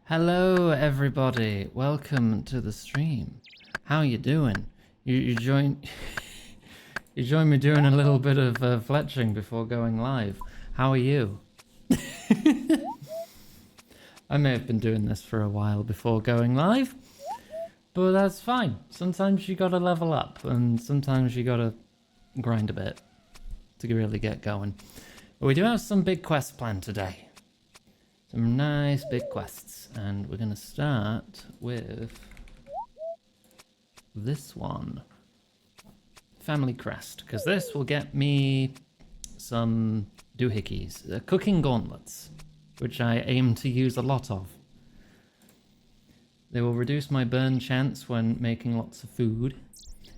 Hello everybody, welcome to the stream. How you doing? You join you join me doing a little bit of fletching before going live. How are you? I may have been doing this for a while before going live, but that's fine. Sometimes you gotta level up and sometimes you gotta grind a bit to really get going. But we do have some big quests planned today. Some nice big quests, and we're gonna start with this one, Family Crest, because this will get me some doohickeys, cooking gauntlets, which I aim to use a lot of. They will reduce my burn chance when making lots of food.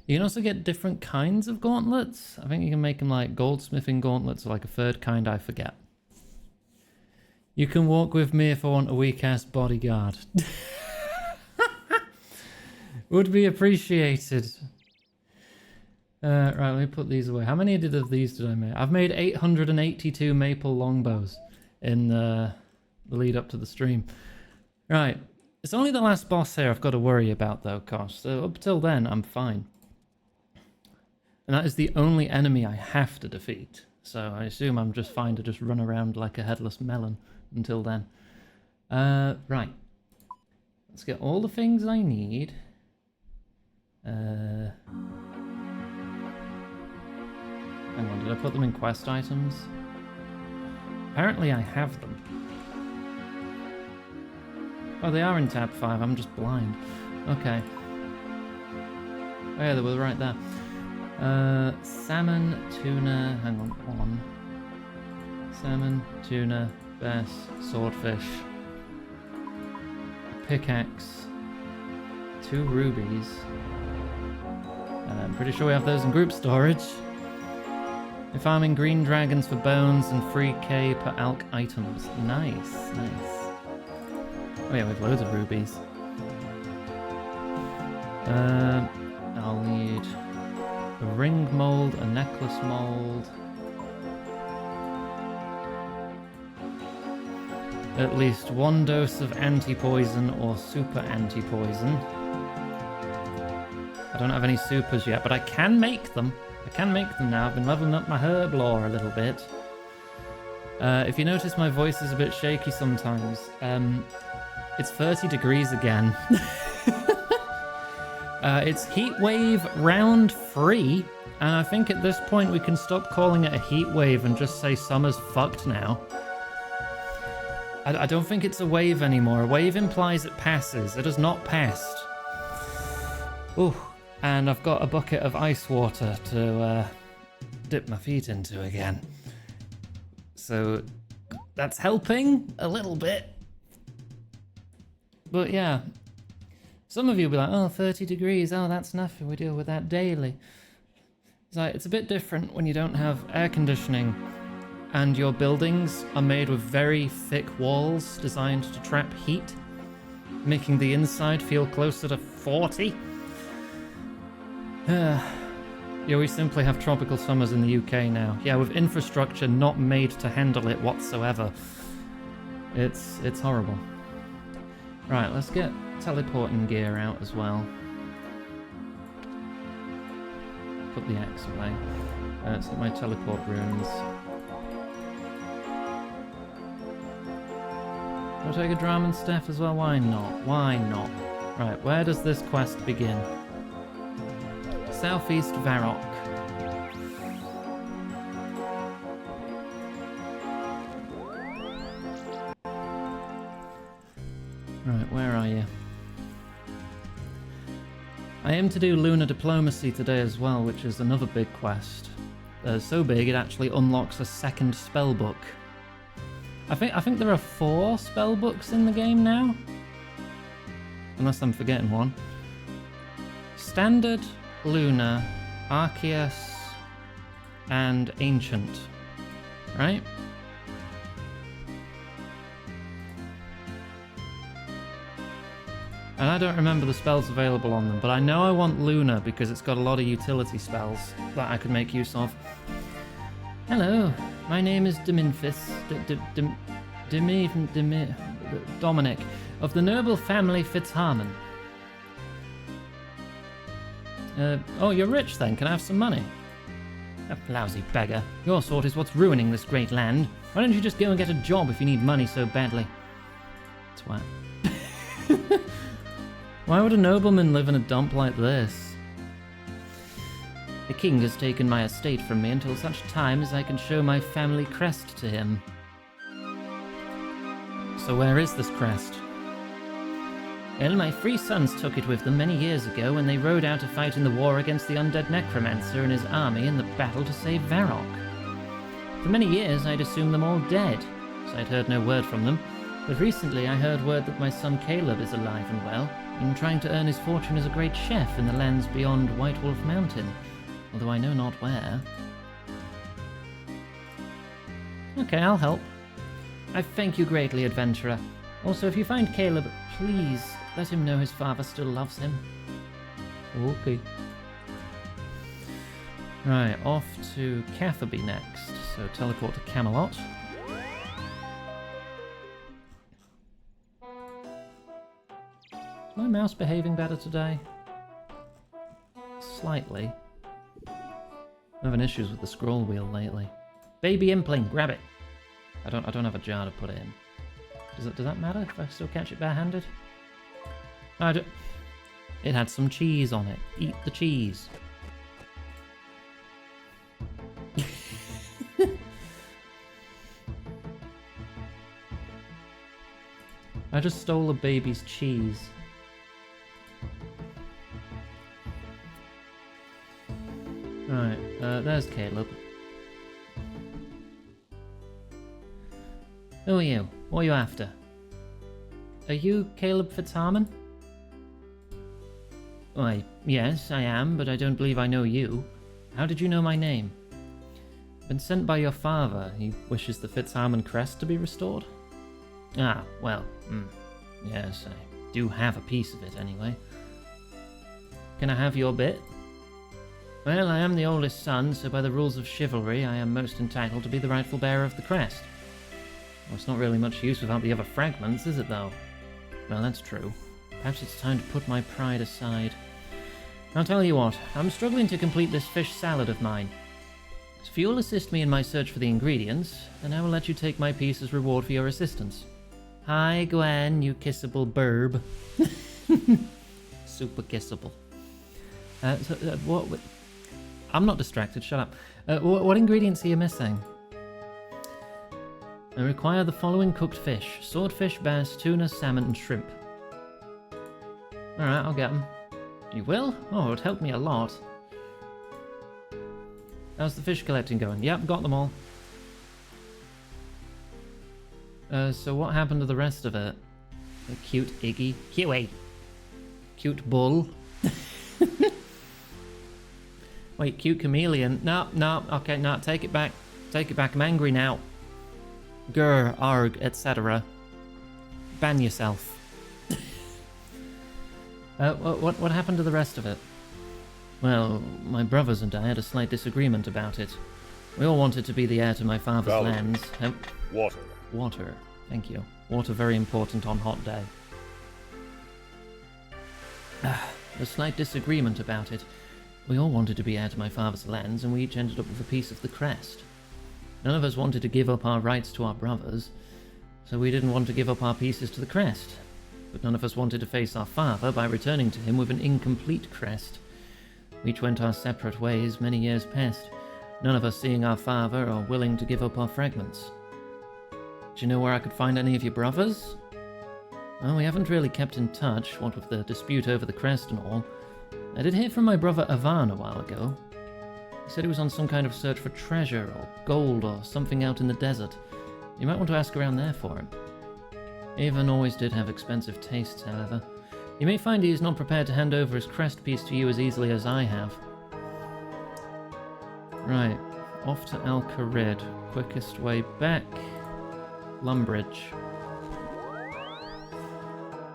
You can also get different kinds of gauntlets. I think you can make them like goldsmithing gauntlets or like a third kind, I forget. You can walk with me if I want a weak-ass bodyguard. Would be appreciated. Right, let me put these away. How many of these did I make? I've made 882 maple longbows in the lead up to the stream. Right, it's only the last boss here I've got to worry about though, Kosh. So up till then, I'm fine. And that is the only enemy I have to defeat. So I assume I'm just fine to just run around like a headless melon until then. Right. Let's get all the things I need. Hang on, did I put them in quest items? Apparently I have them. Oh, they are in tab 5, I'm just blind. Okay. Oh yeah, they were right there. Salmon, tuna, hang on, one. Salmon, tuna, bass, swordfish, a pickaxe, 2 rubies. I'm pretty sure we have those in group storage. We're farming green dragons for bones and free K per alch items. Nice, nice. Oh yeah, we have loads of rubies. I'll need a ring mold, a necklace mold, at least 1 dose of anti-poison or super anti-poison. I don't have any supers yet, but I can make them. I can make them now. I've been leveling up my herb lore a little bit. If you notice my voice is a bit shaky sometimes, it's 30 degrees again. It's heatwave round 3, and I think at this point we can stop calling it a heatwave and just say summer's fucked now. I don't think it's a wave anymore. A wave implies it passes. It has not passed. Ooh, and I've got a bucket of ice water to dip my feet into again. So that's helping a little bit. But yeah, some of you will be like, oh, 30 degrees, oh, that's nothing, we deal with that daily. It's like, it's a bit different when you don't have air conditioning and your buildings are made with very thick walls designed to trap heat, making the inside feel closer to 40. Yeah, we simply have tropical summers in the UK now. Yeah, with infrastructure not made to handle it whatsoever. It's horrible. Right, let's get teleporting gear out as well. Put the axe away. Let's get my teleport runes. I'll take a Draman staff as well. Why not? Why not? Right, where does this quest begin? Southeast Varrock. Right, where are you? I aim to do lunar diplomacy today as well, which is another big quest. So big it actually unlocks a second spell book. I think there are 4 spell books in the game now, unless I'm forgetting one. Standard, Lunar, Arceus, and Ancient, right? And I don't remember the spells available on them, but I know I want Lunar because it's got a lot of utility spells that I could make use of. Hello, my name is Dominic. of the noble family Fitzharmon. Oh, you're rich then. Can I have some money? A lousy beggar. Your sort is what's ruining this great land. Why don't you just go and get a job if you need money so badly? Twat. Why would a nobleman live in a dump like this? The king has taken my estate from me until such time as I can show my family crest to him. So where is this crest? Well, my 3 sons took it with them many years ago when they rode out to fight in the war against the undead necromancer and his army in the battle to save Varrock. For many years I'd assumed them all dead, so I'd heard no word from them, but recently I heard word that my son Caleb is alive and well, and trying to earn his fortune as a great chef in the lands beyond White Wolf Mountain, although I know not where. Okay, I'll help. I thank you greatly, adventurer. Also, if you find Caleb, please let him know his father still loves him. Okay. Right, off to Catherby next. So teleport to Camelot. Is my mouse behaving better today? Slightly. I'm having issues with the scroll wheel lately. Baby Impling, grab it! I don't have a jar to put it in. Does that matter if I still catch it barehanded? It had some cheese on it. Eat the cheese. I just stole a baby's cheese. Right, there's Caleb. Who are you? What are you after? Are you Caleb Fitzharmon? Why, yes, I am, but I don't believe I know you. How did you know my name? Been sent by your father. He wishes the Fitzharmon crest to be restored? Ah, well, yes, I do have a piece of it anyway. Can I have your bit? Well, I am the oldest son, so by the rules of chivalry, I am most entitled to be the rightful bearer of the crest. Well, it's not really much use without the other fragments, is it though? Well, that's true. Perhaps it's time to put my pride aside. I'll tell you what, I'm struggling to complete this fish salad of mine. So if you'll assist me in my search for the ingredients, then I will let you take my piece as reward for your assistance. Hi, Gwen, you kissable burb. Super kissable. What? I'm not distracted, shut up. What ingredients are you missing? I require the following cooked fish. Swordfish, bass, tuna, salmon, and shrimp. Alright, I'll get them. You will? Oh, it would help me a lot. How's the fish collecting going? Yep, got them all. So what happened to the rest of it? A cute Iggy. Kiwi. Cute bull. Wait, cute chameleon. No, okay, no, take it back. Take it back, I'm angry now. Grr, arg, etc. Ban yourself. What happened to the rest of it? Well, my brothers and I had a slight disagreement about it. We all wanted to be the heir to my father's lands. Water. Water, thank you. Water very important on hot day. A slight disagreement about it. We all wanted to be heir to my father's lands, and we each ended up with a piece of the crest. None of us wanted to give up our rights to our brothers, so we didn't want to give up our pieces to the crest. But none of us wanted to face our father by returning to him with an incomplete crest. We each went our separate ways. Many years passed, none of us seeing our father or willing to give up our fragments. Do you know where I could find any of your brothers? Well, we haven't really kept in touch, what with the dispute over the crest and all. I did hear from my brother Avan a while ago. He said he was on some kind of search for treasure or gold or something out in the desert. You might want to ask around there for him. Avan always did have expensive tastes, however. You may find he is not prepared to hand over his crest piece to you as easily as I have. Right, off to Al Kharid. Quickest way back. Lumbridge.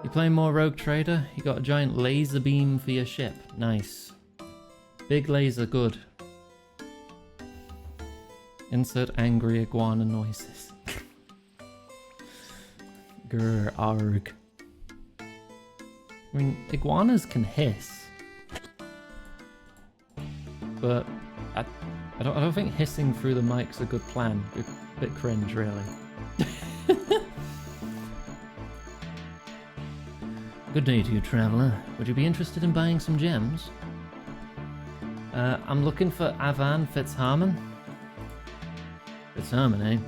You playing more Rogue Trader? You got a giant laser beam for your ship. Nice. Big laser, good. Insert angry iguana noises. Grr, arg. I mean, iguanas can hiss. But I don't think hissing through the mic's a good plan. A bit cringe, really. Good day to you, traveller. Would you be interested in buying some gems? I'm looking for Avan Fitzharmon. Fitzharmon, eh?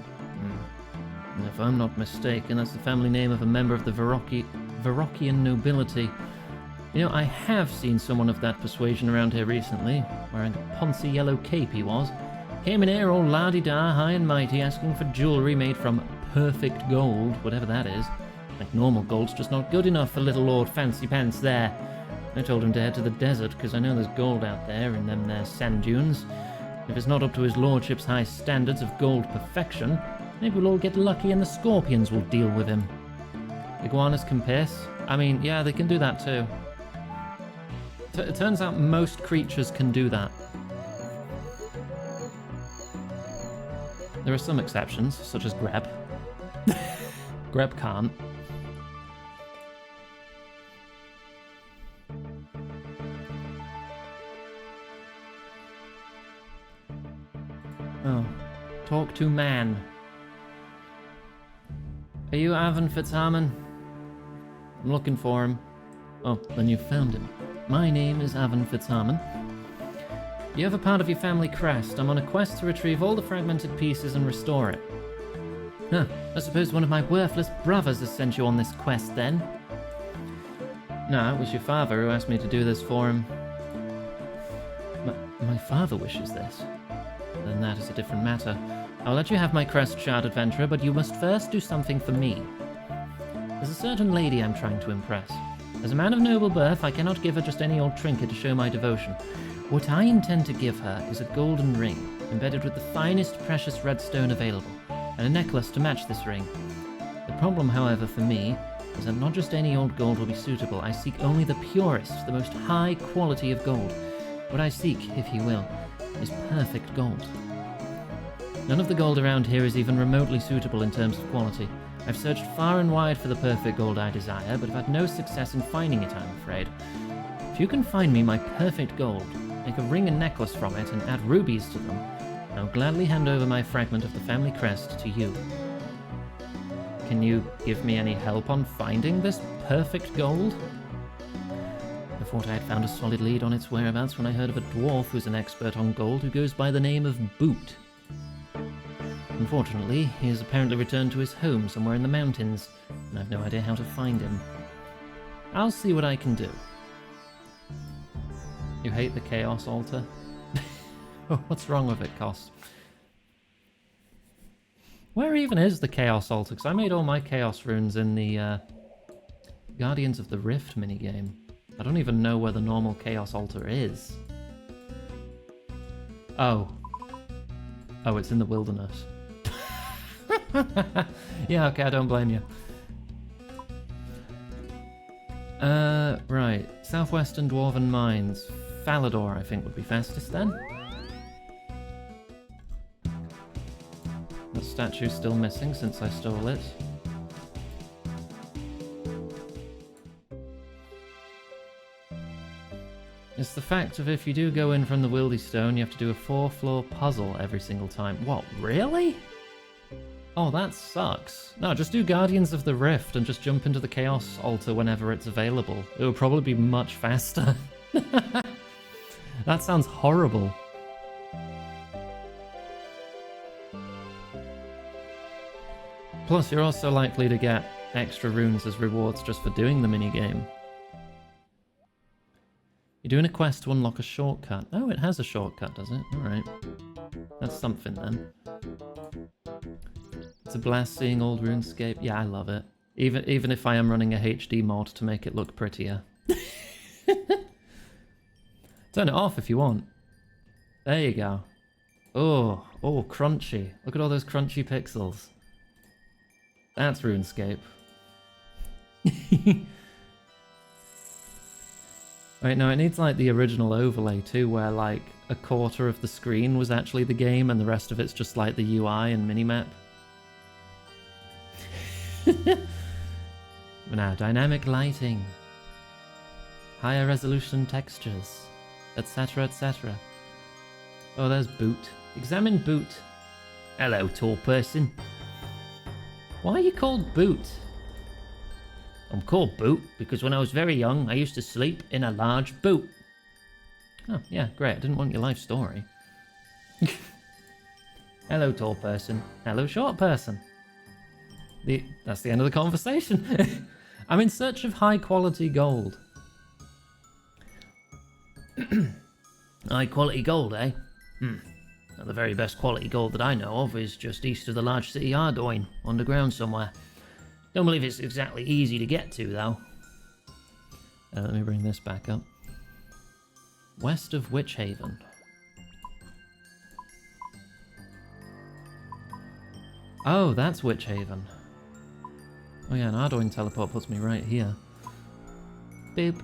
If I'm not mistaken, that's the family name of a member of the Verrockian nobility. You know, I have seen someone of that persuasion around here recently, wearing a poncy yellow cape he was. Came in here all la-di-da, high and mighty, asking for jewellery made from perfect gold, whatever that is. Like normal gold's just not good enough for little Lord Fancy Pants there. I told him to head to the desert, because I know there's gold out there in them there sand dunes. If it's not up to his lordship's high standards of gold perfection, maybe we'll all get lucky and the scorpions will deal with him. Iguanas can piss? I mean, yeah, they can do that too. It turns out most creatures can do that. There are some exceptions, such as Greb. Greb can't. Oh. Talk to man. Are you Avan Fitzharmon? I'm looking for him. Oh, then you've found him. My name is Avan Fitzharmon. You have a part of your family crest. I'm on a quest to retrieve all the fragmented pieces and restore it. Huh, I suppose one of my worthless brothers has sent you on this quest then? No, it was your father who asked me to do this for him. My father wishes this? Then that is a different matter. I'll let you have my crest shard, adventurer, but you must first do something for me. There's a certain lady I'm trying to impress. As a man of noble birth, I cannot give her just any old trinket to show my devotion. What I intend to give her is a golden ring, embedded with the finest precious redstone available, and a necklace to match this ring. The problem, however, for me, is that not just any old gold will be suitable. I seek only the purest, the most high quality of gold. What I seek, if you will, is perfect gold. None of the gold around here is even remotely suitable in terms of quality. I've searched far and wide for the perfect gold I desire, but have had no success in finding it, I'm afraid. If you can find me my perfect gold, make a ring and necklace from it, and add rubies to them, I'll gladly hand over my fragment of the family crest to you. Can you give me any help on finding this perfect gold? I thought I had found a solid lead on its whereabouts when I heard of a dwarf who's an expert on gold who goes by the name of Boot. Unfortunately, he has apparently returned to his home somewhere in the mountains, and I've no idea how to find him. I'll see what I can do. You hate the Chaos Altar? What's wrong with it, Cost? Where even is the Chaos Altar? Because I made all my Chaos runes in the Guardians of the Rift minigame. I don't even know where the normal Chaos Altar is. Oh. Oh, it's in the wilderness. Yeah, okay, I don't blame you. Right. Southwestern Dwarven Mines. Falador, I think, would be fastest then. The statue's still missing since I stole it. It's the fact of if you do go in from the Wildy Stone, you have to do a 4-floor puzzle every single time. What, really? Oh, that sucks. No, just do Guardians of the Rift and just jump into the Chaos Altar whenever it's available. It would probably be much faster. That sounds horrible. Plus, you're also likely to get extra runes as rewards just for doing the minigame. You're doing a quest to unlock a shortcut. Oh, it has a shortcut, does it? Alright. That's something then. It's a blast seeing old RuneScape. Yeah, I love it. Even if I am running a HD mod to make it look prettier. Turn it off if you want. There you go. Oh, crunchy. Look at all those crunchy pixels. That's RuneScape. Right, no, it needs like the original overlay too, where like a quarter of the screen was actually the game and the rest of it's just like the UI and minimap. But now, dynamic lighting. higher resolution textures, etc., etc. Oh, there's Boot. Examine Boot. Hello, tall person. Why are you called Boot? I'm called Boot because when I was very young, I used to sleep in a large boot. Oh, yeah, great. I didn't want your life story. Hello, tall person. Hello, short person. That's the end of the conversation. I'm in search of high quality gold. High quality gold, eh? Now, the very best quality gold that I know of is just east of the large city Ardoyne, underground somewhere. Don't believe it's exactly easy to get to, though. Let me bring this back up. West of Witch Haven. Oh, that's Witch Haven. Oh yeah, an Ardoyne teleport puts me right here. Beep.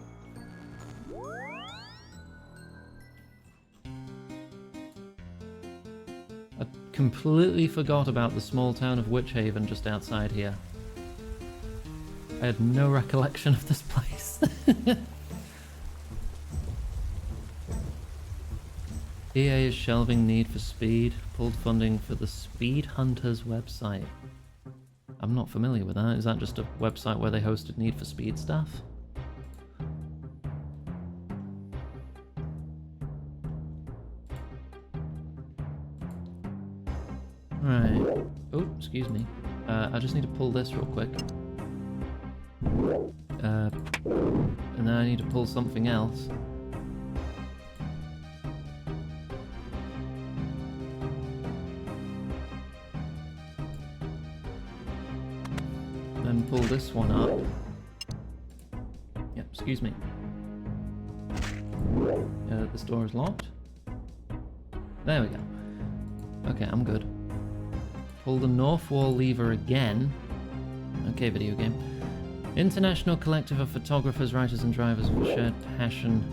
I completely forgot about the small town of Witch Haven just outside here. I had no recollection of this place. EA is shelving Need for Speed, pulled funding for the Speed Hunters website. I'm not familiar with that. Is that just a website where they hosted Need for Speed stuff? Right. Oh, excuse me. I just need to pull this real quick. And then I need to pull something else. Then pull this one up. Yep, excuse me. This door is locked. There we go. Okay, I'm good. Pull the north wall lever again. Okay, video game. International collective of photographers, writers and drivers with a shared passion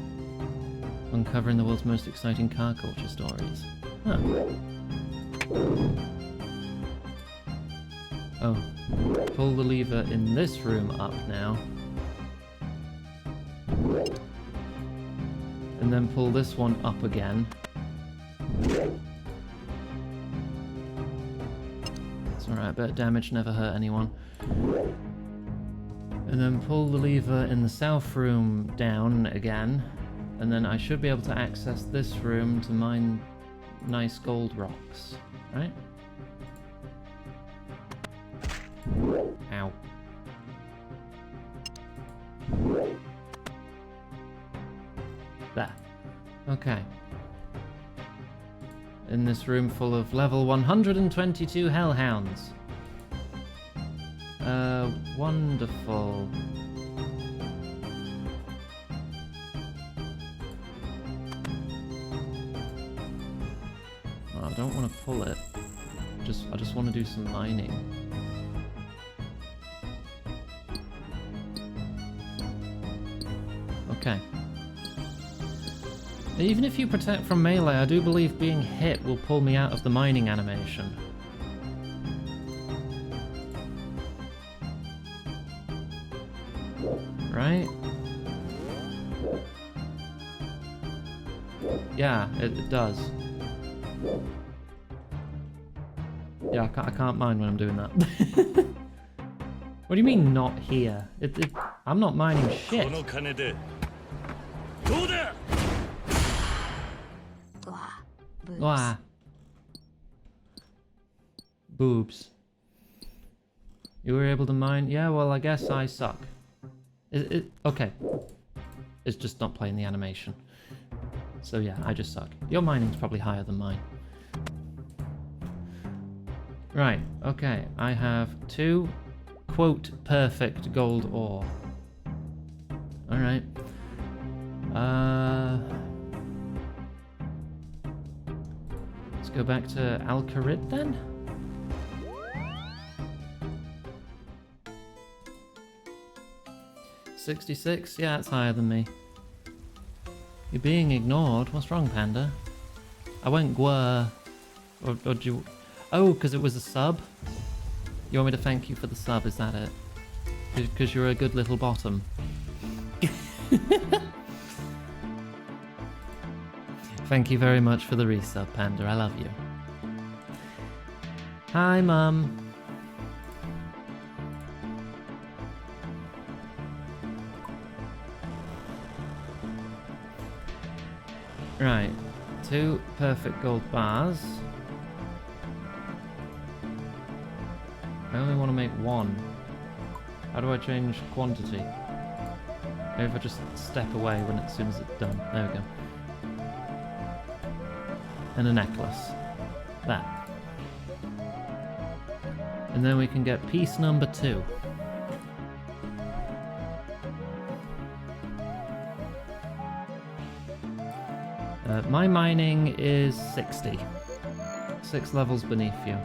uncovering the world's most exciting car culture stories. Huh. Oh. Pull the lever in this room up now. And then pull this one up again. It's alright, but damage never hurt anyone. And then pull the lever in the south room down again. And then I should be able to access this room to mine nice gold rocks. Right? Ow. There. Okay. In this room full of level 122 hellhounds. Wonderful. Oh, I don't want to pull it. I just want to do some mining. Okay. Even if you protect from melee, I do believe being hit will pull me out of the mining animation. Right? Yeah, it does. Yeah, I can't mine when I'm doing that. What do you mean not here? I'm not mining shit. Wah. Boobs. You were able to mine? Yeah, well, I guess I suck. Okay. It's just not playing the animation. So yeah, I just suck. Your mining's probably higher than mine. Right, okay. I have 2, quote, perfect gold ore. Alright. Let's go back to Al-Kharid then? $66? Yeah, that's higher than me. You're being ignored. What's wrong, Panda? I went Gwar. Or do you... Oh, because it was a sub? You want me to thank you for the sub, is that it? Because you're a good little bottom. Thank you very much for the resub, Panda. I love you. Hi, Mum. Right. 2 perfect gold bars. I only want to make 1. How do I change quantity? Maybe if I just step away as soon as it's done. There we go. And a necklace. That. And then we can get piece number 2. My mining is 60. 6 levels beneath you.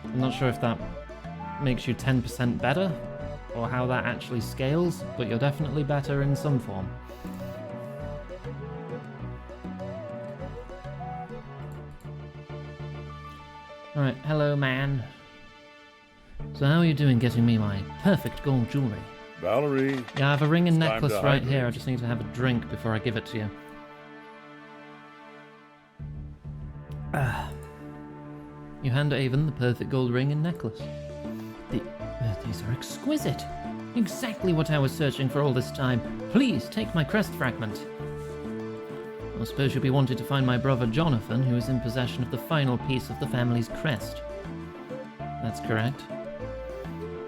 I'm not sure if that makes you 10% better, or how that actually scales, but you're definitely better in some form. Alright, hello man. So how are you doing getting me my perfect gold jewellery? Valerie. Yeah, I have a ring and it's necklace time to right hydrate. here. I just need to have a drink before I give it to you. You hand Avon the perfect gold ring and necklace. These are exquisite. Exactly what I was searching for all this time. Please take my crest fragment. I suppose you'll be wanting to find my brother Jonathan, who is in possession of the final piece of the family's crest. That's correct.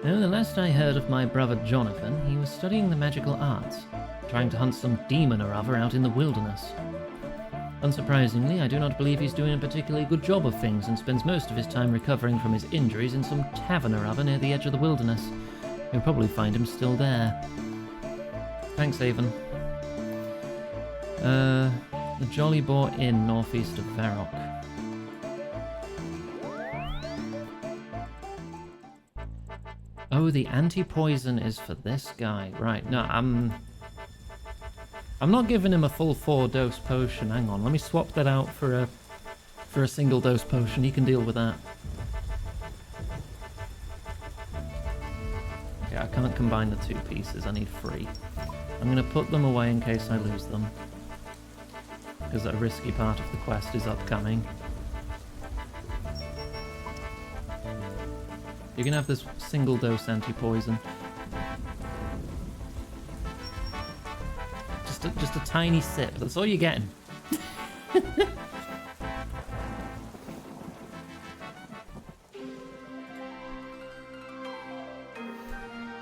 Now, the last I heard of my brother Jonathan, he was studying the magical arts, trying to hunt some demon or other out in the wilderness. Unsurprisingly, I do not believe he's doing a particularly good job of things and spends most of his time recovering from his injuries in some tavern or other near the edge of the wilderness. You'll probably find him still there. Thanks, Avon. The Jolly Boar Inn, northeast of Varrock. Oh, the anti-poison is for this guy. Right, no, I'm not giving him a full 4-dose potion. Hang on, let me swap that out for a single-dose potion. He can deal with that. Okay, I can't combine the 2 pieces. I need 3. I'm going to put them away in case I lose them, because a risky part of the quest is upcoming. You can have this single-dose anti-poison. Just a tiny sip. That's all you're getting.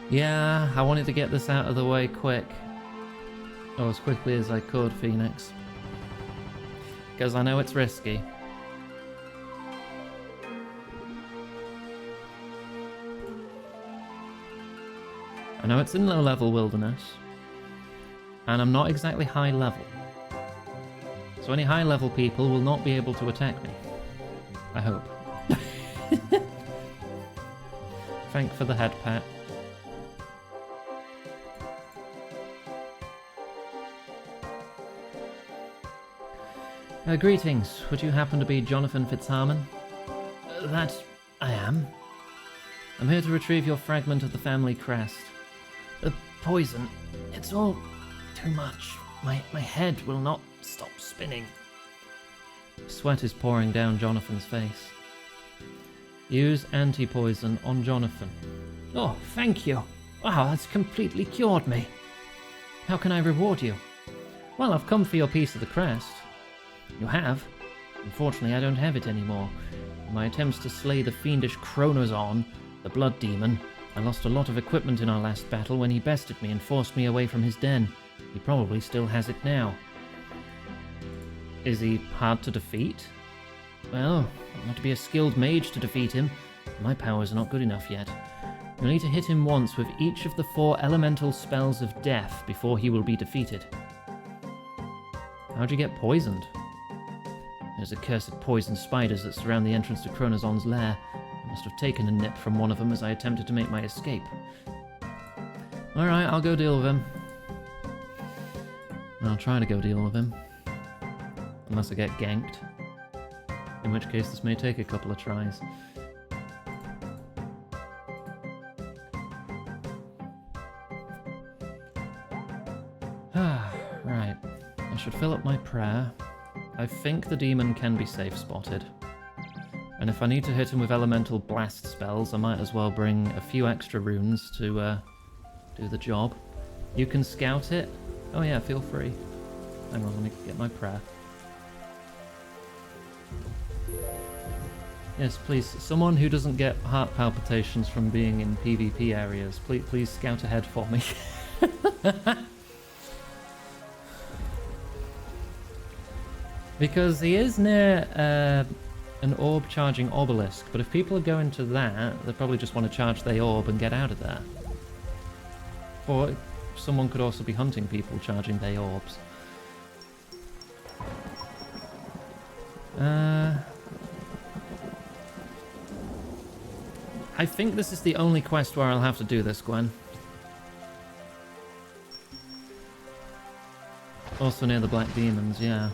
Yeah, I wanted to get this out of the way quick. Or as quickly as I could, Phoenix. Because I know it's risky. I know it's in low-level wilderness. And I'm not exactly high level. So any high level people will not be able to attack me. I hope. Thank for the head pat. Greetings. Would you happen to be Jonathan Fitzharmon? That I am. I'm here to retrieve your fragment of the family crest. The poison. It's all too much. My head will not stop spinning. Sweat is pouring down Jonathan's face. Use anti-poison on Jonathan. Oh, thank you. Wow, that's completely cured me. How can I reward you? Well, I've come for your piece of the crest. You have? Unfortunately, I don't have it anymore. In my attempts to slay the fiendish Chronozon, the blood demon, I lost a lot of equipment in our last battle when he bested me and forced me away from his den. He probably still has it now. Is he hard to defeat? Well, I'd have to be a skilled mage to defeat him. My powers are not good enough yet. You'll need to hit him once with each of the 4 elemental spells of death before he will be defeated. How'd you get poisoned? There's accursed poison spiders that surround the entrance to Chronozon's lair. I must have taken a nip from one of them as I attempted to make my escape. Alright, I'll go deal with him. I'll try to go deal with him. Unless I get ganked. In which case this may take a couple of tries. Right. I should fill up my prayer. I think the demon can be safe spotted. And if I need to hit him with elemental blast spells, I might as well bring a few extra runes to do the job. You can scout it. Oh yeah, feel free. Hang on, let me get my prayer. Yes, please. Someone who doesn't get heart palpitations from being in PvP areas, please scout ahead for me. Because he is near an orb charging obelisk, but if people are going to that, they probably just want to charge their orb and get out of there. Or someone could also be hunting people charging their orbs. I think this is the only quest where I'll have to do this, Gwen. Also near the Black Demons, yeah.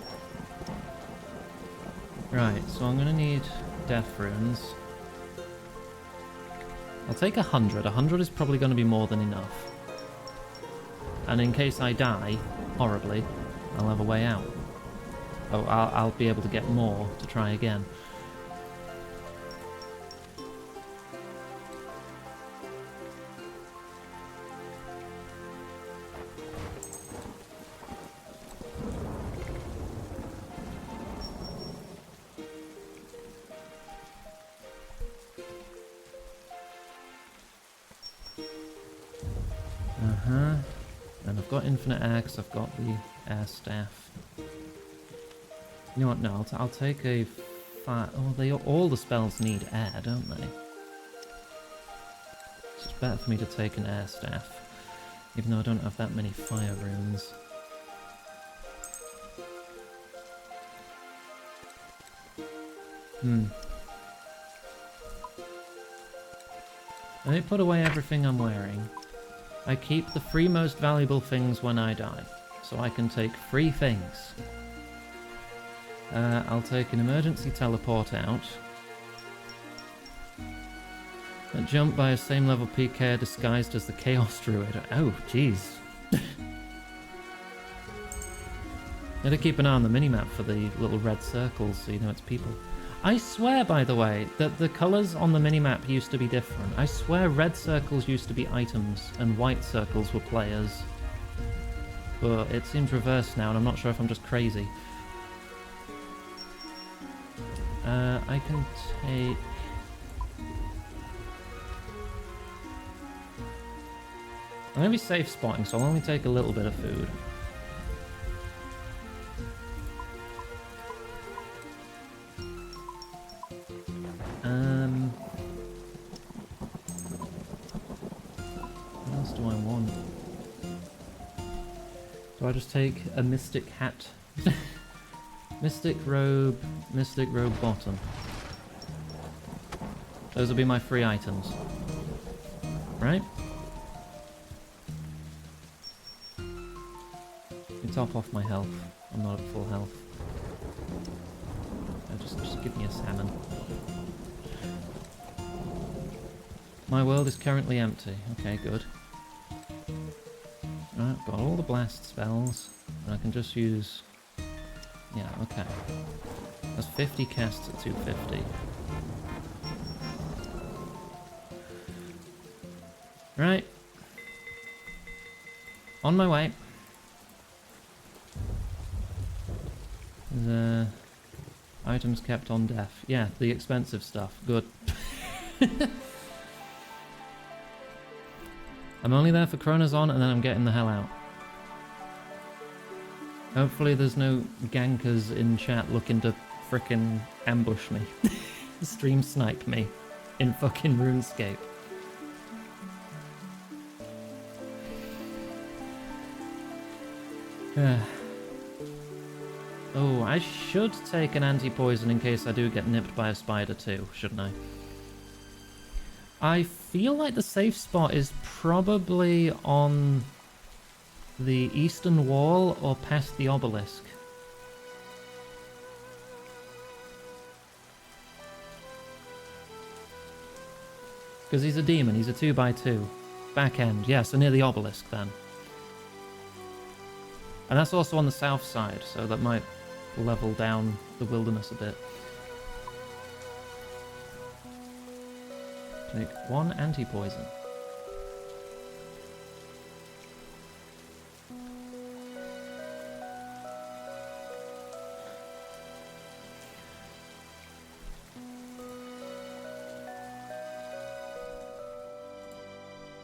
Right, so I'm gonna need death runes. I'll take 100. 100 is probably gonna be more than enough. And in case I die horribly, I'll have a way out. Oh, I'll be able to get more to try again. And I've got infinite air because I've got the air staff. You know what? No, I'll take a fire. Oh, all the spells need air, don't they? It's better for me to take an air staff, even though I don't have that many fire runes. Let me put away everything I'm wearing. I keep the 3 most valuable things when I die, so I can take 3 things. I'll take an emergency teleport out. A jump by a same level PK disguised as the Chaos Druid. Oh, jeez. Gotta keep an eye on the minimap for the little red circles so you know it's people. I swear, by the way, that the colours on the minimap used to be different. I swear red circles used to be items and white circles were players. But it seems reversed now and I'm not sure if I'm just crazy. I can take... I'm going to be safe spotting, so I'll only take a little bit of food. What else do I want? Do I just take a mystic hat? Mystic robe bottom. Those will be my 3 items. Right? You top off my health. I'm not at full health. Just give me a salmon. My world is currently empty. Okay, good. Right, got all the blast spells. And I can just use... Yeah, okay. That's 50 casts at 250. Right. On my way. The items kept on death. Yeah, the expensive stuff. Good. I'm only there for Chronozon and then I'm getting the hell out. Hopefully there's no gankers in chat looking to frickin' ambush me. Stream snipe me in fucking RuneScape. Oh, I should take an anti-poison in case I do get nipped by a spider too, shouldn't I? I feel like the safe spot is probably on the eastern wall or past the obelisk. Because he's a demon, he's a 2x2. Back end, yeah, so near the obelisk then. And that's also on the south side, so that might level down the wilderness a bit. Make 1 anti-poison.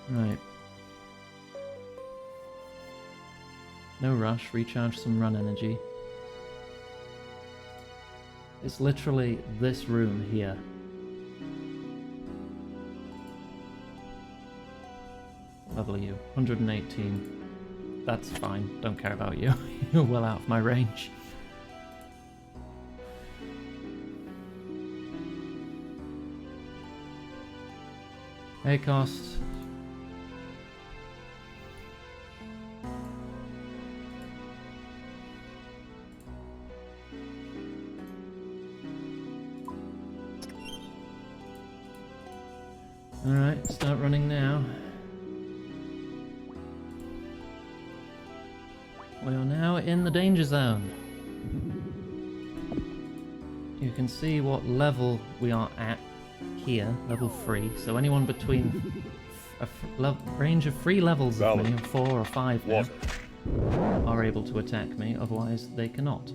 Right. No rush, recharge some run energy. It's literally this room here. Level you, 118. That's fine, don't care about you. You're well out of my range. Hey, cost. Alright, start running now. We are now in the danger zone. You can see what level we are at here, level 3. So anyone between a range of 3 levels of me, 4 or 5 now, are able to attack me, otherwise they cannot.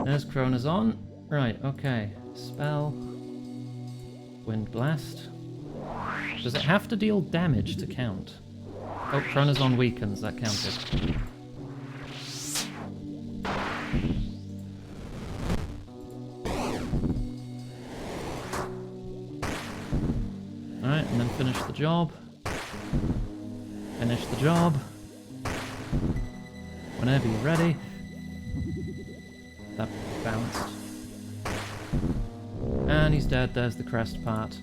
There's Krona's on. Right, okay. Spell. Wind Blast. Does it have to deal damage to count? Oh, Krona's on weakens, that counted. Alright, and then finish the job. Finish the job. Whenever you're ready. That bounced. And he's dead, there's the crest part.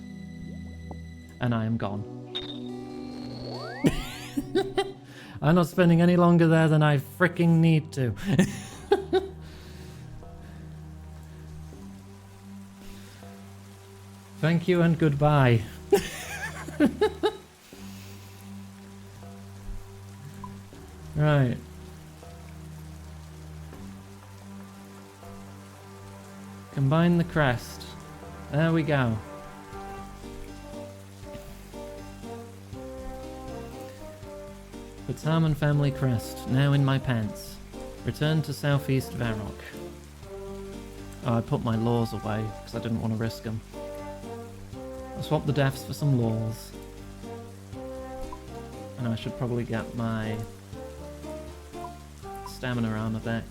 And I am gone. I'm not spending any longer there than I freaking need to. Thank you and goodbye. Right. Combine the crest. There we go. The Tarman family crest, now in my pants. Return to Southeast Varrock. Oh, I put my laws away, because I didn't want to risk them. I'll swap the deaths for some laws. And I should probably get my stamina armor back.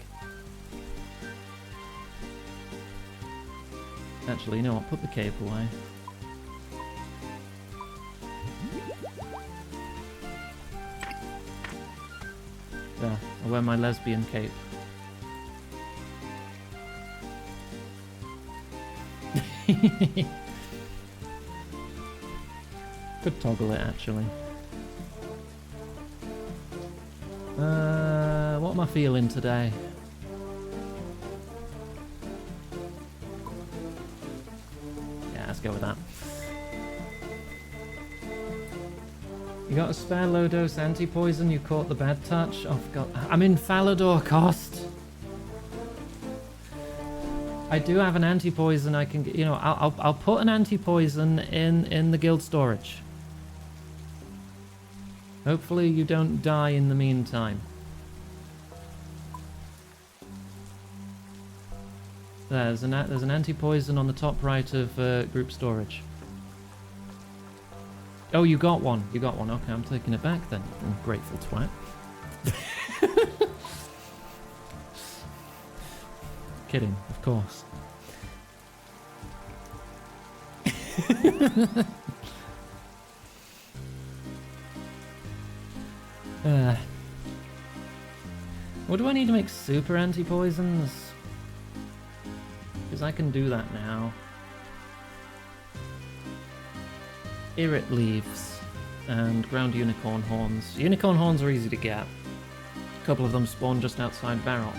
Actually, you know what? Put the cape away. Yeah, I'll wear my lesbian cape. Could toggle it, actually. What am I feeling today? Yeah, let's go with that. You got a spare low dose anti-poison? You caught the bad touch? Oh, God. I'm in Falador, Cost. I do have an anti-poison I can get. You know, I'll put an anti-poison in the guild storage. Hopefully you don't die in the meantime. There's an anti-poison on the top right of group storage. Oh, you got one. You got one. Okay, I'm taking it back then. Grateful twat. Kidding, of course. What do I need to make super anti-poisons? Because I can do that now. Irrit leaves and ground unicorn horns. Unicorn horns are easy to get. A couple of them spawn just outside Varrock.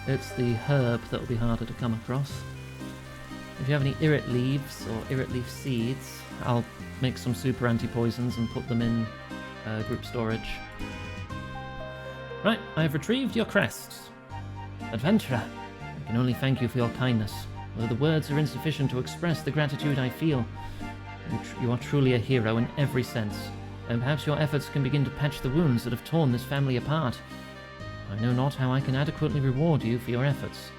It's the herb that will be harder to come across. If you have any Irrit leaves or Irrit leaf seeds, I'll make some super anti-poisons and put them in group storage. Right, I have retrieved your crests. Adventurer, I can only thank you for your kindness. Although the words are insufficient to express the gratitude I feel, you are truly a hero in every sense, and perhaps your efforts can begin to patch the wounds that have torn this family apart. I know not how I can adequately reward you for your efforts,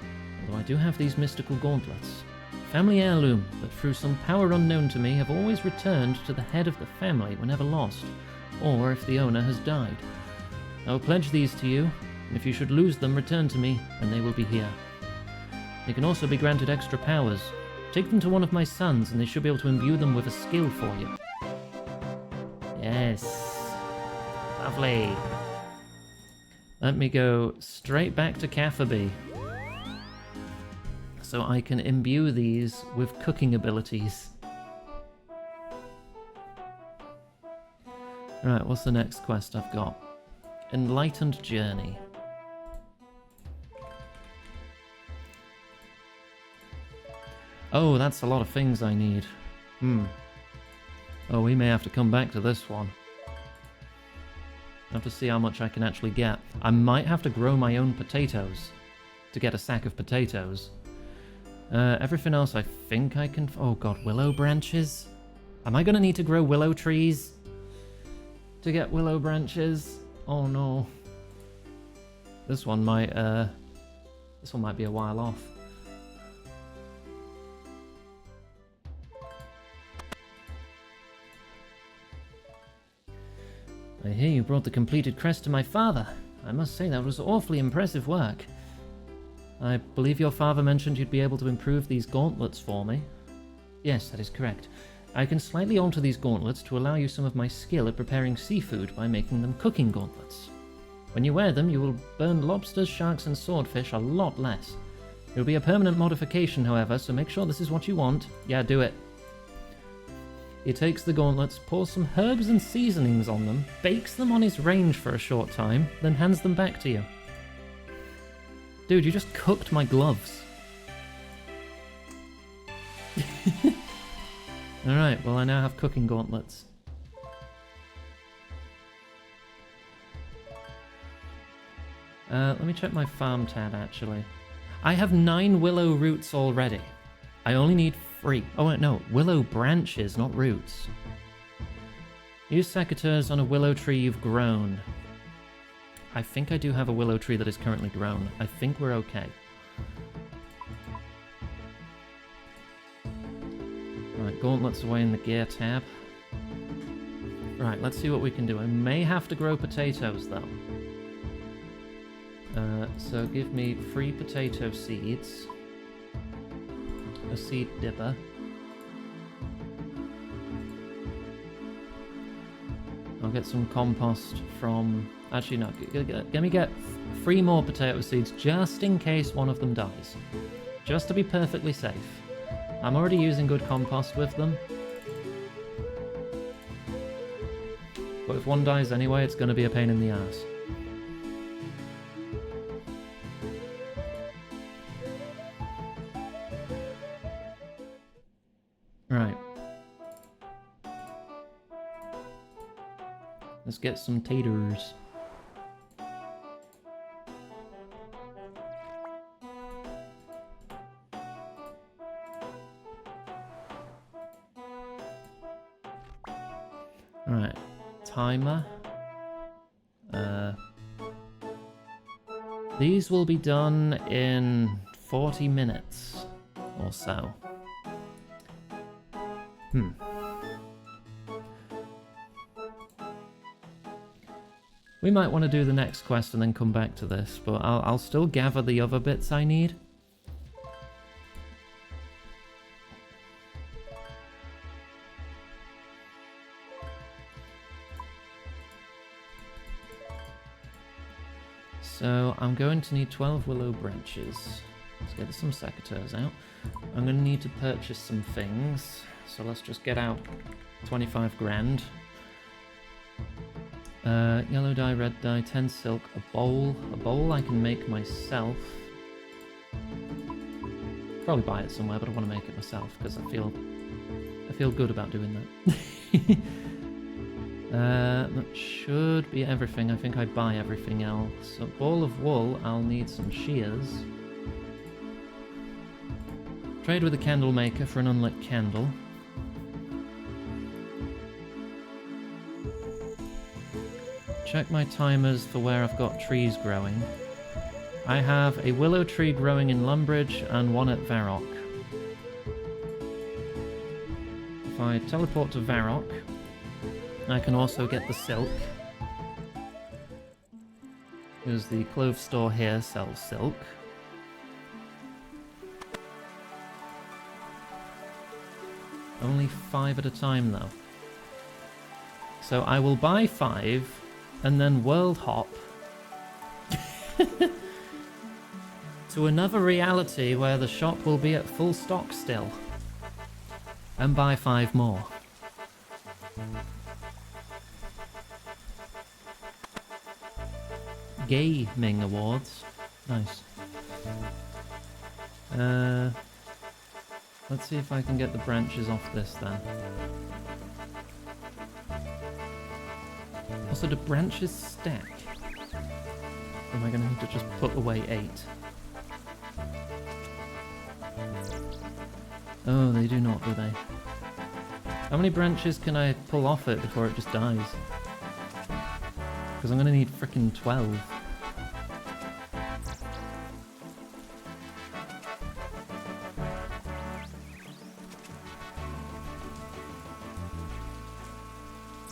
although I do have these mystical gauntlets. Family heirloom that through some power unknown to me have always returned to the head of the family whenever lost, or if the owner has died. I will pledge these to you, and if you should lose them, return to me, and they will be here. They can also be granted extra powers. Take them to one of my sons, and they should be able to imbue them with a skill for you. Yes. Lovely. Let me go straight back to Cafferby, so I can imbue these with cooking abilities. Right, what's the next quest I've got? Enlightened Journey. Oh, that's a lot of things I need. Oh, we may have to come back to this one. I have to see how much I can actually get. I might have to grow my own potatoes to get a sack of potatoes. Everything else I think I can... Oh god, willow branches? Am I going to need to grow willow trees to get willow branches? Oh no. This one might be a while off. I hear you brought the completed crest to my father. I must say that was awfully impressive work. I believe your father mentioned you'd be able to improve these gauntlets for me. Yes, that is correct. I can slightly alter these gauntlets to allow you some of my skill at preparing seafood by making them cooking gauntlets. When you wear them, you will burn lobsters, sharks, and swordfish a lot less. It will be a permanent modification, however, so make sure this is what you want. Yeah, do it. He takes the gauntlets, pours some herbs and seasonings on them, bakes them on his range for a short time, then hands them back to you. Dude, you just cooked my gloves. Alright, well I now have cooking gauntlets. Let me check my farm tab actually. I have 9 willow roots already. I only need 3. Oh wait, no, willow branches, not roots. Use secateurs on a willow tree you've grown. I think I do have a willow tree that is currently grown. I think we're okay. Right, gauntlets away in the gear tab. Right, let's see what we can do. I may have to grow potatoes though. So give me 3 potato seeds. A seed dipper. I'll get some compost from... Actually, no. Let me get 3 more potato seeds just in case one of them dies. Just to be perfectly safe. I'm already using good compost with them. But if one dies anyway, it's going to be a pain in the ass. Right. Let's get some taters. Right. Timer. These will be done in 40 minutes or so. We might want to do the next quest and then come back to this, but I'll still gather the other bits I need. So I'm going to need 12 willow branches. Let's get some secateurs out. I'm going to need to purchase some things. So let's just get out 25 grand. Yellow dye, red dye, 10 silk, a bowl. A bowl I can make myself. Probably buy it somewhere, but I want to make it myself because I feel good about doing That should be everything. I think I buy everything else. A ball of wool, I'll need some shears. Trade with a candle maker for an unlit candle. Check my timers for where I've got trees growing. I have a willow tree growing in Lumbridge and one at Varrock. If I teleport to Varrock, I can also get the silk. Because the clothes store here sells silk. Only 5 at a time though. So I will buy 5 and then world hop to another reality where the shop will be at full stock still. And buy 5 more. Gaming awards. Nice. Let's see if I can get the branches off this then. Also, do branches stack? Or am I going to need to just put away 8? Oh, they do not, do they? How many branches can I pull off it before it just dies? Because I'm going to need frickin' 12.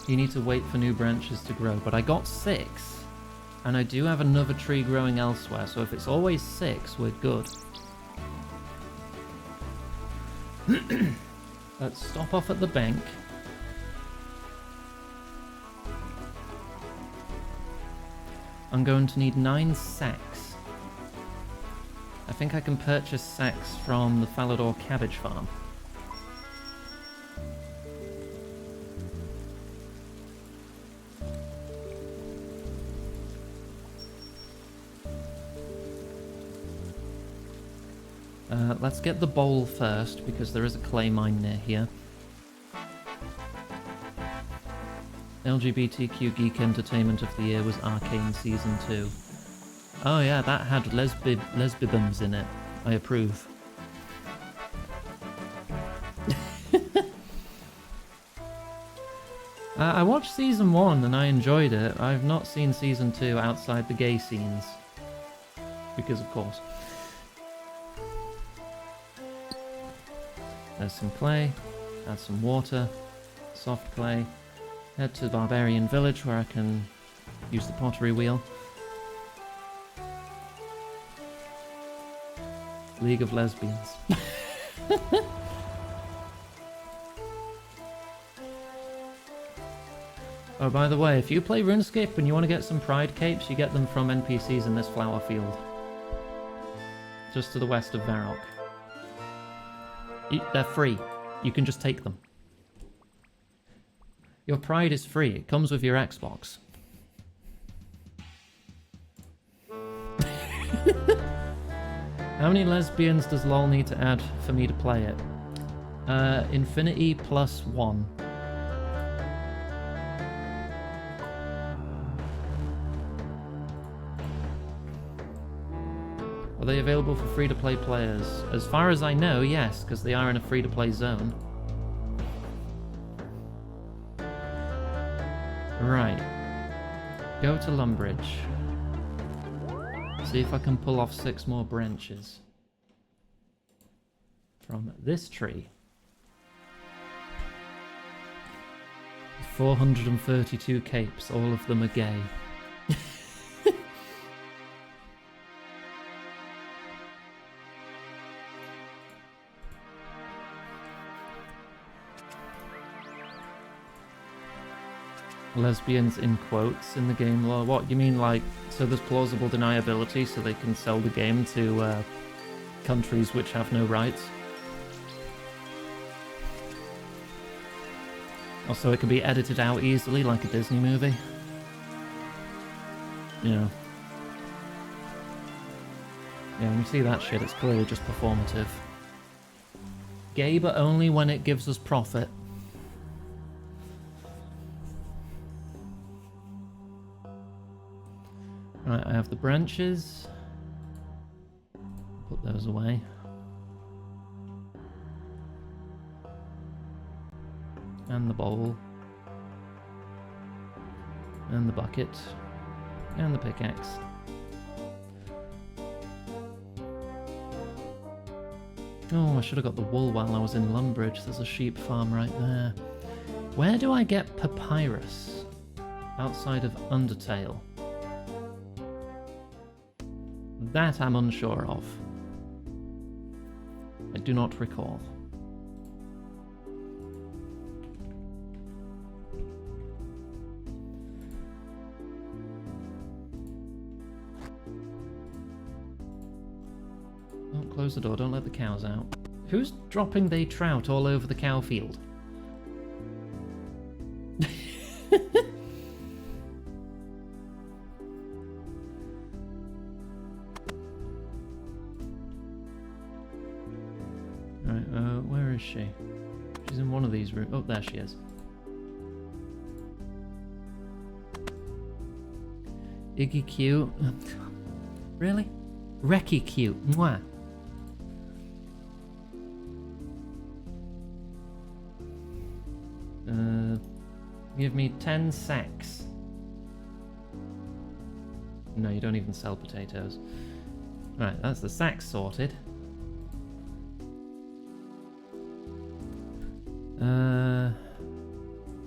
You need to wait for new branches to grow, but I got 6. And I do have another tree growing elsewhere, so if it's always 6, we're good. Let's stop off at the bank. I'm going to need 9 sacks. I think I can purchase sacks from the Falador cabbage farm. Let's get the bowl first, because there is a clay mine near here. LGBTQ Geek Entertainment of the Year was Arcane Season 2. Oh yeah, that had lesbibums in it. I approve. I watched Season 1 and I enjoyed it. I've not seen Season 2 outside the gay scenes. Because of course. There's some clay, add some water, soft clay, head to the barbarian village where I can use the pottery wheel. League of Lesbians. Oh, by the way, if you play RuneScape and you want to get some pride capes, you get them from NPCs in this flower field. Just to the west of Varrock. They're free. You can just take them. Your pride is free. It comes with your Xbox. How many lesbians does LoL need to add for me to play it? Infinity plus 1. Are they available for free-to-play players? As far as I know, yes, because they are in a free-to-play zone. Right. Go to Lumbridge. See if I can pull off 6 more branches. From this tree. 432 capes, all of them are gay. Lesbians in quotes in the game lore. What, you mean like, so there's plausible deniability so they can sell the game to countries which have no rights? Also, it can be edited out easily like a Disney movie. Yeah. Yeah, when you see that shit, it's clearly just performative. Gay, but only when it gives us profit. Right, I have the branches. Put those away. And the bowl. And the bucket. And the pickaxe. Oh, I should have got the wool while I was in Lumbridge. There's a sheep farm right there. Where do I get papyrus? Outside of Undertale. That I'm unsure of. I do not recall. Don't close the door, don't let the cows out. Who's dropping they trout all over the cow field? Right, where is she? She's in one of these rooms. Oh, there she is. Iggy Q. Really? Reki Q. Mwah. Give me 10 sacks. No, you don't even sell potatoes. Right, that's the sacks sorted.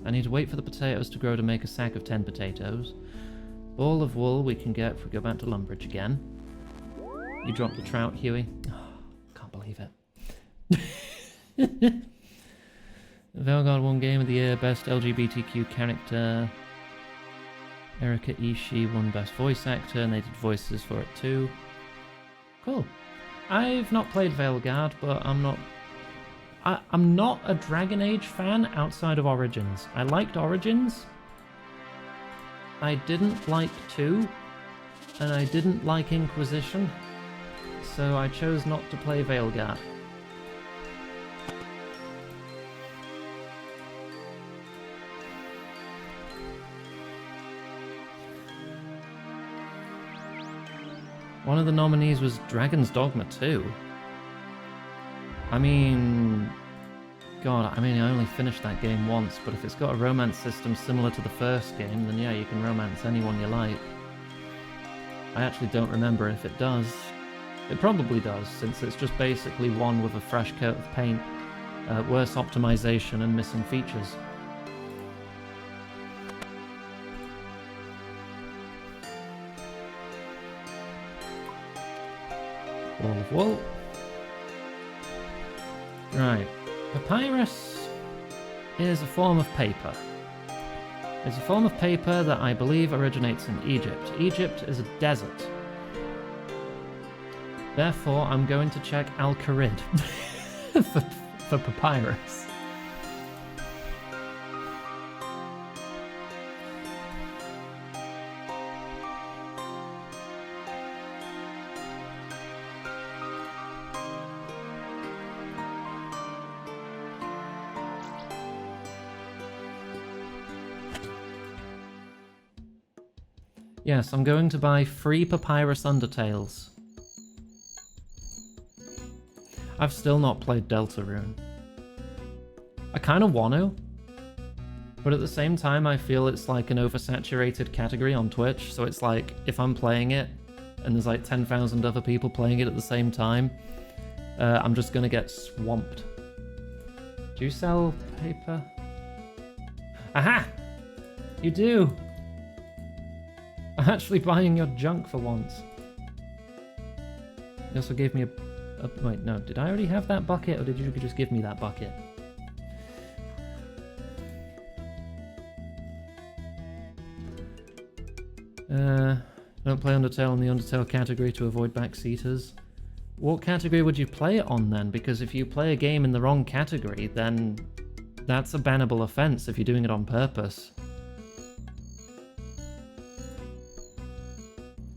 I need to wait for the potatoes to grow to make a sack of 10 potatoes. Ball of wool we can get if we go back to Lumbridge again. You dropped the trout, Huey. Oh, can't believe it. Velgard won Game of the Year, Best LGBTQ Character. Erika Ishii won Best Voice Actor, and they did voices for it too. Cool. I've not played Veilguard, but I'm not a Dragon Age fan outside of Origins. I liked Origins. I didn't like 2, and I didn't like Inquisition, so I chose not to play Veilguard. One of the nominees was Dragon's Dogma 2. I mean... God, I only finished that game once, but if it's got a romance system similar to the first game, then yeah, you can romance anyone you like. I actually don't remember if it does. It probably does, since it's just basically one with a fresh coat of paint, worse optimization and missing features. Ball of wool. Right. Papyrus is a form of paper. It's a form of paper that I believe originates in Egypt. Egypt is a desert. Therefore, I'm going to check Al-Kharid for papyrus. Yes, I'm going to buy 3 Papyrus Undertales. I've still not played Deltarune. I kind of want to, but at the same time I feel it's like an oversaturated category on Twitch, so it's like, if I'm playing it, and there's like 10,000 other people playing it at the same time, I'm just gonna get swamped. Do you sell paper? Aha! You do! I'm actually buying your junk for once. You also gave me a... Wait, no. Did I already have that bucket, or did you just give me that bucket? Don't play Undertale in the Undertale category to avoid backseaters. What category would you play it on, then? Because if you play a game in the wrong category, then that's a bannable offense if you're doing it on purpose.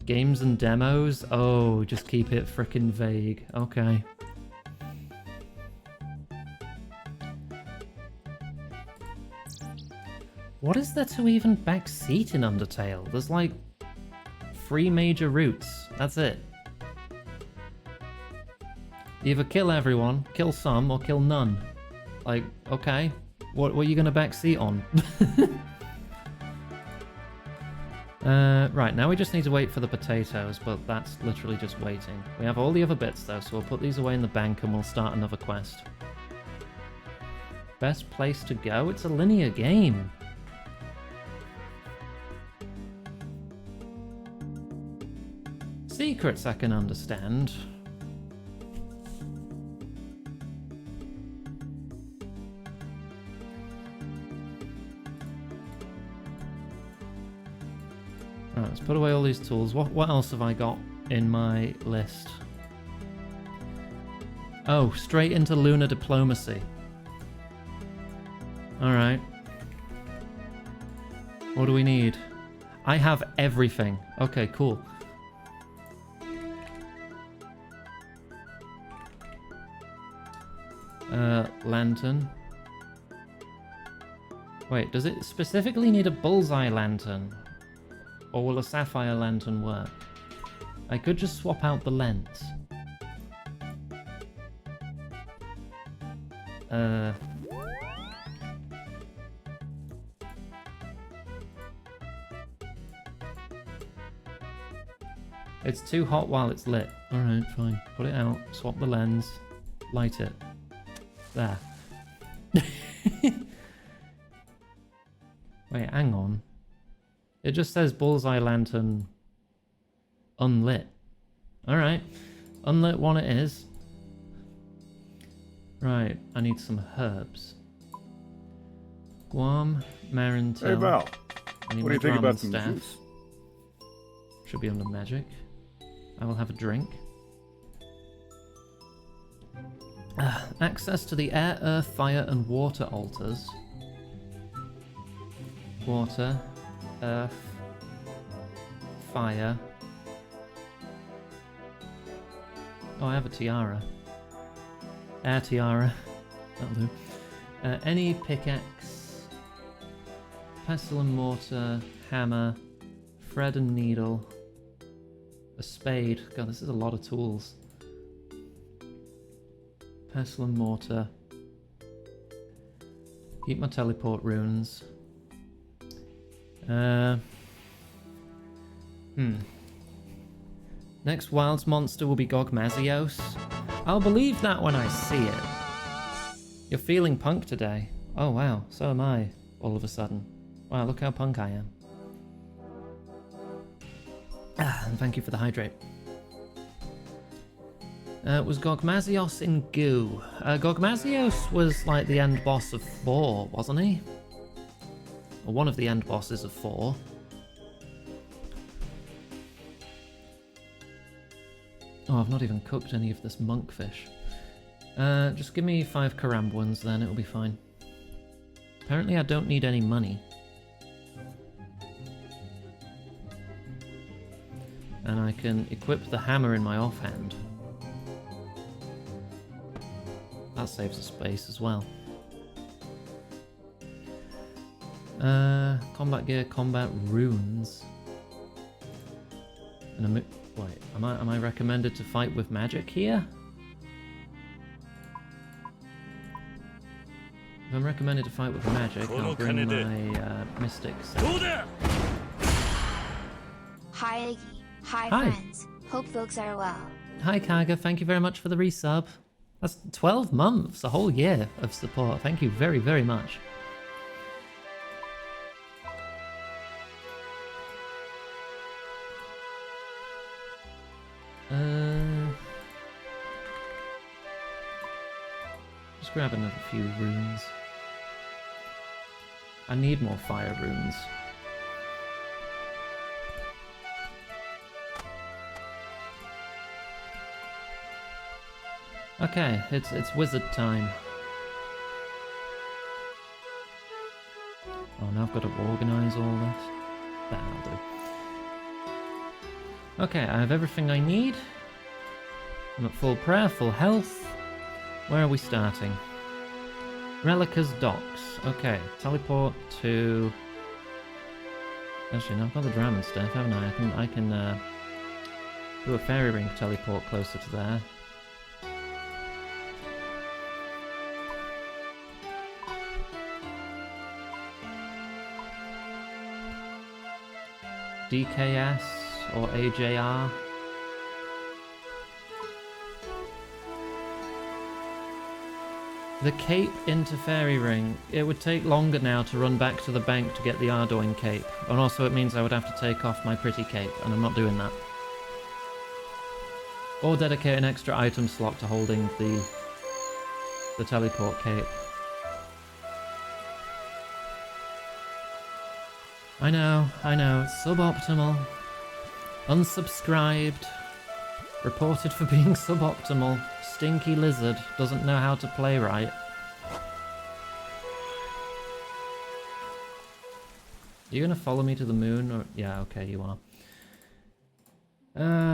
Games and demos? Oh, just keep it frickin' vague. Okay. What is there to even backseat in Undertale? There's like 3 major routes. That's it. Either kill everyone, kill some, or kill none. Like, okay. What are you going to backseat on? Right, now we just need to wait for the potatoes, but that's literally just waiting. We have all the other bits though, so we'll put these away in the bank and we'll start another quest. Best place to go? It's a linear game. Secrets I can understand. Right, let's put away all these tools. What else have I got in my list? Oh, straight into lunar diplomacy. Alright. What do we need? I have everything. Okay, cool. Lantern. Wait, does it specifically need a bullseye lantern? Or will a sapphire lantern work? I could just swap out the lens. It's too hot while it's lit. Alright, fine. Put it out, swap the lens, light it. There. Wait, hang on. It just says bullseye lantern unlit. Alright. Unlit one it is. Right, I need some herbs. Guam, Marintil. Hey Val, I need what do my you think about Brahmin some staff. juice? Should be under magic. I will have a drink. Access to the air, earth, fire, and water altars. Water, earth, fire. Oh, I have a tiara. Air tiara. That'll do. Any pickaxe, pestle and mortar, hammer, thread and needle, a spade. God, this is a lot of tools. Pestle and mortar. Keep my teleport runes. Next Wilds monster will be Gogmazios. I'll believe that when I see it. You're feeling punk today. Oh wow, so am I, all of a sudden. Wow, look how punk I am. And thank you for the hydrate. Was Gogmazios in goo? Gogmazios was like the end boss of 4, wasn't he? Or one of the end bosses of 4. Oh, I've not even cooked any of this monkfish. Just give me 5 Karambwans then, it'll be fine. Apparently I don't need any money. And I can equip the hammer in my offhand. That saves a space as well. Combat gear, combat runes. And wait, am I recommended to fight with magic here? If I'm recommended to fight with magic, I'll bring my mystic set. Hi, Iggy. Hi, friends. Hope folks are well. Hi, Kaga. Thank you very much for the resub. That's 12 months, a whole year of support. Thank you very, very much. Just grab another few runes. I need more fire runes. Okay, it's wizard time. Oh, now I've got to organise all this. That'll do. Okay, I have everything I need. I'm at full prayer, full health. Where are we starting? Relica's docks. Okay, teleport to Actually, no, I've got the Dram stuff, haven't I? I can do a fairy ring teleport closer to there. DKS or AJR. The cape into Fairy Ring. It would take longer now to run back to the bank to get the Ardoin cape. And also it means I would have to take off my pretty cape, and I'm not doing that. Or dedicate an extra item slot to holding the teleport cape. I know, it's suboptimal. Unsubscribed. Reported for being suboptimal. Stinky lizard doesn't know how to play right. Are you gonna follow me to the moon? Or yeah, okay, you are.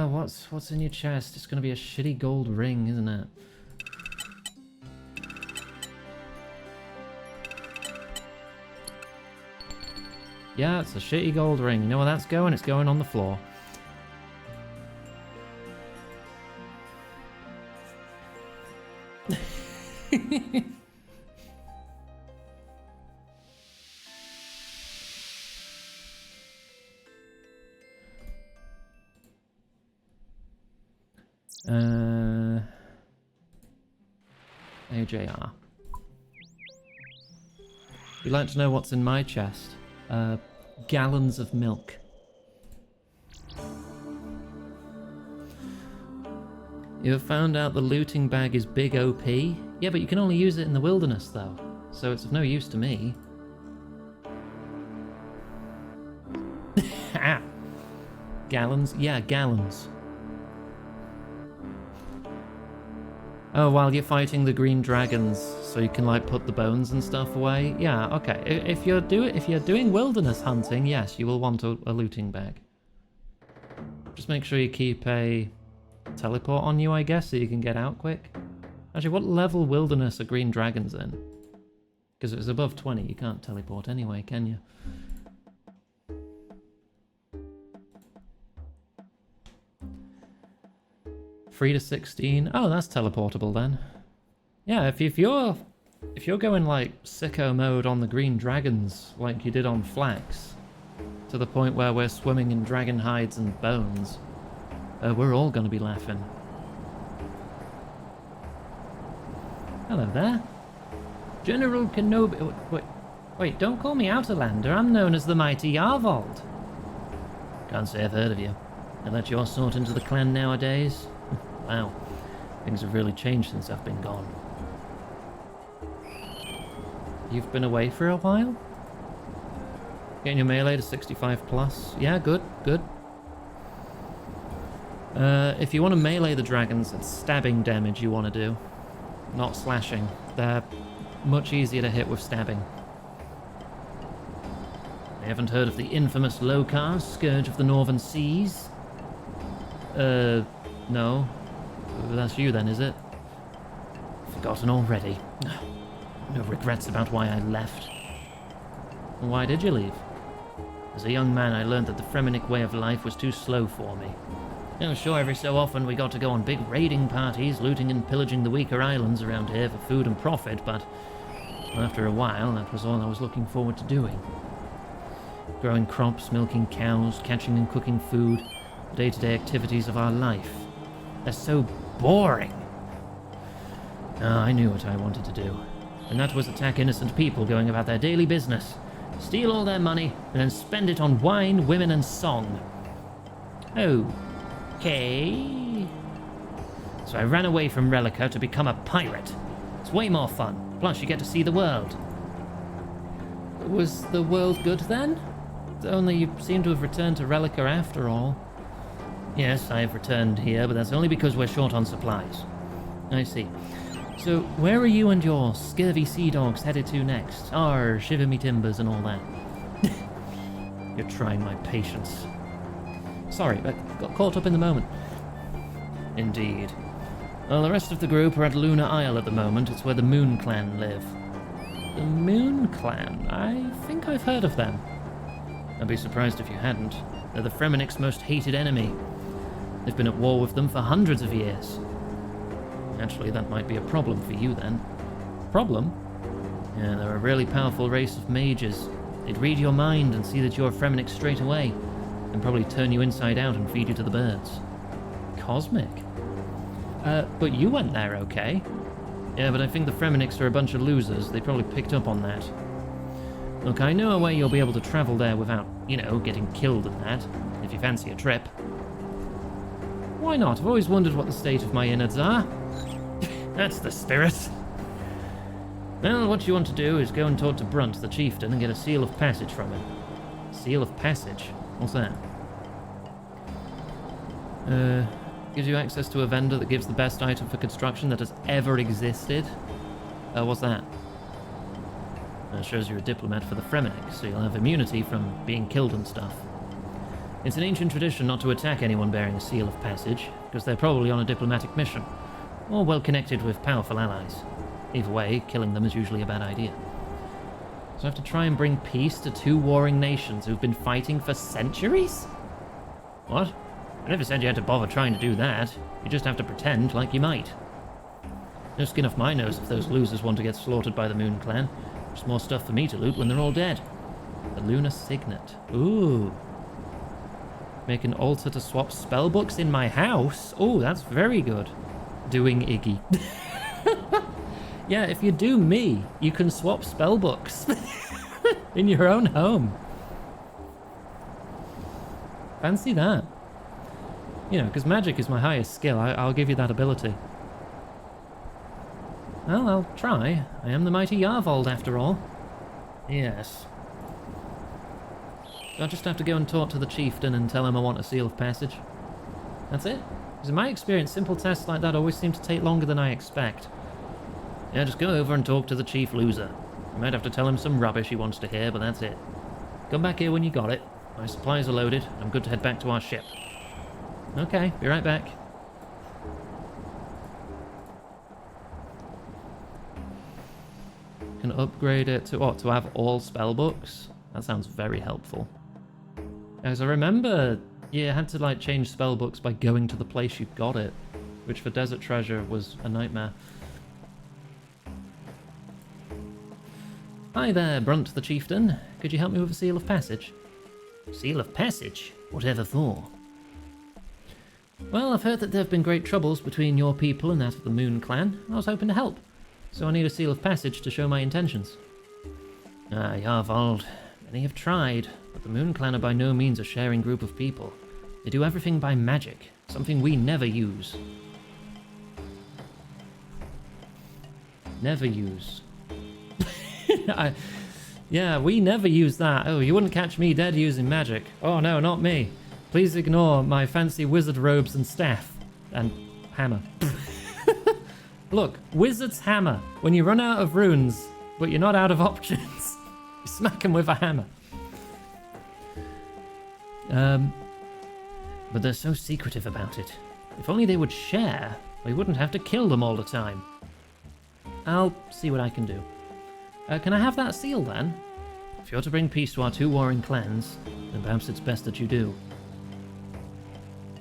What's in your chest? It's gonna be a shitty gold ring, isn't it? Yeah, it's a shitty gold ring. You know where that's going? It's going on the floor. AJR. You'd like to know what's in my chest? Gallons of milk. You have found out the looting bag is big OP? Yeah, but you can only use it in the wilderness though, so it's of no use to me. Gallons? Yeah, gallons. Oh, while you're fighting the green dragons, so you can like put the bones and stuff away. Yeah, okay. If you're doing wilderness hunting, yes, you will want a looting bag. Just make sure you keep a teleport on you, I guess, so you can get out quick. Actually, what level wilderness are green dragons in? Because if it's above 20, you can't teleport anyway, can you? Free to 16. Oh, that's teleportable then. Yeah, if you're going like sicko mode on the green dragons like you did on Flax, to the point where we're swimming in dragon hides and bones, we're all going to be laughing. Hello there. General Kenobi... Wait, don't call me Outerlander. I'm known as the Mighty Yarvold. Can't say I've heard of you. They let your sort into the clan nowadays? Wow, things have really changed since I've been gone. You've been away for a while? Getting your melee to 65 plus? Yeah, good. If you want to melee the dragons, it's stabbing damage you want to do, not slashing. They're much easier to hit with stabbing. You haven't heard of the infamous Lokar, Scourge of the Northern Seas? No. That's you then, is it? Forgotten already. No regrets about why I left. Why did you leave? As a young man, I learned that the Fremenic way of life was too slow for me. Oh, sure, every so often we got to go on big raiding parties, looting and pillaging the weaker islands around here for food and profit, but after a while, that was all I was looking forward to doing. Growing crops, milking cows, catching and cooking food, the day-to-day activities of our life. They're so boring. I knew what I wanted to do, and that was attack innocent people going about their daily business, steal all their money, and then spend it on wine, women, and song. Okay. So I ran away from Relica to become a pirate. It's way more fun, plus you get to see the world. Was the world good then? Only you seem to have returned to Relica after all. Yes, I've returned here, but that's only because we're short on supplies. I see. So, where are you and your scurvy sea dogs headed to next? Arr, shiver me timbers and all that. You're trying my patience. Sorry, I got caught up in the moment. Indeed. Well, the rest of the group are at Luna Isle at the moment. It's where the Moon Clan live. The Moon Clan? I think I've heard of them. I'd be surprised if you hadn't. They're the Fremennik's most hated enemy. They've been at war with them for hundreds of years. Actually, that might be a problem for you then. Problem? Yeah, they're a really powerful race of mages. They'd read your mind and see that you're a Fremennik straight away, and probably turn you inside out and feed you to the birds. Cosmic? But you went there okay. Yeah, but I think the Fremenniks are a bunch of losers. They probably picked up on that. Look, I know a way you'll be able to travel there without, getting killed and that, if you fancy a trip. Why not? I've always wondered what the state of my innards are. That's the spirit. Well, what you want to do is go and talk to Brunt, the chieftain, and get a seal of passage from him. Seal of passage? What's that? Gives you access to a vendor that gives the best item for construction that has ever existed. What's that? It shows you're a diplomat for the Fremennik, so you'll have immunity from being killed and stuff. It's an ancient tradition not to attack anyone bearing a seal of passage, because they're probably on a diplomatic mission, or well connected with powerful allies. Either way, killing them is usually a bad idea. So I have to try and bring peace to two warring nations who've been fighting for centuries? What? I never said you had to bother trying to do that. You just have to pretend like you might. No skin off my nose if those losers want to get slaughtered by the Moon Clan. Just more stuff for me to loot when they're all dead. The Lunar Signet. Ooh. Make an altar to swap spellbooks in my house? Oh, that's very good. Doing Iggy. Yeah, if you do me, you can swap spellbooks in your own home. Fancy that. Because magic is my highest skill. I'll give you that ability. Well, I'll try. I am the mighty Yarvold, after all. Yes. I'll just have to go and talk to the chieftain and tell him I want a seal of passage. That's it. Because in my experience, simple tests like that always seem to take longer than I expect. Yeah, just go over and talk to the chief loser. You might have to tell him some rubbish he wants to hear, but that's it. Come back here when you got it. My supplies are loaded. I'm good to head back to our ship. Okay, be right back. Can upgrade it to what? To have all spellbooks? That sounds very helpful. As I remember, you had to change spellbooks by going to the place you got it, which for Desert Treasure was a nightmare. Hi there, Brunt the chieftain. Could you help me with a seal of passage? Seal of passage? Whatever for? Well, I've heard that there have been great troubles between your people and that of the Moon Clan. I was hoping to help, so I need a seal of passage to show my intentions. Ah, Yarvold. Many have tried, but the Moon Clan are by no means a sharing group of people. They do everything by magic, something we never use. Never use. Yeah, we never use that. Oh, you wouldn't catch me dead using magic. Oh no, not me. Please ignore my fancy wizard robes and staff. And hammer. Look, wizard's hammer. When you run out of runes, but you're not out of options, you smack them with a hammer. But they're so secretive about it. If only they would share, we wouldn't have to kill them all the time. I'll see what I can do. Can I have that seal then? If you're to bring peace to our two warring clans, then perhaps it's best that you do.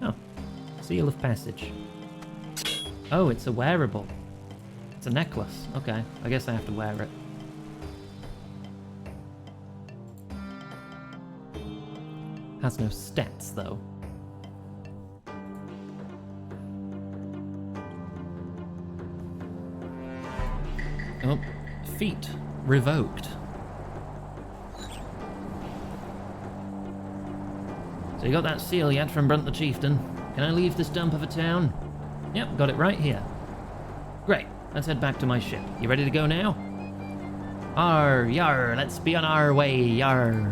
Oh, seal of passage. Oh, it's a wearable. It's a necklace. Okay, I guess I have to wear it. Has no stats though. Oh, feat revoked. So you got that seal yet from Brunt the chieftain? Can I leave this dump of a town? Yep, got it right here. Great, let's head back to my ship. You ready to go now? Arr, yar, let's be on our way, yar.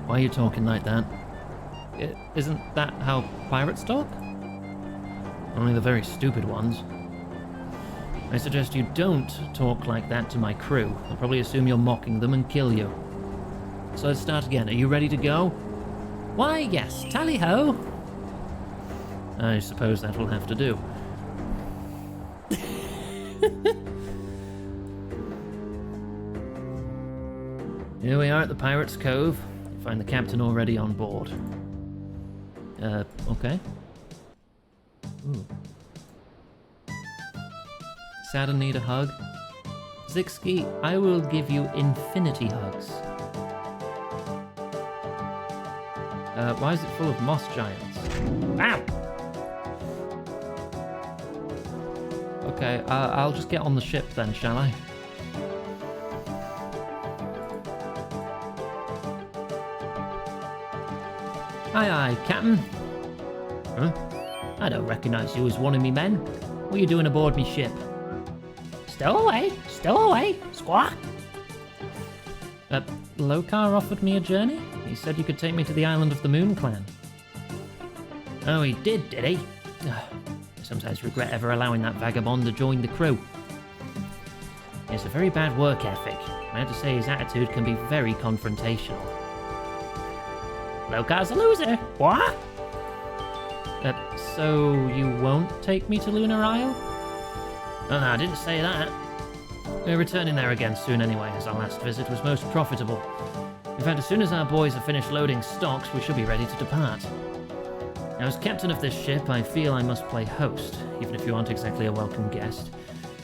Why are you talking like that? Isn't that how pirates talk? Only the very stupid ones. I suggest you don't talk like that to my crew. They'll probably assume you're mocking them and kill you. So let's start again. Are you ready to go? Why, yes. Tally-ho! I suppose that will have to do. Here we are at the Pirate's Cove. Find the captain already on board. Okay. Ooh. Sad and need a hug? Zixki, I will give you infinity hugs. Why is it full of moss giants? Ow! Okay, I'll just get on the ship then, shall I? Aye, aye, Captain. Huh? I don't recognise you as one of me men. What are you doing aboard me ship? Stowaway, squawk. Lokar offered me a journey. He said you could take me to the island of the Moon Clan. Oh, he did he? I sometimes regret ever allowing that vagabond to join the crew. He has a very bad work ethic. I have to say his attitude can be very confrontational. Lokar's a loser. What? So you won't take me to Lunar Isle? Oh, no, I didn't say that. We're returning there again soon anyway, as our last visit was most profitable. In fact, as soon as our boys have finished loading stocks, we should be ready to depart. Now, as captain of this ship, I feel I must play host, even if you aren't exactly a welcome guest.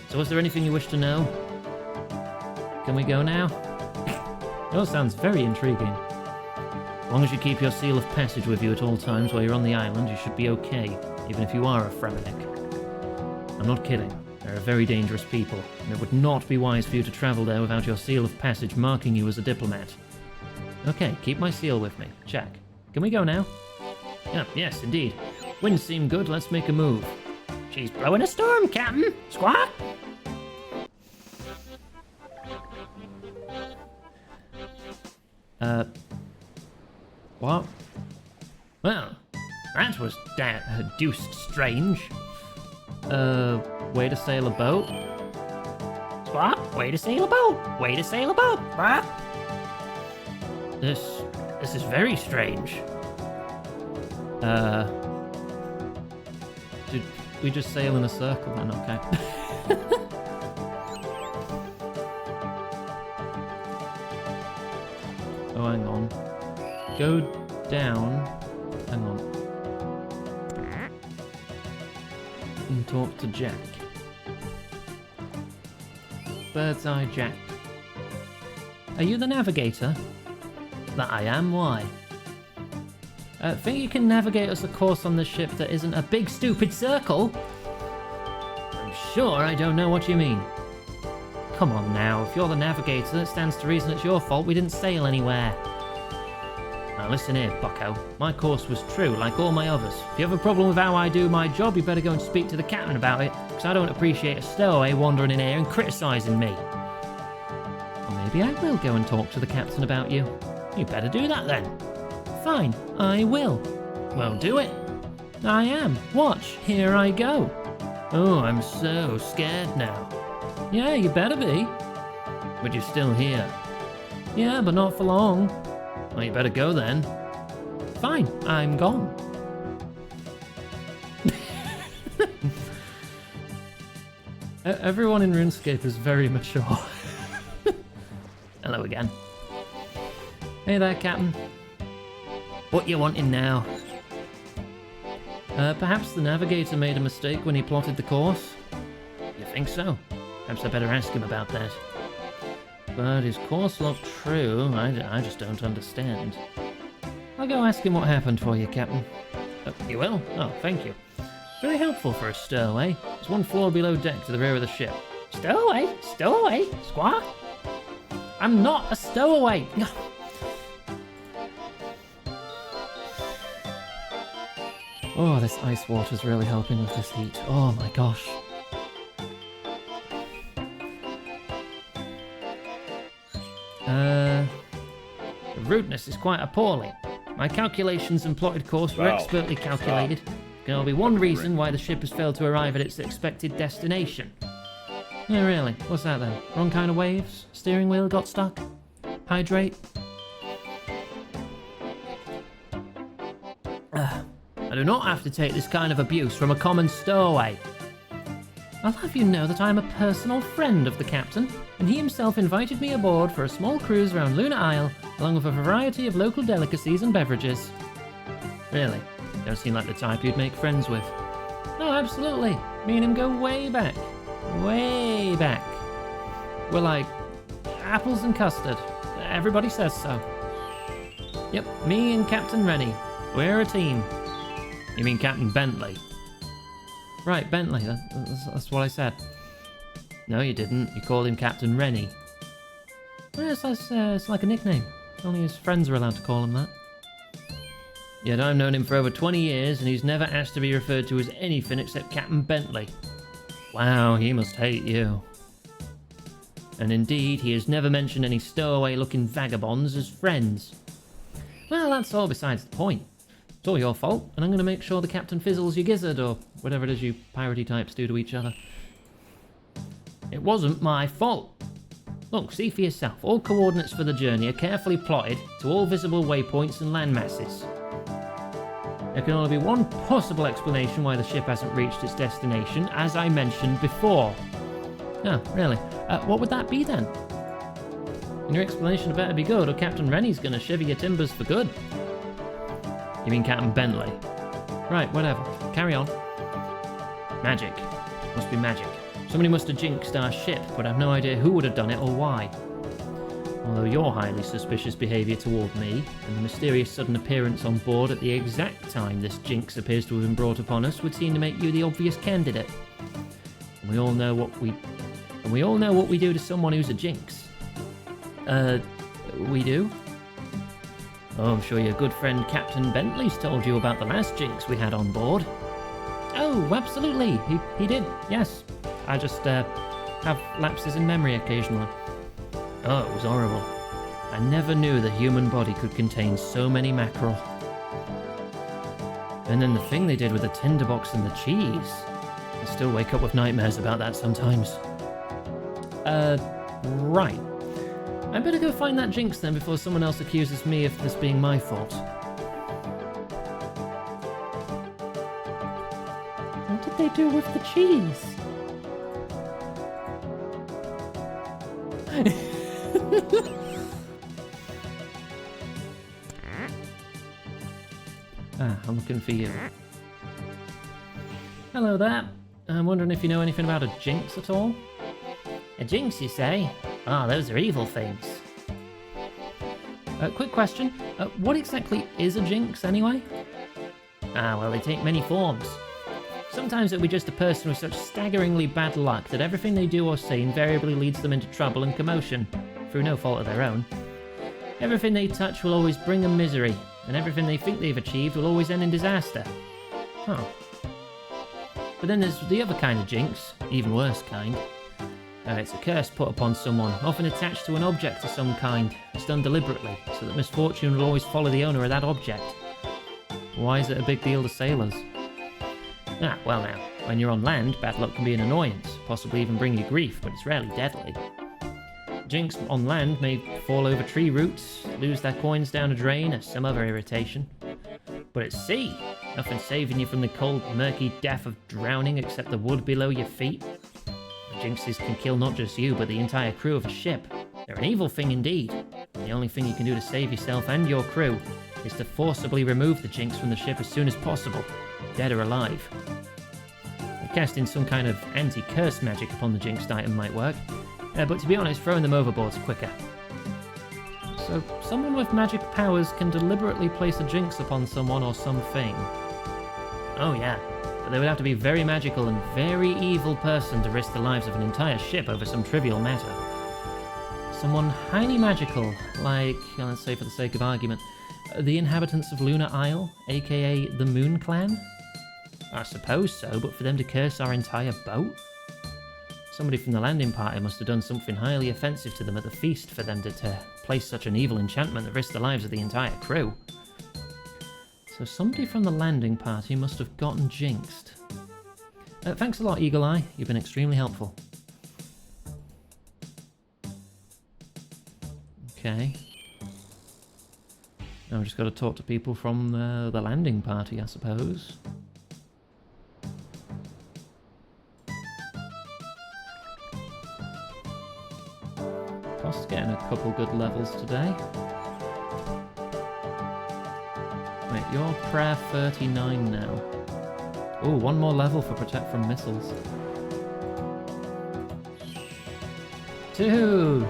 So was there anything you wish to know? Can we go now? Oh, sounds very intriguing. As long as you keep your seal of passage with you at all times while you're on the island, you should be okay, even if you are a Fremennik. I'm not kidding. They're very dangerous people, and it would not be wise for you to travel there without your seal of passage marking you as a diplomat. Okay, keep my seal with me. Check. Can we go now? Yes, indeed. Winds seem good, let's make a move. She's blowing a storm, Captain! Squawk! What? Well, that was deuced strange. Way to sail a boat? Squawk, way to sail a boat! Way to sail a boat! Squawk! This is very strange. Did we just sail in a circle then? Okay. Oh, hang on. Go down. Hang on. And talk to Jack. Bird's Eye Jack. Are you the navigator? That I am, why? Think you can navigate us a course on this ship that isn't a big stupid circle? I'm sure I don't know what you mean. Come on now, if you're the navigator, it stands to reason it's your fault we didn't sail anywhere. Now listen here, bucko. My course was true, like all my others. If you have a problem with how I do my job, you better go and speak to the captain about it, because I don't appreciate a stowaway wandering in here and criticising me. Or maybe I will go and talk to the captain about you. You better do that then. Fine, I will. Well, do it. I am. Watch, here I go. Oh, I'm so scared now. Yeah, you better be. But you're still here. Yeah, but not for long. Well, you better go then. Fine, I'm gone. Everyone in RuneScape is very mature. Hello again. Hey there, Captain. What you wanting now? Perhaps the navigator made a mistake when he plotted the course? You think so? Perhaps I better ask him about that. But his course looked true, I just don't understand. I'll go ask him what happened for you, Captain. You will? Oh, thank you. Very helpful for a stowaway. There's one floor below deck to the rear of the ship. Stowaway? Stowaway? Squawk? I'm not a stowaway! Oh, this ice water's really helping with this heat. Oh my gosh. The rudeness is quite appalling. My calculations and plotted course were expertly calculated. There can only be one reason why the ship has failed to arrive at its expected destination. Yeah, really? What's that then? Wrong kind of waves? Steering wheel got stuck? Hydrate? I do not have to take this kind of abuse from a common stowaway. I'll have you know that I am a personal friend of the captain, and he himself invited me aboard for a small cruise around Luna Isle, along with a variety of local delicacies and beverages. Really? Don't seem like the type you'd make friends with. No, absolutely. Me and him go way back. Way back. We're like apples and custard. Everybody says so. Yep, me and Captain Rennie. We're a team. You mean Captain Bentley? Right, Bentley. That's what I said. No, you didn't. You called him Captain Rennie. Yes, it's like a nickname. Only his friends are allowed to call him that. Yet I've known him for over 20 years, and he's never asked to be referred to as anything except Captain Bentley. Wow, he must hate you. And indeed, he has never mentioned any stowaway-looking vagabonds as friends. Well, that's all besides the point. It's all your fault, and I'm going to make sure the captain fizzles your gizzard, or whatever it is you piratey types do to each other. It wasn't my fault. Look, see for yourself. All coordinates for the journey are carefully plotted to all visible waypoints and land masses. There can only be one possible explanation why the ship hasn't reached its destination, as I mentioned before. Oh, really? What would that be then? And your explanation had better be good, or Captain Rennie's going to shiver your timbers for good. You mean Captain Bentley? Right, whatever. Carry on. Magic. Must be magic. Somebody must have jinxed our ship, but I've no idea who would have done it or why. Although your highly suspicious behaviour toward me, and the mysterious sudden appearance on board at the exact time this jinx appears to have been brought upon us, would seem to make you the obvious candidate. And we all know what we do to someone who's a jinx. We do? Oh, I'm sure your good friend Captain Bentley's told you about the last jinx we had on board. Oh, absolutely. He did, yes. I just have lapses in memory occasionally. Oh, it was horrible. I never knew the human body could contain so many mackerel. And then the thing they did with the tinderbox and the cheese. I still wake up with nightmares about that sometimes. Right. I better go find that jinx then before someone else accuses me of this being my fault. What did they do with the cheese? I'm looking for you. Hello there. I'm wondering if you know anything about a jinx at all? A jinx, you say? Ah, those are evil things. Quick question. What exactly is a jinx, anyway? Ah, well, they take many forms. Sometimes it'll be just a person with such staggeringly bad luck that everything they do or say invariably leads them into trouble and commotion, through no fault of their own. Everything they touch will always bring them misery, and everything they think they've achieved will always end in disaster. Huh. But then there's the other kind of jinx, even worse kind. It's a curse put upon someone, often attached to an object of some kind. It's done deliberately, so that misfortune will always follow the owner of that object. Why is it a big deal to sailors? Ah, well now, when you're on land, bad luck can be an annoyance, possibly even bring you grief, but it's rarely deadly. Jinx on land may fall over tree roots, lose their coins down a drain, or some other irritation. But at sea, nothing saving you from the cold, murky death of drowning except the wood below your feet. Jinxes can kill not just you, but the entire crew of a ship. They're an evil thing indeed. And the only thing you can do to save yourself and your crew is to forcibly remove the jinx from the ship as soon as possible, dead or alive. Casting some kind of anti-curse magic upon the jinxed item might work, but to be honest, throwing them overboard's quicker. So, someone with magic powers can deliberately place a jinx upon someone or something. Oh yeah. But they would have to be a very magical and very evil person to risk the lives of an entire ship over some trivial matter. Someone highly magical, like, let's say for the sake of argument, the inhabitants of Luna Isle, aka the Moon Clan? I suppose so, but for them to curse our entire boat? Somebody from the landing party must have done something highly offensive to them at the feast for them to place such an evil enchantment that risked the lives of the entire crew. So somebody from the landing party must have gotten jinxed. Thanks a lot, Eagle Eye. You've been extremely helpful. Okay. Now I've just got to talk to people from the landing party, I suppose. almost. Getting a couple good levels today. Wait, you're prayer 39 now. Oh, one more level for protect from missiles. Dude!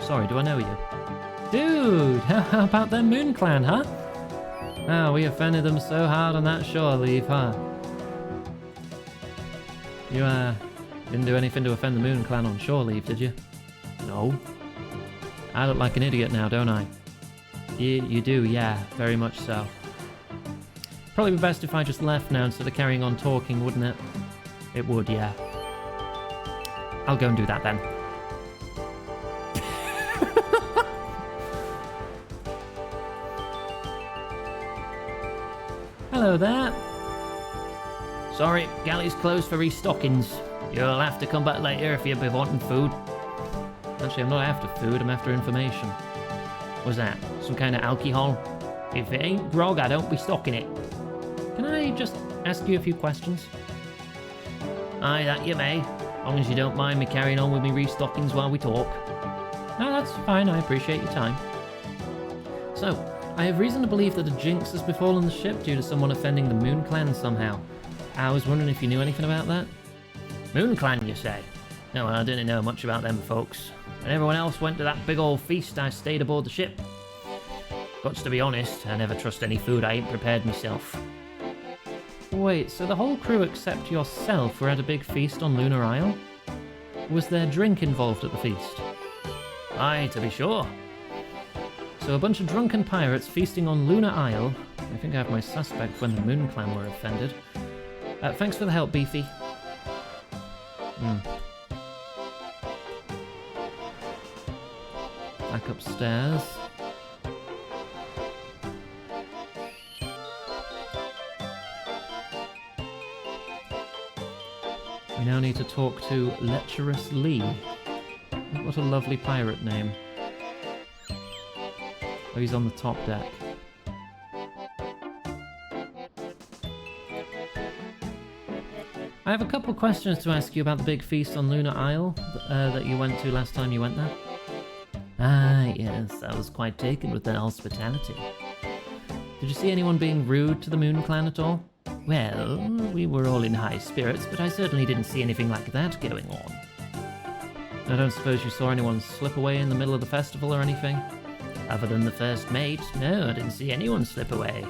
Sorry, do I know you? Dude! How about them Moon Clan, huh? Ah, we offended them so hard on that shore leave, huh? You, didn't do anything to offend the Moon Clan on shore leave, did you? No. I look like an idiot now, don't I? You do, yeah, very much so. Probably be best if I just left now instead of carrying on talking, wouldn't it? It would, yeah. I'll go and do that then. Hello there. Sorry, galley's closed for restockings. You'll have to come back later if you'll be wanting food. Actually, I'm not after food, I'm after information. What's that? Some kind of alcohol? If it ain't grog, I don't be stocking it. Can I just ask you a few questions? Aye, that you may. As long as you don't mind me carrying on with me restockings while we talk. No, that's fine, I appreciate your time. So, I have reason to believe that a jinx has befallen the ship due to someone offending the Moon Clan somehow. I was wondering if you knew anything about that? Moon Clan, you say? No, I didn't know much about them folks. When everyone else went to that big old feast, I stayed aboard the ship. Got to be honest, I never trust any food I ain't prepared myself. Wait, so the whole crew except yourself were at a big feast on Lunar Isle? Was there drink involved at the feast? Aye, to be sure. So a bunch of drunken pirates feasting on Lunar Isle. I think I have my suspect when the Moon Clan were offended. Thanks for the help, Beefy. Back upstairs. We now need to talk to Lecherous Lee. What a lovely pirate name. Oh, he's on the top deck. I have a couple questions to ask you about the big feast on Lunar Isle that you went to last time you went there. Ah, yes, I was quite taken with their hospitality. Did you see anyone being rude to the Moon Clan at all? Well, we were all in high spirits, but I certainly didn't see anything like that going on. I don't suppose you saw anyone slip away in the middle of the festival or anything? Other than the first mate, no, I didn't see anyone slip away.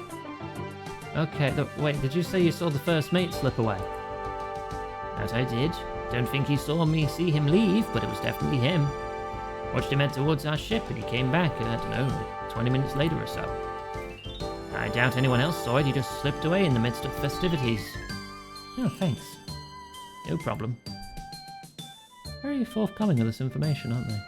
Okay, wait, did you say you saw the first mate slip away? That I did. Don't think he saw me see him leave, but it was definitely him. Watched him head towards our ship and he came back, I don't know, 20 minutes later or so. I doubt anyone else saw it, he just slipped away in the midst of festivities. Oh, thanks. No problem. Very forthcoming with this information, aren't they?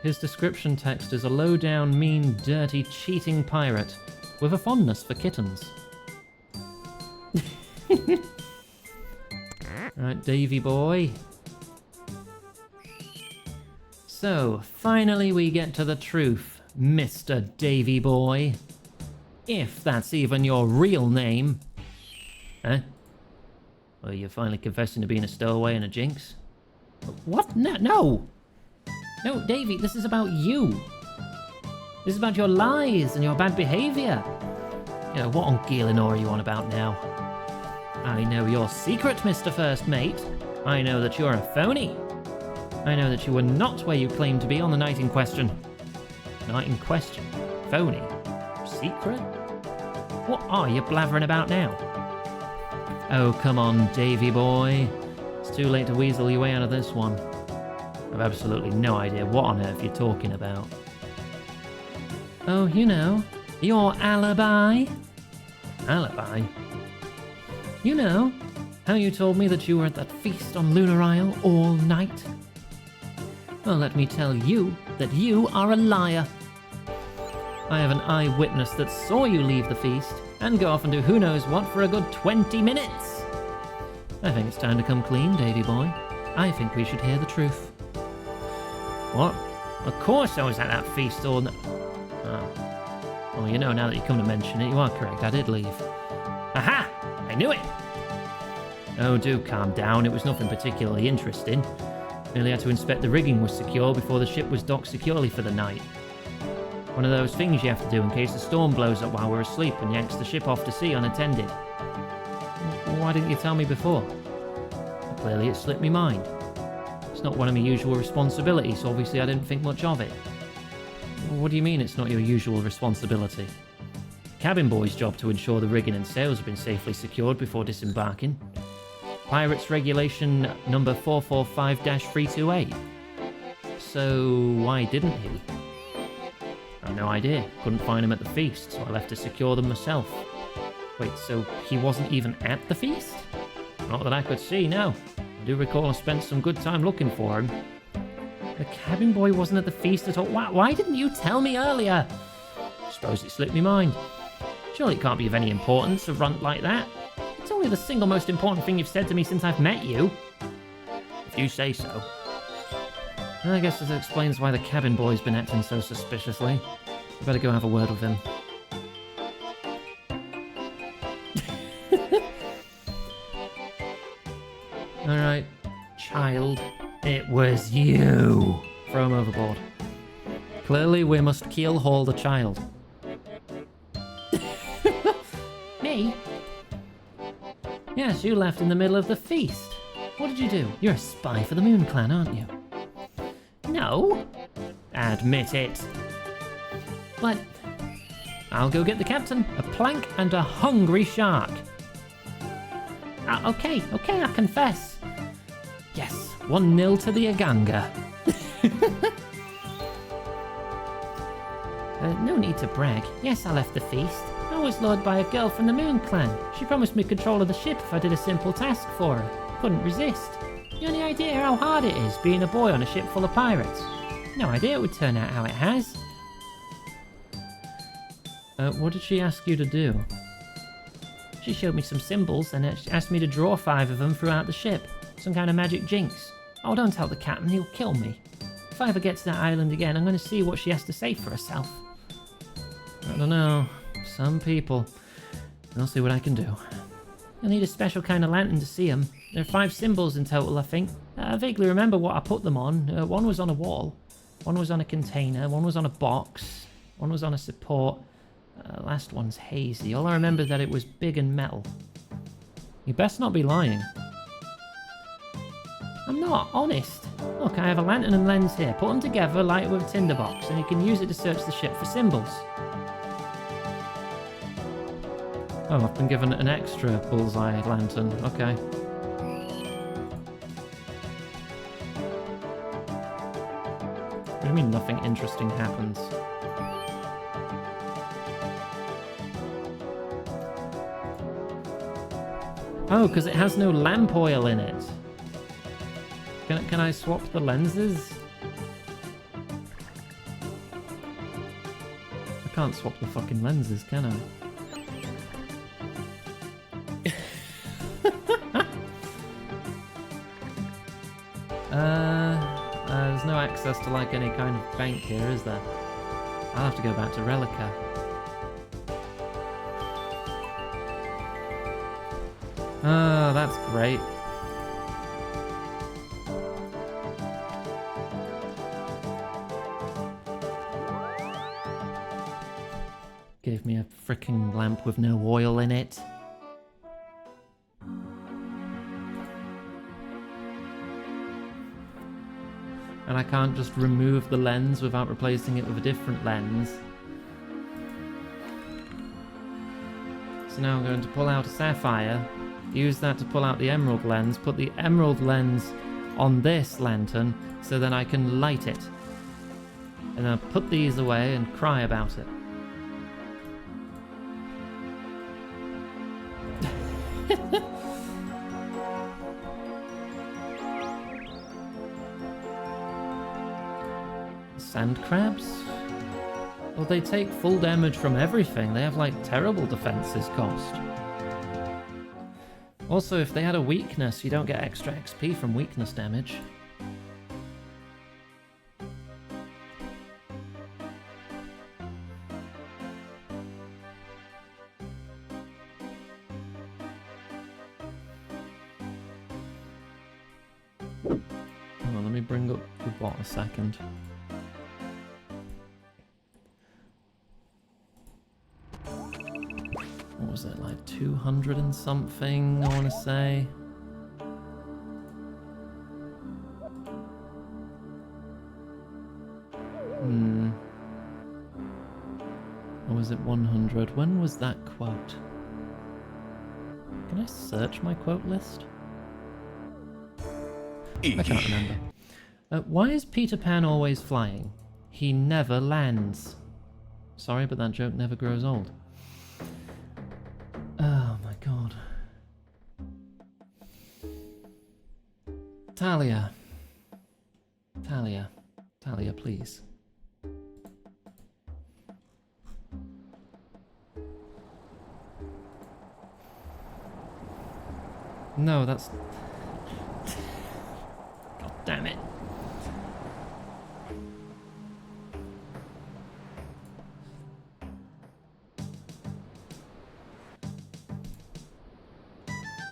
His description text is a low-down, mean, dirty, cheating pirate with a fondness for kittens. Right, Davy boy. So, finally we get to the truth, Mr. Davy boy. If that's even your real name. Huh? Well, you're finally confessing to being a stowaway and a jinx? What? No! No, Davy, this is about you. This is about your lies and your bad behaviour. You know, what on Gielinor are you on about now? I know your secret, Mr. First Mate. I know that you're a phony. I know that you were not where you claimed to be on the night in question. Night in question? Phony? Secret? What are you blathering about now? Oh, come on, Davy boy. It's too late to weasel your way out of this one. I've absolutely no idea what on earth you're talking about. Oh, you know, your alibi? Alibi? You know, how you told me that you were at that feast on Lunar Isle all night? Well, let me tell you that you are a liar. I have an eyewitness that saw you leave the feast and go off and do who knows what for a good 20 minutes. I think it's time to come clean, Davy boy. I think we should hear the truth. What? Of course I was at that feast all night. Oh. Well, you know, now that you come to mention it, you are correct. I did leave. Aha! I knew it! Oh, do calm down. It was nothing particularly interesting. Merely had to inspect the rigging was secure before the ship was docked securely for the night. One of those things you have to do in case the storm blows up while we're asleep and yanks the ship off to sea unattended. Why didn't you tell me before? Clearly it slipped me mind. It's not one of my usual responsibilities, so obviously I didn't think much of it. What do you mean it's not your usual responsibility? Cabin boy's job to ensure the rigging and sails have been safely secured before disembarking. Pirates Regulation number 445-328. So why didn't he? I've no idea. Couldn't find him at the feast, so I left to secure them myself. Wait, so he wasn't even at the feast? Not that I could see, no. I do recall I spent some good time looking for him. The cabin boy wasn't at the feast at all. Why didn't you tell me earlier? I suppose it slipped me mind. Surely it can't be of any importance, a runt like that. It's only the single most important thing you've said to me since I've met you. If you say so. I guess this explains why the cabin boy's been acting so suspiciously. I better go have a word with him. Alright, child. It was you. Throw him overboard. Clearly we must keel haul the child. Me? Yes, you left in the middle of the feast. What did you do? You're a spy for the Moon Clan, aren't you? No. Admit it. But I'll go get the captain, a plank and a hungry shark. Okay, I confess. Yes, 1-0 to the Aganga. No need to brag. Yes, I left the feast. I was lured by a girl from the Moon Clan. She promised me control of the ship if I did a simple task for her. Couldn't resist. You any idea how hard it is being a boy on a ship full of pirates? No idea it would turn out how it has. What did she ask you to do? She showed me some symbols and asked me to draw 5 of them throughout the ship. Some kind of magic jinx. Oh, don't tell the captain, he'll kill me. If I ever get to that island again, I'm going to see what she has to say for herself. I don't know. Some people. I'll see what I can do. You'll need a special kind of lantern to see them. There are 5 symbols in total, I think. I vaguely remember what I put them on. One was on a wall. One was on a container. One was on a box. One was on a support. Last one's hazy. All I remember is that it was big and metal. You best not be lying. I'm not, honest. Look, I have a lantern and lens here. Put them together, light it with a tinderbox, and you can use it to search the ship for symbols. Oh, I've been given an extra bullseye lantern. Okay. What do you mean nothing interesting happens? Oh, because it has no lamp oil in it. Can I swap the lenses? I can't swap the fucking lenses, can I? There's no access to like any kind of bank here, is there? I'll have to go back to Relica. Oh, that's great. Gave me a frickin' lamp with no oil in it. And I can't just remove the lens without replacing it with a different lens. So now I'm going to pull out a sapphire, use that to pull out the emerald lens, put the emerald lens on this lantern so then I can light it. And then put these away and cry about it. Sand crabs? Well, they take full damage from everything. They have like terrible defenses cost. Also, if they had a weakness, you don't get extra XP from weakness damage. let me bring up the bot a second. What was it, like 200 and something, I want to say? Or was it 100? When was that quote? Can I search my quote list? I can't remember. Why is Peter Pan always flying? He never lands. Sorry, but that joke never grows old. Oh my god. Talia. Talia. Talia, please. No, that's... God damn it.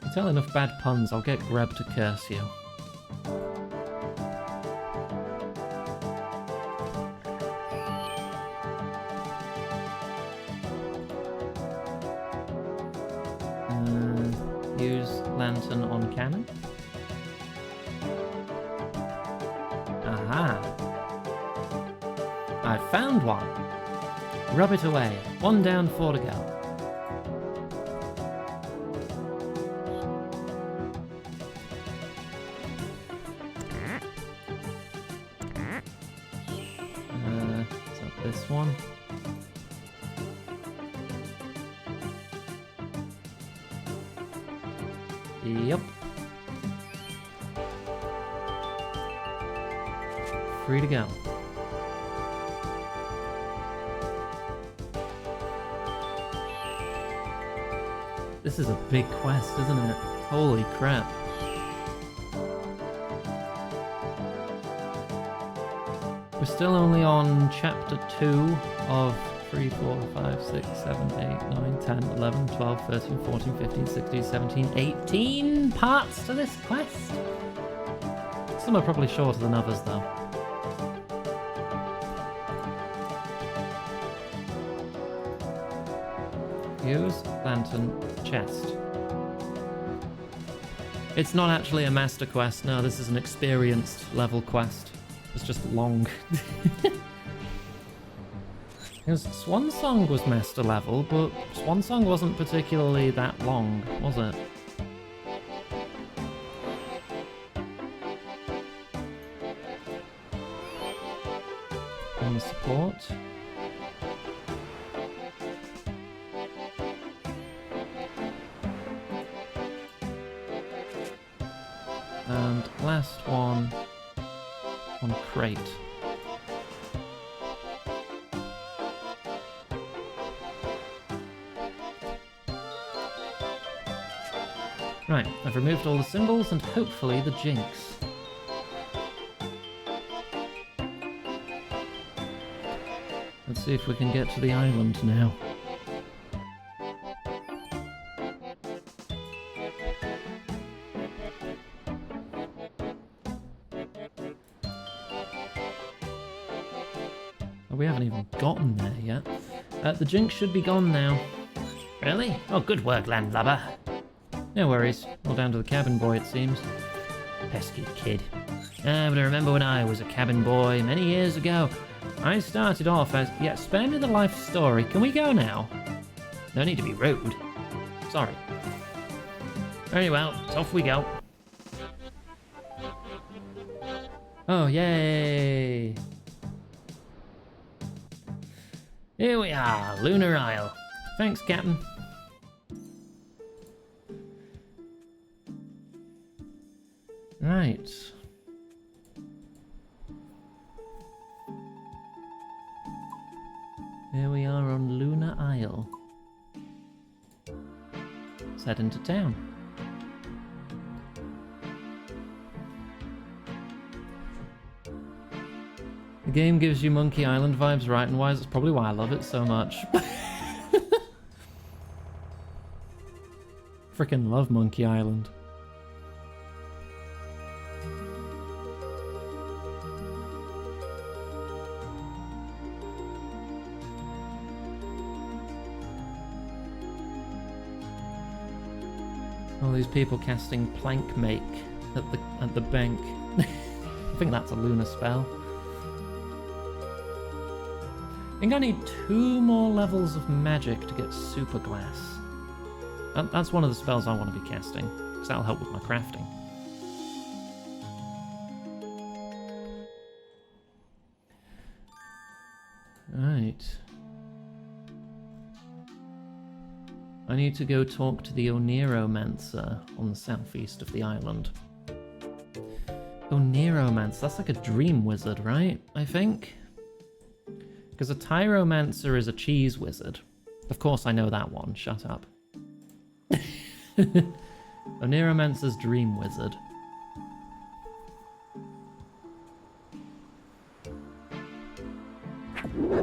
You tell enough bad puns, I'll get Greb to curse you. Use lantern on cannon. Aha! I found one! Rub it away. 1 down, 4 to go. Is that this one? Yep. 3 to go. This is a big quest, isn't it? Holy crap. We're still only on chapter 2 of 3, 4, 5, 6, 7, 8, 9, 10, 11, 12, 13, 14, 15, 16, 17, 18 parts to this quest. Some are probably shorter than others though. Use lantern chest. It's not actually a master quest, no, this is an experienced level quest. It's just long. Because Swan Song was master level, but Swan Song wasn't particularly that long, was it? On the support. And last one on crate. Right, I've removed all the symbols and hopefully the jinx. Let's see if we can get to the island now. Oh, we haven't even gotten there yet. The jinx should be gone now. Really? Oh, good work, landlubber. No worries. All down to the cabin boy, it seems. Pesky kid. But I remember when I was a cabin boy many years ago. I started off as... Yeah, spare me the life story. Can we go now? No need to be rude. Sorry. Very well, off we go. Oh, yay! Here we are, Lunar Isle. Thanks, Captain. Right. Here we are on Lunar Isle. Let's head into town. The game gives you Monkey Island vibes, right and wise. It's probably why I love it so much. Freaking love Monkey Island. All these people casting plank make at the bank. I think that's a lunar spell. I think I need 2 more levels of magic to get super glass. That's one of the spells I want to be casting, because that'll help with my crafting. Right. I need to go talk to the Oniromancer on the southeast of the island. Oniromancer, that's like a dream wizard, right? I think? Because a Tyromancer is a cheese wizard. Of course I know that one, shut up. Oniromancer's dream wizard.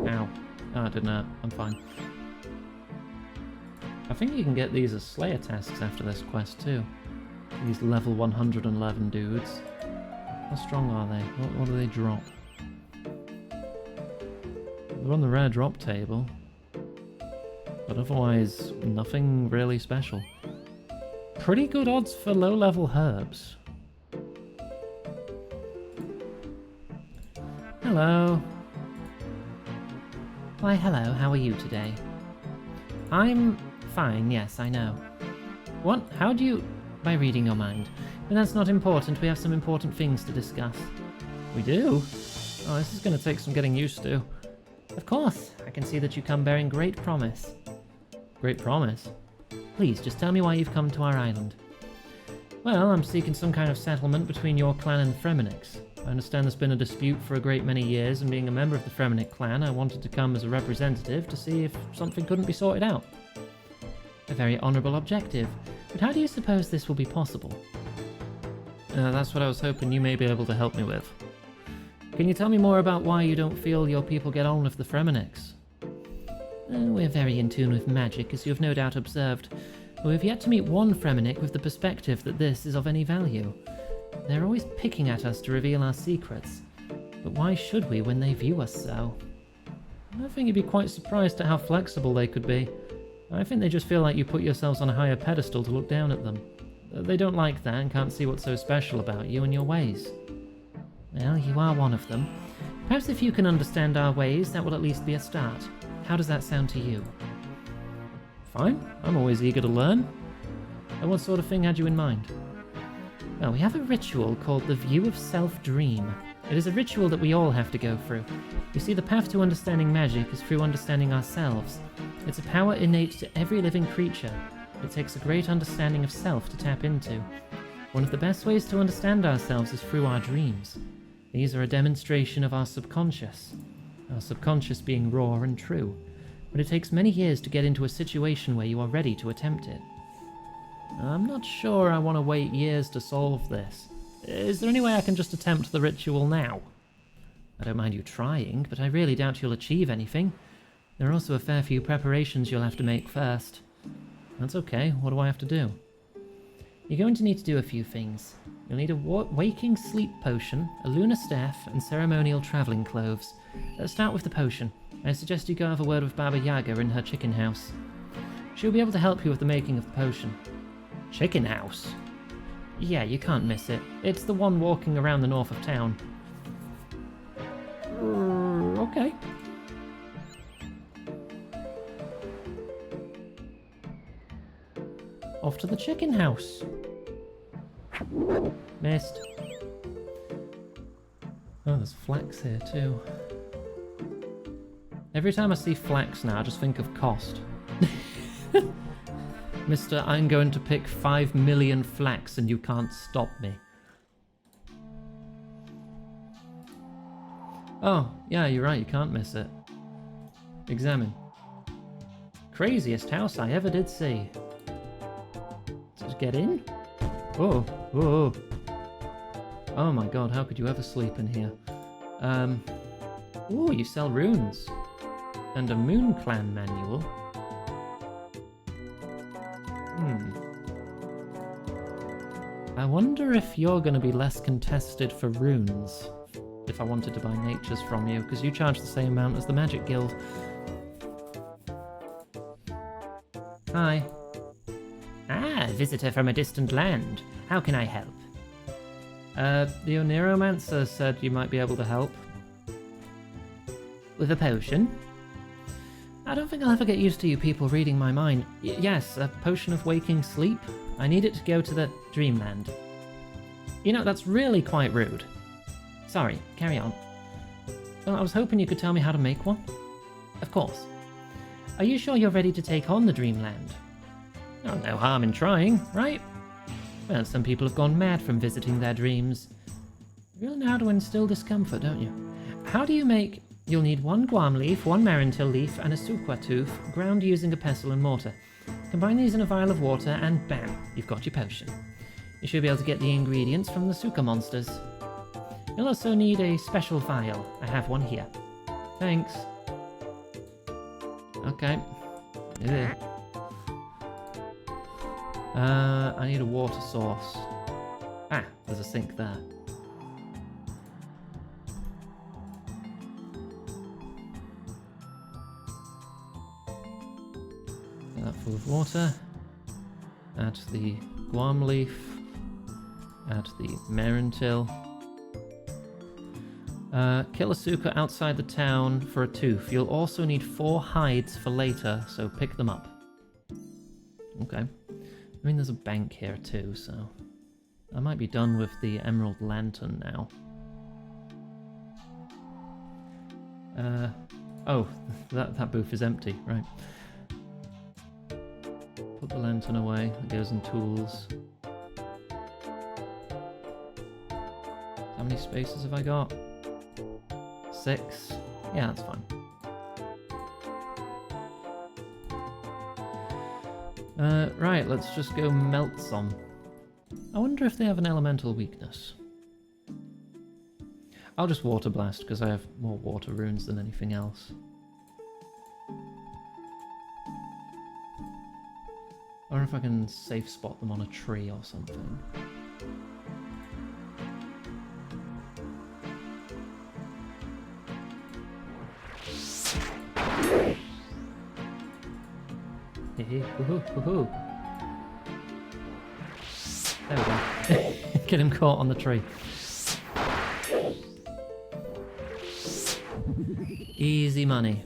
Ow. Oh, it didn't hurt. I'm fine. I think you can get these as Slayer tasks after this quest too. These level 111 dudes. How strong are they? What do they drop? They're on the rare drop table. But otherwise, nothing really special. Pretty good odds for low-level herbs. Hello. Why, hello, how are you today? I'm fine, yes, I know. What? How do you... By reading your mind. But that's not important, we have some important things to discuss. We do? Oh, this is going to take some getting used to. Of course, I can see that you come bearing great promise. Great promise? Please, just tell me why you've come to our island. Well, I'm seeking some kind of settlement between your clan and the Fremenniks. I understand there's been a dispute for a great many years, and being a member of the Fremennik clan, I wanted to come as a representative to see if something couldn't be sorted out. A very honourable objective, but how do you suppose this will be possible? That's what I was hoping you may be able to help me with. Can you tell me more about why you don't feel your people get on with the Fremenniks? We're very in tune with magic, as you have no doubt observed. But we've yet to meet one Fremennik with the perspective that this is of any value. They're always picking at us to reveal our secrets. But why should we when they view us so? I think you'd be quite surprised at how flexible they could be. I think they just feel like you put yourselves on a higher pedestal to look down at them. They don't like that and can't see what's so special about you and your ways. Well, you are one of them. Perhaps if you can understand our ways, that will at least be a start. How does that sound to you? Fine, I'm always eager to learn. And what sort of thing had you in mind? Well, we have a ritual called the View of Self-Dream. It is a ritual that we all have to go through. You see, the path to understanding magic is through understanding ourselves. It's a power innate to every living creature. It takes a great understanding of self to tap into. One of the best ways to understand ourselves is through our dreams. These are a demonstration of our subconscious being raw and true. But it takes many years to get into a situation where you are ready to attempt it. I'm not sure I want to wait years to solve this. Is there any way I can just attempt the ritual now? I don't mind you trying, but I really doubt you'll achieve anything. There are also a fair few preparations you'll have to make first. That's okay, what do I have to do? You're going to need to do a few things. You'll need a waking sleep potion, a lunar staff, and ceremonial travelling clothes. Let's start with the potion. I suggest you go have a word with Baba Yaga in her chicken house. She'll be able to help you with the making of the potion. Chicken house? Yeah, you can't miss it. It's the one walking around the north of town. Okay. Off to the chicken house. Missed. Oh, there's flax here too. Every time I see flax now, I just think of cost. Mr. I'm going to pick 5 million flax and you can't stop me. Oh, yeah, you're right, you can't miss it. Examine. Craziest house I ever did see. Just get in? Oh, whoa. Oh my god, how could you ever sleep in here? Ooh, you sell runes. And a Moon Clan manual. I wonder if you're going to be less contested for runes if I wanted to buy natures from you, because you charge the same amount as the Magic Guild. Hi. Ah, visitor from a distant land. How can I help? The Oneromancer said you might be able to help. With a potion? I don't think I'll ever get used to you people reading my mind. Yes, a potion of waking sleep. I need it to go to the dreamland. You know, that's really quite rude. Sorry, carry on. Well, I was hoping you could tell me how to make one. Of course. Are you sure you're ready to take on the dreamland? Oh, no harm in trying, right? Well, some people have gone mad from visiting their dreams. You really know how to instill discomfort, don't you? How do you make... You'll need 1 guam leaf, 1 marintil leaf, and a suqua tooth, ground using a pestle and mortar. Combine these in a vial of water, and bam, you've got your potion. You should be able to get the ingredients from the suka monsters. You'll also need a special vial. I have one here. Thanks. Okay. Ugh. I need a water source. Ah, there's a sink there. Get that full of water. Add the guam leaf. Add the marintil. Kill a suka outside the town for a tooth. You'll also need 4 hides for later, so pick them up. Okay. I mean, there's a bank here too, so... I might be done with the Emerald Lantern now. Oh, that booth is empty, right. Put the lantern away, it goes in tools. How many spaces have I got? 6? Yeah, that's fine. Right, let's just go melt some. I wonder if they have an elemental weakness. I'll just water blast because I have more water runes than anything else. I wonder if I can safe spot them on a tree or something. Woohoo. There we go. Get him caught on the tree. Easy money.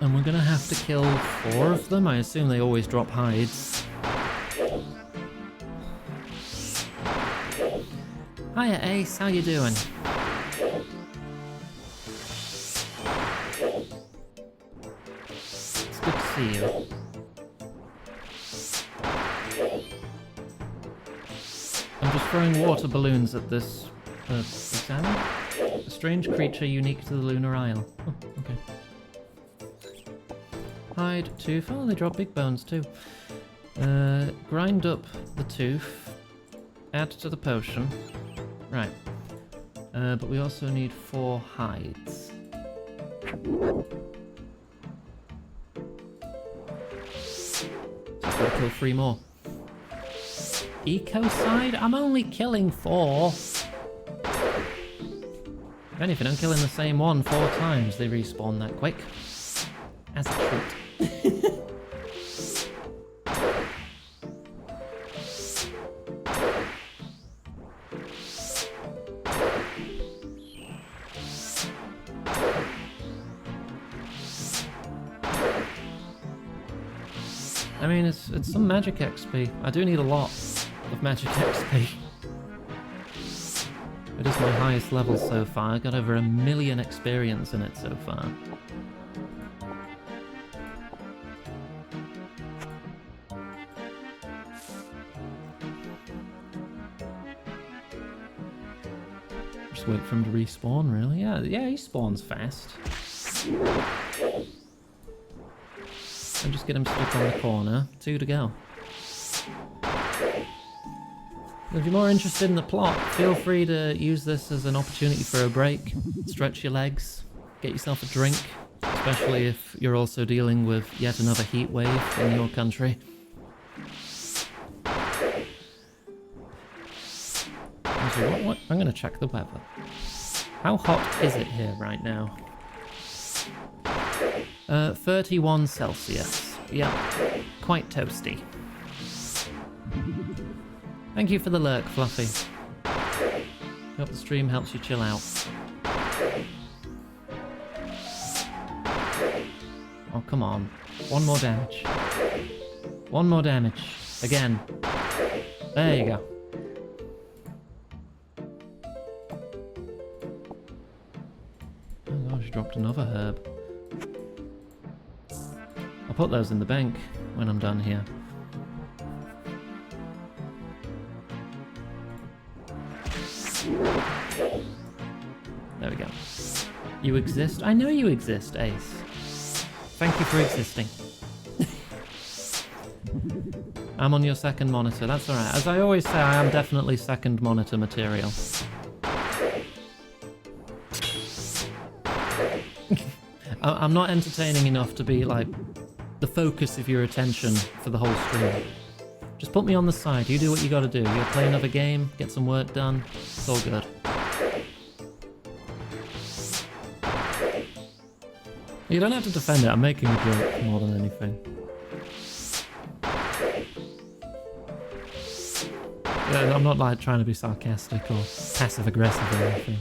And we're gonna have to kill 4 of them. I assume they always drop hides. Hiya Ace, how you doing? It's good to see you. I'm just throwing water balloons at this examine? A strange creature unique to the Lunar Isle. Oh, okay. Hide, tooth. Oh, they drop big bones too. Grind up the tooth. Add to the potion. Right. But we also need 4 hides. So I've got to kill 3 more. Ecocide? I'm only killing 4. If anything, I'm killing the same one 4 times. They respawn that quick. As a treat. I mean, it's some magic XP. I do need a lot of magic XP. It is my highest level so far. I got over 1 million experience in it so far. Just wait for him to respawn, really? Yeah, he spawns fast. And just get him stuck on the corner. 2 to go. If you're more interested in the plot, feel free to use this as an opportunity for a break. Stretch your legs, get yourself a drink, especially if you're also dealing with yet another heat wave in your country. So what? I'm going to check the weather. How hot is it here right now? 31 Celsius. Yeah, quite toasty. Thank you for the lurk, Fluffy. Hope the stream helps you chill out. Oh, come on. One more damage. One more damage. Again. There you go. Oh gosh, she dropped another herb. I'll put those in the bank when I'm done here. There we go. You exist? I know you exist, Ace. Thank you for existing. I'm on your second monitor, that's alright. As I always say, I am definitely second monitor material. I'm not entertaining enough to be, like, the focus of your attention for the whole stream. Just put me on the side, you do what you gotta do. You'll play another game, get some work done, it's all good. You don't have to defend it, I'm making a joke more than anything. Yeah, I'm not like trying to be sarcastic or passive aggressive or anything.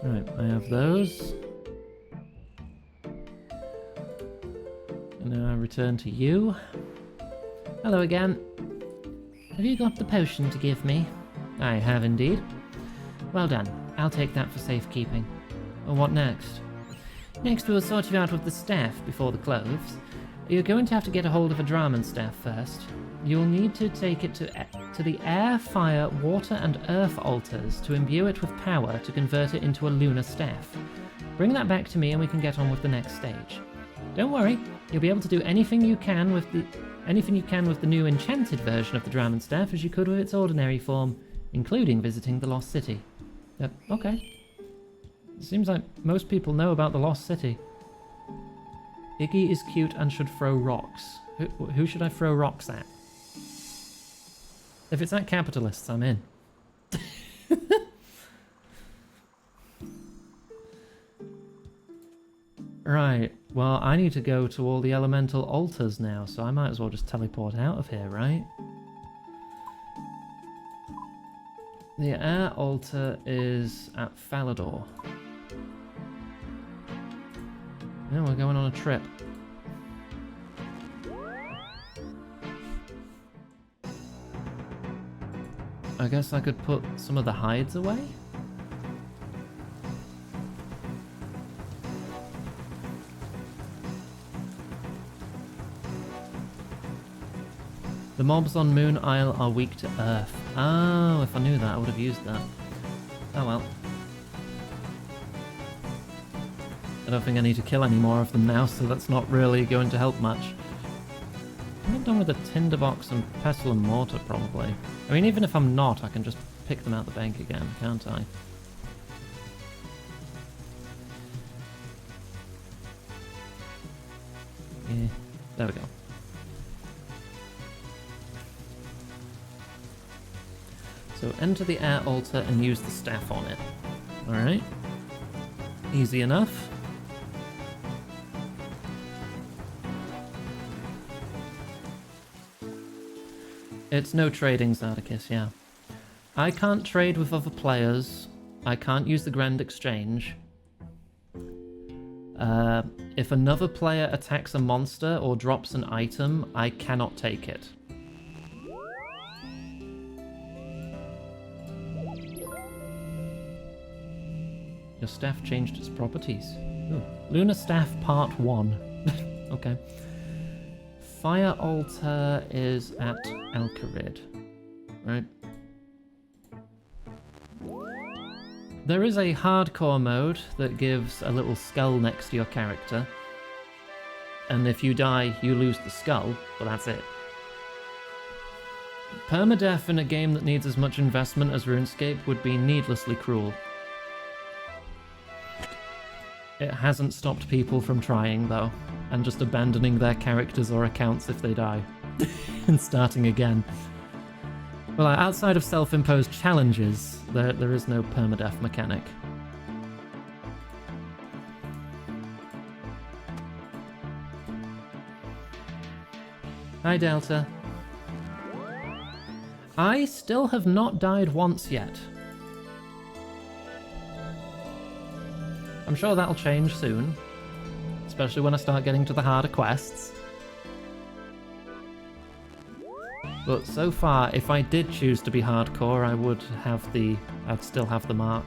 Right, I have those. And now I return to you. Hello again. Have you got the potion to give me? I have indeed. Well done. I'll take that for safekeeping. And what next? Next we'll sort you out with the staff before the clothes. You're going to have to get a hold of a Draman staff first. You'll need to take it to the air, fire, water and earth altars to imbue it with power to convert it into a lunar staff. Bring that back to me and we can get on with the next stage. Don't worry, you'll be able to do anything you can with the new enchanted version of the Draman staff as you could with its ordinary form, including visiting the Lost City. Okay. It seems like most people know about the Lost City. Iggy is cute and should throw rocks. Who should I throw rocks at? If it's at capitalists, I'm in. Right, well, I need to go to all the elemental altars now, so I might as well just teleport out of here, right? The air altar is at Falador. Yeah, we're going on a trip. I guess I could put some of the hides away? The mobs on Moon Isle are weak to Earth. Oh, if I knew that, I would have used that. Oh well. I don't think I need to kill any more of them now, so that's not really going to help much. I'm done with a tinderbox and pestle and mortar, probably. I mean, even if I'm not, I can just pick them out the bank again, can't I? Yeah, there we go. So enter the air altar and use the staff on it. Alright. Easy enough. It's no trading, Zardicus, yeah. I can't trade with other players. I can't use the Grand Exchange. If another player attacks a monster or drops an item, I cannot take it. Your staff changed its properties. Ooh. Lunar Staff Part 1. Okay. Fire Altar is at Alcarid. Right. There is a hardcore mode that gives a little skull next to your character. And if you die, you lose the skull, but that's it. Permadeath in a game that needs as much investment as RuneScape would be needlessly cruel. It hasn't stopped people from trying, though. and just abandoning their characters or accounts if they die, and starting again. Well, outside of self-imposed challenges, there is no permadeath mechanic. Hi, Delta. I still have not died once yet. I'm sure that'll change soon, especially when I start getting to the harder quests. But so far, if I did choose to be hardcore, I'd still have the mark.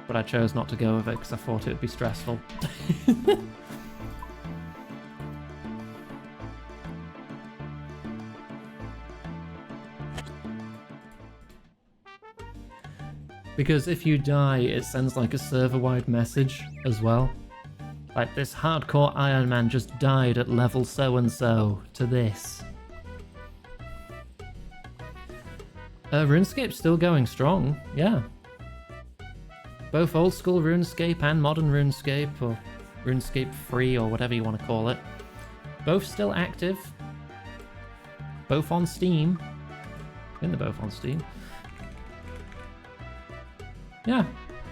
But I chose not to go with it because I thought it would be stressful. Because if you die, it sends like a server-wide message as well. Like, this hardcore Iron Man just died at level so-and-so to this. RuneScape's still going strong, yeah. Both old school RuneScape and modern RuneScape, or RuneScape Free, or whatever you want to call it. Both still active. Both on Steam. I think they're both on Steam. Yeah,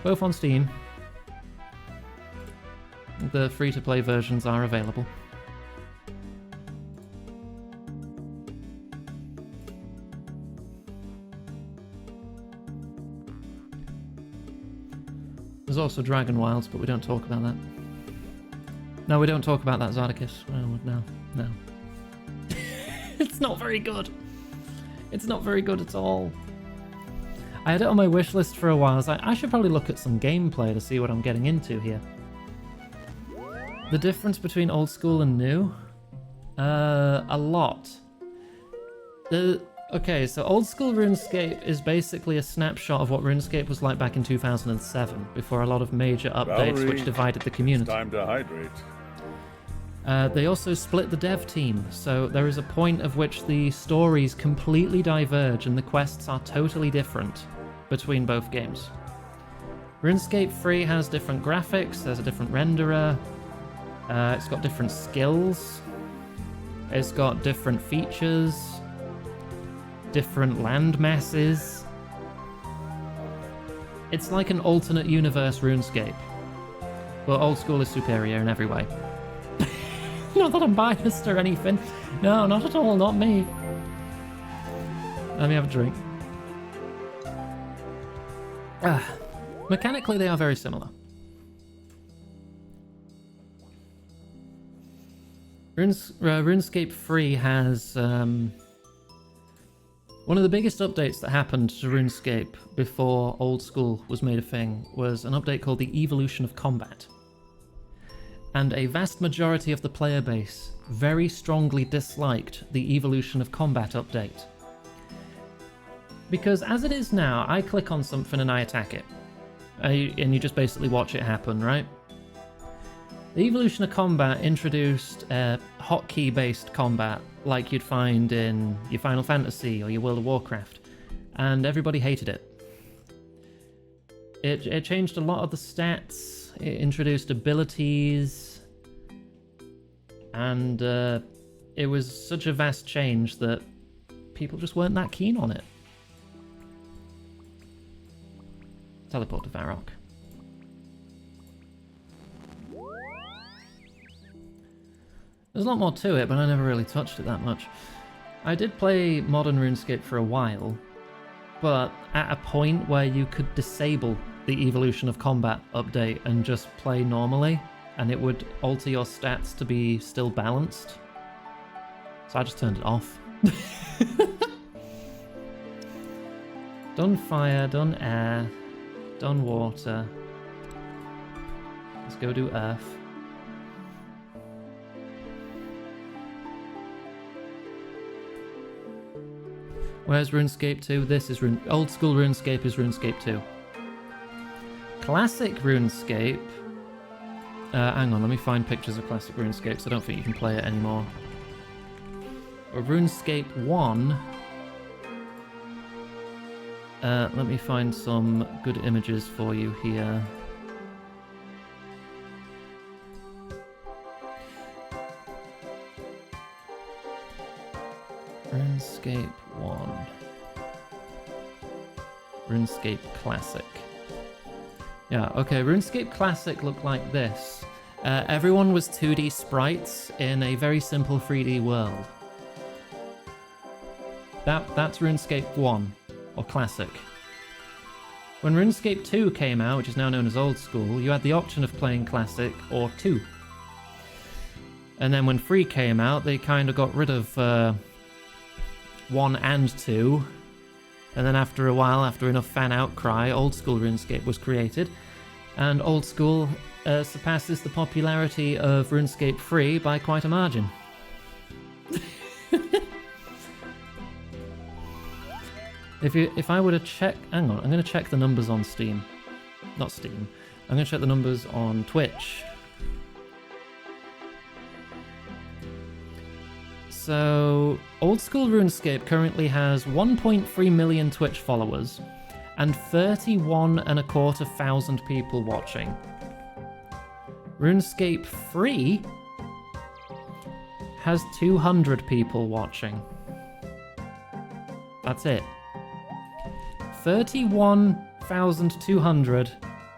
both on Steam. The free-to-play versions are available. There's also Dragon Wilds, but we don't talk about that. No, we don't talk about that, Zardicus. Oh, no. It's not very good. It's not very good at all. I had it on my wish list for a while. I was like, I should probably look at some gameplay to see what I'm getting into here. The difference between old school and new? A lot. Okay, so old school RuneScape is basically a snapshot of what RuneScape was like back in 2007, before a lot of major updates Valerie, which divided the community. It's time to hydrate. They also split the dev team, so there is a point of which the stories completely diverge and the quests are totally different between both games. RuneScape Free has different graphics, there's a different renderer, it's got different skills, it's got different features, different land masses. It's like an alternate universe RuneScape, but old school is superior in every way. Not that I'm biased or anything. No, not at all, not me. Let me have a drink. Mechanically, they are very similar. RuneScape Free has one of the biggest updates that happened to RuneScape before Old School was made a thing was an update called the Evolution of Combat. And a vast majority of the player base very strongly disliked the Evolution of Combat update. Because as it is now, I click on something and I attack it. And you just basically watch it happen, right? The Evolution of Combat introduced hotkey-based combat like you'd find in your Final Fantasy or your World of Warcraft, and everybody hated it. It changed a lot of the stats, it introduced abilities, and it was such a vast change that people just weren't that keen on it. Teleport to Varrock. There's a lot more to it, but I never really touched it that much. I did play modern RuneScape for a while, but at a point where you could disable the Evolution of Combat update and just play normally, and it would alter your stats to be still balanced. So I just turned it off. Done fire, done air, done water. Let's go do earth. Where's RuneScape 2? This is old school RuneScape is RuneScape 2. Classic RuneScape. Hang on, let me find pictures of classic RuneScape, so I don't think you can play it anymore. Or RuneScape 1. Let me find some good images for you here. RuneScape Classic. Yeah, okay, RuneScape Classic looked like this. Everyone was 2D sprites in a very simple 3D world. That's RuneScape 1, or Classic. When RuneScape 2 came out, which is now known as Old School, you had the option of playing Classic or 2. And then when 3 came out, they kind of got rid of 1 and 2. And then after a while, after enough fan outcry, Old School RuneScape was created. And Old School surpasses the popularity of RuneScape 3 by quite a margin. If I were to check... Hang on, I'm going to check the numbers on Steam. Not Steam. I'm going to check the numbers on Twitch. So, Old School RuneScape currently has 1.3 million Twitch followers and 31,250 people watching. RuneScape 3 has 200 people watching. That's it. 31,200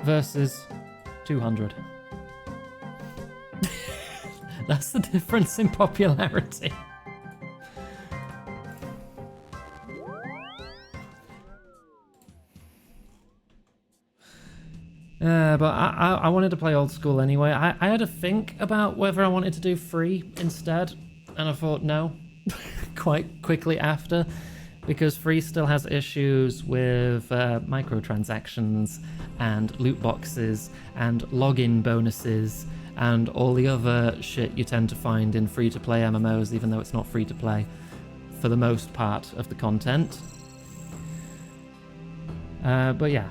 versus 200. That's the difference in popularity. But I wanted to play Old School anyway. I had to think about whether I wanted to do free instead, and I thought no, quite quickly after, because free still has issues with microtransactions and loot boxes and login bonuses and all the other shit you tend to find in free-to-play MMOs, even though it's not free-to-play for the most part of the content. But yeah.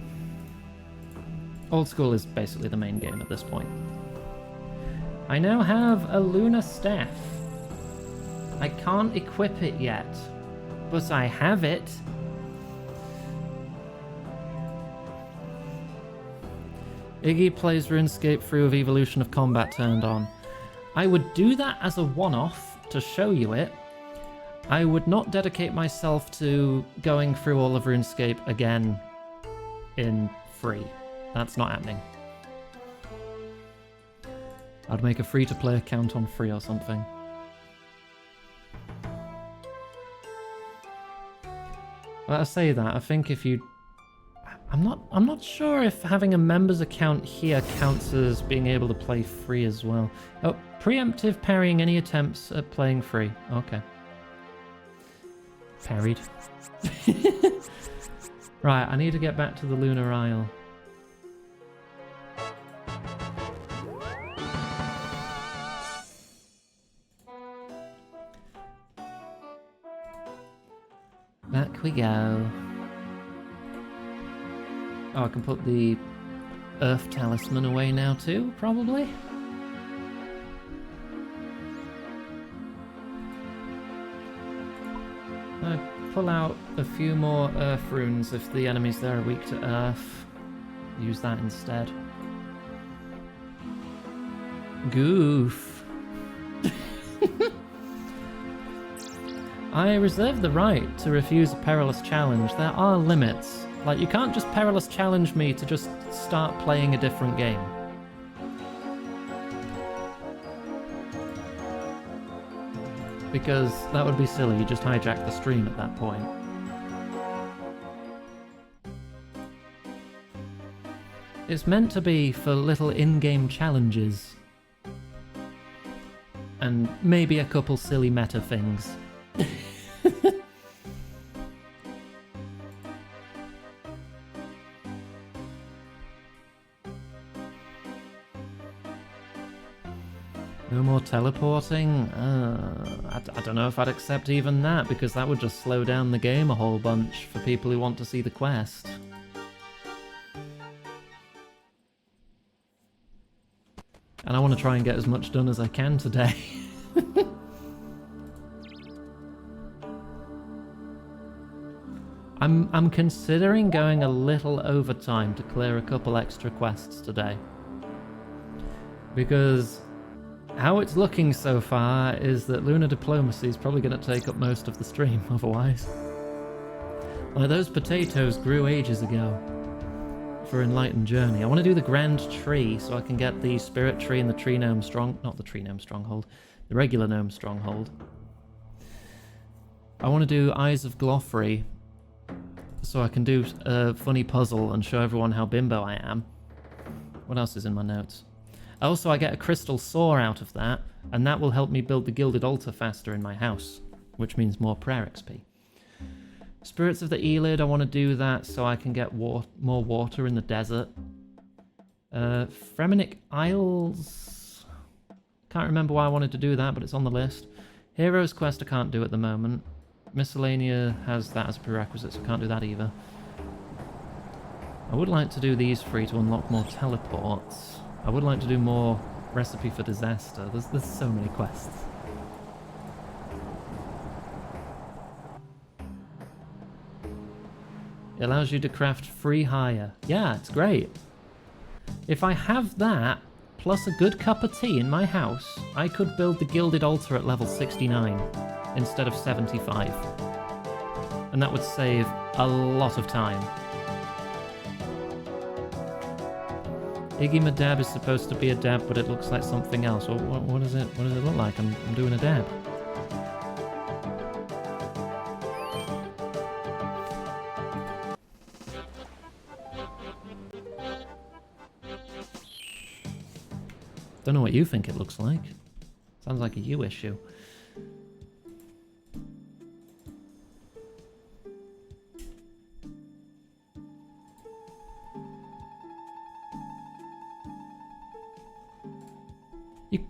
Old School is basically the main game at this point. I now have a Lunar Staff. I can't equip it yet, but I have it. Iggy plays RuneScape 3 with Evolution of Combat turned on. I would do that as a one-off to show you it. I would not dedicate myself to going through all of RuneScape again in 3. That's not happening. I'd make a free-to-play account on 3 or something. Well, I say that, I think if you... I'm not sure if having a members account here counts as being able to play free as well. Oh, preemptive parrying any attempts at playing free. Okay. Parried. Right, I need to get back to the Lunar Isle. Back we go. Oh, I can put the Earth Talisman away now too, probably. I pull out a few more Earth runes if the enemies there are weak to Earth. Use that instead. Goof. I reserve the right to refuse a perilous challenge. There are limits. Like, you can't just perilous challenge me to just start playing a different game. Because that would be silly, you just hijack the stream at that point. It's meant to be for little in-game challenges. And maybe a couple silly meta things. No more teleporting? I don't know if I'd accept even that, because that would just slow down the game a whole bunch for people who want to see the quest. And I want to try and get as much done as I can today. I'm considering going a little overtime to clear a couple extra quests today. Because how it's looking so far is that Lunar Diplomacy is probably going to take up most of the stream otherwise. Like, those potatoes grew ages ago for Enlightened Journey. I want to do the Grand Tree so I can get the Spirit Tree and the Tree Gnome not the Tree Gnome Stronghold, the regular Gnome Stronghold. I want to do Eyes of Gloffrey so I can do a funny puzzle and show everyone how bimbo I am. What else is in my notes? Also, I get a crystal saw out of that, and that will help me build the Gilded Altar faster in my house, which means more prayer XP. Spirits of the Elid, I want to do that so I can get more water in the desert. Fremenic Isles... Can't remember why I wanted to do that, but it's on the list. Heroes Quest I can't do at the moment. Miscellanea has that as a prerequisite, so I can't do that either. I would like to do these three to unlock more teleports. I would like to do more Recipe for Disaster. There's so many quests. It allows you to craft free hire. Yeah, it's great. If I have that, plus a good cup of tea in my house, I could build the Gilded Altar at level 69 instead of 75. And that would save a lot of time. Iggy Madab is supposed to be a dab, but it looks like something else. What is it? What does it look like? I'm doing a dab. Don't know what you think it looks like. Sounds like a you issue.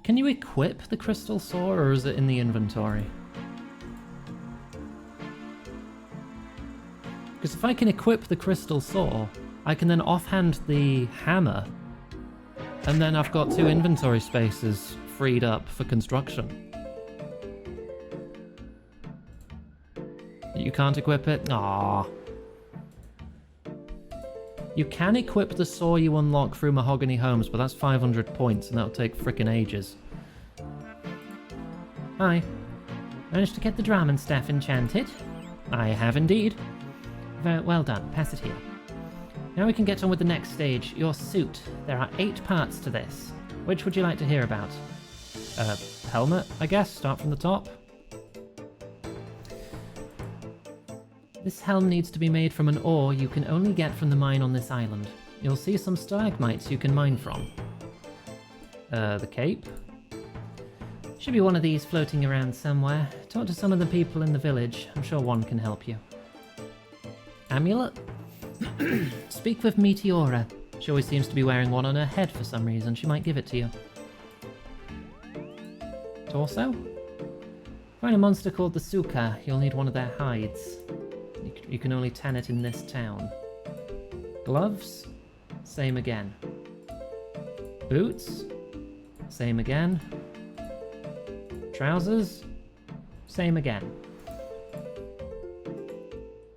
Can you equip the crystal saw, or is it in the inventory? Because if I can equip the crystal saw, I can then offhand the hammer, and then I've got 2 inventory spaces freed up for construction. You can't equip it? Aww. You can equip the saw you unlock through Mahogany Homes, but that's 500 points, and that'll take frickin' ages. Hi. Managed to get the Draman staff enchanted? I have indeed. Very well done. Pass it here. Now we can get on with the next stage, your suit. There are 8 parts to this. Which would you like to hear about? Helmet, I guess? Start from the top. This helm needs to be made from an ore you can only get from the mine on this island. You'll see some stalagmites you can mine from. The cape? Should be one of these floating around somewhere. Talk to some of the people in the village. I'm sure one can help you. Amulet? Speak with Meteora. She always seems to be wearing one on her head for some reason. She might give it to you. Torso? Find a monster called the Suka. You'll need one of their hides. You can only tan it in this town. Gloves? Same again. Boots? Same again. Trousers? Same again.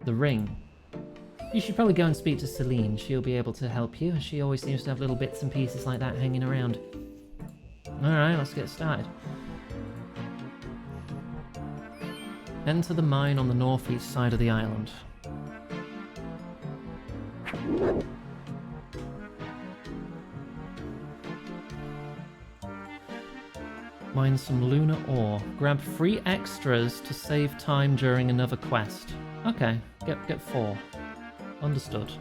The ring. You should probably go and speak to Celine. She'll be able to help you. She always seems to have little bits and pieces like that hanging around. Alright, let's get started. Enter the mine on the northeast side of the island. Mine some lunar ore. Grab 3 extras to save time during another quest. Okay, get 4. Understood.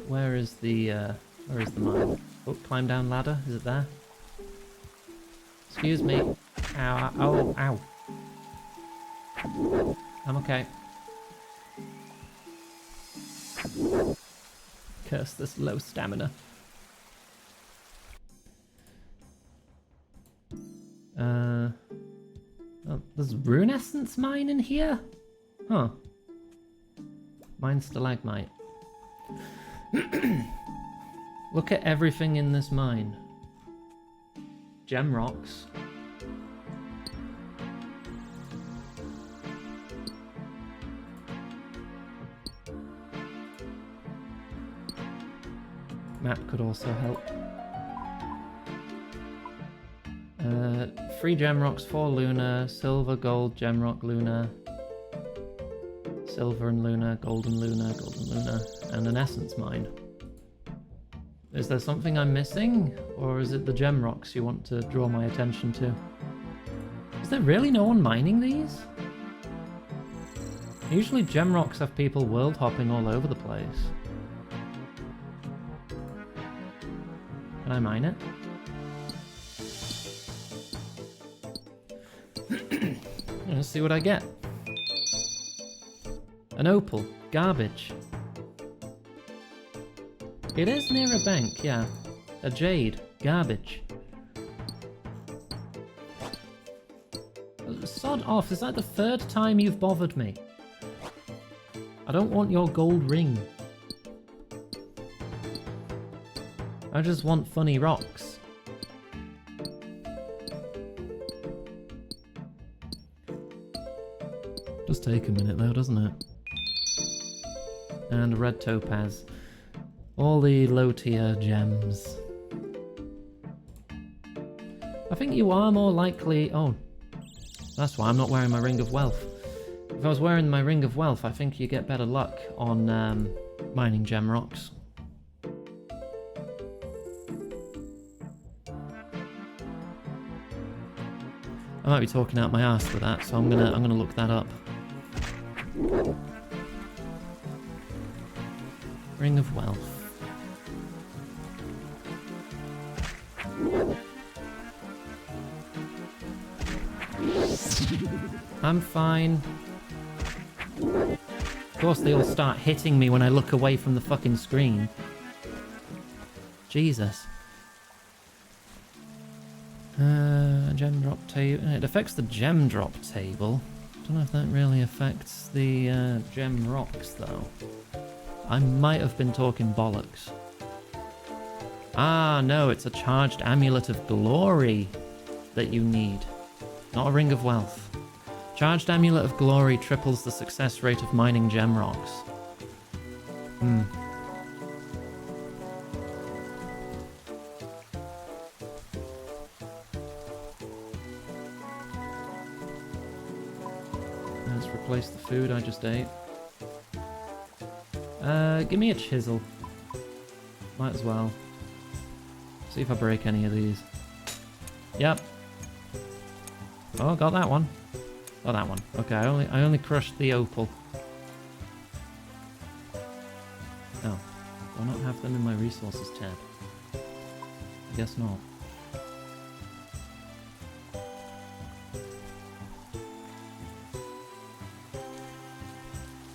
Where is the mine? Oh, climb down ladder. Is it there? Excuse me. Ow, oh, ow. I'm okay. Curse this low stamina. Oh, there's rune essence mine in here? Huh. Mine's stalagmite. Look at everything in this mine. Gem rocks. Map could also help. 3 gem rocks, 4 lunar, silver, gold, gem rock, lunar, silver and lunar, golden lunar, and an essence mine. Is there something I'm missing? Or is it the gem rocks you want to draw my attention to? Is there really no one mining these? Usually gem rocks have people world hopping all over the place. Can I mine it? Let's see what I get. An opal. Garbage. It is near a bank, yeah. A jade. Garbage. Sod off, is that the 3rd time you've bothered me? I don't want your gold ring. I just want funny rocks. Does take a minute though, doesn't it? And a red topaz. All the low tier gems. I think you are more likely... Oh, that's why I'm not wearing my Ring of Wealth. If I was wearing my Ring of Wealth, I think you get better luck on mining gem rocks. I might be talking out my ass for that, so I'm gonna look that up. Ring of Wealth. I'm fine. Of course they all start hitting me when I look away from the fucking screen. Jesus. Gem drop table. It affects the gem drop table. Don't know if that really affects the gem rocks though. I might have been talking bollocks. Ah, no, it's a charged amulet of glory that you need. Not a ring of wealth. Charged amulet of glory triples the success rate of mining gem rocks. Let's replace the food I just ate. Give me a chisel. Might as well. See if I break any of these. Yep. Oh, got that one. Got that one. Okay, I only crushed the opal. Oh. Do I not have them in my resources tab? I guess not.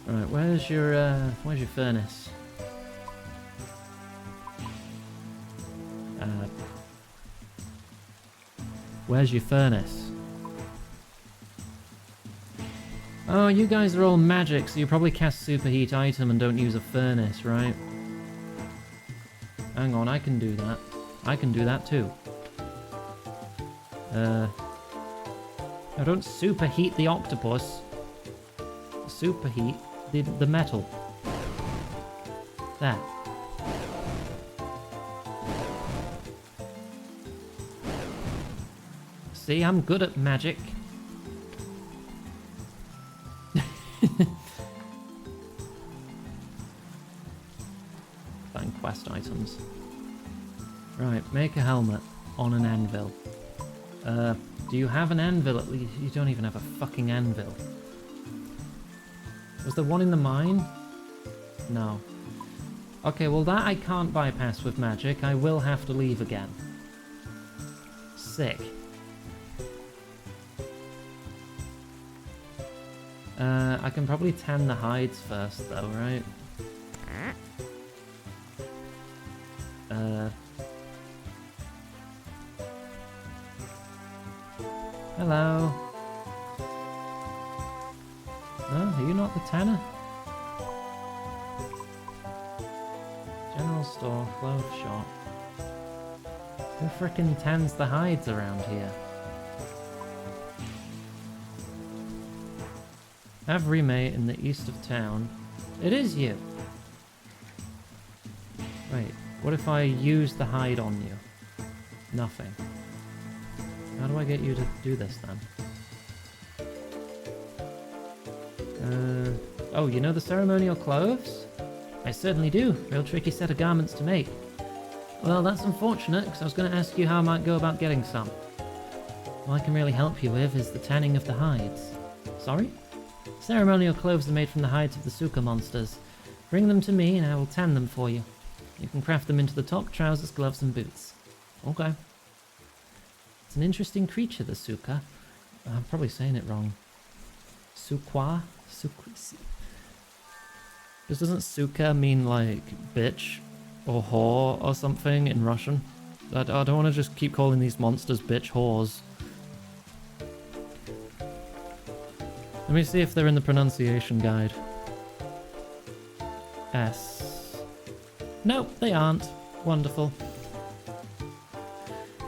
Right, where's your furnace? Where's your furnace? Oh, you guys are all magic, so you probably cast superheat item and don't use a furnace, right? Hang on, I can do that. I can do that too. I don't superheat the octopus. Superheat the metal. There. See, I'm good at magic. Find quest items. Right, make a helmet on an anvil. Do you have an anvil at least? You don't even have a fucking anvil. Was there one in the mine? No. Okay, well that I can't bypass with magic. I will have to leave again. Sick. I can probably tan the hides first though, right? Hello. No, are you not the tanner? General store, clothes shop. Who frickin' tans the hides around here? Have remate in the east of town. It is you. Wait, what if I use the hide on you? Nothing. How do I get you to do this then? Oh, you know the ceremonial clothes? I certainly do. Real tricky set of garments to make. Well, that's unfortunate, because I was going to ask you how I might go about getting some. All I can really help you with is the tanning of the hides. Sorry? Ceremonial clothes are made from the hides of the Suka monsters. Bring them to me and I will tan them for you. You can craft them into the top, trousers, gloves and boots. Okay. It's an interesting creature, the Suka. I'm probably saying it wrong. Sukwa? Just doesn't Suka mean like bitch or whore or something in Russian? I don't want to just keep calling these monsters bitch whores. Let me see if they're in the pronunciation guide. S. Nope, they aren't. Wonderful.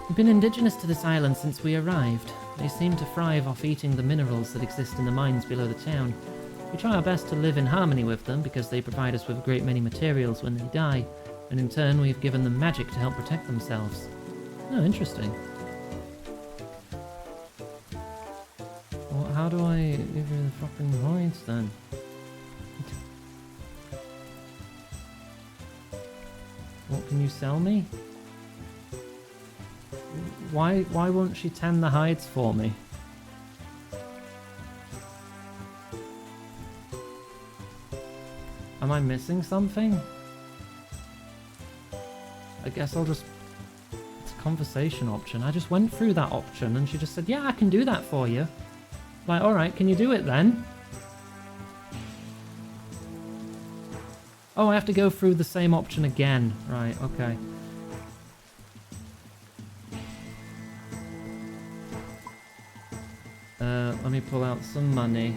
We've been indigenous to this island since we arrived. They seem to thrive off eating the minerals that exist in the mines below the town. We try our best to live in harmony with them because they provide us with a great many materials when they die, and in turn we've given them magic to help protect themselves. Oh, interesting. Well, how do I give you the fucking hides then? What can you sell me? Why won't she tan the hides for me? Am I missing something? I guess I'll just... It's a conversation option. I just went through that option and she just said, yeah, I can do that for you. Like, alright, can you do it then? Oh, I have to go through the same option again. Right, okay. Let me pull out some money.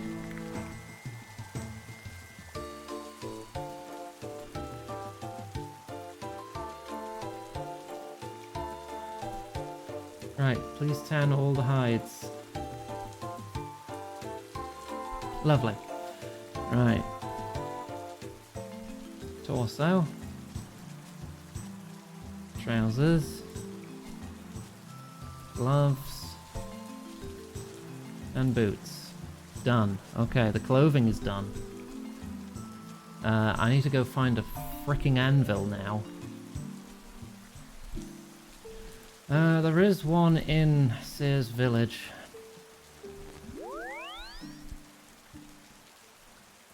Right, please tan all the hides. Lovely. Right. Torso. Trousers. Gloves. And boots. Done. Okay, the clothing is done. I need to go find a freaking anvil now. There is one in Sears Village.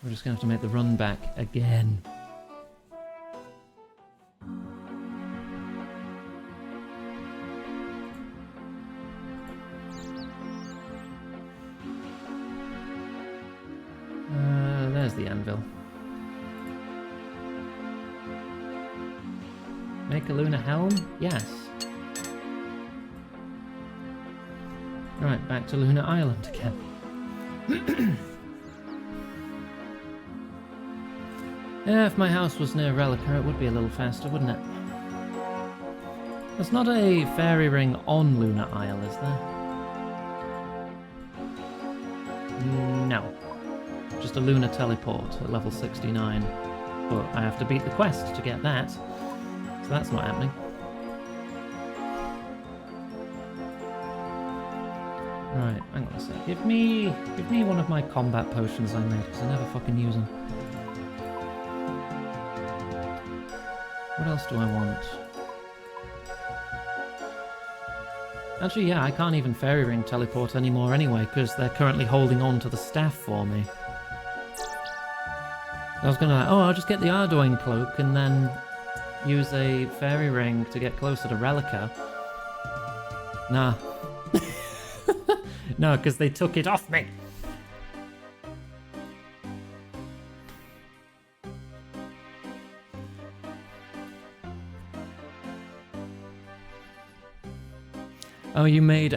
We're just gonna have to make the run back again. There's the anvil. Make a lunar helm? Yes. Right, back to Lunar Island again. Yeah, if my house was near Relica, it would be a little faster, wouldn't it? There's not a fairy ring on Lunar Isle, is there? No. Just a lunar teleport at level 69. But I have to beat the quest to get that. So that's not happening. Right, hang on a sec. Give me one of my combat potions I made, because I never fucking use them. What else do I want? Actually, yeah, I can't even fairy ring teleport anymore anyway, because they're currently holding on to the staff for me. I was gonna like, oh, I'll just get the Ardoin cloak and then use a fairy ring to get closer to Relica. Nah. No, because they took it off me. Oh, you made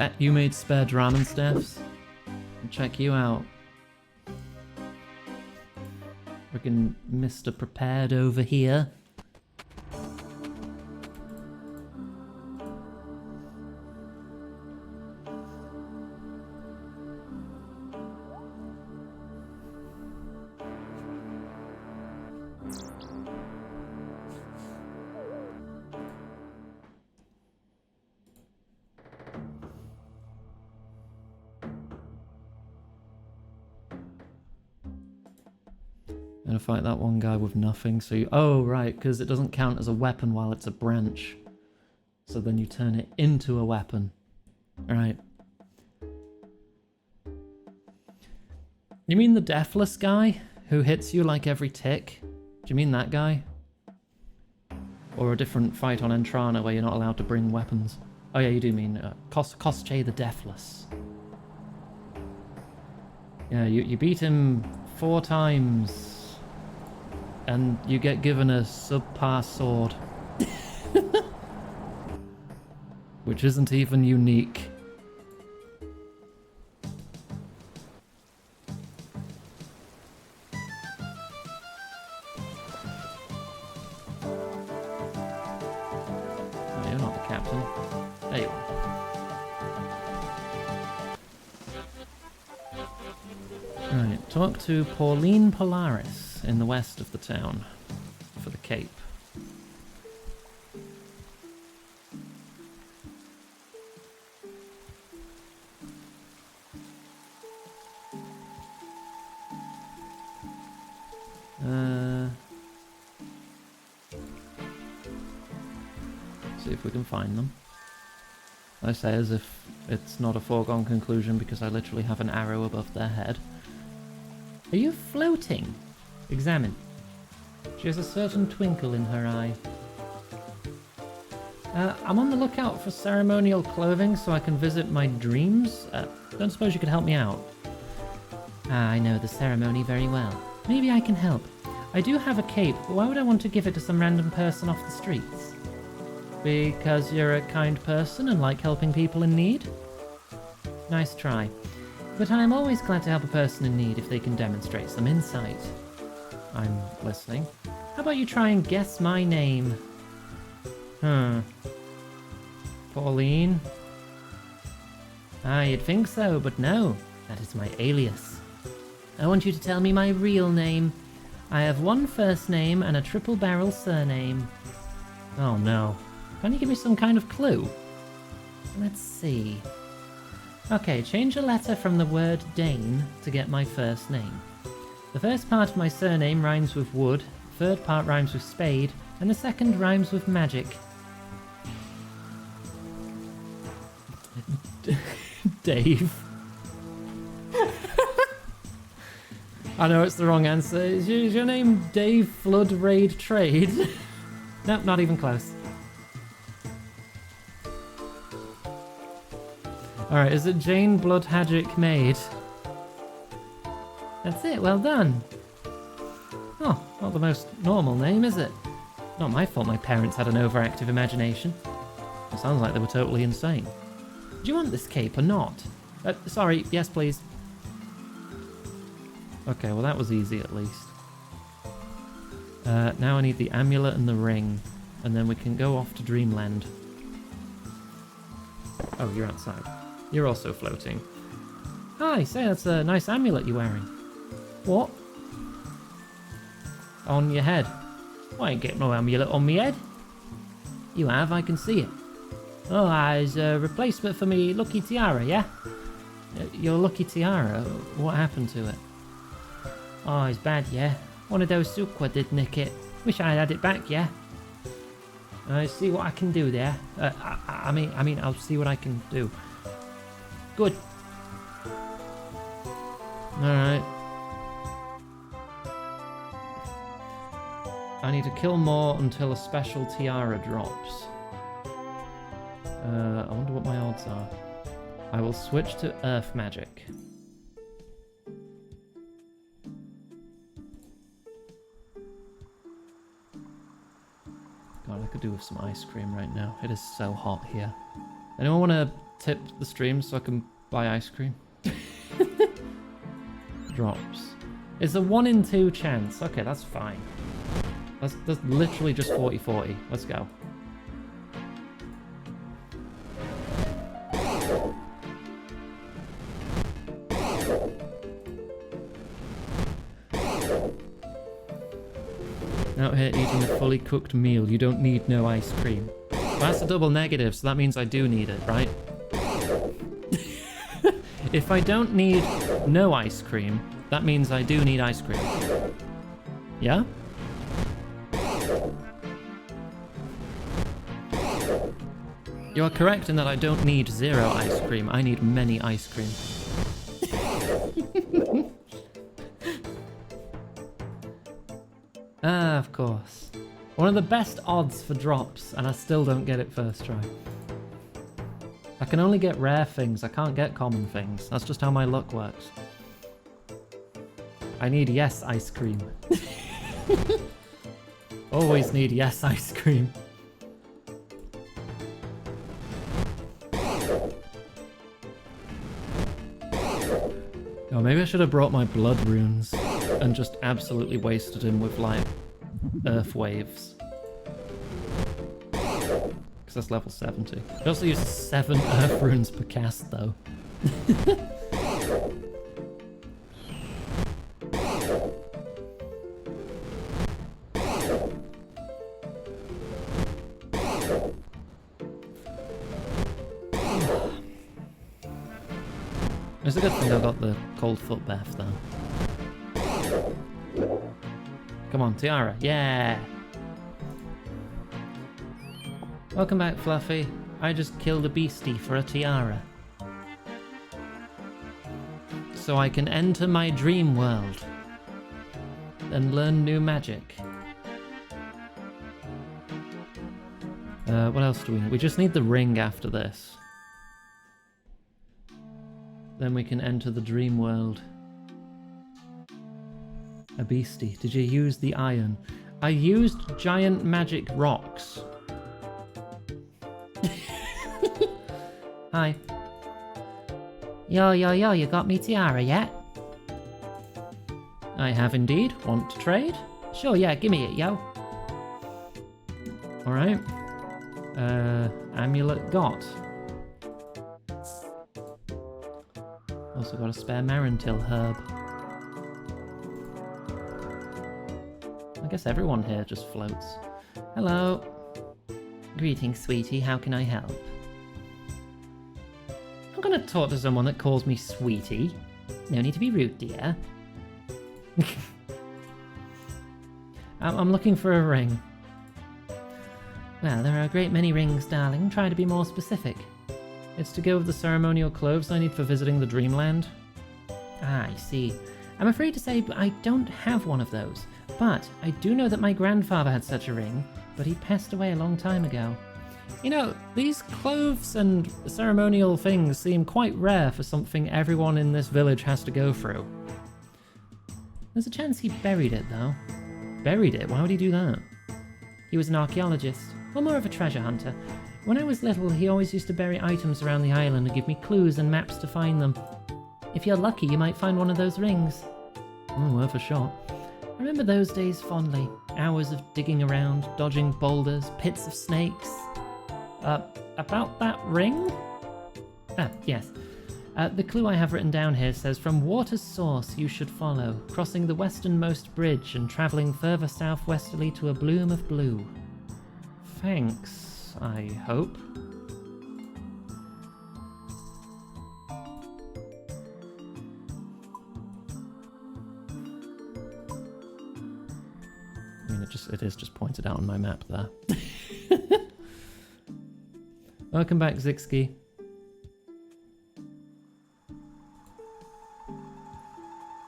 spare Draman staffs? Check you out. Freaking Mr. Prepared over here. Gonna fight that one guy with nothing. So you... Oh, right, because it doesn't count as a weapon while it's a branch. So then you turn it into a weapon. Alright. You mean the deathless guy who hits you like every tick? Do you mean that guy? Or a different fight on Entrana where you're not allowed to bring weapons? Oh yeah, you do mean Kosche the Deathless. Yeah, you beat him 4 times. And you get given a subpar sword. Which isn't even unique. Talk to Pauline Polaris in the west of the town for the Cape. See if we can find them. I say as if it's not a foregone conclusion because I literally have an arrow above their head. Are you floating? Examine. She has a certain twinkle in her eye. I'm on the lookout for ceremonial clothing so I can visit my dreams. Don't suppose you could help me out? I know the ceremony very well. Maybe I can help. I do have a cape, but why would I want to give it to some random person off the streets? Because you're a kind person and like helping people in need? Nice try. But I am always glad to help a person in need if they can demonstrate some insight. I'm listening. How about you try and guess my name? Pauline? You'd think so, but no. That is my alias. I want you to tell me my real name. I have 1 first name and a triple-barrel surname. Oh no. Can you give me some kind of clue? Let's see. Okay, change a letter from the word Dane to get my first name. The first part of my surname rhymes with wood, the third part rhymes with spade, and the second rhymes with magic. Dave. I know it's the wrong answer. Is your name Dave Flood Raid Trade? Nope, not even close. Alright, is it Jane Bloodhagic Maid? That's it, well done. Oh, not the most normal name, is it? Not my fault my parents had an overactive imagination. It sounds like they were totally insane. Do you want this cape or not? Sorry, yes please. Okay, well that was easy at least. Now I need the amulet and the ring, and then we can go off to Dreamland. Oh, you're outside. You're also floating. Hi, say that's a nice amulet you're wearing. What? On your head. Well, I ain't getting no amulet on me head. You have, I can see it. Oh, it's a replacement for me lucky tiara, yeah? Your lucky tiara, what happened to it? Oh, it's bad, yeah? One of those Sukwa did nick it. Wish I had it back, yeah? I see what I can do there. I mean, I'll see what I can do. Good. Alright. I need to kill more until a special tiara drops. I wonder what my odds are. I will switch to earth magic. God, I could do with some ice cream right now. It is so hot here. Anyone want to tip the stream so I can buy ice cream? Drops. It's a 1 in 2 chance. Okay, that's fine. That's literally just 40-40. Let's go. Out here eating a fully cooked meal. You don't need no ice cream. Well, that's a double negative, so that means I do need it, right? If I don't need no ice cream, that means I do need ice cream. Yeah? You are correct in that I don't need 0 ice cream. I need many ice cream. Ah, of course. One of the best odds for drops, and I still don't get it first try. I can only get rare things, I can't get common things. That's just how my luck works. I need yes ice cream. Always need yes ice cream. Oh, maybe I should have brought my blood runes and just absolutely wasted him with, like, earth waves. Because that's level 70. I also use 7 earth runes per cast, though. It's a good thing I got the cold foot bath, though. Come on, Tiara. Yeah! Welcome back, Fluffy. I just killed a beastie for a tiara. So I can enter my dream world and learn new magic. What else do we need? We just need the ring after this. Then we can enter the dream world. A beastie. Did you use the iron? I used giant magic rocks. Hi. Yo, you got me tiara yet? I have indeed. Want to trade? Sure, yeah, give me it, yo. Alright. Amulet got. Also got a spare Marintil herb. I guess everyone here just floats. Hello. Greetings, sweetie. How can I help? I'm gonna talk to someone that calls me sweetie. No need to be rude, dear. I'm looking for a ring. Well, there are a great many rings, darling. Try to be more specific. It's to go with the ceremonial clothes I need for visiting the Dreamland. Ah, I see. I'm afraid to say I don't have one of those, but I do know that my grandfather had such a ring, but he passed away a long time ago. You know, these clothes and ceremonial things seem quite rare for something everyone in this village has to go through. There's a chance he buried it, though. Buried it? Why would he do that? He was an archaeologist, or more of a treasure hunter. When I was little, he always used to bury items around the island and give me clues and maps to find them. If you're lucky, you might find one of those rings. Worth a shot. I remember those days fondly. Hours of digging around, dodging boulders, pits of snakes. About that ring? Ah, yes. The clue I have written down here says, from water's source you should follow, crossing the westernmost bridge and travelling further southwesterly to a bloom of blue. Thanks, I hope. I mean, it is just pointed out on my map there. Welcome back, Zixki.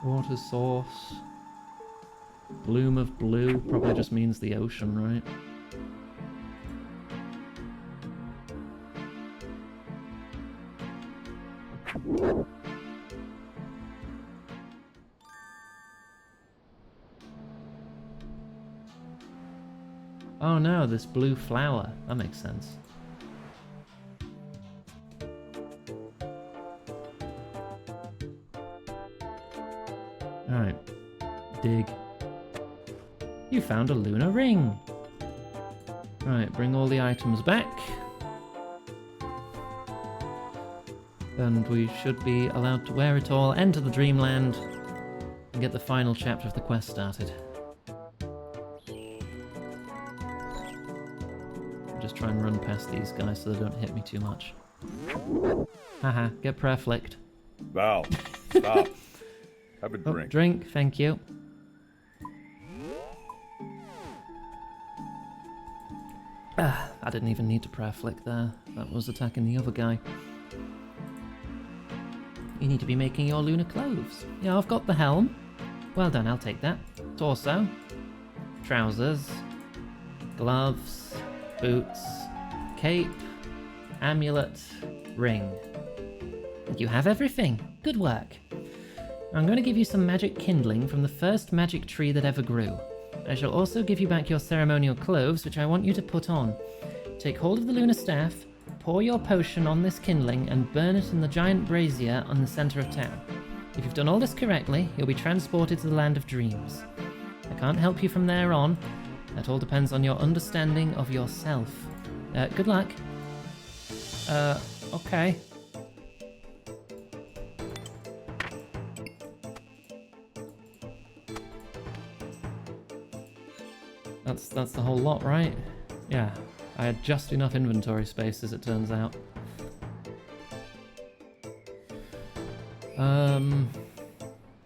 Water source. Bloom of blue probably just means the ocean, right? Oh no, this blue flower. That makes sense. Alright. Dig. You found a lunar ring! Right, bring all the items back. And we should be allowed to wear it all, enter the Dreamland, and get the final chapter of the quest started. Just try and run past these guys so they don't hit me too much. Haha, get prayer flicked. Val, stop. Have a drink. Drink, thank you. I didn't even need to prayer flick there. That was attacking the other guy. You need to be making your lunar clothes. Yeah, I've got the helm. Well done, I'll take that. Torso. Trousers. Gloves. Boots. Cape. Amulet. Ring. You have everything. Good work. I'm going to give you some magic kindling from the first magic tree that ever grew. I shall also give you back your ceremonial clothes, which I want you to put on. Take hold of the lunar staff, pour your potion on this kindling, and burn it in the giant brazier on the center of town. If you've done all this correctly, you'll be transported to the land of dreams. I can't help you from there on. That all depends on your understanding of yourself. Good luck. Okay. That's the whole lot, right? Yeah, I had just enough inventory space as it turns out.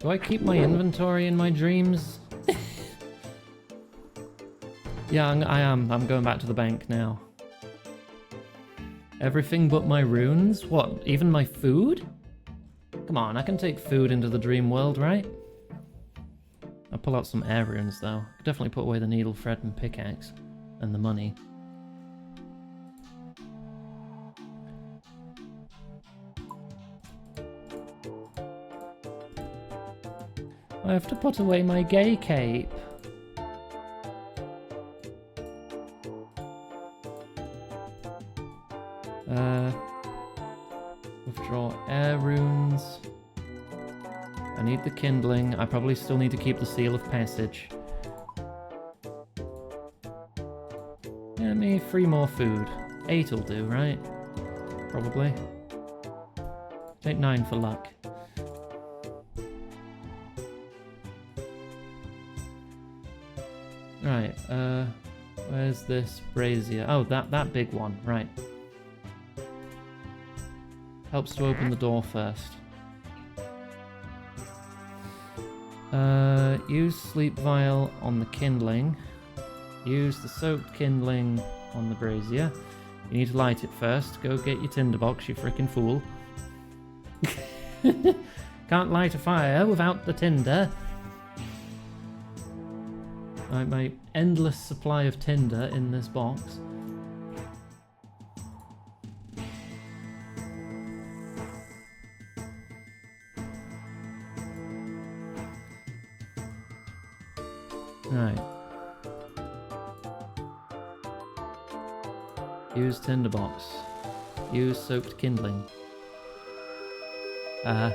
Do I keep my inventory in my dreams? Yeah, I am. I'm going back to the bank now. Everything but my runes? What, even my food? Come on, I can take food into the dream world, right? I'll pull out some air runes though. Definitely put away the needle, thread and pickaxe. And the money. I have to put away my gay cape. Withdraw air runes. I need the kindling. I probably still need to keep the seal of passage. Get me 3 more food. 8 will do, right? Probably. Take 9 for luck. Right, where's this brazier? Oh, that big one, right. Helps to open the door first. Use sleep vial on the kindling. Use the soaked kindling on the brazier. You need to light it first. Go get your tinderbox, you frickin' fool. Can't light a fire without the tinder. My endless supply of tinder in this box. Right. Use tinderbox. Use soaked kindling. I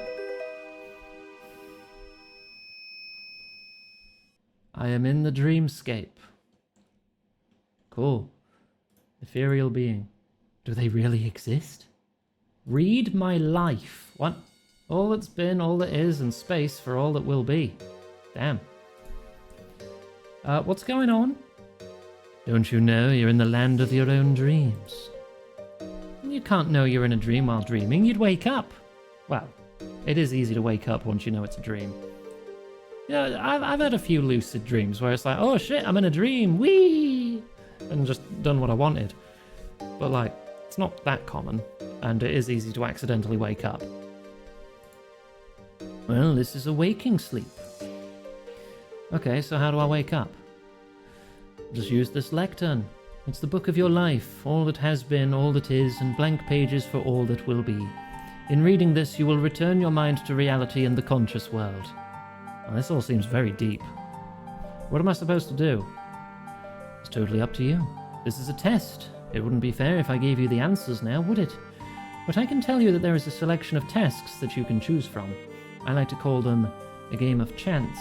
am in the dreamscape. Cool. Ethereal being. Do they really exist? Read my life. What? All that's been, all that is, and space for all that will be. Damn. What's going on? Don't you know you're in the land of your own dreams? You can't know you're in a dream while dreaming. You'd wake up. Well, it is easy to wake up once you know it's a dream. Yeah, I've had a few lucid dreams where it's like, oh shit, I'm in a dream, whee! And just done what I wanted. But like, it's not that common, and it is easy to accidentally wake up. Well, this is a waking sleep. Okay, so how do I wake up? Just use this lectern. It's the book of your life, all that has been, all that is, and blank pages for all that will be. In reading this, you will return your mind to reality in the conscious world. Well, this all seems very deep. What am I supposed to do? It's totally up to you. This is a test. It wouldn't be fair if I gave you the answers now, would it? But I can tell you that there is a selection of tasks that you can choose from. I like to call them a game of chance,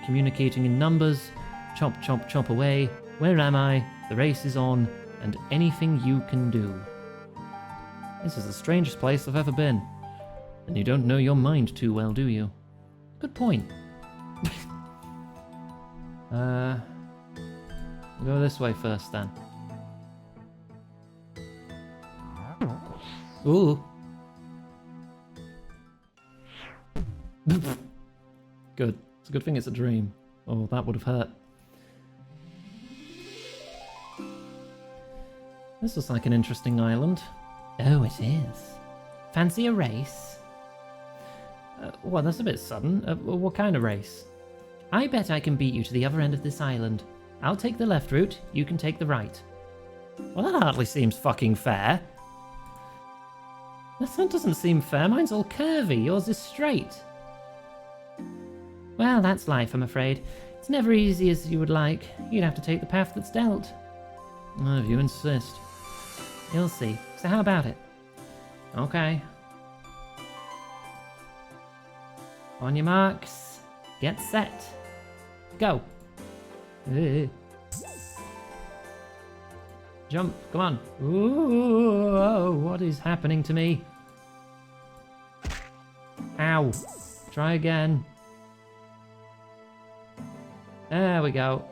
communicating in numbers, chomp chomp chomp away, where am I, the race is on, and anything you can do. This is the strangest place I've ever been. And you don't know your mind too well, do you? Good point. Go this way first then. Ooh. Good. It's a good thing it's a dream. Oh, that would have hurt. This looks like an interesting island. Oh, it is. Fancy a race? Well, that's a bit sudden. What kind of race? I bet I can beat you to the other end of this island. I'll take the left route, you can take the right. Well, that hardly seems fucking fair. That doesn't seem fair. Mine's all curvy, yours is straight. Well, that's life, I'm afraid. It's never easy as you would like. You'd have to take the path that's dealt. Oh, if you insist. You'll see. So how about it? Okay. On your marks. Get set. Go. Jump. Come on. Ooh, oh, what is happening to me? Ow. Try again. There we go.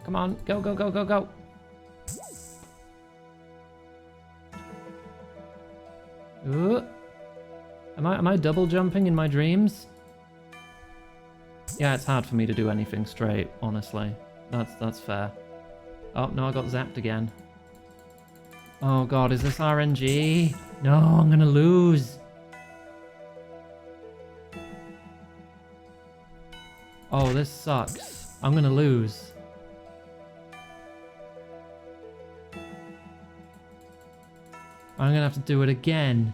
Come on. Go, go, go, go, go. Ooh. Am I double jumping in my dreams? Yeah, it's hard for me to do anything straight, honestly. That's fair. Oh, no, I got zapped again. Oh god, is this RNG? No, I'm gonna lose. Oh, this sucks. I'm gonna lose. I'm gonna have to do it again.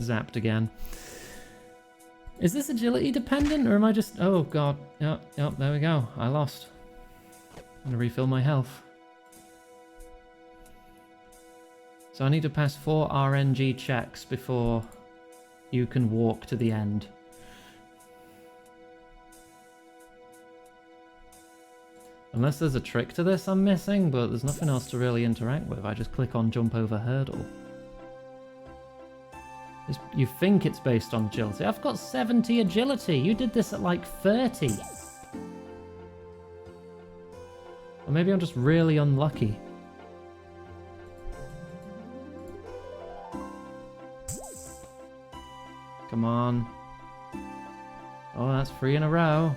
Zapped again. Is this agility dependent, or am I just... Oh god. Yep, there we go. I lost. I'm gonna refill my health. So I need to pass 4 RNG checks before you can walk to the end. Unless there's a trick to this I'm missing, but there's nothing else to really interact with. I just click on jump over hurdle. You think it's based on agility. I've got 70 agility. You did this at like 30. Or maybe I'm just really unlucky. Come on. Oh, that's 3 in a row.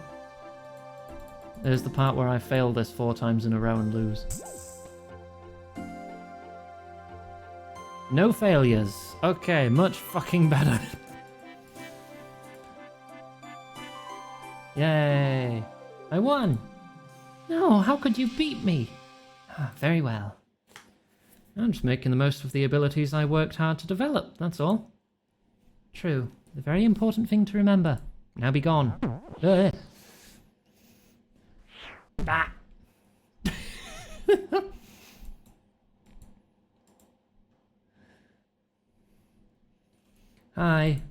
There's the part where I fail this 4 times in a row and lose. No failures. Okay, much fucking better. Yay. I won. No, how could you beat me? Ah, very well. I'm just making the most of the abilities I worked hard to develop, that's all. True. The very important thing to remember. Now be gone. Ah. Hi.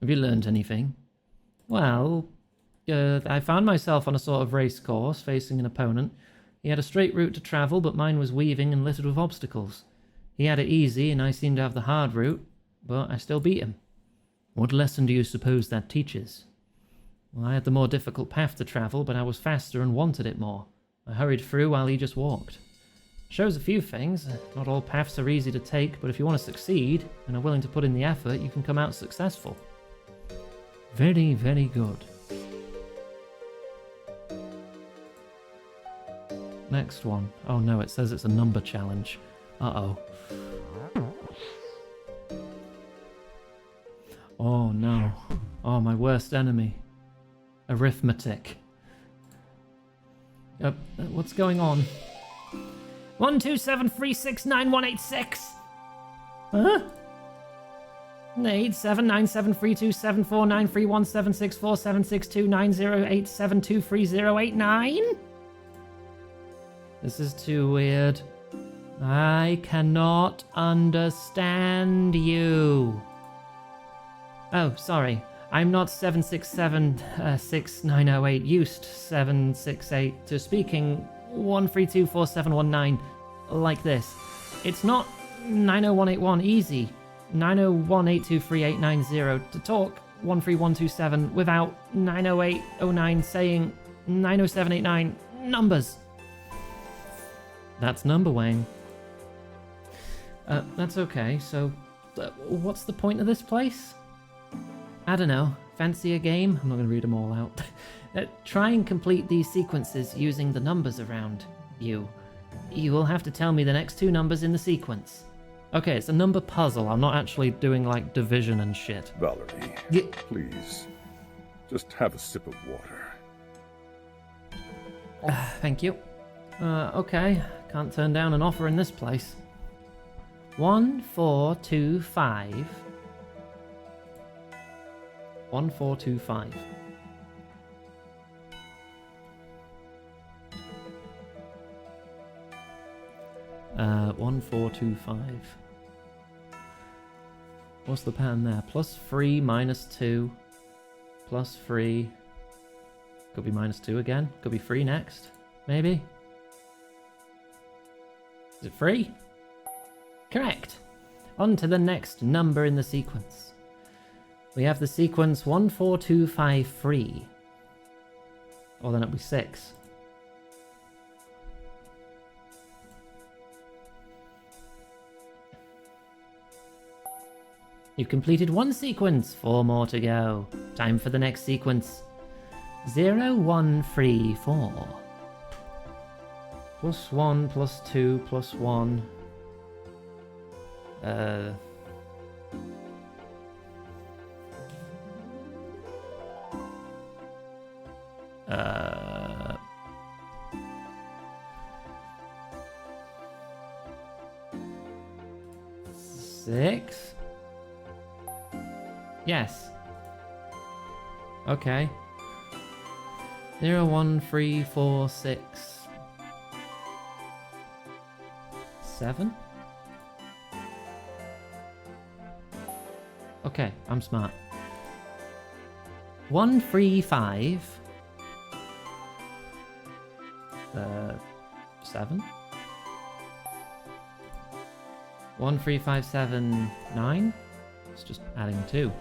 Have you learned anything? Well, I found myself on a sort of race course, facing an opponent. He had a straight route to travel, but mine was weaving and littered with obstacles. He had it easy, and I seemed to have the hard route, but I still beat him. What lesson do you suppose that teaches? Well, I had the more difficult path to travel, but I was faster and wanted it more. I hurried through while he just walked. Shows a few things. Not all paths are easy to take, but if you want to succeed and are willing to put in the effort, you can come out successful. Very, very good. Next one. Oh no, it says it's a number challenge. Uh-oh. Oh no. Oh, my worst enemy. Arithmetic. What's going on? 127369186. Huh? 87973274931764764762908723089089. This is too weird. I cannot understand you. Oh, sorry. I'm not 7676908 used 768 to speaking 1324719 like this. It's not 90181 easy. 901823890 to talk 13127 without 90809 saying 90789 numbers. That's number Wayne. That's okay. So, what's the point of this place? I don't know. Fancy a game? I'm not going to read them all out. Try and complete these sequences using the numbers around you. You will have to tell me the next 2 numbers in the sequence. Okay, it's a number puzzle. I'm not actually doing, like, division and shit. Valerie, please, just have a sip of water. Thank you. Okay. Can't turn down an offer in this place. 1, 4, 2, 5. 1, 4, 2, 5. Uh, 1, 4, 2, 5. What's the pattern there? +3, -2, +3. Could be -2 again. Could be 3 next. Maybe. Is it 3? Correct. On to the next number in the sequence. We have the sequence 1, 4, 2, 5, 3. Or then it'll be 6. You've completed 1 sequence, 4 more to go. Time for the next sequence. 0, 1, 3, 4. +1, +2, +1. Six? Yes. Okay. 0, 1, 3, 4, 6. 7? Okay, I'm smart. 1, 3, 5. 7? 1, 3, 5, 7, 9? It's just adding 2.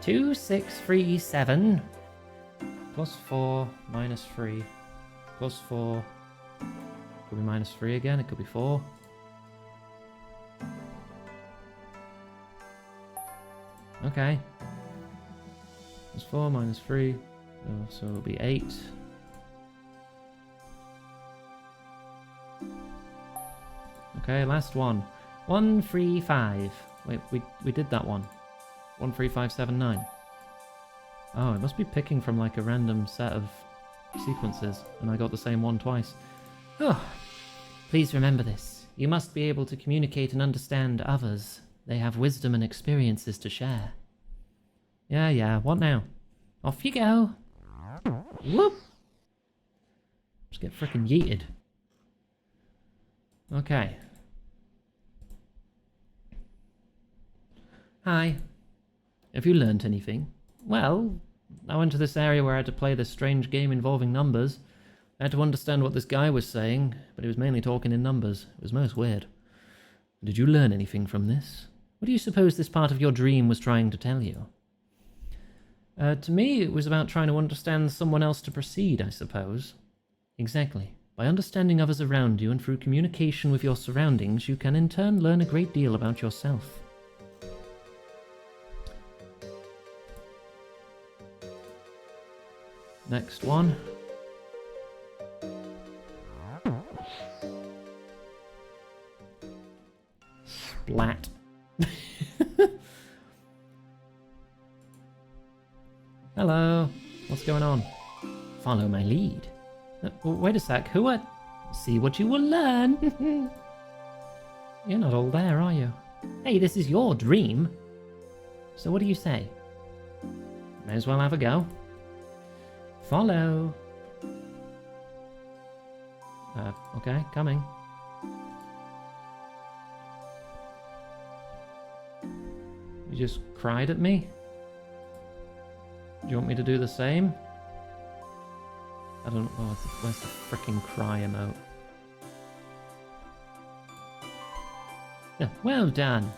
2, 6, 3, 7. +4, -3. +4. Could be -3 again, it could be 4. Okay. +4, -3. Oh, so it'll be 8. Okay, last one. 1, 3, 5. Wait, we did that one. 1, 3, 5, 7, 9. Oh, it must be picking from like a random set of sequences, and I got the same one twice. Oh, please remember this. You must be able to communicate and understand others. They have wisdom and experiences to share. Yeah, what now? Off you go. Whoop! Just get frickin' yeeted. Okay. Hi. Have you learnt anything? Well, I went to this area where I had to play this strange game involving numbers. I had to understand what this guy was saying, but he was mainly talking in numbers. It was most weird. Did you learn anything from this? What do you suppose this part of your dream was trying to tell you? To me, it was about trying to understand someone else to proceed, I suppose. Exactly. By understanding others around you and through communication with your surroundings, you can in turn learn a great deal about yourself. Next one. Splat. Hello. What's going on? Follow my lead. Wait a sec. Who are... See what you will learn. You're not all there, are you? Hey, this is your dream. So what do you say? May as well have a go. Follow. Okay, coming. You just cried at me? Do you want me to do the same? I don't know. Where's the frickin' cry emote? Yeah, well done.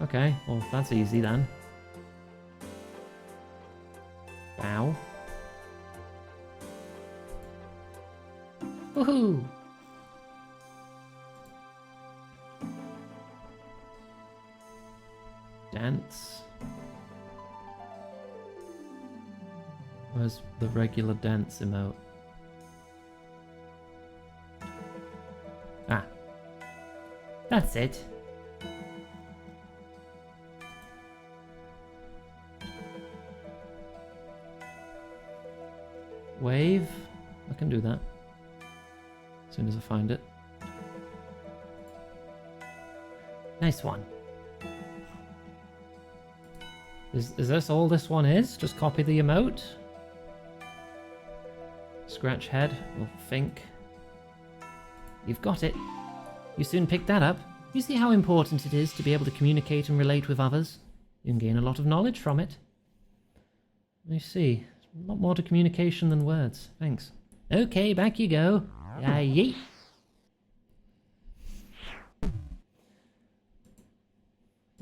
Okay, well, that's easy then. Bow. Woohoo! Dance. Where's the regular dense emote? Ah. That's it. Wave? I can do that. As soon as I find it. Nice one. Is this all this one is? Just copy the emote? Scratch head. We'll think. You've got it. You soon picked that up. You see how important it is to be able to communicate and relate with others? You can gain a lot of knowledge from it. I see. A lot more to communication than words. Thanks. Okay, back you go. Yeet.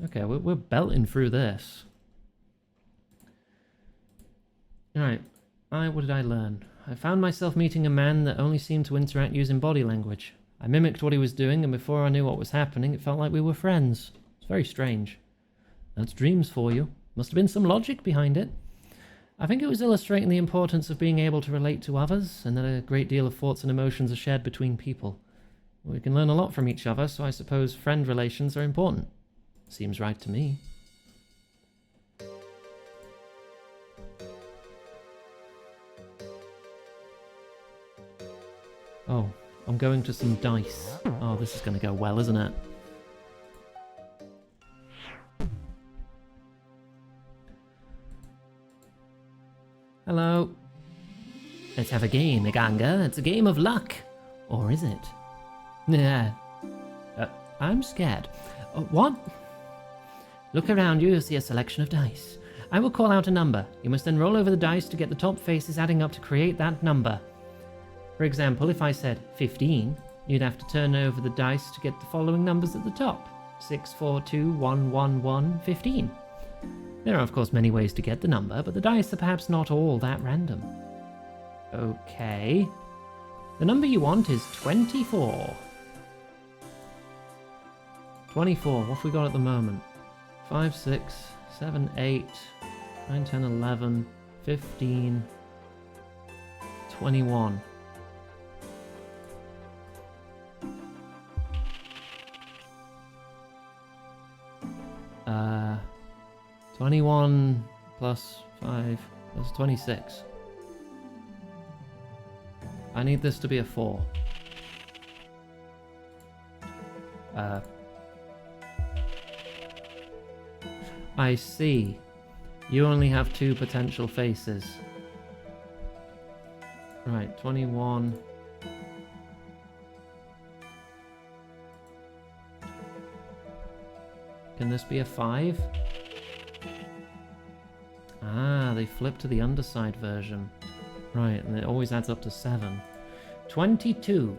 Okay, we're belting through this. Alright. What did I learn? I found myself meeting a man that only seemed to interact using body language. I mimicked what he was doing, and before I knew what was happening, it felt like we were friends. It's very strange. That's dreams for you. Must have been some logic behind it. I think it was illustrating the importance of being able to relate to others, and that a great deal of thoughts and emotions are shared between people. We can learn a lot from each other, so I suppose friend relations are important. Seems right to me. Oh, I'm going to some dice. Oh, this is going to go well, isn't it? Hello. Let's have a game, Iganga. It's a game of luck. Or is it? Yeah. I'm scared. What? Look around you, you'll see a selection of dice. I will call out a number. You must then roll over the dice to get the top faces adding up to create that number. For example, if I said 15, you'd have to turn over the dice to get the following numbers at the top. 6, 4, 2, 1, 1, 1, 15. There are of course many ways to get the number, but the dice are perhaps not all that random. Okay. The number you want is 24. 24, what have we got at the moment? 5, 6, 7, 8, 9, 10, 11, 15, 21. Uh, 21 plus 5 plus 26. I need this to be a 4. I see. You only have 2 potential faces. Right, 21. Can this be a 5? Ah, they flip to the underside version. Right, and it always adds up to 7. 22.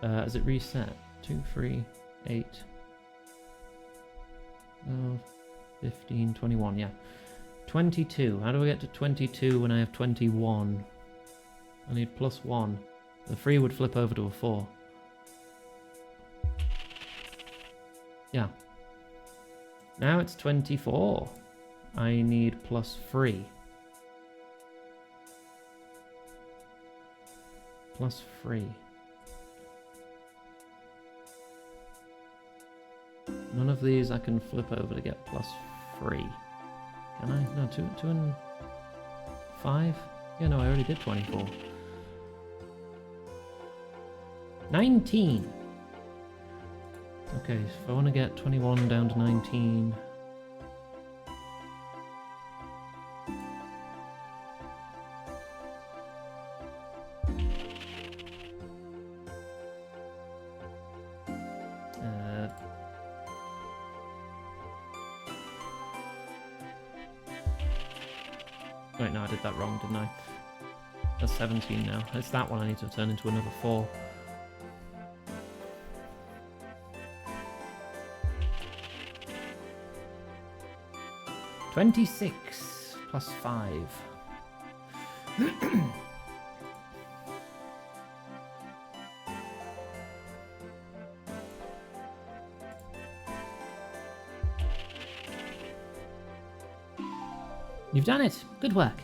Is it reset? 2, 3, 8, 12, 15, 21, yeah. 22. How do I get to 22 when I have 21? I need plus 1. The 3 would flip over to a 4. Yeah. Now it's 24. I need plus 3. Plus 3. None of these I can flip over to get plus 3. Can I? No, 2 and 5? Yeah, no, I already did 24. 19! Okay, so if I want to get 21 down to 19... Wait, no, I did that wrong, didn't I? That's 17 now. It's that one I need to turn into another 4. $26 plus 5. You've done it! Good work!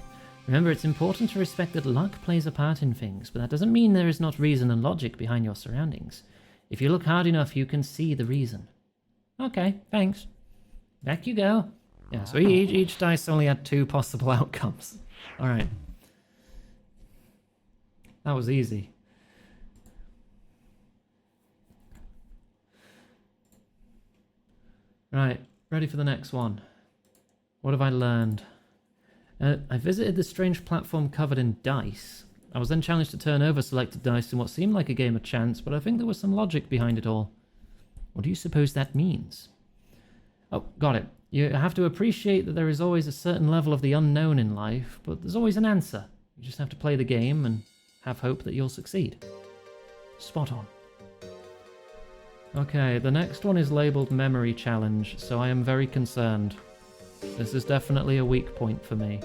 Remember, it's important to respect that luck plays a part in things, but that doesn't mean there is not reason and logic behind your surroundings. If you look hard enough, you can see the reason. Okay, thanks. Back you go. Yeah, so each dice only had 2 possible outcomes. Alright. That was easy. Right, ready for the next one. What have I learned? I visited the strange platform covered in dice. I was then challenged to turn over selected dice in what seemed like a game of chance, but I think there was some logic behind it all. What do you suppose that means? Oh, got it. You have to appreciate that there is always a certain level of the unknown in life, but there's always an answer. You just have to play the game and have hope that you'll succeed. Spot on. Okay, the next one is labelled Memory Challenge, so I am very concerned. This is definitely a weak point for me.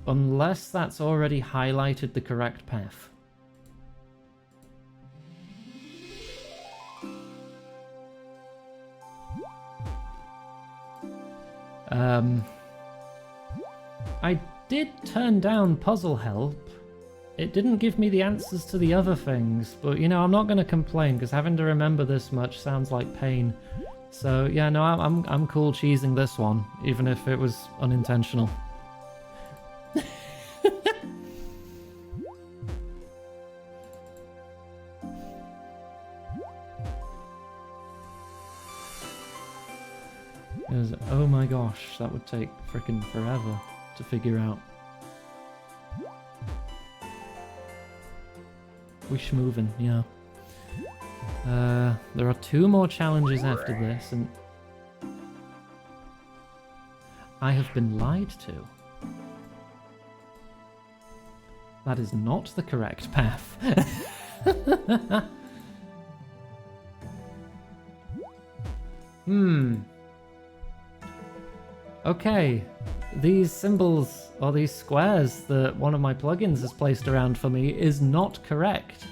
Unless that's already highlighted the correct path. I did turn down puzzle help. It didn't give me the answers to the other things, but you know, I'm not going to complain because having to remember this much sounds like pain. So yeah, no, I'm cool cheesing this one, even if it was unintentional. Oh my gosh, that would take frickin' forever to figure out. Wish moving, yeah. There are 2 more challenges after this, and I have been lied to. That is not the correct path. Okay, these symbols, or these squares that one of my plugins has placed around for me is not correct.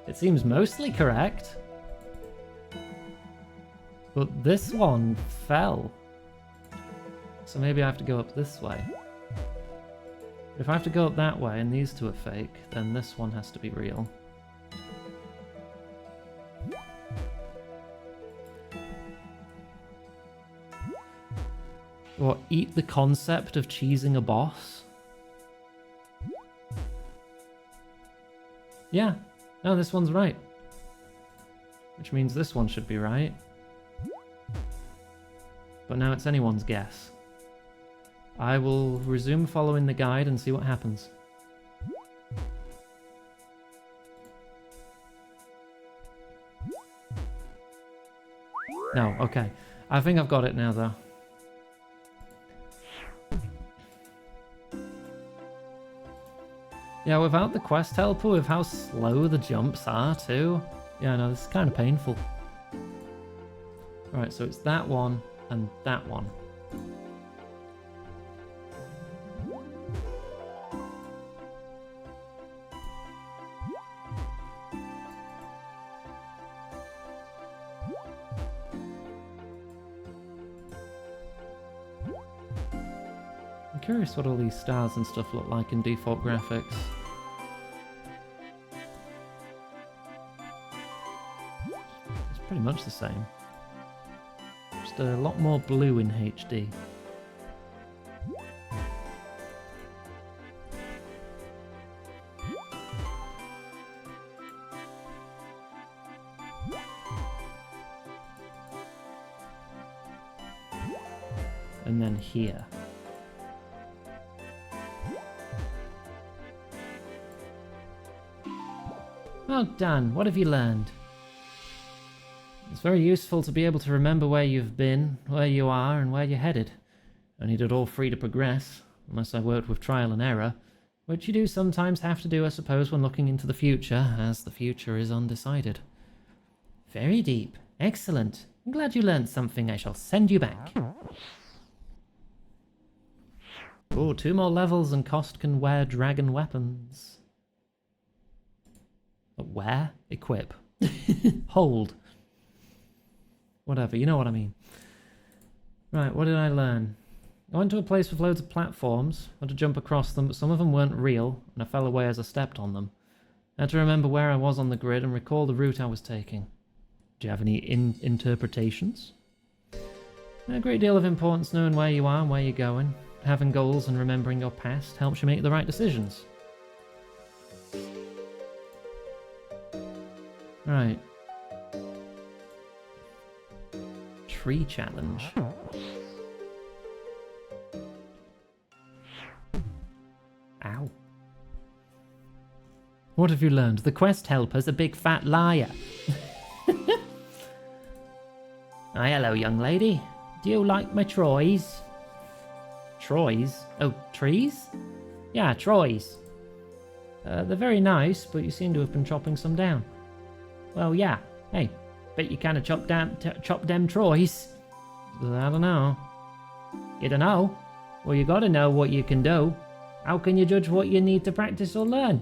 It seems mostly correct. But this one fell. So maybe I have to go up this way. If I have to go up that way and these 2 are fake, then this one has to be real. Or eat the concept of cheesing a boss. Yeah, no, this one's right. Which means this one should be right. But now it's anyone's guess. I will resume following the guide and see what happens. No, okay. I think I've got it now, though. Yeah, without the quest helper, with how slow the jumps are too. Yeah, no, this is kind of painful. Alright, so it's that one and that one. I'm curious what all these stars and stuff look like in default graphics. It's pretty much the same. Just a lot more blue in HD. And then here. Well done. What have you learned? It's very useful to be able to remember where you've been, where you are, and where you're headed. I need it all free to progress, unless I worked with trial and error, which you do sometimes have to do, I suppose, when looking into the future, as the future is undecided. Very deep. Excellent. I'm glad you learned something. I shall send you back. Oh, 2 more levels and Cost can wear dragon weapons. Wear? Equip. Hold. whatever, you know what I mean. Right, what did I learn? I went to a place with loads of platforms. I had to jump across them, but some of them weren't real, and I fell away as I stepped on them. I had to remember where I was on the grid and recall the route I was taking. Do you have any interpretations? A great deal of importance knowing where you are and where you're going. Having goals and remembering your past helps you make the right decisions. Right. Tree challenge. Ow. What have you learned? The quest helper's a big fat liar. Oh, hello, young lady. Do you like my Troys? Troys? Oh, trees? Yeah, Troys. They're very nice, but you seem to have been chopping some down. Well, yeah. Hey, bet you kind of chopped them Troys. I don't know. You don't know? Well, you gotta know what you can do. How can you judge what you need to practice or learn?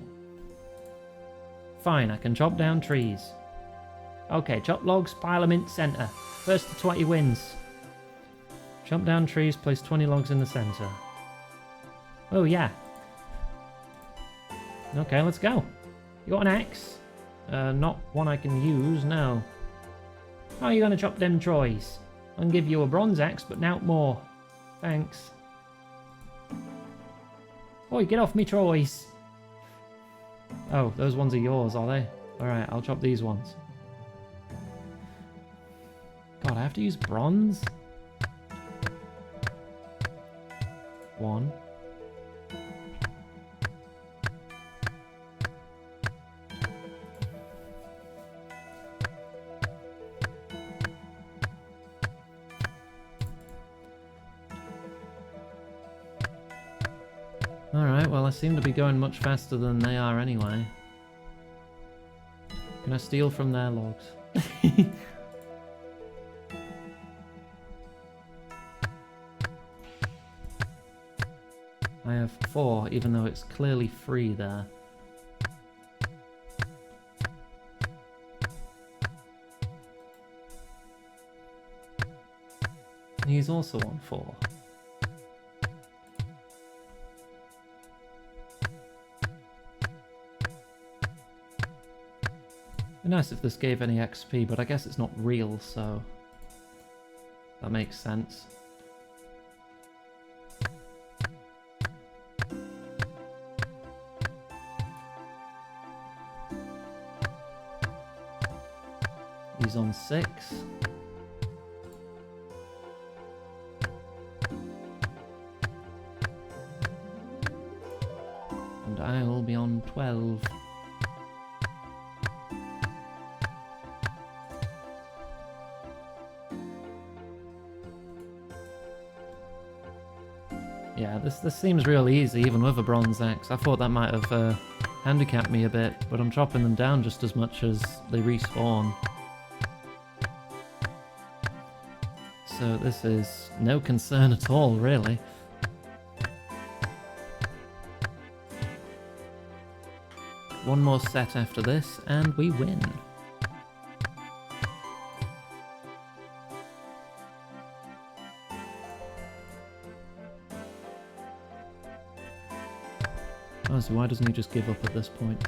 Fine, I can chop down trees. Okay, chop logs, pile them in center. First to 20 wins. Chop down trees, place 20 logs in the center. Oh, yeah. Okay, let's go. You got an axe? Not one I can use, no. How are you gonna chop them Troys? I can give you a bronze axe, but not more. Thanks. Oi, get off me Troys! Oh, those ones are yours, are they? Alright, I'll chop these ones. God, I have to use bronze? 1. Alright, well I seem to be going much faster than they are anyway. Can I steal from their logs? I have 4, even though it's clearly free there. He's also on 4. It'd be nice if this gave any XP, but I guess it's not real, so that makes sense. He's on 6. And I'll be on 12. Yeah, this seems real easy, even with a bronze axe. I thought that might have handicapped me a bit, but I'm chopping them down just as much as they respawn. So this is no concern at all, really. One more set after this, and we win. Oh, so why doesn't he just give up at this point?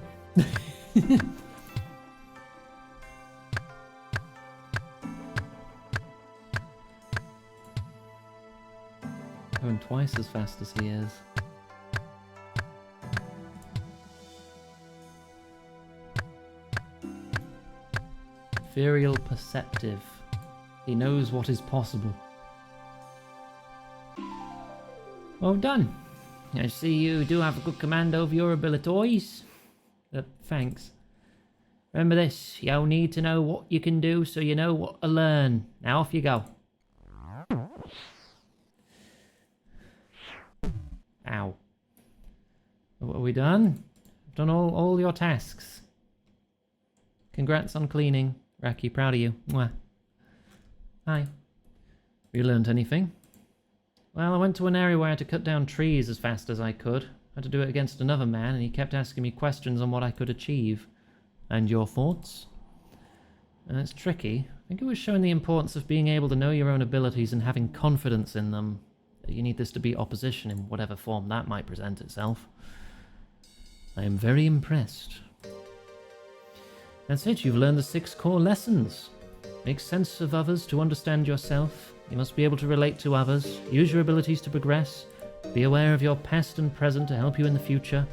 Going twice as fast as he is. Ethereal perceptive. He knows what is possible. Well done. I see you do have a good command over your abilities. Thanks. Remember this, you'll need to know what you can do so you know what to learn. Now off you go. Ow. What are we done? I've done all your tasks. Congrats on cleaning. Raki, proud of you. Mwah. Hi. Have you learned anything? Well, I went to an area where I had to cut down trees as fast as I could. I had to do it against another man, and he kept asking me questions on what I could achieve. And your thoughts? It's tricky. I think it was showing the importance of being able to know your own abilities and having confidence in them. You need this to be opposition in whatever form that might present itself. I am very impressed. That's it, you've learned the 6 core lessons. Make sense of others to understand yourself. You must be able to relate to others. Use your abilities to progress. Be aware of your past and present to help you in the future.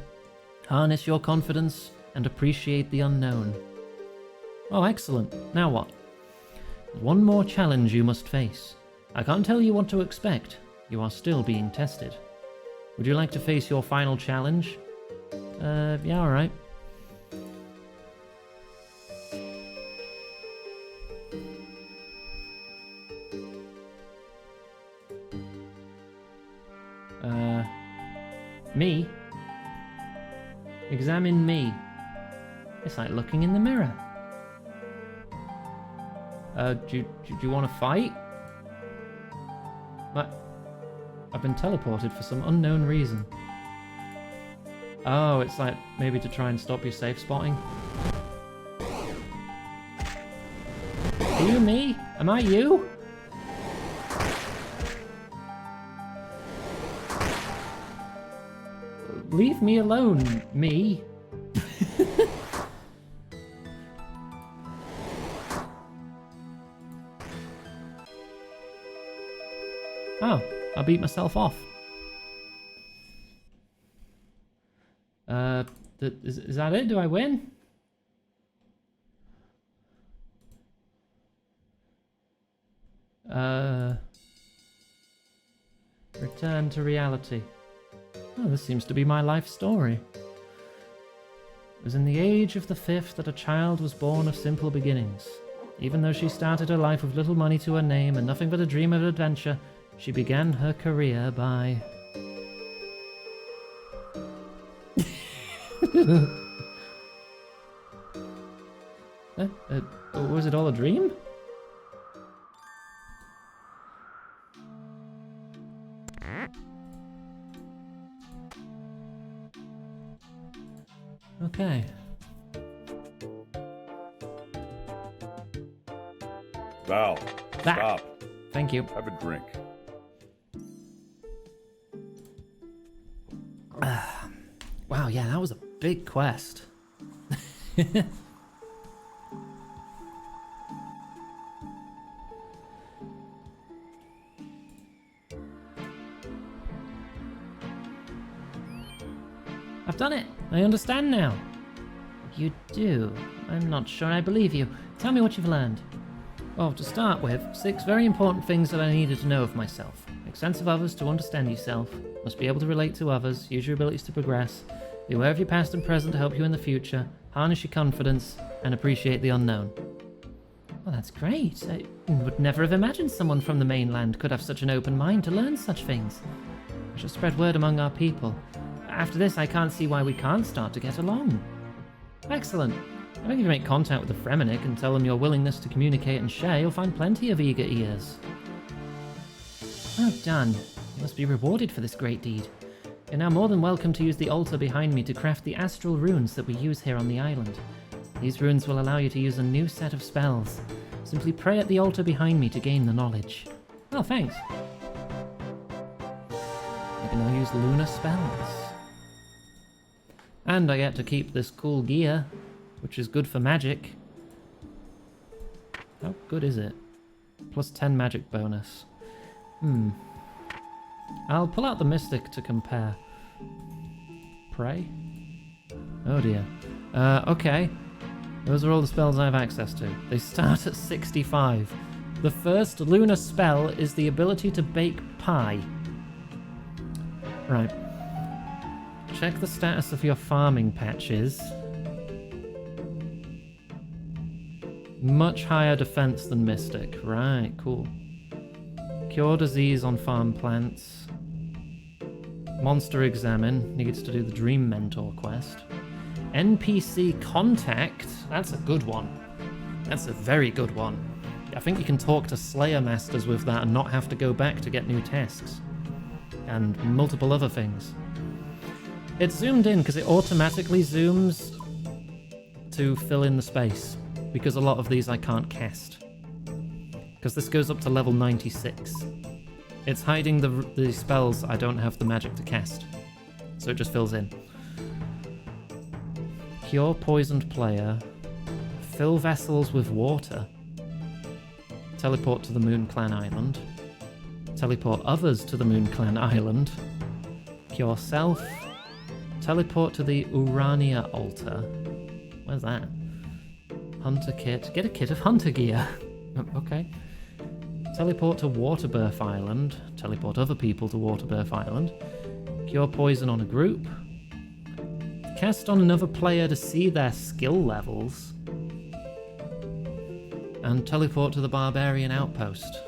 Harness your confidence and appreciate the unknown. Oh, excellent. Now what? One more challenge you must face. I can't tell you what to expect. You are still being tested. Would you like to face your final challenge? Yeah, alright. Me? Examine me. It's like looking in the mirror. Do you want to fight? What? I've been teleported for some unknown reason. Oh, it's like maybe to try and stop you safe spotting. Are you me? Am I you? Leave me alone, me. Oh, I beat myself off. Is that it? Do I win? Return to reality. Oh, this seems to be my life story. It was in the age of the 5th that a child was born of simple beginnings. Even though she started her life with little money to her name and nothing but a dream of adventure, she began her career by... Was it all a dream? Okay. Val, stop. Thank you. Have a drink. Wow, yeah, that was a big quest. I've done it. I understand now. You do? I'm not sure I believe you. Tell me what you've learned. Well, to start with, 6 very important things that I needed to know of myself. Make sense of others to understand yourself. Must be able to relate to others. Use your abilities to progress. Be aware of your past and present to help you in the future. Harness your confidence and appreciate the unknown. Well, that's great. I would never have imagined someone from the mainland could have such an open mind to learn such things. I should spread word among our people. After this, I can't see why we can't start to get along. Excellent. I think if you make contact with the Fremennik and tell them your willingness to communicate and share, you'll find plenty of eager ears. Well done. You must be rewarded for this great deed. You're now more than welcome to use the altar behind me to craft the astral runes that we use here on the island. These runes will allow you to use a new set of spells. Simply pray at the altar behind me to gain the knowledge. Oh, thanks. I can now use lunar spells. And I get to keep this cool gear, which is good for magic. How good is it? Plus 10 magic bonus. I'll pull out the Mystic to compare. Pray? Oh dear. Okay. Those are all the spells I have access to. They start at 65. The first lunar spell is the ability to bake pie. Right. Check the status of your farming patches. Much higher defense than Mystic. Right, cool. Cure disease on farm plants. Monster examine. Needs to do the Dream Mentor quest. NPC contact. That's a good one. That's a very good one. I think you can talk to Slayer Masters with that and not have to go back to get new tasks. And multiple other things. It's zoomed in because it automatically zooms to fill in the space. because a lot of these I can't cast. Because this goes up to level 96. It's hiding the spells I don't have the magic to cast. So it just fills in. Cure poisoned player. Fill vessels with water. Teleport to the Moon Clan Island. Teleport others to the Moon Clan Island. Cure self. Teleport to the Urania altar. Where's that? Hunter kit. Get a kit of hunter gear. Okay. Teleport to Waterbirth Island. Teleport other people to Waterbirth Island. Cure poison on a group. Cast on another player to see their skill levels. And teleport to the Barbarian Outpost.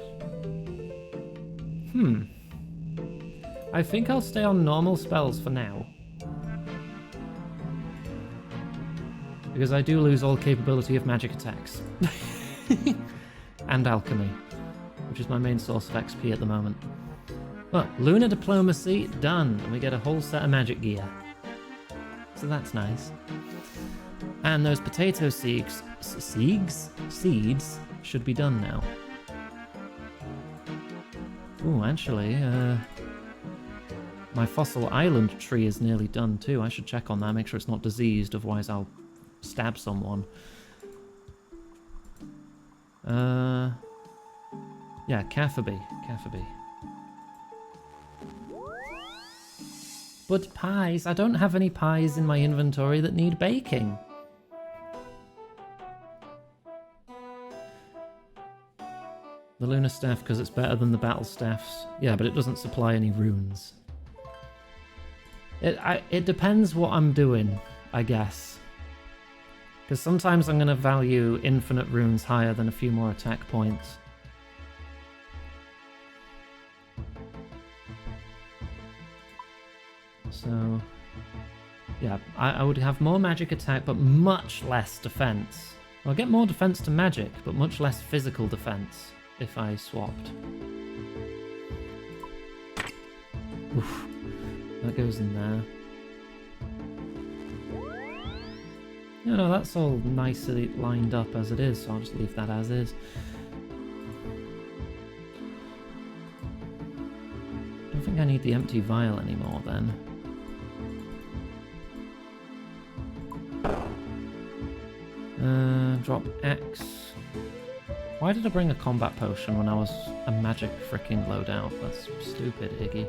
I think I'll stay on normal spells for now. Because I do lose all capability of magic attacks. And alchemy, which is my main source of XP at the moment. But Lunar Diplomacy, done. And we get a whole set of magic gear. So that's nice. And those potato seeds should be done now. Ooh, actually, my fossil island tree is nearly done too. I should check on that, make sure it's not diseased, otherwise I'll stab someone. Yeah, Cafferby. But pies, I don't have any pies in my inventory that need baking. The Lunar Staff because it's better than the Battle Staffs. Yeah, but it doesn't supply any runes. It depends what I'm doing, I guess. Because sometimes I'm going to value infinite runes higher than a few more attack points. So, yeah, I would have more magic attack, but much less defense. I'll get more defense to magic, but much less physical defense if I swapped. Oof, that goes in there. No, that's all nicely lined up as it is, so I'll just leave that as is. I don't think I need the empty vial anymore then. Drop X. Why did I bring a combat potion when I was a magic freaking loadout? That's stupid, Iggy.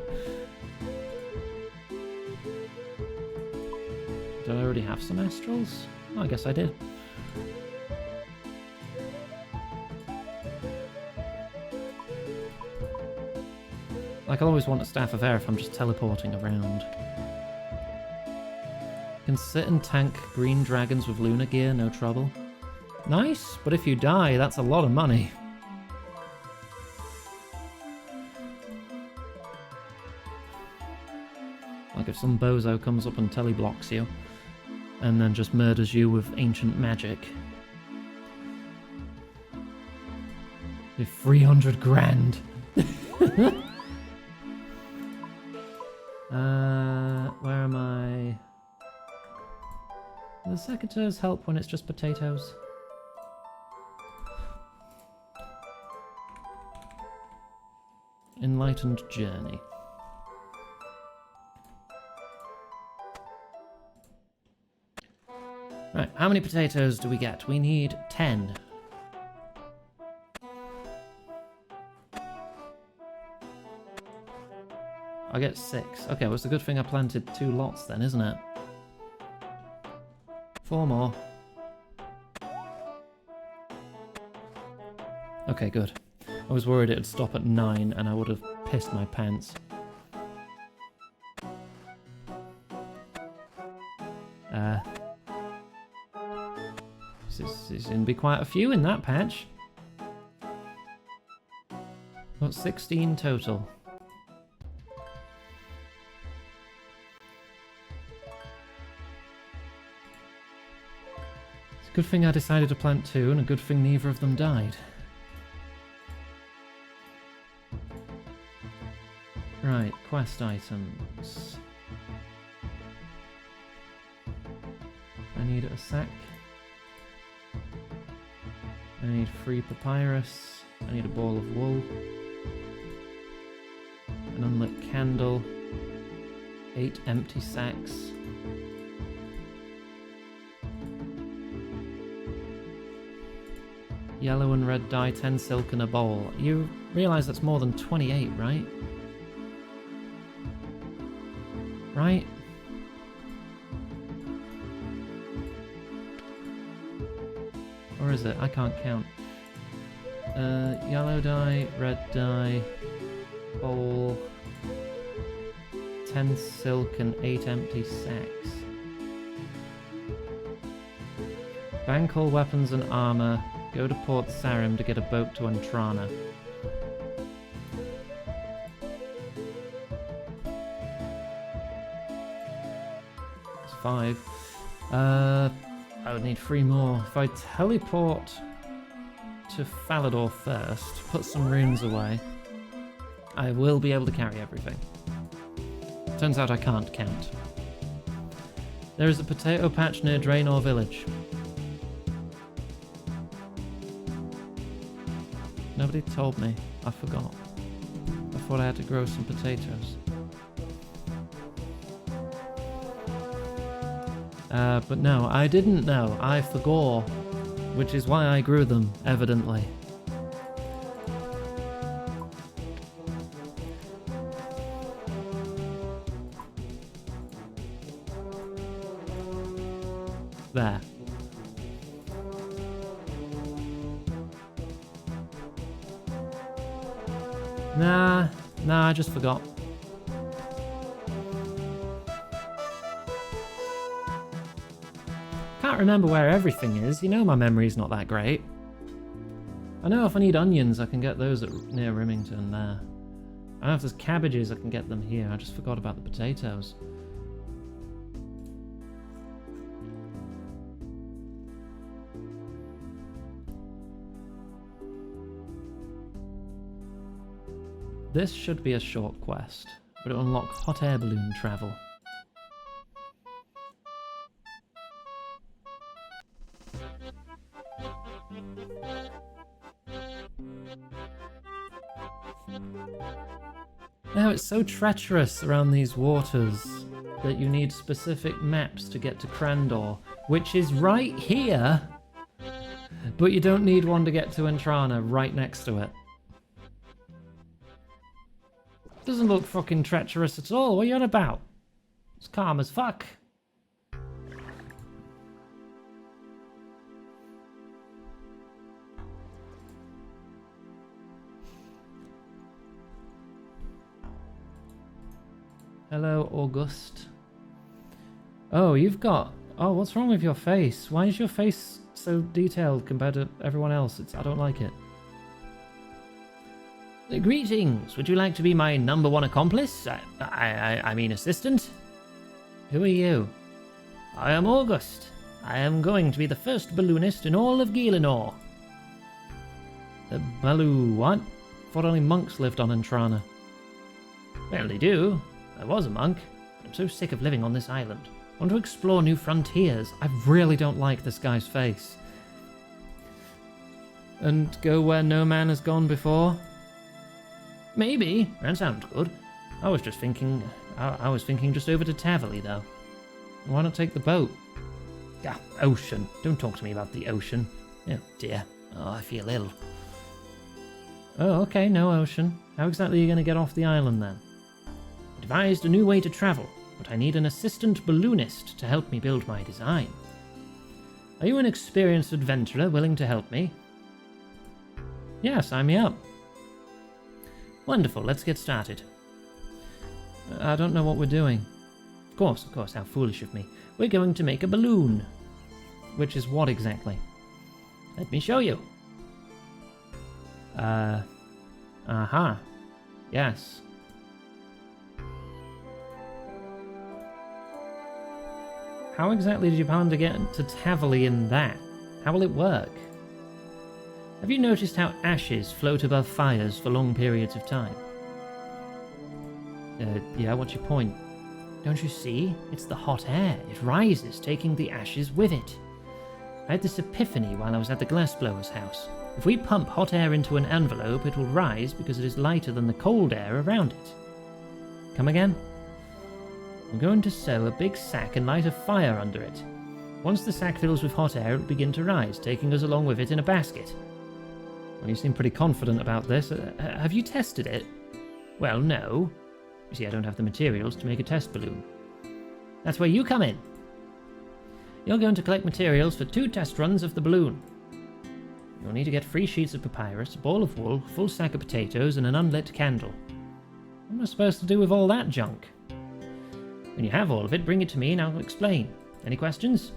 Did I already have some astrals? Oh, I guess I did. Like, I'll always want a Staff of Air if I'm just teleporting around. Can sit and tank green dragons with lunar gear, no trouble. Nice, but if you die, that's a lot of money. Like if some bozo comes up and teleblocks you, and then just murders you with ancient magic. With 300 grand. Where am I? The secateurs help when it's just potatoes. Enlightened Journey. Right, how many potatoes do we get? We need 10. I get 6. Okay, well, it's a good thing I planted 2 lots then, isn't it? 4 more. Okay, good. I was worried it'd stop at 9 and I would have pissed my pants. There's going to be quite a few in that patch. Got 16 total. It's a good thing I decided to plant 2 and a good thing neither of them died. Right, quest items. I need a sack. I need 3 papyrus. I need a ball of wool. An unlit candle. 8 empty sacks. Yellow and red dye, 10 silk and a bowl. You realise that's more than 28, right? Right? Or is it? I can't count. Yellow dye, red dye, bowl, 10 silk and 8 empty sacks. Bank all weapons and armour. Go to Port Sarim to get a boat to Antrana. That's 5. I would need 3 more. If I teleport to Falador first, put some runes away, I will be able to carry everything. Turns out I can't count. There is a potato patch near Draenor village. Nobody told me. I forgot. I thought I had to grow some potatoes. But no, I didn't know. I forgot. Which is why I grew them, evidently. There. Nah, I just forgot. Can't remember where everything is. You know my memory's not that great. I know if I need onions, I can get those near Rimington there. I know if there's cabbages, I can get them here. I just forgot about the potatoes. This should be a short quest, but it will unlock hot air balloon travel. Now it's so treacherous around these waters that you need specific maps to get to Crandor, which is right here, but you don't need one to get to Antrana right next to it. Doesn't look fucking treacherous at all. What are you on about? It's calm as fuck. Hello, August. Oh, you've got... Oh, what's wrong with your face? Why is your face so detailed compared to everyone else? I don't like it. Greetings. Would you like to be my #1 accomplice? I mean assistant? Who are you? I am August. I am going to be the first balloonist in all of Gielinor. Baloo what? Thought only monks lived on Antrana. Well, they do. I was a monk, but I'm so sick of living on this island. I want to explore new frontiers. I really don't like this guy's face. And go where no man has gone before? Maybe. That sounds good. I was thinking just over to Tavali, though. Why not take the boat? Ah, ocean. Don't talk to me about the ocean. Oh, dear. Oh, I feel ill. Oh, okay, no ocean. How exactly are you going to get off the island, then? I devised a new way to travel, but I need an assistant balloonist to help me build my design. Are you an experienced adventurer willing to help me? Yeah, sign me up. Wonderful, let's get started. I don't know what we're doing. Of course, how foolish of me. We're going to make a balloon. Which is what exactly? Let me show you. Uh-huh. Yes. How exactly did you plan to get to Tavali in that? How will it work? Have you noticed how ashes float above fires for long periods of time? Yeah, what's your point? Don't you see? It's the hot air. It rises, taking the ashes with it. I had this epiphany while I was at the glassblower's house. If we pump hot air into an envelope, it will rise because it is lighter than the cold air around it. Come again? I'm going to sew a big sack and light a fire under it. Once the sack fills with hot air, it will begin to rise, taking us along with it in a basket. Well, you seem pretty confident about this. Have you tested it? Well, no. You see, I don't have the materials to make a test balloon. That's where you come in. You're going to collect materials for 2 test runs of the balloon. You'll need to get 3 sheets of papyrus, a ball of wool, a full sack of potatoes, and an unlit candle. What am I supposed to do with all that junk? When you have all of it, bring it to me and I'll explain. Any questions?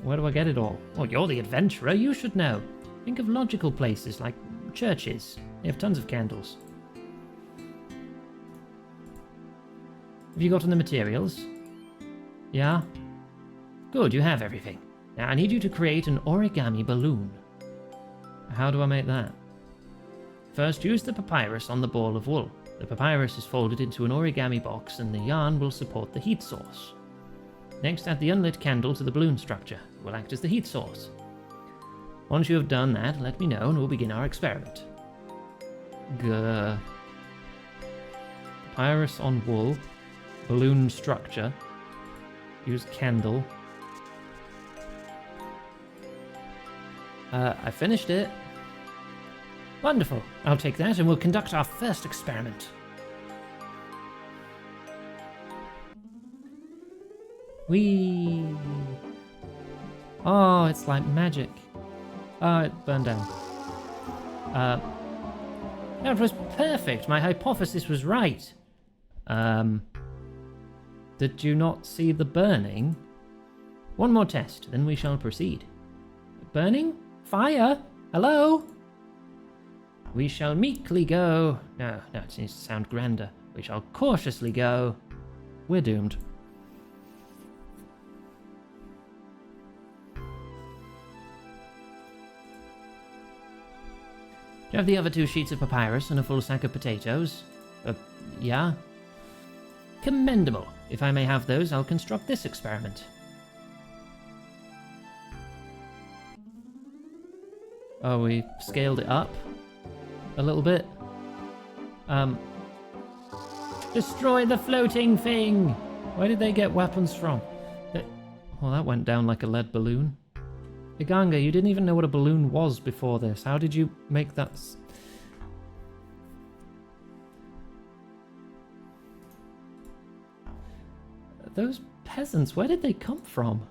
Where do I get it all? Oh, you're the adventurer, you should know. Think of logical places like churches. They have tons of candles. Have you gotten the materials? Yeah? Good, you have everything. Now I need you to create an origami balloon. How do I make that? First, use the papyrus on the ball of wool. The papyrus is folded into an origami box and the yarn will support the heat source. Next, add the unlit candle to the balloon structure. It will act as the heat source. Once you have done that, let me know and we'll begin our experiment. Papyrus on wool. Balloon structure. Use candle. I finished it. Wonderful. I'll take that and we'll conduct our first experiment. Whee! Oh, it's like magic. Oh, it burned down. That was perfect. My hypothesis was right. Did you not see the burning? One more test, then we shall proceed. Burning? Fire? Hello? We shall meekly go. No, it needs to sound grander. We shall cautiously go. We're doomed. Do you have the other 2 sheets of papyrus and a full sack of potatoes? Yeah? Commendable. If I may have those, I'll construct this experiment. Oh, we scaled it up a little bit. Destroy the floating thing! Where did they get weapons from? Well, that went down like a lead balloon. Iganga, you didn't even know what a balloon was before this. How did you make that? Those peasants, where did they come from?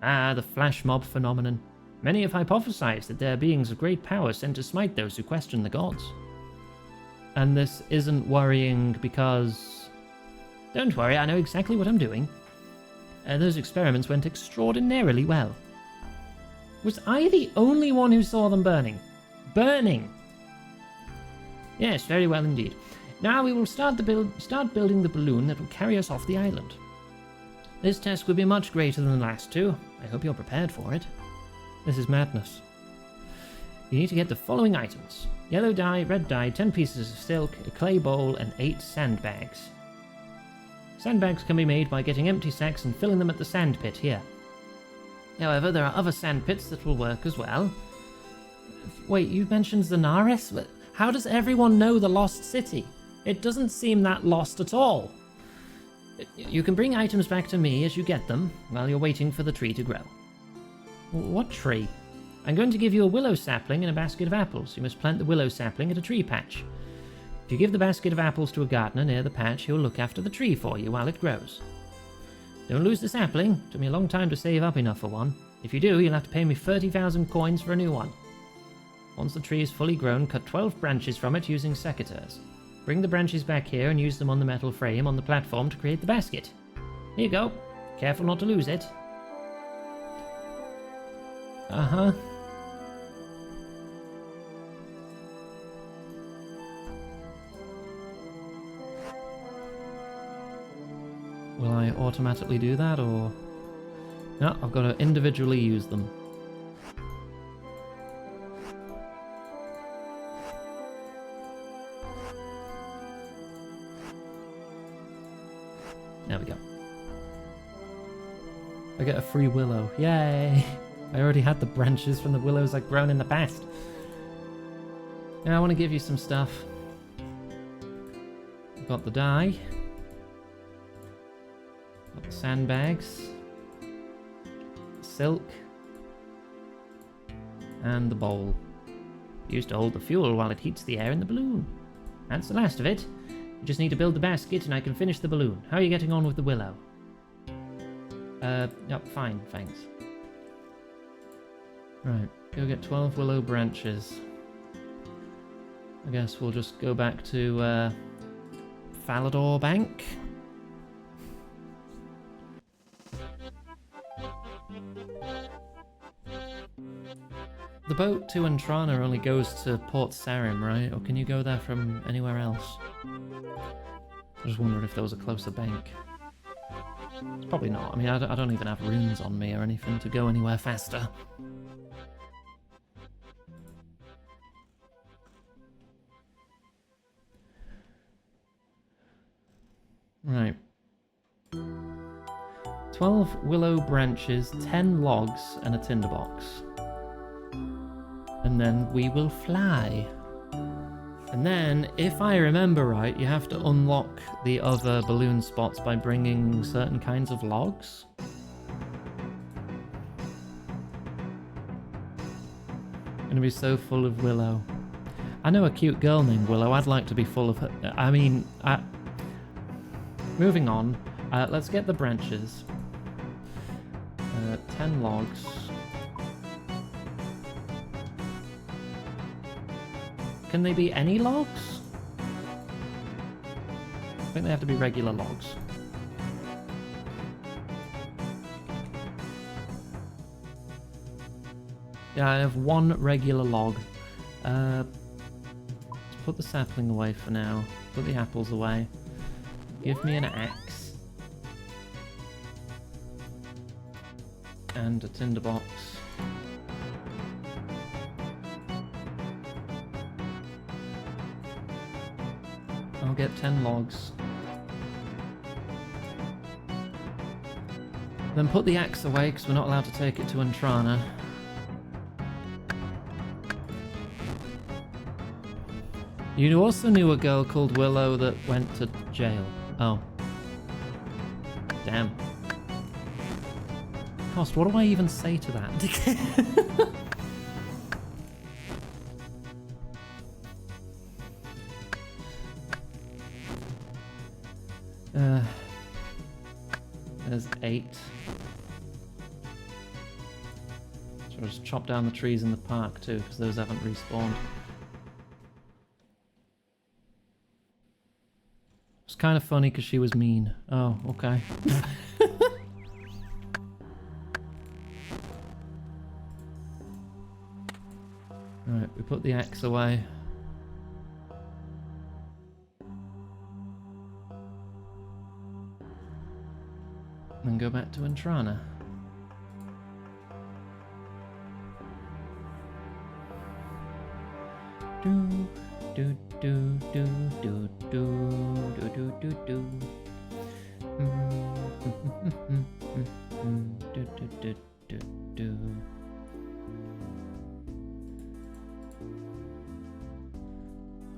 Ah, the flash mob phenomenon. Many have hypothesized that they are beings of great power sent to smite those who question the gods. And this isn't worrying because... Don't worry, I know exactly what I'm doing. Those experiments went extraordinarily well. Was I the only one who saw them burning? Burning! Yes, very well indeed. Now we will start building the balloon that will carry us off the island. This test will be much greater than the last 2. I hope you're prepared for it. This is madness. You need to get the following items. Yellow dye, red dye, 10 pieces of silk, a clay bowl, and 8 sandbags. Sandbags can be made by getting empty sacks and filling them at the sand pit here. However, there are other sand pits that will work as well. Wait, you mentioned Zanaris? How does everyone know the Lost City? It doesn't seem that lost at all. You can bring items back to me as you get them, while you're waiting for the tree to grow. What tree? I'm going to give you a willow sapling and a basket of apples. You must plant the willow sapling at a tree patch. If you give the basket of apples to a gardener near the patch, he'll look after the tree for you while it grows. Don't lose the sapling. It took me a long time to save up enough for one. If you do, you'll have to pay me 30,000 coins for a new one. Once the tree is fully grown, cut 12 branches from it using secateurs. Bring the branches back here and use them on the metal frame on the platform to create the basket. Here you go. Careful not to lose it. Uh-huh. Will I automatically do that, or... No, I've got to individually use them. There we go. I get a free willow. Yay! I already had the branches from the willows I'd grown in the past. Now I want to give you some stuff. I've got the dye. Got the sandbags. Silk. And the bowl. Used to hold the fuel while it heats the air in the balloon. That's the last of it. You just need to build the basket and I can finish the balloon. How are you getting on with the willow? Yep, fine, thanks. Right, go get 12 willow branches. I guess we'll just go back to Falador Bank. The boat to Entrana only goes to Port Sarim, right? Or can you go there from anywhere else? I just wondered if there was a closer bank. It's probably not. I mean, I don't even have runes on me or anything to go anywhere faster. Right. 12 willow branches, 10 logs, and a tinderbox. And then we will fly. And then, if I remember right, you have to unlock the other balloon spots by bringing certain kinds of logs. Gonna be so full of Willow. I know a cute girl named Willow. I'd like to be full of her. I mean, moving on. Let's get the branches. 10 logs. Can they be any logs? I think they have to be regular logs. Yeah, I have one regular log. Let's put the sapling away for now. Put the apples away. Give me an axe. And a tinderbox. I'll get 10 logs. Then put the axe away because we're not allowed to take it to Entrana. You also knew a girl called Willow that went to jail. Oh. Damn. Cost, what do I even say to that? There's 8. So I'll just chop down the trees in the park too, because those haven't respawned. It's kind of funny because she was mean. Oh, okay. Alright, we put the axe away. Then go back to Entrana. Do do do do do do do do do do do do.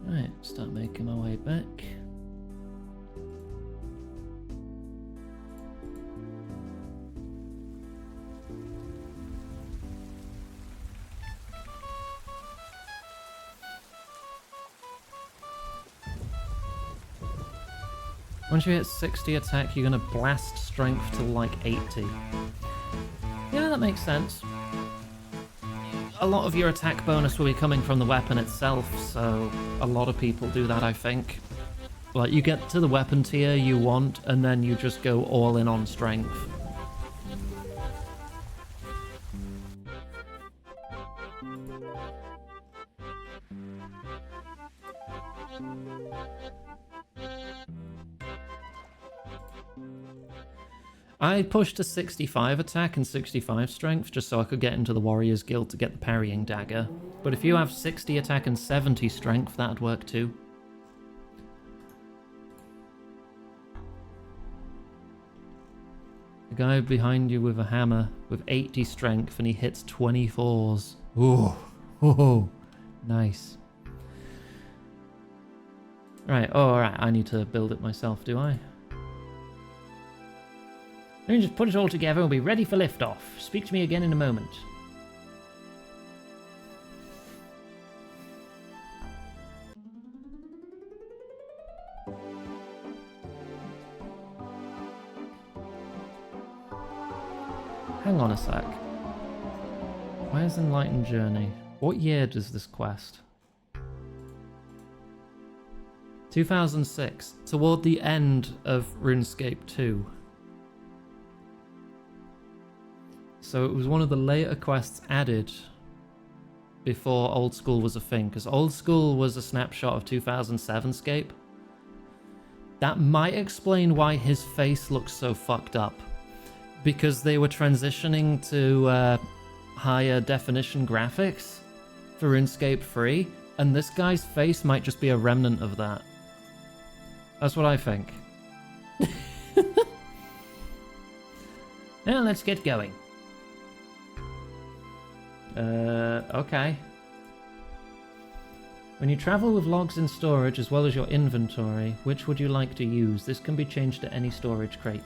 Right, start making my way back. Once you hit 60 attack, you're gonna blast strength to like 80. Yeah, that makes sense. A lot of your attack bonus will be coming from the weapon itself, so a lot of people do that, I think. Like, you get to the weapon tier you want, and then you just go all in on strength. I pushed to 65 attack and 65 strength just so I could get into the Warriors Guild to get the parrying dagger. But if you have 60 attack and 70 strength, that'd work too. The guy behind you with a hammer with 80 strength and he hits 24s. Ooh. Oh, nice. Right, oh, alright, I need to build it myself, do I? Then just put it all together and we'll be ready for liftoff. Speak to me again in a moment. Hang on a sec. Where's Enlightened Journey? What year does this quest? 2006, toward the end of RuneScape 2. So it was one of the later quests added before Old School was a thing, because Old School was a snapshot of 2007 Scape. That might explain why his face looks so fucked up, because they were transitioning to higher definition graphics for RuneScape 3, and this guy's face might just be a remnant of that. That's what I think. Well, let's get going. Okay. When you travel with logs in storage as well as your inventory, which would you like to use? This can be changed to any storage crate.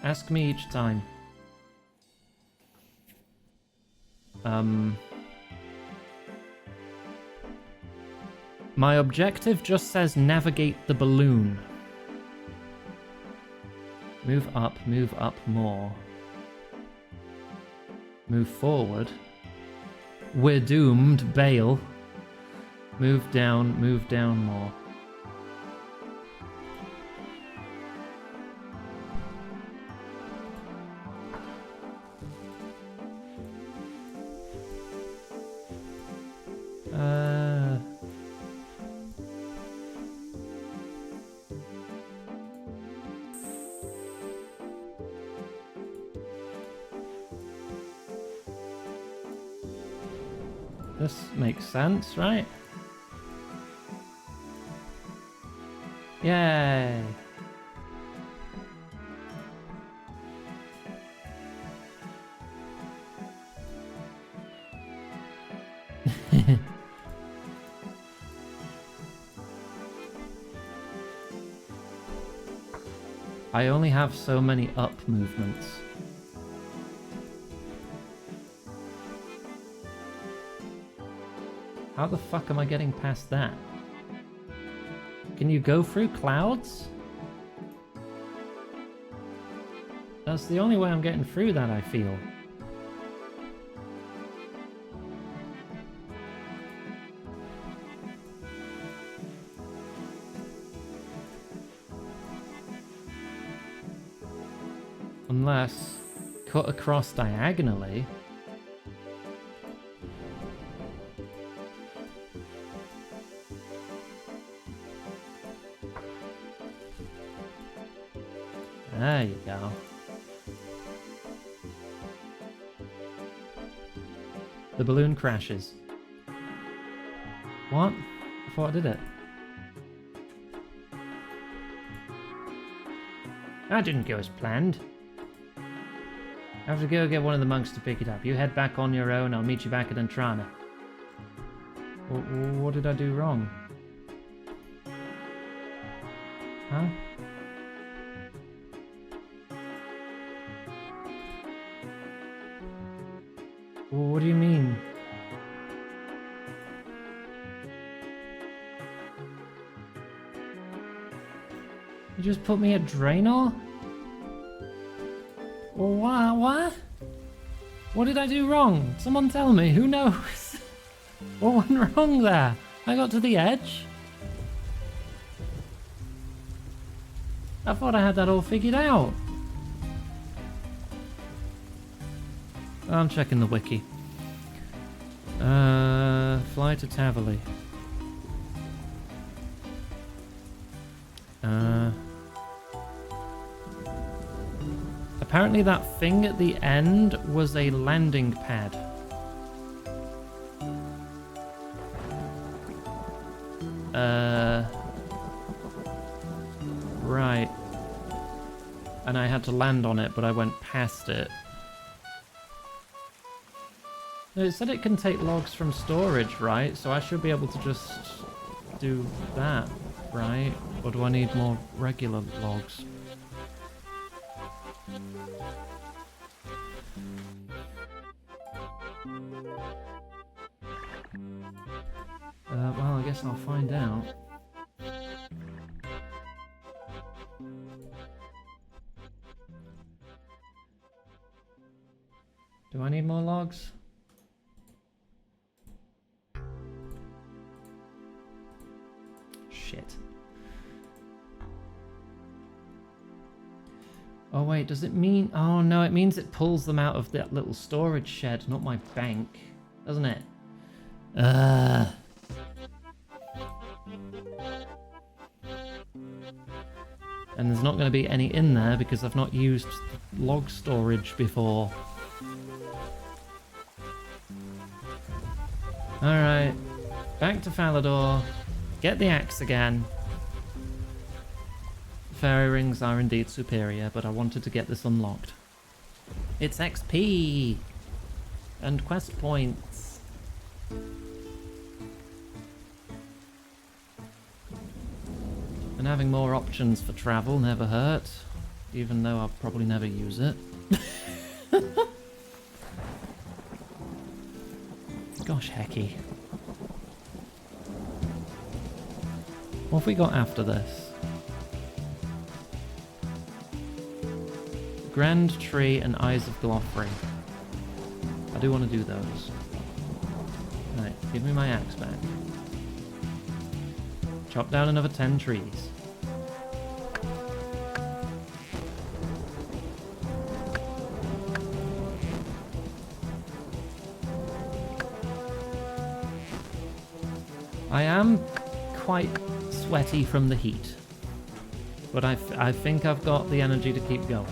Ask me each time. My objective just says navigate the balloon. Move up more. Move forward. We're doomed, bail. Move down more. This makes sense, right? Yay! I only have so many up movements. How the fuck am I getting past that? Can you go through clouds? That's the only way I'm getting through that, I feel. Unless cut across diagonally. There you go. The balloon crashes. What? I thought I did it. That didn't go as planned. I have to go get one of the monks to pick it up. You head back on your own. I'll meet you back at Entrana. What did I do wrong? Huh? What do you mean? You just put me at Draenor? What? What did I do wrong? Someone tell me, who knows? What went wrong there? I got to the edge? I thought I had that all figured out. I'm checking the wiki. Fly to Tavali. Apparently that thing at the end was a landing pad. Right. and I had to land on it, but I went past it. No, it said it can take logs from storage, right? So I should be able to just do that, right? Or do I need more regular logs? Well, I guess I'll find out. Do I need more logs? Shit. Oh wait, does it mean... Oh no, it means it pulls them out of that little storage shed, not my bank. Doesn't it? And there's not going to be any in there because I've not used log storage before. Alright, back to Falador. Get the axe again. Fairy rings are indeed superior, but I wanted to get this unlocked. It's XP! And quest points. And having more options for travel never hurt, even though I'll probably never use it. Gosh, hecky. What have we got after this? Grand Tree and Eyes of Glofrey. I do want to do those. Right, give me my axe back. Chop down another 10 trees. I am quite sweaty from the heat, but I think I've got the energy to keep going.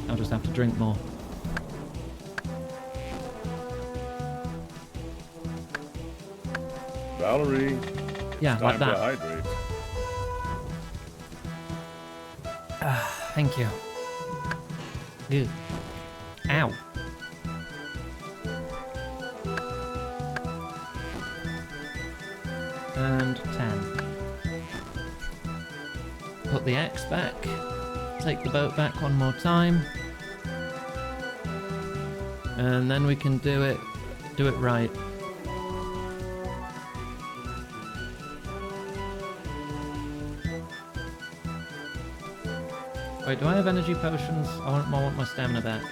I'll just have to drink more. Valerie, Yeah, like time to that. hydrate. Thank you. Ew. Ow. And 10. Put the axe back. Take the boat back one more time. And then we can do it right. Wait, do I have energy potions? I want my stamina back.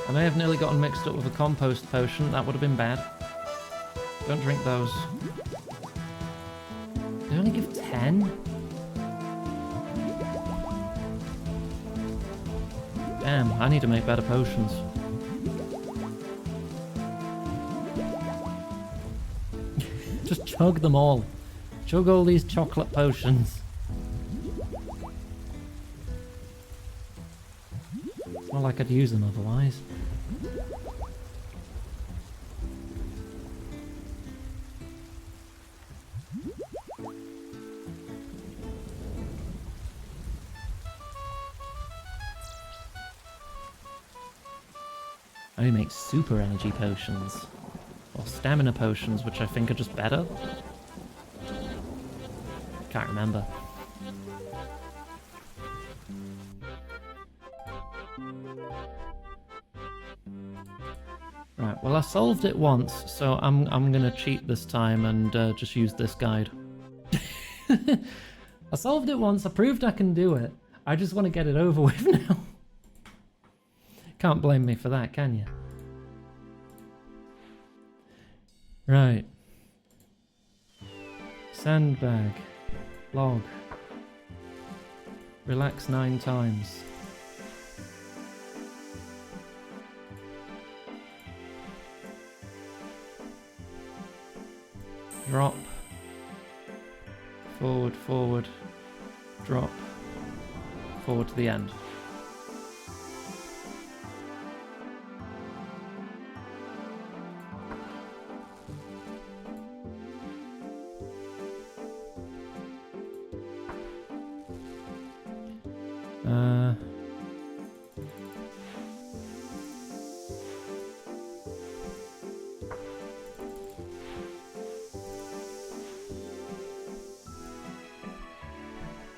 I may have nearly gotten mixed up with a compost potion. That would have been bad. Don't drink those. They only give 10? Damn, I need to make better potions. Just chug them all. Chug all these chocolate potions. It's not like I'd use them otherwise. I only make super energy potions. Or stamina potions, which I think are just better. Can't remember. Right, well I solved it once, so I'm gonna cheat this time and just use this guide. I solved it once, I proved I can do it. I just want to get it over with now. Can't blame me for that, can you? Right. Sandbag. Log. Relax 9 times. Drop. Forward, forward. Drop. Forward to the end.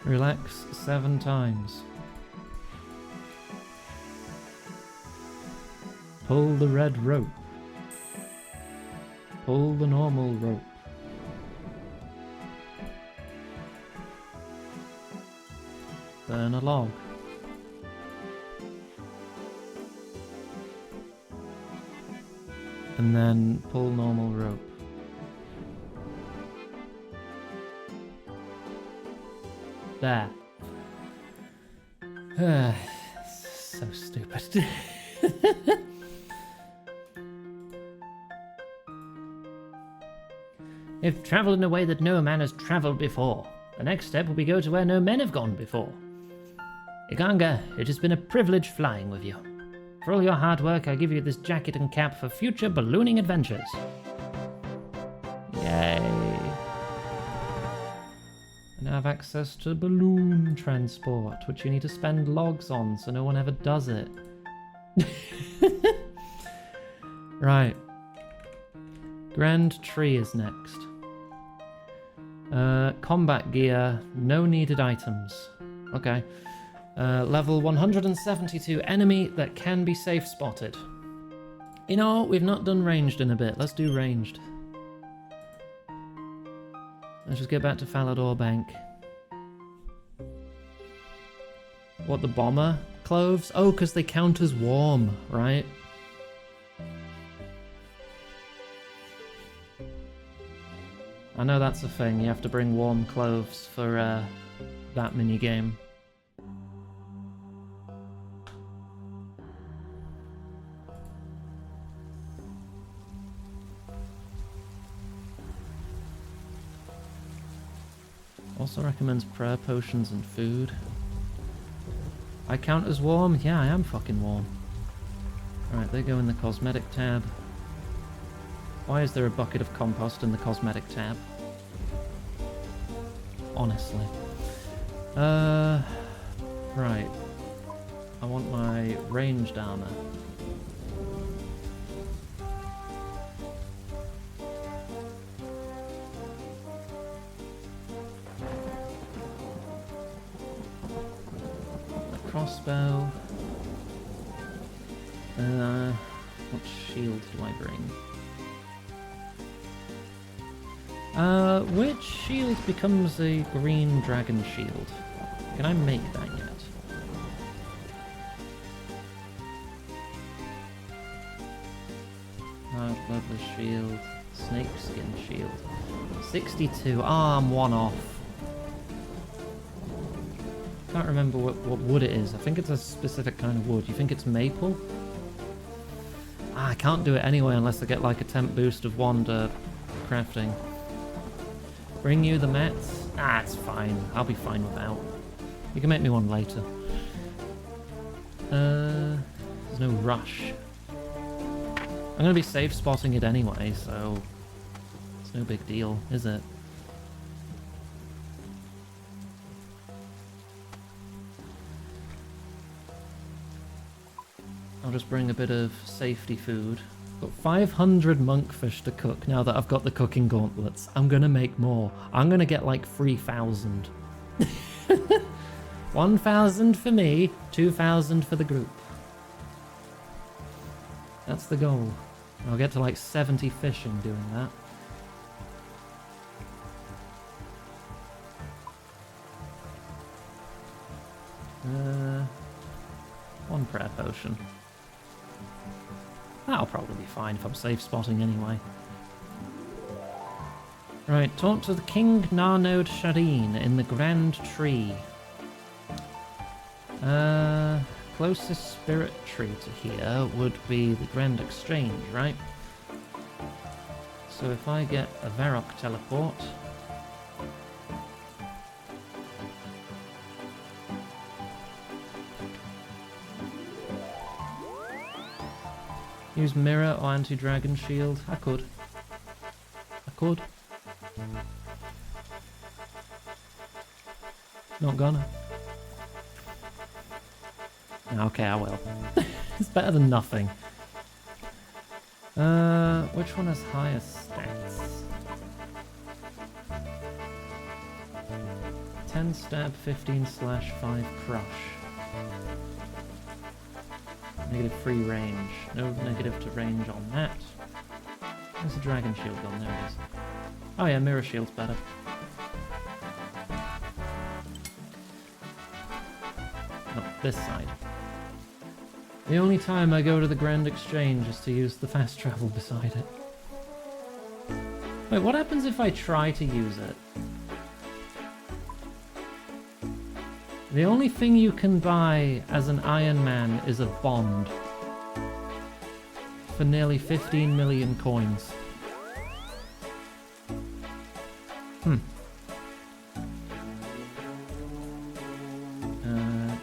Relax 7 times. Pull the red rope. Pull the normal rope. Burn a log. And then pull normal rope. There. So stupid. You've travelled in a way that no man has travelled before. The next step will be go to where no men have gone before. Iganga, it has been a privilege flying with you. For all your hard work, I give you this jacket and cap for future ballooning adventures. Yay. I now have access to balloon transport, which you need to spend logs on, so no one ever does it. Right. Grand Tree is next. Combat gear, no needed items. Okay. Level 172, enemy that can be safe spotted. You know, we've not done ranged in a bit. Let's do ranged. Let's just get back to Falador Bank. What, the bomber cloves? Oh, because they count as warm, right? I know that's a thing. You have to bring warm clothes for that minigame. Also recommends prayer potions and food. I count as warm? Yeah, I am fucking warm. Alright, they go in the cosmetic tab. Why is there a bucket of compost in the cosmetic tab? Honestly. Right. I want my ranged armor. My crossbow. What shield do I bring? Which shield becomes a green dragon shield? Can I make that yet? Leather shield, snakeskin shield. 62. Ah, I'm one off. Can't remember what wood it is. I think it's a specific kind of wood. You think it's maple? Ah, I can't do it anyway unless I get like a temp boost of wand crafting. Bring you the mats? Ah, it's fine. I'll be fine without. You can make me one later. There's no rush. I'm going to be safe spotting it anyway, so it's no big deal, is it? I'll just bring a bit of safety food. Got 500 monkfish to cook now that I've got the cooking gauntlets. I'm gonna make more. I'm gonna get like 3,000. 1,000 for me, 2,000 for the group. That's the goal. I'll get to like 70 fishing doing that. One prayer potion. That'll probably be fine if I'm safe spotting anyway. Right, talk to the King Narnode Shadeen in the Grand Tree. Closest spirit tree to here would be the Grand Exchange, right? So if I get a Varrock teleport... Use mirror or anti-dragon shield. I could. Not gonna. Okay, I will. It's better than nothing. Which one has higher stats? 10 stab, 15 slash, 5 crush. Negative 3 range. No negative to range on that. There's a dragon shield gun, there it is. Oh yeah, mirror shield's better. Up this side. The only time I go to the Grand Exchange is to use the fast travel beside it. Wait, what happens if I try to use it? The only thing you can buy as an Iron Man is a bond. For nearly 15 million coins.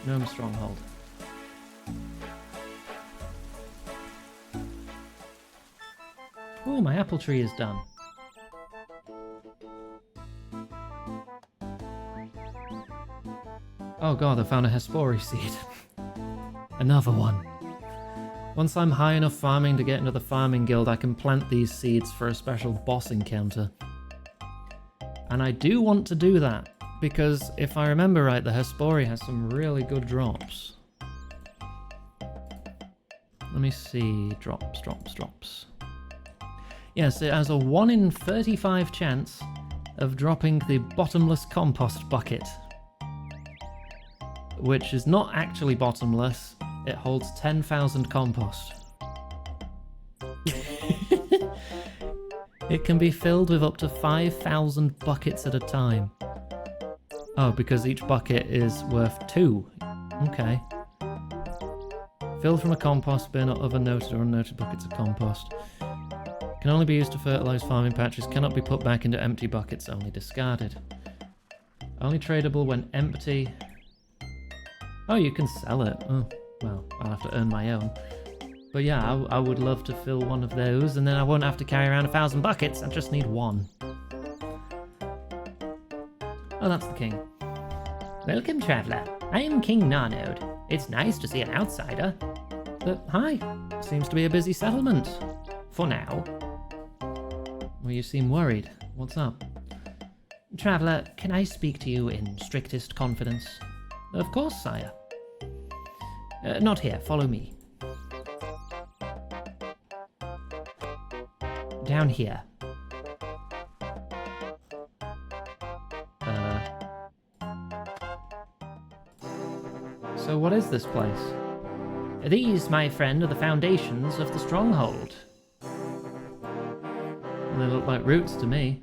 Gnome Stronghold. Oh, my apple tree is done. Oh god, I found a Hespori seed. Another one. Once I'm high enough farming to get into the farming guild, I can plant these seeds for a special boss encounter. And I do want to do that, because if I remember right, the Hespori has some really good drops. Let me see. Drops. Yes, it has a 1 in 35 chance of dropping the bottomless compost bucket. Which is not actually bottomless. It holds 10,000 compost. It can be filled with up to 5,000 buckets at a time. Oh, because each bucket is worth 2. Okay. Filled from a compost bin or other noted or unnoted buckets of compost. Can only be used to fertilise farming patches. Cannot be put back into empty buckets, only discarded. Only tradable when empty. Oh, you can sell it. Oh, well, I'll have to earn my own. But yeah, I would love to fill one of those, and then I won't have to carry around 1,000 buckets. I just need 1. Oh, that's the king. Welcome, traveller. I am King Narnode. It's nice to see an outsider. But hi, seems to be a busy settlement. For now. Well, you seem worried. What's up? Traveller, can I speak to you in strictest confidence? Of course, sire. Not here, follow me. Down here. So what is this place? These, my friend, are the foundations of the stronghold. They look like roots to me.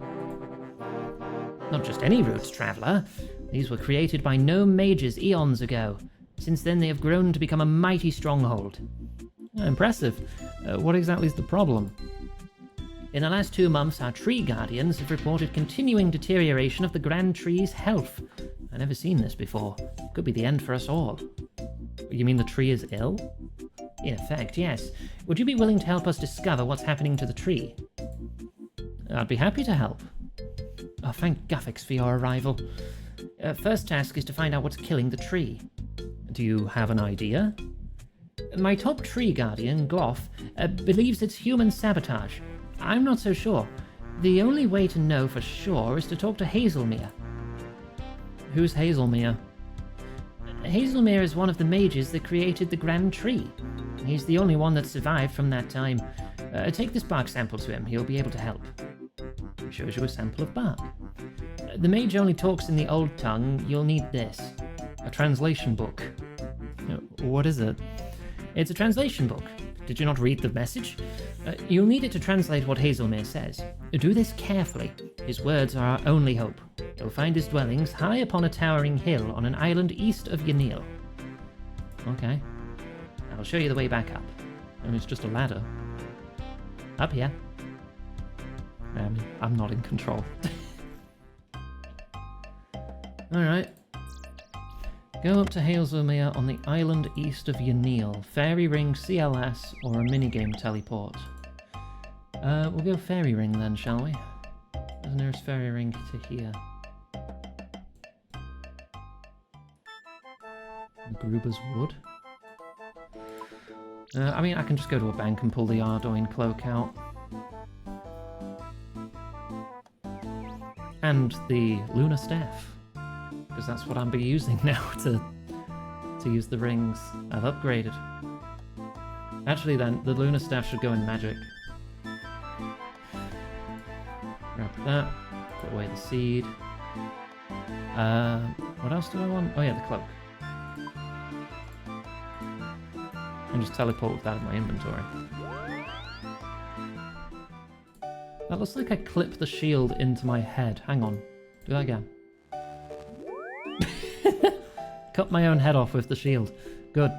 Not just any roots, traveller. These were created by gnome mages eons ago. Since then they have grown to become a mighty stronghold. Impressive. What exactly is the problem? In the last 2 months, our tree guardians have reported continuing deterioration of the Grand Tree's health. I've never seen this before. Could be the end for us all. You mean the tree is ill? In effect, yes. Would you be willing to help us discover what's happening to the tree? I'd be happy to help. Oh, thank Guffix for your arrival. First task is to find out what's killing the tree. Do you have an idea? My top tree guardian, Gloff, believes it's human sabotage. I'm not so sure. The only way to know for sure is to talk to Hazelmere. Who's Hazelmere? Hazelmere is one of the mages that created the Grand Tree. He's the only one that survived from that time. Take this bark sample to him, he'll be able to help. He shows you a sample of bark. The mage only talks in the old tongue, you'll need this. A translation book. What is it? It's a translation book. Did you not read the message? You'll need it to translate what Hazelmere says. Do this carefully. His words are our only hope. You'll find his dwellings high upon a towering hill on an island east of Yanil. Okay. I'll show you the way back up. I mean, it's just a ladder. Up here. I'm not in control. Alright. Go up to Hazelmere on the island east of Yanil. Fairy Ring, CLS, or a minigame teleport. We'll go Fairy Ring then, shall we? Where's the nearest Fairy Ring to here? Gruber's Wood? I mean, I can just go to a bank and pull the Ardoin cloak out. And the lunar staff. Because that's what I'm be using now to use the rings. I've upgraded. Actually then, the lunar staff should go in magic. Grab that. Put away the seed. What else do I want? Oh yeah, the cloak. And just teleport with that in my inventory. That looks like I clipped the shield into my head. Hang on. Do that again. Cut my own head off with the shield. Good.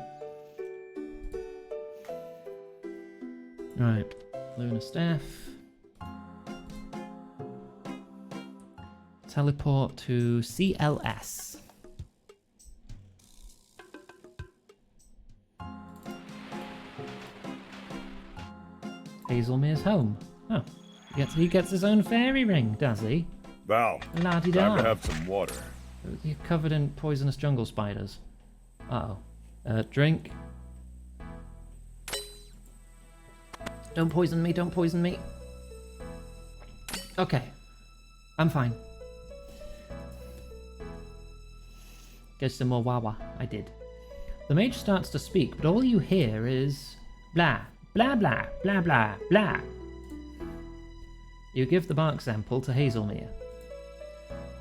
Right. Lunar staff. Teleport to CLS. Hazelmere's home. Oh. He gets his own fairy ring, does he? Val, La-di-da. time to have some water. You're covered in poisonous jungle spiders. Uh-oh. Drink. Don't poison me, don't poison me. Okay. I'm fine. Get some more wawa. I did. The mage starts to speak, but all you hear is blah, blah, blah, blah, blah, blah. You give the bark sample to Hazelmere.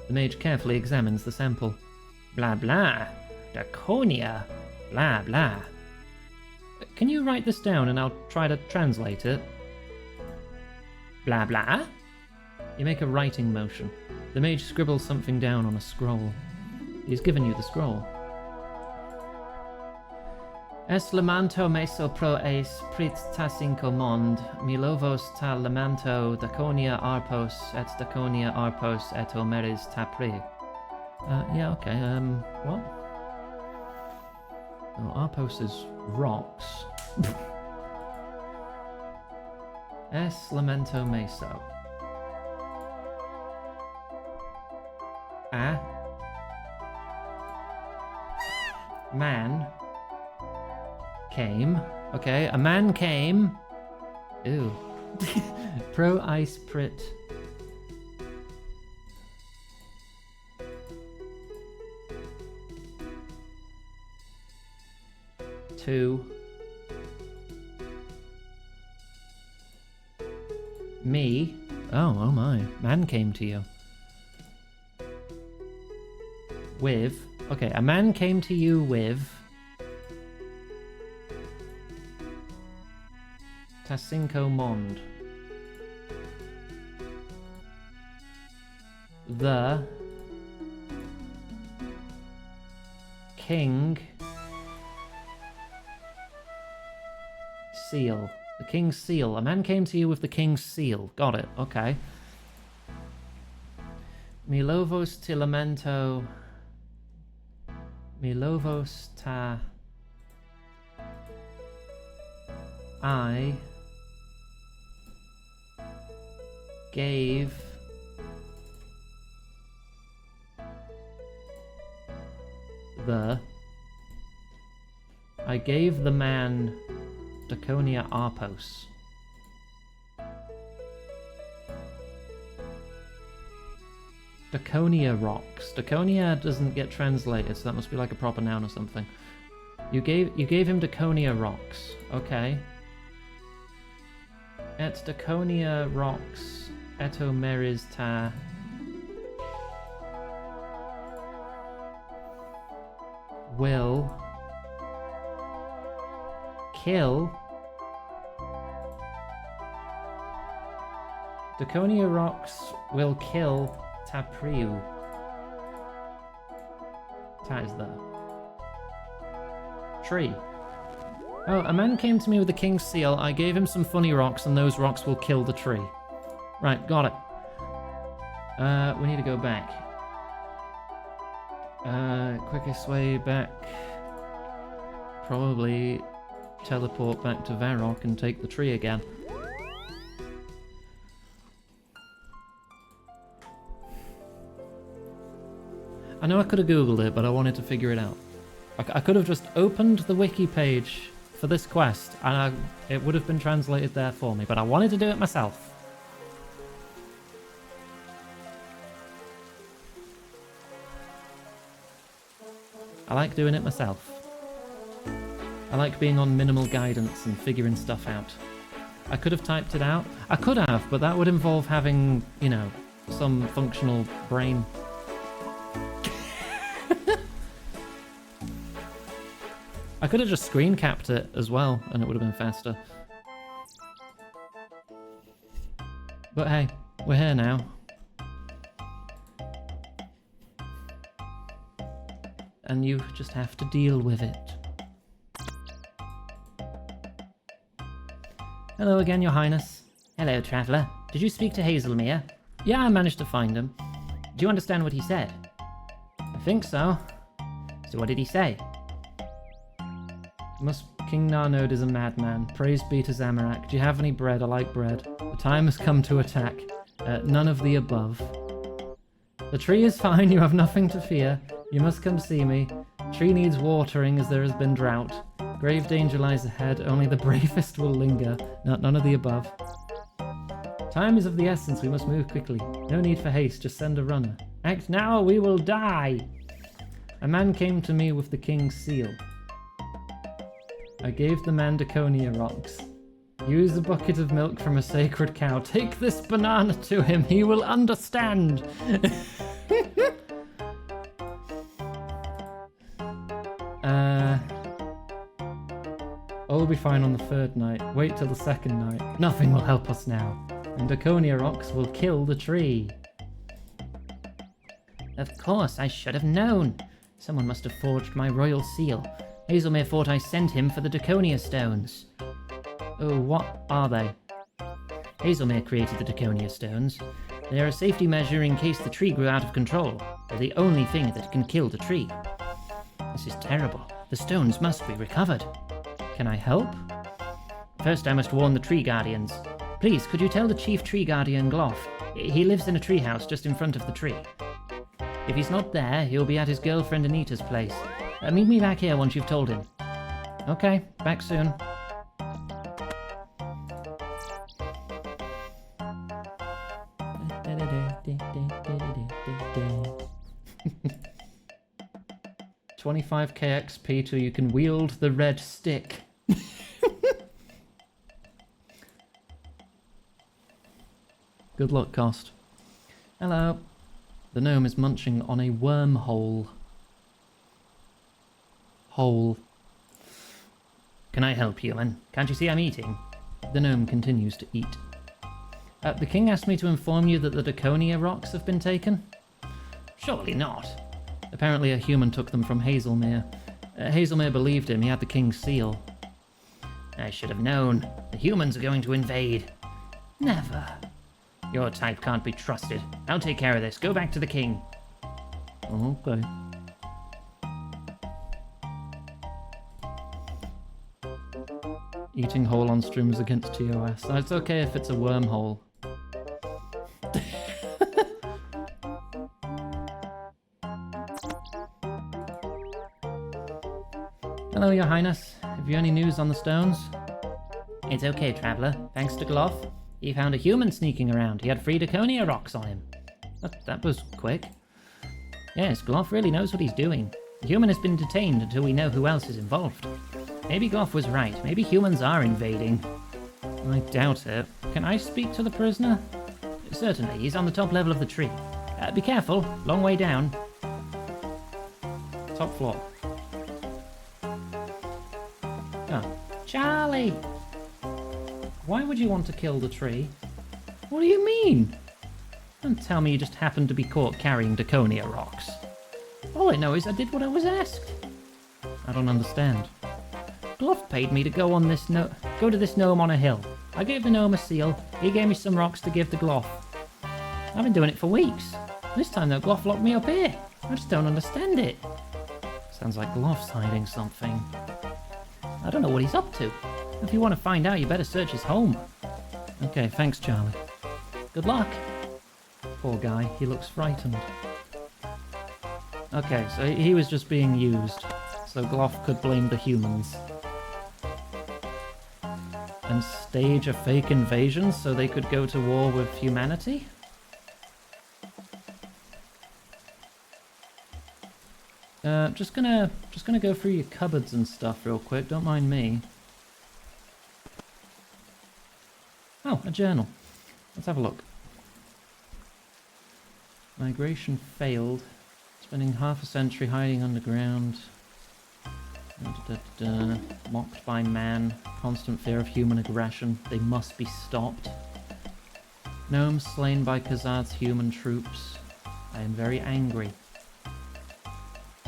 The mage carefully examines the sample. Blah blah. Draconia. Blah blah. Can you write this down and I'll try to translate it? Blah blah? You make a writing motion. The mage scribbles something down on a scroll. He's given you the scroll. Es lamanto meso pro eis prit ta cinco mond, milovos ta lamanto daconia arpos et daconia arpos et omeris ta pri. Yeah, okay, what? Oh, arpos is rocks. Es lamento meso. A man came. Okay, a man came. Ooh. Pro ice prit. To me. Oh my. Man came to you. With. Okay, a man came to you with. Tacinco Mond. The King Seal. The King's Seal. A man came to you with the King's Seal. Got it. Okay. Milovos tilamento. Milovos ta. I gave the man Daconia Arpos. Daconia rocks. Daconia doesn't get translated, so that must be like a proper noun or something. You gave him Daconia rocks. Okay. Et Daconia rocks etomeris ta. Will kill. Daconia rocks will kill Tapriu. Ta is the tree. Oh, a man came to me with the King's Seal. I gave him some funny rocks, and those rocks will kill the tree. Right, got it. We need to go back. Quickest way back. Probably teleport back to Varrock and take the tree again. I know I could have googled it, but I wanted to figure it out. I could have just opened the wiki page for this quest, and it would have been translated there for me, but I wanted to do it myself. I like doing it myself. I like being on minimal guidance and figuring stuff out. I could have typed it out. I could have, but that would involve having, you know, some functional brain. I could have just screen capped it as well, and it would have been faster. But hey, we're here now. And you just have to deal with it. Hello again, Your Highness. Hello, traveller. Did you speak to Hazelmere? Yeah, I managed to find him. Do you understand what he said? I think so. So what did he say? King Narnode is a madman. Praise be to Zamorak. Do you have any bread? I like bread. The time has come to attack. None of the above. The tree is fine. You have nothing to fear. You must come see me. Tree needs watering as there has been drought. Grave danger lies ahead. Only the bravest will linger. None of the above. Time is of the essence. We must move quickly. No need for haste. Just send a runner. Act now or we will die. A man came to me with the king's seal. I gave the man Daconia rocks. Use a bucket of milk from a sacred cow. Take this banana to him. He will understand. All will be fine on the third night. Wait till the second night. Nothing will help us now. And Daconia rocks will kill the tree. Of course, I should have known. Someone must have forged my royal seal. Hazelmere thought I sent him for the Daconia stones. Oh, what are they? Hazelmere created the Daconia stones. They are a safety measure in case the tree grew out of control. They're the only thing that can kill the tree. This is terrible. The stones must be recovered. Can I help? First, I must warn the tree guardians. Please, could you tell the chief tree guardian Gloff? He lives in a treehouse just in front of the tree. If he's not there, he'll be at his girlfriend Anita's place. Meet me back here once you've told him. Okay, back soon. $25k XP till you can wield the red stick. Good luck, Cost. Hello. The gnome is munching on a wormhole. Hole. Can I help, human? Can't you see I'm eating? The gnome continues to eat. The king asked me to inform you that the Daconia rocks have been taken. Surely not. Apparently a human took them from Hazelmere. Hazelmere believed him. He had the king's seal. I should have known. The humans are going to invade. Never. Your type can't be trusted. I'll take care of this. Go back to the king. Okay. Eating hole on streams against TOS. Oh, it's okay if it's a wormhole. Hello, Your Highness. Have you any news on the stones? It's okay, traveller. Thanks to Gloff. He found a human sneaking around. He had 3 Daconia rocks on him. That was quick. Yes, Gloff really knows what he's doing. The human has been detained until we know who else is involved. Maybe Gloff was right. Maybe humans are invading. I doubt it. Can I speak to the prisoner? Certainly. He's on the top level of the tree. Be careful. Long way down. Top floor. Oh. Charlie! Why would you want to kill the tree? What do you mean? Don't tell me you just happened to be caught carrying Daconia rocks. All I know is I did what I was asked. I don't understand. Gloff paid me to go to this gnome on a hill. I gave the gnome a seal. He gave me some rocks to give to Gloff. I've been doing it for weeks. This time though, Gloff locked me up here. I just don't understand it. Sounds like Gloff's hiding something. I don't know what he's up to. If you want to find out, you better search his home. Okay, thanks, Charlie. Good luck. Poor guy, he looks frightened. Okay, so he was just being used, so Gloff could blame the humans. stage a fake invasion so they could go to war with humanity? Just gonna go through your cupboards and stuff real quick, don't mind me. Oh, a journal. Let's have a look. Migration failed. Spending half a century hiding underground. Mocked by man. Constant fear of human aggression. They must be stopped. Gnomes slain by Khazad's human troops. I am very angry.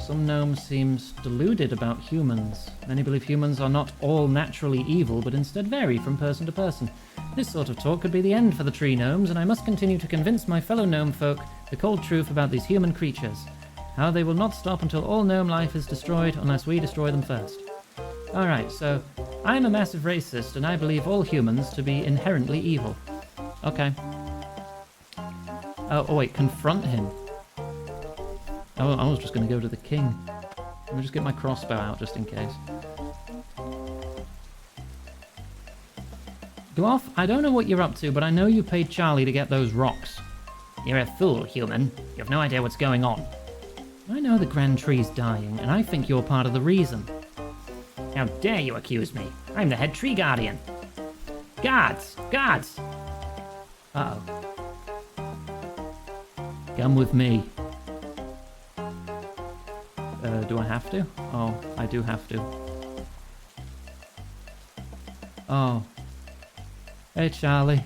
Some gnomes seems deluded about humans. Many believe humans are not all naturally evil, but instead vary from person to person. This sort of talk could be the end for the tree gnomes, and I must continue to convince my fellow gnome folk the cold truth about these human creatures. How they will not stop until all gnome life is destroyed unless we destroy them first. Alright, so I'm a massive racist, and I believe all humans to be inherently evil. Okay. Oh wait, confront him. Oh, I was just going to go to the king. Let me just get my crossbow out just in case. Gloff, I don't know what you're up to, but I know you paid Charlie to get those rocks. You're a fool, human. You have no idea what's going on. I know the Grand Tree's dying, and I think you're part of the reason. How dare you accuse me? I'm the head tree guardian. Guards! Guards! Uh-oh. Come with me. Do I have to? Oh, I do have to. Oh. Hey, Charlie.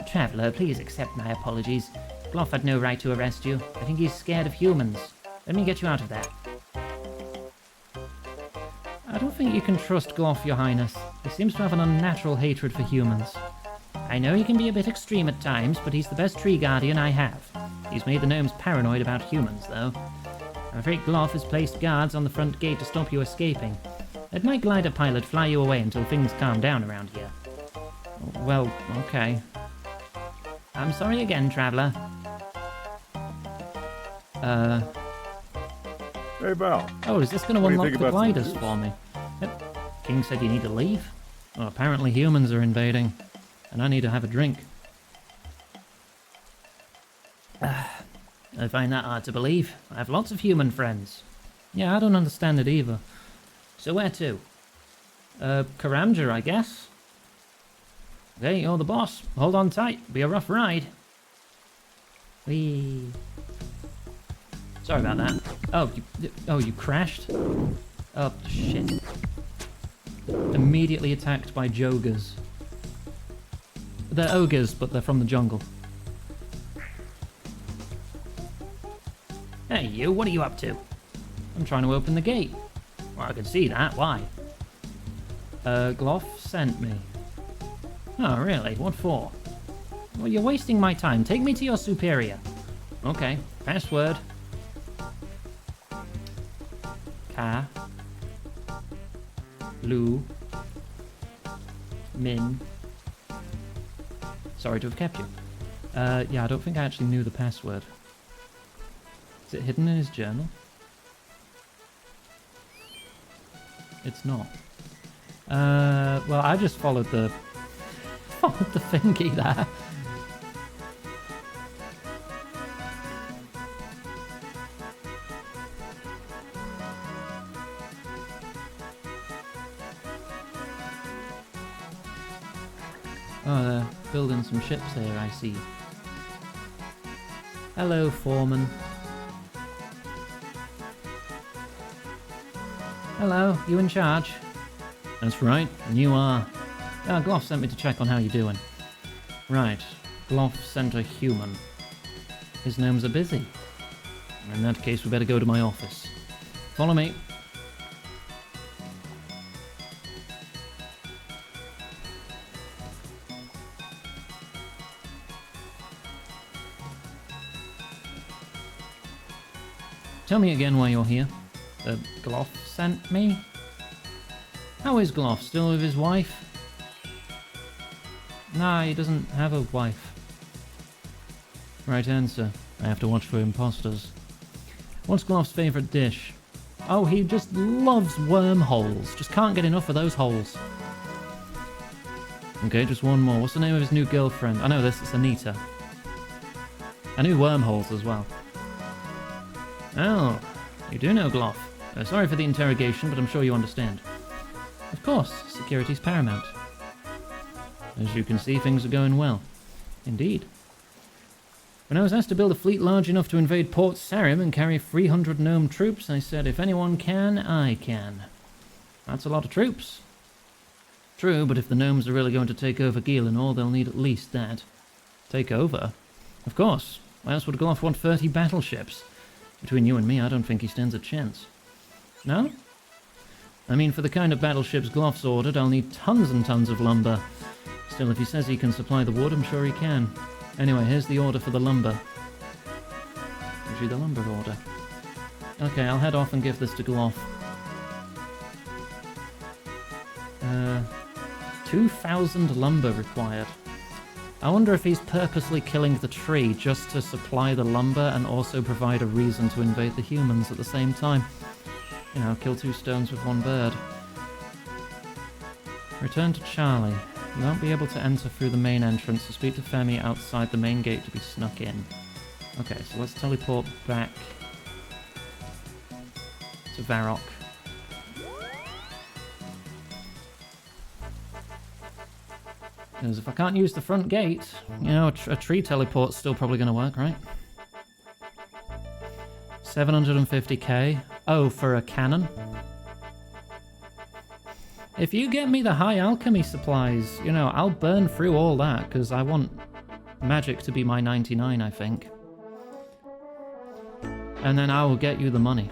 Traveller, please accept my apologies. Gloff had no right to arrest you. I think he's scared of humans. Let me get you out of there. I don't think you can trust Gloff, Your Highness. He seems to have an unnatural hatred for humans. I know he can be a bit extreme at times, but he's the best tree guardian I have. He's made the gnomes paranoid about humans, though. I'm afraid Gloff has placed guards on the front gate to stop you escaping. Let my glider pilot fly you away until things calm down around here. Well, okay. I'm sorry again, traveller. Hey, Val. Oh, is this going to What do you unlock think the about some gliders juice? for me? Yep. King said you need to leave. Well, apparently humans are invading, and I need to have a drink. I find that hard to believe. I have lots of human friends. Yeah, I don't understand it either. So where to? Karamja, I guess. Okay, you're the boss. Hold on tight. Be a rough ride. Whee. Sorry about that. Oh, you crashed? Oh, shit. Immediately attacked by Jogers. They're ogres, but they're from the jungle. Hey, you, what are you up to? I'm trying to open the gate. Well, I can see that. Why? Gloff sent me. Oh, really? What for? Well, you're wasting my time. Take me to your superior. Okay. Password. Ka. Lu. Min. Sorry to have kept you. Yeah, I don't think I actually knew the password. Is it hidden in his journal? It's not. Well, I just followed the thingy there. Oh, they're building some ships here, I see. Hello, Foreman. Hello, you in charge? That's right, and you are. Gloff sent me to check on how you're doing. Right, Gloff sent a human. His gnomes are busy. In that case, we better go to my office. Follow me. Tell me again why you're here. Gloff sent me? How is Gloff? Still with his wife? Nah, he doesn't have a wife. Right answer. I have to watch for imposters. What's Gloff's favourite dish? Oh, he just loves wormholes. Just can't get enough of those holes. Okay, just one more. What's the name of his new girlfriend? I know this, it's Anita. I knew wormholes as well. Oh, you do know Gloff. Sorry for the interrogation, but I'm sure you understand. Of course, security's paramount. As you can see, things are going well. Indeed. When I was asked to build a fleet large enough to invade Port Sarim and carry 300 gnome troops, I said, if anyone can, I can. That's a lot of troops. True, but if the gnomes are really going to take over Gielinor, they'll need at least that. Take over? Of course. Why else would Gloff want 30 battleships? Between you and me, I don't think he stands a chance. No? I mean, for the kind of battleships Gloff's ordered, I'll need tons and tons of lumber. Still, if he says he can supply the wood, I'm sure he can. Anyway, here's the order for the lumber. Gives you the lumber order. Okay, I'll head off and give this to Gloff. 2,000 lumber required. I wonder if he's purposely killing the tree just to supply the lumber and also provide a reason to invade the humans at the same time. You know, kill two stones with one bird. Return to Charlie. You won't be able to enter through the main entrance, so speak to Femi outside the main gate to be snuck in. Okay, so let's teleport back to Varrock. Because if I can't use the front gate, you know, a tree teleport's still probably going to work, right? 750k. Oh, for a cannon? If you get me the high alchemy supplies, you know, I'll burn through all that, because I want magic to be my 99, I think. And then I will get you the money.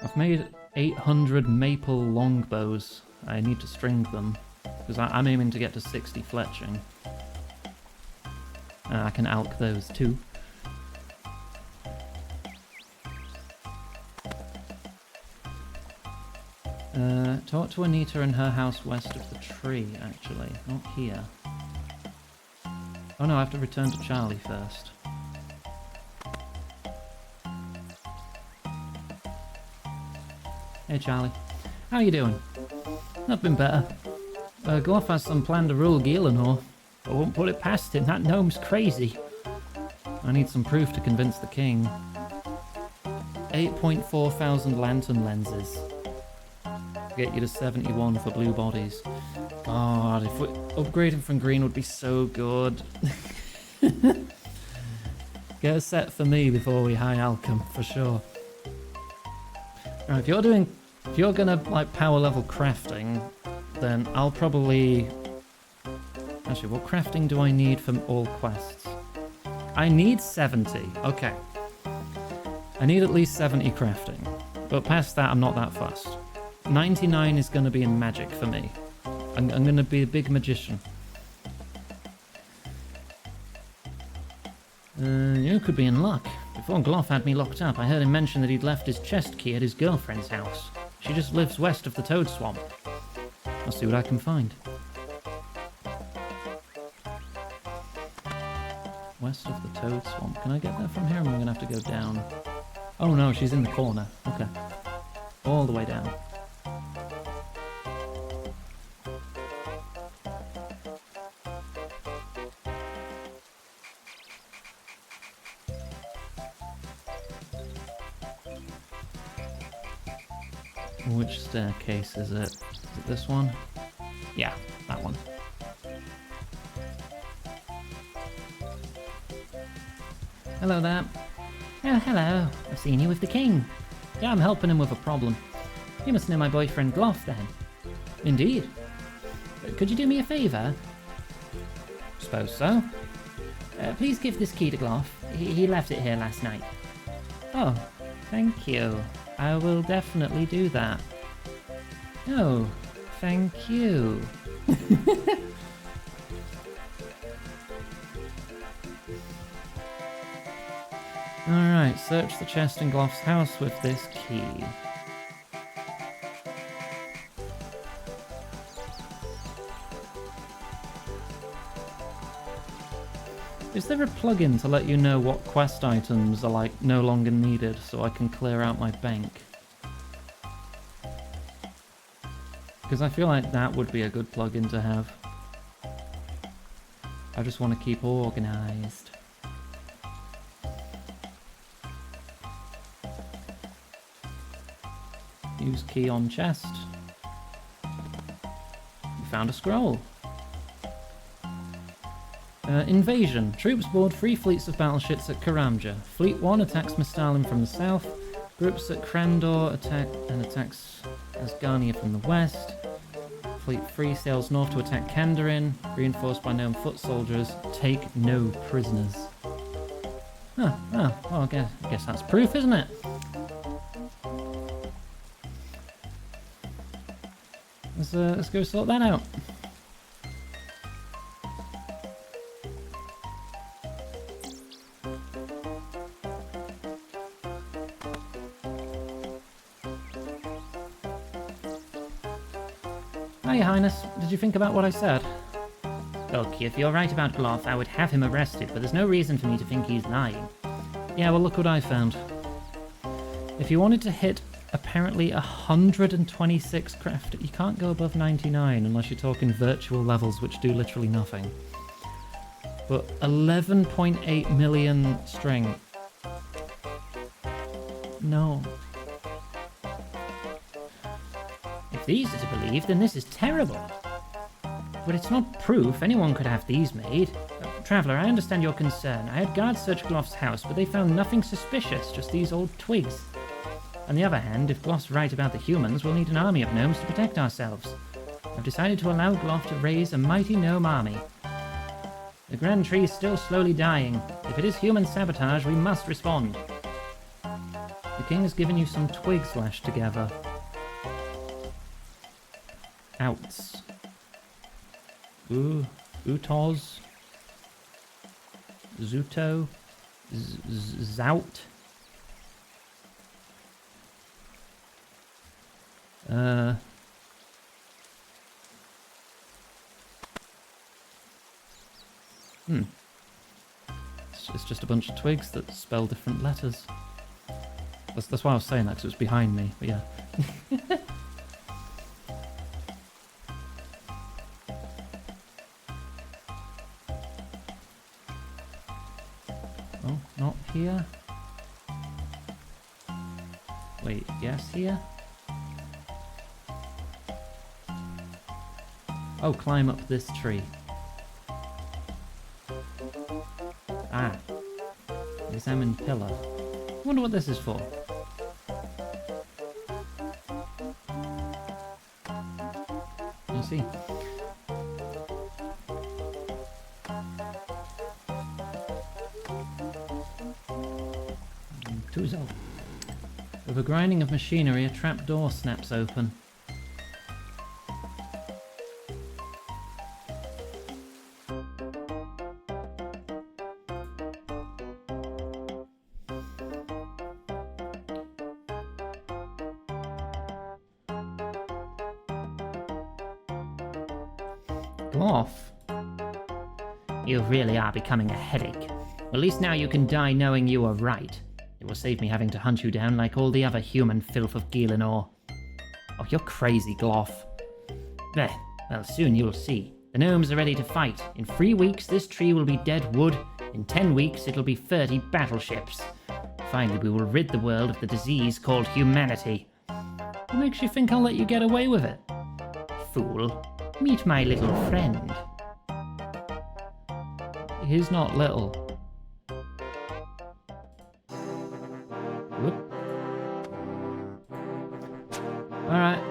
I've made 800 maple longbows. I need to string them, because I'm aiming to get to 60 fletching. I can alch those too. Talk to Anita in her house west of the tree, actually. Not here. Oh no, I have to return to Charlie first. Hey Charlie. How you doing? Not been better. Gloff has some plan to rule Gielinor. I won't put it past him, that gnome's crazy. I need some proof to convince the king. 8.4 thousand lantern lenses. Get you to 71 for blue bodies. God, if we upgrading from green would be so good. Get a set for me before we high alchem, for sure. Right, if you're gonna like power level crafting, then I'll probably... Actually, what crafting do I need from all quests? I need 70, okay. I need at least 70 crafting, but past that I'm not that fussed. 99 is gonna be in magic for me. I'm gonna be a big magician. You could be in luck. Before Gloff had me locked up, I heard him mention that he'd left his chest key at his girlfriend's house. She just lives west of the Toad Swamp. I'll see what I can find. West of the Toad Swamp. Can I get there from here, or am I gonna have to go down? Oh no, she's in the corner. Okay. All the way down. Which staircase is it? Is it this one? Yeah, that one. Hello there. Oh, hello. I've seen you with the king. Yeah, I'm helping him with a problem. You must know my boyfriend Gloff, then. Indeed. Could you do me a favour? Suppose so. Please give this key to Gloff. He left it here last night. Oh, thank you. I will definitely do that. Oh, thank you. Alright, search the chest in Gloff's house with this key. Is there a plugin to let you know what quest items are like no longer needed so I can clear out my bank? Because I feel like that would be a good plugin to have. I just want to keep organised. Use key on chest. We found a scroll. Invasion. Troops board 3 fleets of battleships at Karamja. Fleet 1 attacks Mustalim from the south. Groups at Krandor attacks Asgarnia from the west. Fleet 3 sails north to attack Kandarin, reinforced by gnome foot soldiers. Take no prisoners. Huh, oh, well, I guess that's proof, isn't it? Let's go sort that out. Hi, Your Highness. Did you think about what I said? Look, if you're right about Gloff, I would have him arrested, but there's no reason for me to think he's lying. Yeah, well, look what I found. If you wanted to hit apparently 126 craft, you can't go above 99 unless you're talking virtual levels, which do literally nothing. But 11.8 million strength. No. If these are to believe, then this is terrible. But it's not proof. Anyone could have these made. Traveller, I understand your concern. I had guards search Gloff's house, but they found nothing suspicious, just these old twigs. On the other hand, if Gloff's right about the humans, we'll need an army of gnomes to protect ourselves. I've decided to allow Gloff to raise a mighty gnome army. The Grand Tree is still slowly dying. If it is human sabotage, we must respond. The king has given you some twigs lashed together. Outs. Ooh. Utoz. Zuto. Zout. It's just a bunch of twigs that spell different letters. That's why I was saying that, because it was behind me, but yeah. Oh, not here. Wait, yes, here? Oh, climb up this tree. Ah. Examine pillar. Wonder what this is for. You see. Tuzo. With a grinding of machinery, a trap door snaps open. Gloff. You really are becoming a headache. At least now you can die knowing you were right. It will save me having to hunt you down like all the other human filth of Gielinor. Oh, you're crazy, Gloff. Well, soon you'll see. The gnomes are ready to fight. In 3 weeks, this tree will be dead wood. In 10 weeks, it'll be 30 battleships. Finally, we will rid the world of the disease called humanity. What makes you think I'll let you get away with it? Fool. Meet my little friend. He's not little. Whoop. Alright.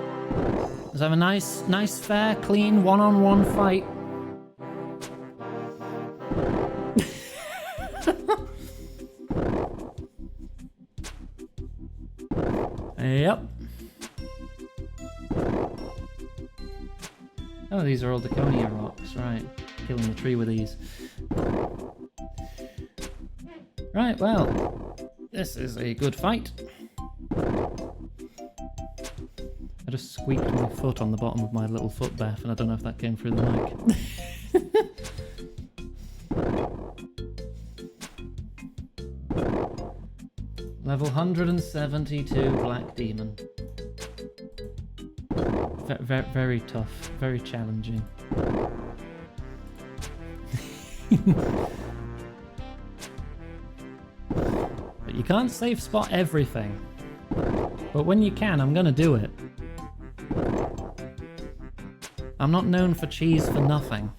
Let's have a nice, fair, clean, one-on-one fight. Yep. Oh, these are all Daconia rocks, right. Killing the tree with these. Right, well, this is a good fight. I just squeaked my foot on the bottom of my little foot bath, and I don't know if that came through the mic. Level 172 Black Demon. Very tough, very challenging. But you can't safe spot everything. But when you can, I'm gonna do it. I'm not known for cheese for nothing.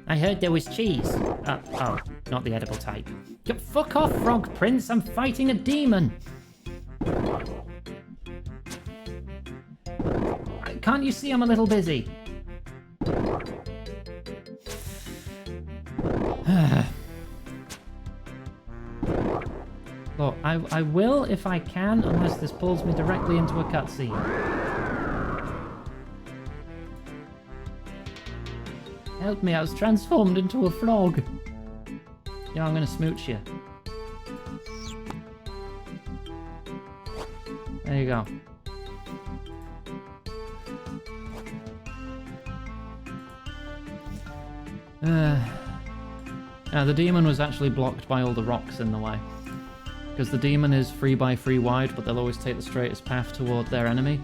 I heard there was cheese. Oh, not the edible type. Fuck off, Frog Prince, I'm fighting a demon! Can't you see I'm a little busy? Look, I will if I can, unless this pulls me directly into a cutscene. Help me, I was transformed into a frog. Yeah, I'm gonna smooch you. There you go. Now the demon was actually blocked by all the rocks in the way. Because the demon is 3x3 wide, but they'll always take the straightest path toward their enemy.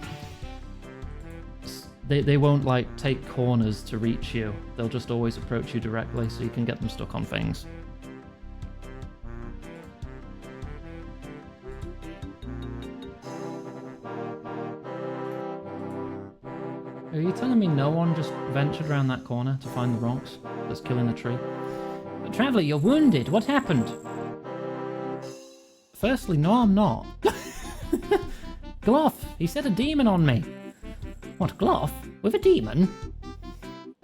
They won't, like, take corners to reach you. They'll just always approach you directly, so you can get them stuck on things. Are you telling me no one just ventured around that corner to find the rocks that's killing the tree? Traveller, you're wounded. What happened? Firstly, no, I'm not. Gloff, he set a demon on me. What, Gloff? With a demon?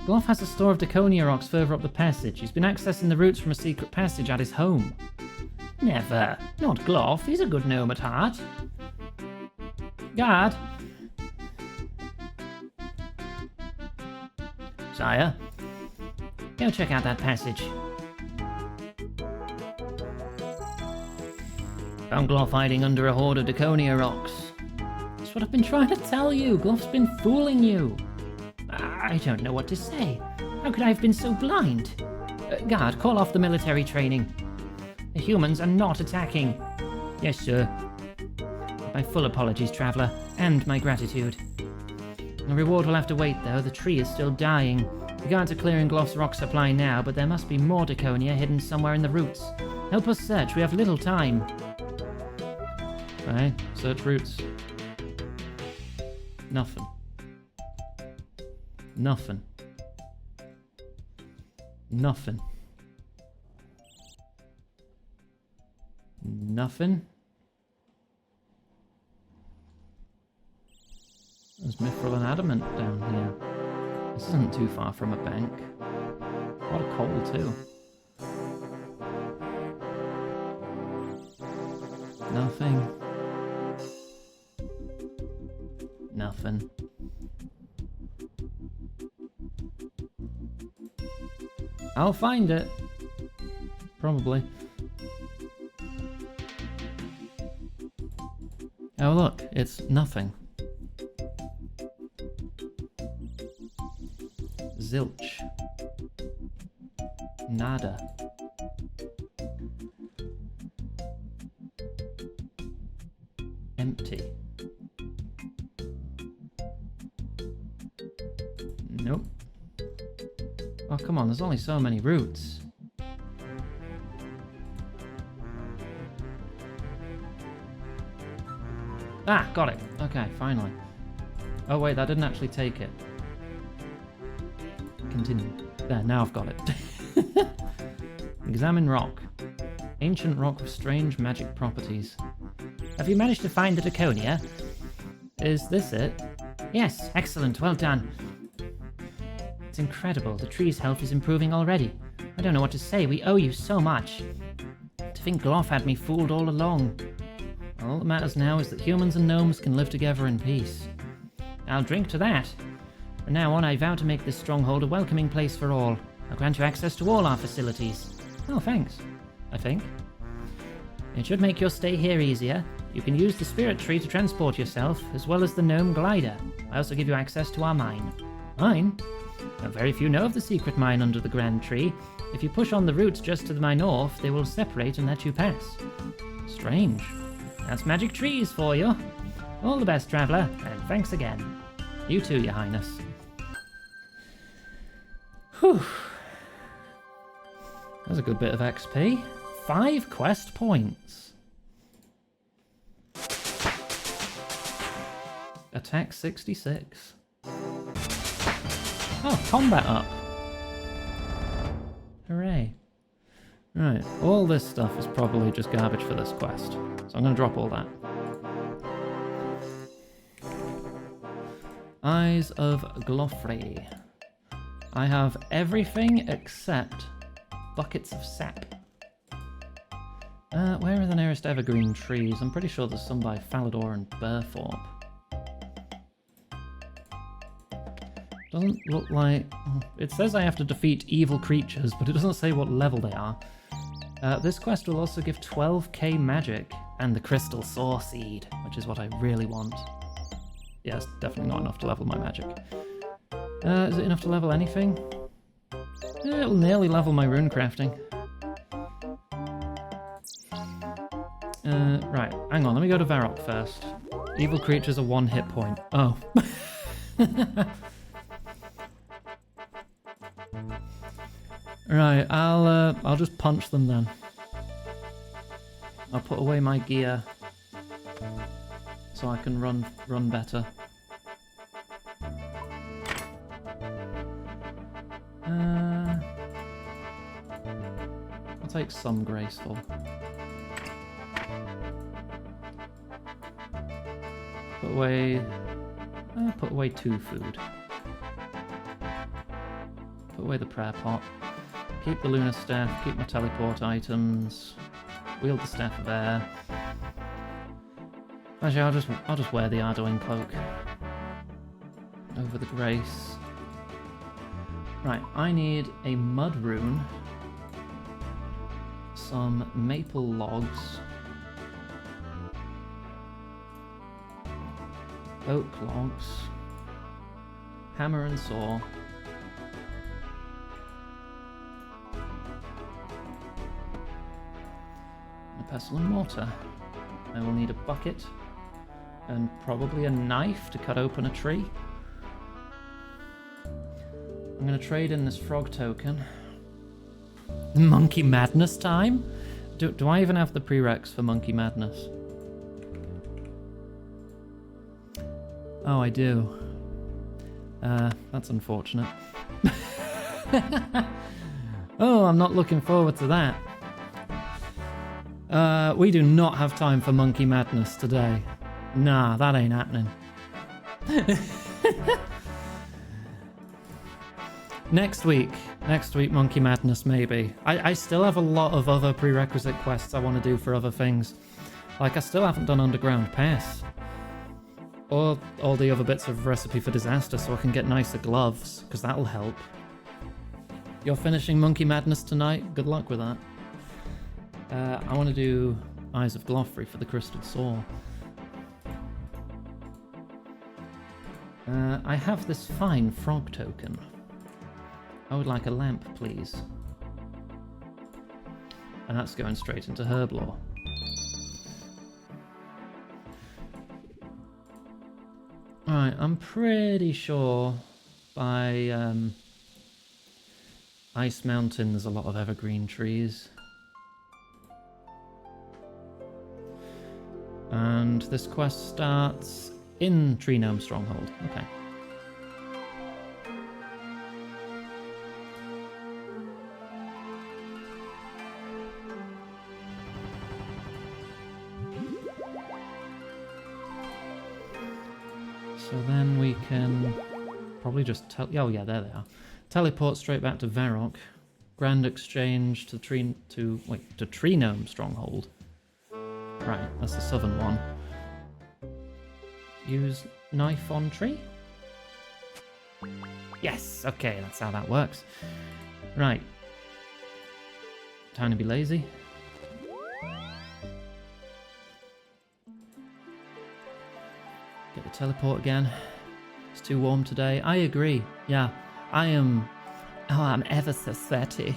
Gloff has a store of Daconia rocks further up the passage. He's been accessing the routes from a secret passage at his home. Never. Not Gloff. He's a good gnome at heart. Guard. Sire, go check out that passage. Found Gloff hiding under a hoard of Daconia rocks. That's what I've been trying to tell you. Gloff's been fooling you. I don't know what to say. How could I have been so blind? Guard, call off the military training. The humans are not attacking. Yes, sir. My full apologies, Traveller, and my gratitude. The reward will have to wait, though. The tree is still dying. The guards are clearing Gloff's rock supply now, but there must be more Daconia hidden somewhere in the roots. Help us search. We have little time. Okay, search roots. Nothing. Nothing. Nothing. Nothing. There's mithril and adamant down here. This isn't too far from a bank. A lot of coal too. Nothing. Nothing. I'll find it. Probably. Oh look, it's nothing. Zilch. Nada. Empty. Nope. Oh, come on, there's only so many routes. Ah, got it. Okay, finally. Oh wait, that didn't actually take it. Continue. There, now I've got it. Examine rock. Ancient rock with strange magic properties. Have you managed to find the Daconia? Is this it? Yes, excellent, well done. It's incredible, the tree's health is improving already. I don't know what to say, we owe you so much. To think Gloff had me fooled all along. All that matters now is that humans and gnomes can live together in peace. I'll drink to that. From now on, I vow to make this stronghold a welcoming place for all. I'll grant you access to all our facilities. Oh, thanks. I think. It should make your stay here easier. You can use the spirit tree to transport yourself, as well as the gnome glider. I also give you access to our mine. Mine? Now, very few know of the secret mine under the Grand Tree. If you push on the roots just to my north, they will separate and let you pass. Strange. That's magic trees for you. All the best, traveller, and thanks again. You too, Your Highness. Whew. That's a good bit of XP. 5 quest points. Attack 66. Oh, combat up. Hooray. Right, all this stuff is probably just garbage for this quest. So I'm going to drop all that. Eyes of Glofrey. I have everything except buckets of sap. Where are the nearest evergreen trees? I'm pretty sure there's some by Falador and Burthorpe. Doesn't look like... It says I have to defeat evil creatures, but it doesn't say what level they are. This quest will also give 12k magic and the crystal saw seed, which is what I really want. Yeah, it's definitely not enough to level my magic. Is it enough to level anything? It'll nearly level my rune crafting. Right, hang on, let me go to Varrock first. Evil creatures are 1 hit point. Oh. Right, I'll just punch them then. I'll put away my gear so I can run better. I'll take some graceful. Put away 2 food. Put away the prayer pot. Keep the lunar staff, keep my teleport items, wield the staff of air. Actually, I'll just wear the Arduin cloak over the grace. Right, I need a mud rune, some maple logs, oak logs, hammer and saw. Pestle and mortar. I will need a bucket and probably a knife to cut open a tree. I'm going to trade in this frog token. Monkey Madness time? Do I even have the prereqs for Monkey Madness? Oh, I do. That's unfortunate. Oh, I'm not looking forward to that. We do not have time for Monkey Madness today. Nah, that ain't happening. Next week Monkey Madness maybe. I still have a lot of other prerequisite quests I want to do for other things. Like I still haven't done Underground Pass. Or all the other bits of Recipe for Disaster so I can get nicer gloves, because that'll help. You're finishing Monkey Madness tonight? Good luck with that. I want to do Eyes of Glofrey for the Crystal Saw. I have this fine frog token. I would like a lamp, please. And that's going straight into Herblore. Alright, I'm pretty sure by Ice Mountain there's a lot of evergreen trees. And this quest starts in Tree Gnome Stronghold. Okay. So then we can probably just oh yeah, there they are. Teleport straight back to Varrock. Grand exchange to Tree Gnome Stronghold. Right, that's the southern one. Use knife on tree? Yes, okay, that's how that works. Right. Time to be lazy. Get the teleport again. It's too warm today. I agree. Yeah, I'm ever so sweaty.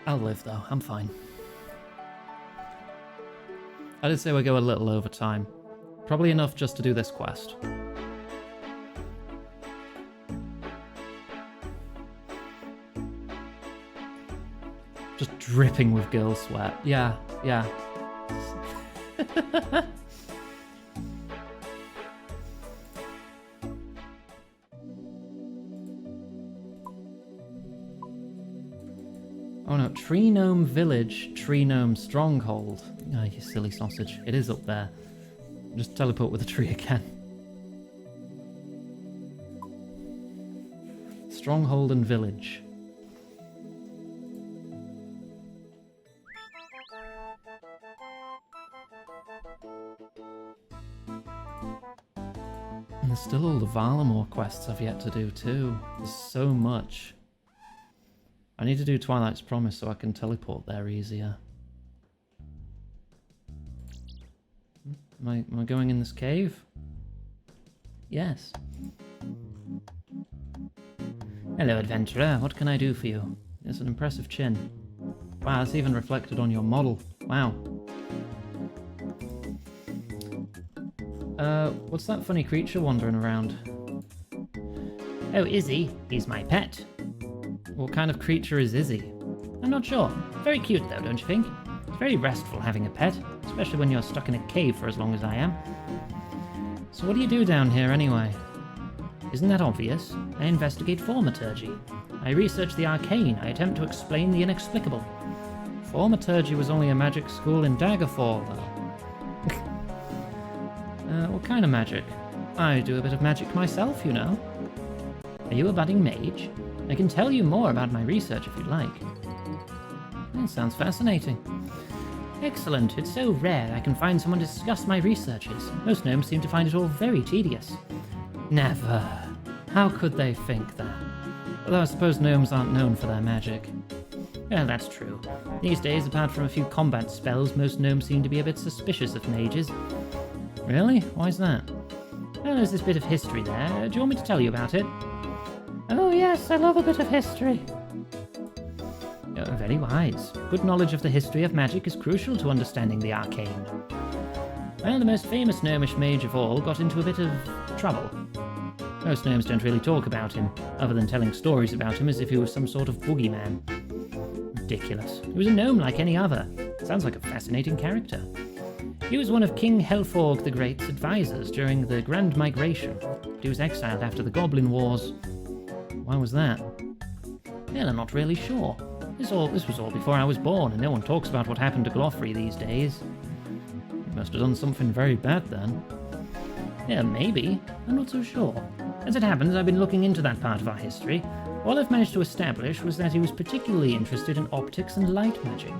I'll live though, I'm fine. I did say we'd go a little over time. Probably enough just to do this quest. Just dripping with girl sweat. Yeah, yeah. Oh no, Tree Gnome Village, Tree Gnome Stronghold. Oh, you silly sausage. It is up there. Just teleport with the tree again. Stronghold and Village. And there's still all the Valamore quests I've yet to do too. There's so much. I need to do Twilight's Promise so I can teleport there easier. Am I going in this cave? Yes. Hello, adventurer. What can I do for you? It's an impressive chin. Wow, it's even reflected on your model. Wow. What's that funny creature wandering around? Oh, Izzy. He's my pet. What kind of creature is Izzy? I'm not sure. Very cute though, don't you think? It's very restful having a pet, especially when you're stuck in a cave for as long as I am. So what do you do down here anyway? Isn't that obvious? I investigate thaumaturgy. I research the arcane. I attempt to explain the inexplicable. Thaumaturgy was only a magic school in Daggerfall, though. What kind of magic? I do a bit of magic myself, you know. Are you a budding mage? I can tell you more about my research if you'd like. It sounds fascinating. Excellent. It's so rare I can find someone to discuss my researches. Most gnomes seem to find it all very tedious. Never. How could they think that? Although I suppose gnomes aren't known for their magic. Well, that's true. These days, apart from a few combat spells, most gnomes seem to be a bit suspicious of mages. Really? Why's that? Well, there's this bit of history there. Do you want me to tell you about it? Oh yes, I love a bit of history. Very wise. Good knowledge of the history of magic is crucial to understanding the arcane. Well, the most famous gnomish mage of all got into a bit of trouble. Most gnomes don't really talk about him, other than telling stories about him as if he was some sort of boogeyman. Ridiculous. He was a gnome like any other. Sounds like a fascinating character. He was one of King Helforg the Great's advisors during the Grand Migration. But he was exiled after the Goblin Wars. Why was that? Well, I'm not really sure. This was all before I was born, and no one talks about what happened to Glofrey these days. He must have done something very bad then. Yeah, maybe. I'm not so sure. As it happens, I've been looking into that part of our history. All I've managed to establish was that he was particularly interested in optics and light magic.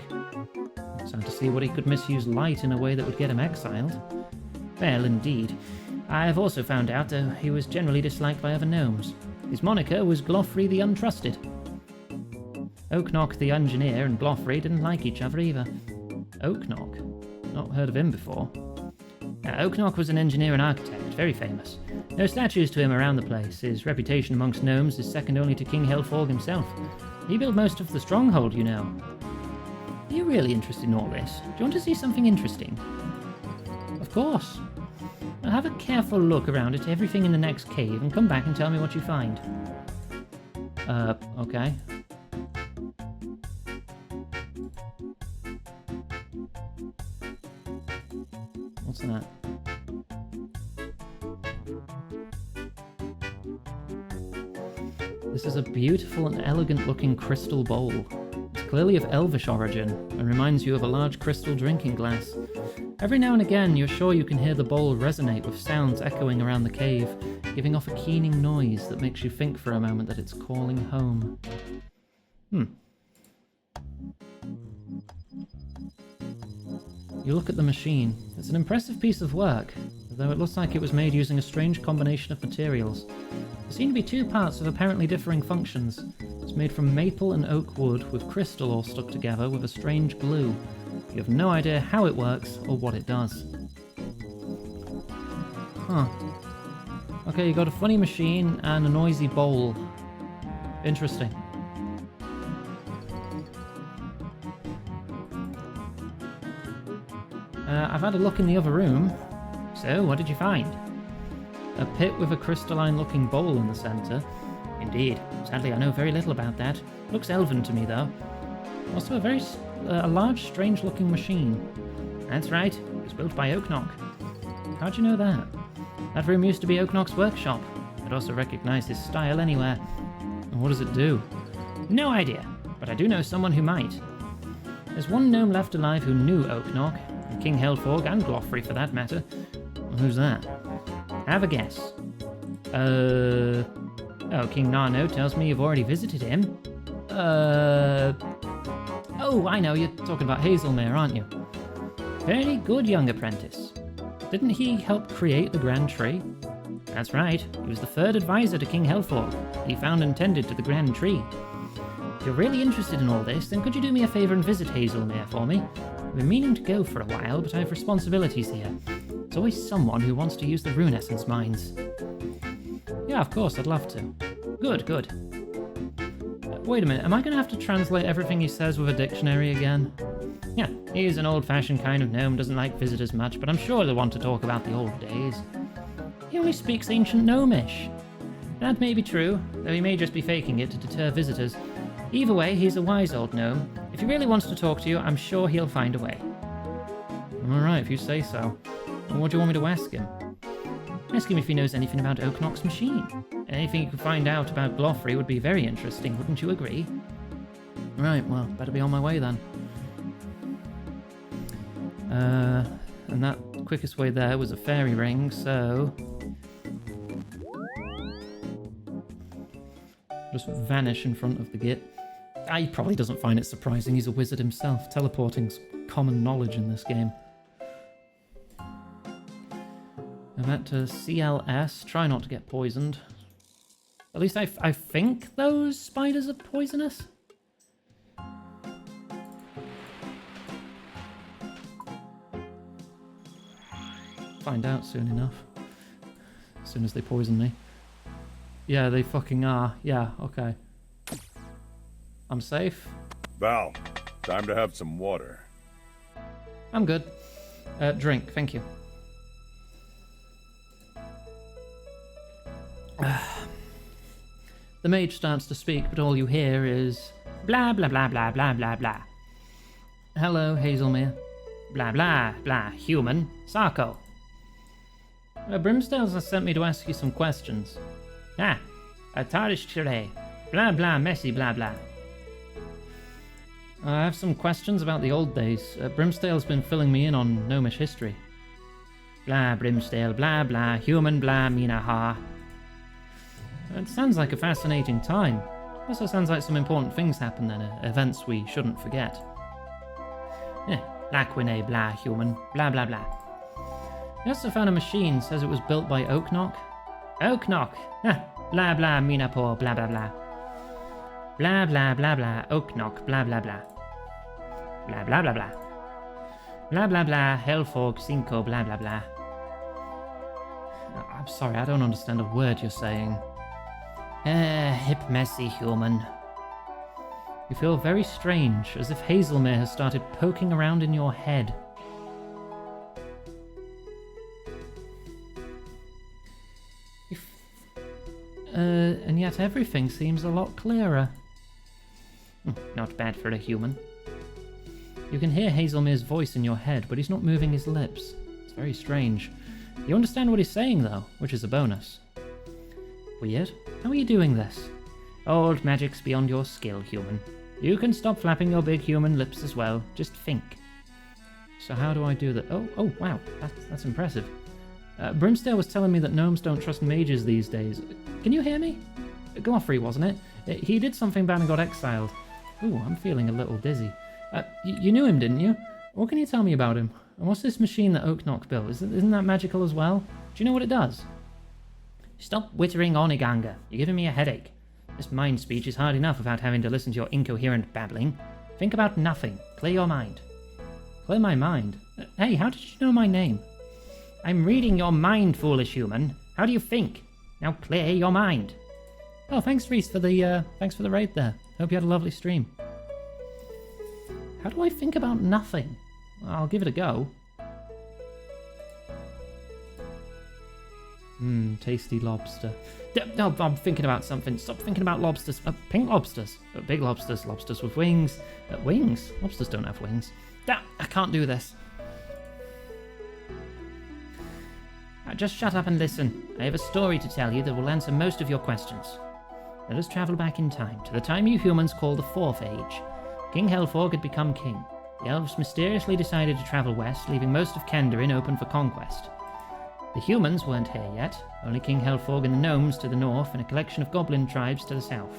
It's hard to see what he could misuse light in a way that would get him exiled. Well, indeed. I've also found out that he was generally disliked by other gnomes. His moniker was Glofrey the Untrusted. Oaknock the Engineer and Glofrey didn't like each other either. Oaknock? Not heard of him before. Oaknock was an engineer and architect, very famous. There are statues to him around the place. His reputation amongst gnomes is second only to King Helforg himself. He built most of the stronghold, you know. Are you really interested in all this? Do you want to see something interesting? Of course. Well, have a careful look around at everything in the next cave and come back and tell me what you find. Okay. What's that? This is a beautiful and elegant looking crystal bowl. It's clearly of elvish origin and reminds you of a large crystal drinking glass. Every now and again you're sure you can hear the bowl resonate with sounds echoing around the cave, giving off a keening noise that makes you think for a moment that it's calling home. You look at the machine. It's an impressive piece of work, though it looks like it was made using a strange combination of materials. There seem to be two parts of apparently differing functions. It's made from maple and oak wood with crystal all stuck together with a strange glue. You have no idea how it works or what it does. Huh. Okay, you got a funny machine and a noisy bowl. Interesting. I've had a look in the other room. So, what did you find? A pit with a crystalline-looking bowl in the centre. Indeed. Sadly, I know very little about that. Looks elven to me, though. Also a large, strange-looking machine. That's right. It was built by Oaknock. How'd you know that? That room used to be Oaknock's workshop. I'd also recognize his style anywhere. And what does it do? No idea, but I do know someone who might. There's one gnome left alive who knew Oaknock, and King Helforg, and Gloffrey for that matter. Who's that? Have a guess. Oh, King Narno tells me you've already visited him. Oh, I know, you're talking about Hazelmere, aren't you? Very good, young apprentice. Didn't he help create the Grand Tree? That's right. He was the third advisor to King Helforg. He found and tended to the Grand Tree. If you're really interested in all this, then could you do me a favour and visit Hazelmere for me? I've been meaning to go for a while, but I have responsibilities here. There's always someone who wants to use the rune essence mines. Yeah, of course, I'd love to. Good, good. Wait a minute, am I going to have to translate everything he says with a dictionary again? Yeah, he's an old-fashioned kind of gnome, doesn't like visitors much, but I'm sure they'll want to talk about the old days. He only speaks ancient gnomish. That may be true, though he may just be faking it to deter visitors. Either way, he's a wise old gnome. If he really wants to talk to you, I'm sure he'll find a way. Alright, if you say so. What do you want me to ask him? Ask him if he knows anything about Oaknock's machine. And anything you could find out about Gloffrey would be very interesting, wouldn't you agree? Right, well, better be on my way then. And that quickest way there was a fairy ring, so... just vanish in front of the git. He probably doesn't find it surprising, he's a wizard himself. Teleporting's common knowledge in this game. Event to CLS, try not to get poisoned. At least I think those spiders are poisonous. Find out soon enough. As soon as they poison me. Yeah, they fucking are. Yeah, okay. I'm safe. Val, time to have some water. I'm good. Drink, thank you. The mage starts to speak, but all you hear is blah blah blah blah blah blah blah. Hello, Hazelmere. Blah blah blah, human. Sarko. Brimstales has sent me to ask you some questions. Atarish Chile. Blah blah messy blah blah. I have some questions about the old days. Brimstale's been filling me in on gnomish history. Blah Brimstale, blah blah, human blah mina ha. It sounds like a fascinating time. Also sounds like some important things happen then, events we shouldn't forget. Laquine blah human, blah blah blah. You also found a machine, says it was built by Oaknock. Oaknock, blah blah minapo blah blah blah. Blah blah blah blah, Oaknock blah blah blah. Blah blah blah blah. Blah blah blah, Helforg cinco blah blah blah. I'm sorry, I don't understand a word you're saying. Hip messy human. You feel very strange, as if Hazelmere has started poking around in your head. And yet everything seems a lot clearer. Not bad for a human. You can hear Hazelmere's voice in your head, but he's not moving his lips. It's very strange. You understand what he's saying, though, which is a bonus. Weird. How are you doing this? Old magic's beyond your skill, human. You can stop flapping your big human lips as well. Just think. So how do I do that? Oh, wow. That's impressive. Brimstale was telling me that gnomes don't trust mages these days. Can you hear me? Gloffrey, wasn't it? He did something bad and got exiled. Ooh, I'm feeling a little dizzy. You knew him, didn't you? What can you tell me about him? And what's this machine that Oaknock built? Isn't that magical as well? Do you know what it does? Stop wittering on, Iganga. You're giving me a headache. This mind speech is hard enough without having to listen to your incoherent babbling. Think about nothing. Clear your mind. Clear my mind? Hey, how did you know my name? I'm reading your mind, foolish human. How do you think? Now clear your mind. Oh, thanks, Reese, for the raid there. Hope you had a lovely stream. How do I think about nothing? I'll give it a go. Tasty lobster. No, I'm thinking about something. Stop thinking about lobsters. Pink lobsters. Big lobsters. Lobsters with wings. Wings? Lobsters don't have wings. I can't do this. Just shut up and listen. I have a story to tell you that will answer most of your questions. Let us travel back in time, to the time you humans call the Fourth Age. King Helforg had become king. The elves mysteriously decided to travel west, leaving most of Kandarin open for conquest. The humans weren't here yet, only King Helforg and the gnomes to the north and a collection of goblin tribes to the south.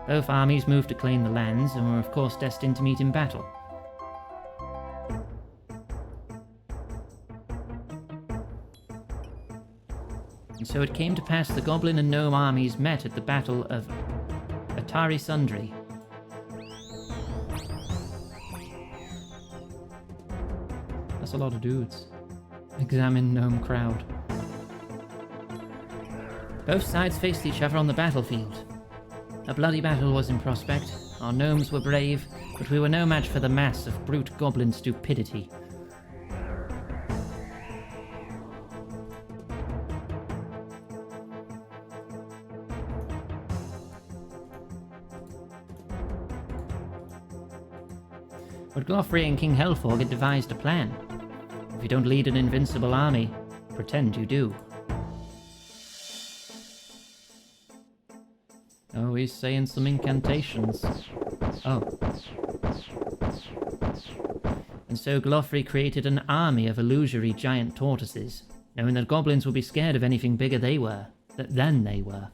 Both armies moved to claim the lands and were of course destined to meet in battle. And so it came to pass the goblin and gnome armies met at the Battle of Atari Sundry. That's a lot of dudes. Examine gnome crowd. Both sides faced each other on the battlefield. A bloody battle was in prospect. Our gnomes were brave, but we were no match for the mass of brute goblin stupidity. But Glofri and King Helforg had devised a plan. If you don't lead an invincible army, pretend you do. Oh, he's saying some incantations. Oh. And so Glofri created an army of illusory giant tortoises, knowing that goblins would be scared of anything bigger than they were.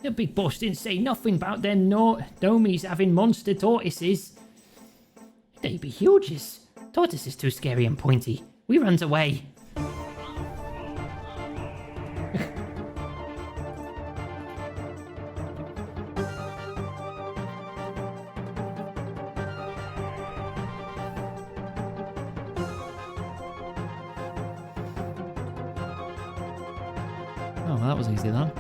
The big boss didn't say nothing about them gnomies having monster tortoises. They be huges. Tortoise is too scary and pointy. We runs away. Oh, well, that was easy then.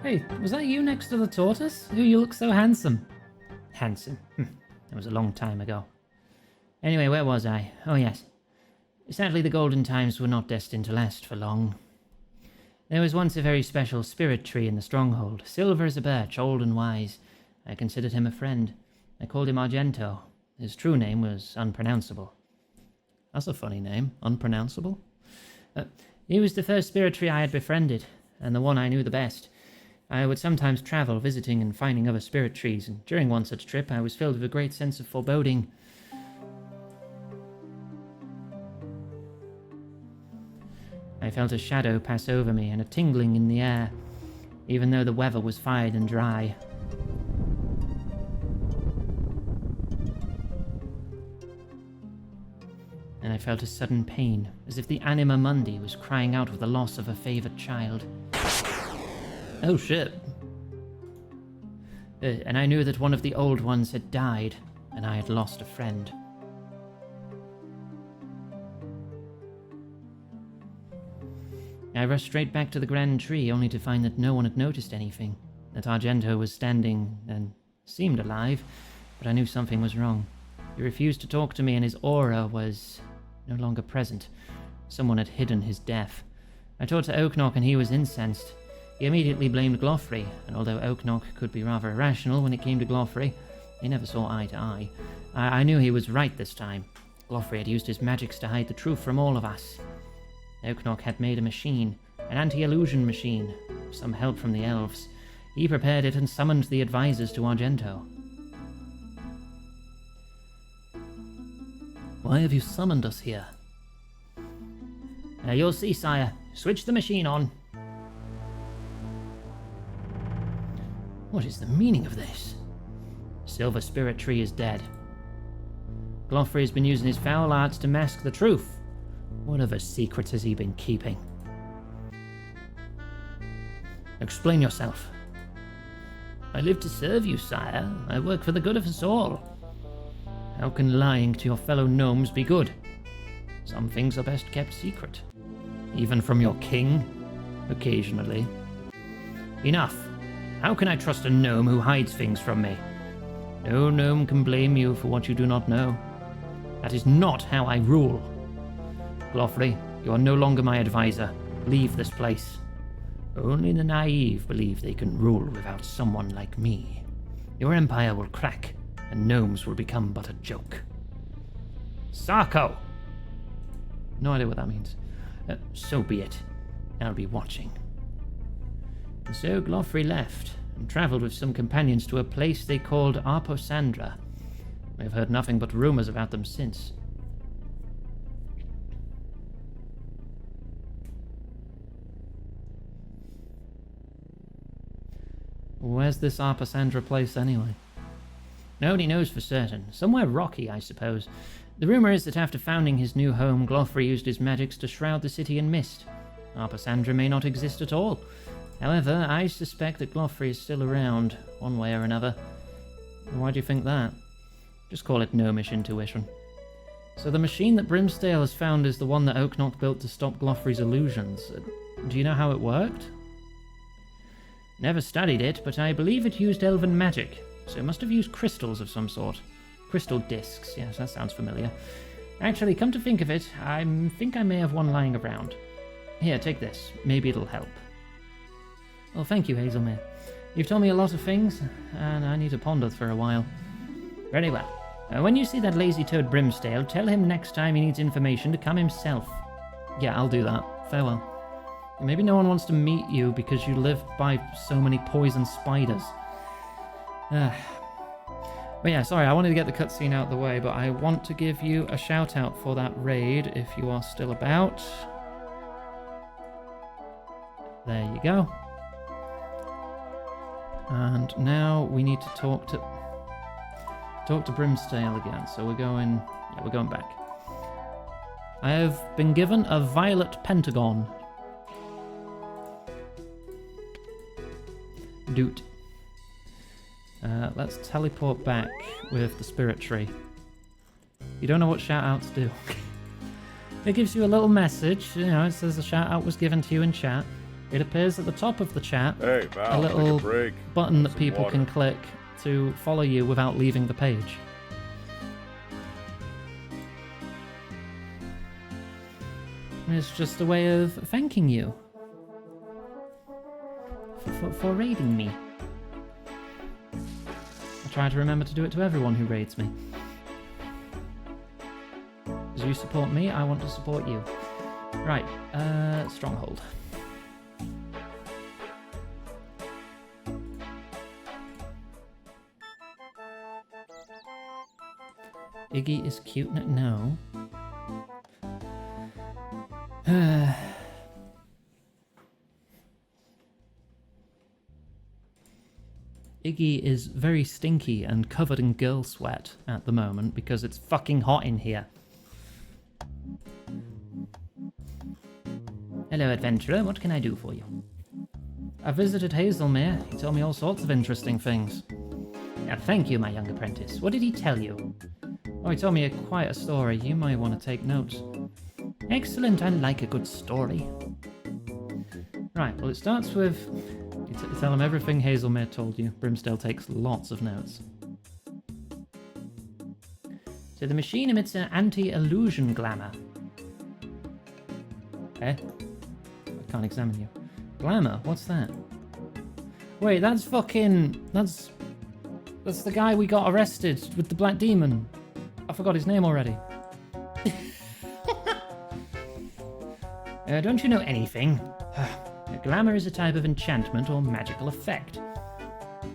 Hey, was that you next to the tortoise? You look so handsome. Handsome. That was a long time ago. Anyway, where was I? Oh yes. Sadly, the golden times were not destined to last for long. There was once a very special spirit tree in the stronghold, silver as a birch, old and wise. I considered him a friend. I called him Argento. His true name was unpronounceable. That's a funny name. Unpronounceable? He was the first spirit tree I had befriended, and the one I knew the best. I would sometimes travel, visiting and finding other spirit trees, and during one such trip I was filled with a great sense of foreboding. I felt a shadow pass over me and a tingling in the air, even though the weather was fine and dry. And I felt a sudden pain, as if the anima mundi was crying out with the loss of a favoured child. Oh shit. And I knew that one of the old ones had died, and I had lost a friend. I rushed straight back to the grand tree, only to find that no one had noticed anything, that Argento was standing and seemed alive, but I knew something was wrong. He refused to talk to me, and his aura was no longer present. Someone had hidden his death. I talked to Oaknock, and he was incensed. He immediately blamed Glofri, and although Oaknock could be rather irrational when it came to Glofri, they never saw eye to eye. I knew he was right this time. Glofri had used his magics to hide the truth from all of us. Oaknock had made a machine, an anti-illusion machine, with some help from the elves. He prepared it and summoned the advisors to Argento. Why have you summoned us here? You'll see, sire. Switch the machine on. What is the meaning of this? Silver Spirit Tree is dead. Glofri has been using his foul arts to mask the truth. What other secrets has he been keeping? Explain yourself. I live to serve you, sire. I work for the good of us all. How can lying to your fellow gnomes be good? Some things are best kept secret. Even from your king? Occasionally. Enough! How can I trust a gnome who hides things from me? No gnome can blame you for what you do not know. That is not how I rule. Glofrey, you are no longer my advisor. Leave this place. Only the naive believe they can rule without someone like me. Your empire will crack, and gnomes will become but a joke. Sarko! No idea what that means. So be it. I'll be watching. And so Glofrey left, and travelled with some companions to a place they called Arposandra. We have heard nothing but rumours about them since. Where's this Arposandra place anyway? Nobody knows for certain. Somewhere rocky, I suppose. The rumour is that after founding his new home, Glofrey used his magics to shroud the city in mist. Arposandra may not exist at all. However, I suspect that Glofrey is still around, one way or another. Why do you think that? Just call it gnomish intuition. So the machine that Brimstale has found is the one that Oaknock built to stop Glofrey's illusions. Do you know how it worked? Never studied it, but I believe it used elven magic, so it must have used crystals of some sort. Crystal discs, yes, that sounds familiar. Actually, come to think of it, I think I may have one lying around. Here, take this. Maybe it'll help. Well, thank you, Hazelmere. You've told me a lot of things, and I need to ponder for a while. Very well. When you see that lazy-toad Brimstale, tell him next time he needs information to come himself. Yeah, I'll do that. Farewell. Maybe no one wants to meet you because you live by so many poison spiders. But yeah, sorry, I wanted to get the cutscene out of the way, but I want to give you a shout out for that raid if you are still about. There you go. And now we need to talk to Brimstale again. So we're going back. I have been given a violet pentagon. Doot. Let's teleport back with the spirit tree. You don't know what shoutouts do. It gives you a little message, you know, it says a shoutout was given to you in chat. It appears at the top of the chat, Hey, Val, a little take a break. button that Some people water. can click to follow you without leaving the page. And it's just a way of thanking you for raiding me. I try to remember to do it to everyone who raids me. As you support me, I want to support you. Right, Stronghold. Iggy is cute. No. Iggy is very stinky and covered in girl sweat at the moment because it's fucking hot in here. Hello, adventurer. What can I do for you? I visited Hazelmere. He told me all sorts of interesting things. Thank you, my young apprentice. What did he tell you? Oh, he told me quite a story. You might want to take notes. Excellent. I like a good story. Right, well, it starts with... You tell him everything Hazelmere told you. Brimstale takes lots of notes. So the machine emits an anti-illusion glamour. I can't examine you. Glamour? What's that? Wait, that's fucking... That's the guy we got arrested with the Black Demon. I forgot his name already. Don't you know anything? Glamour is a type of enchantment or magical effect.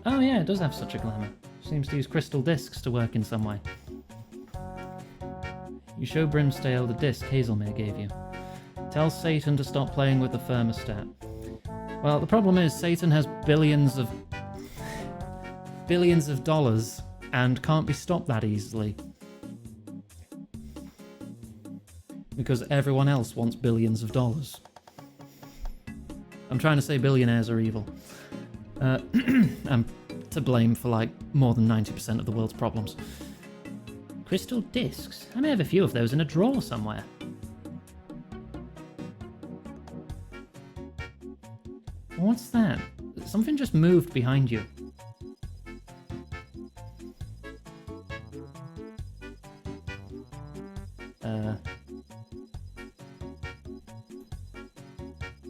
Oh yeah, it does have such a glamour. Seems to use crystal discs to work in some way. You show Brimstale the disc Hazelmere gave you. Tell Satan to stop playing with the thermostat. Well, the problem is Satan has billions of dollars and can't be stopped that easily. Because everyone else wants billions of dollars. I'm trying to say billionaires are evil. I'm to blame for like more than 90% of the world's problems. Crystal discs. I may have a few of those in a drawer somewhere. What's that? Something just moved behind you.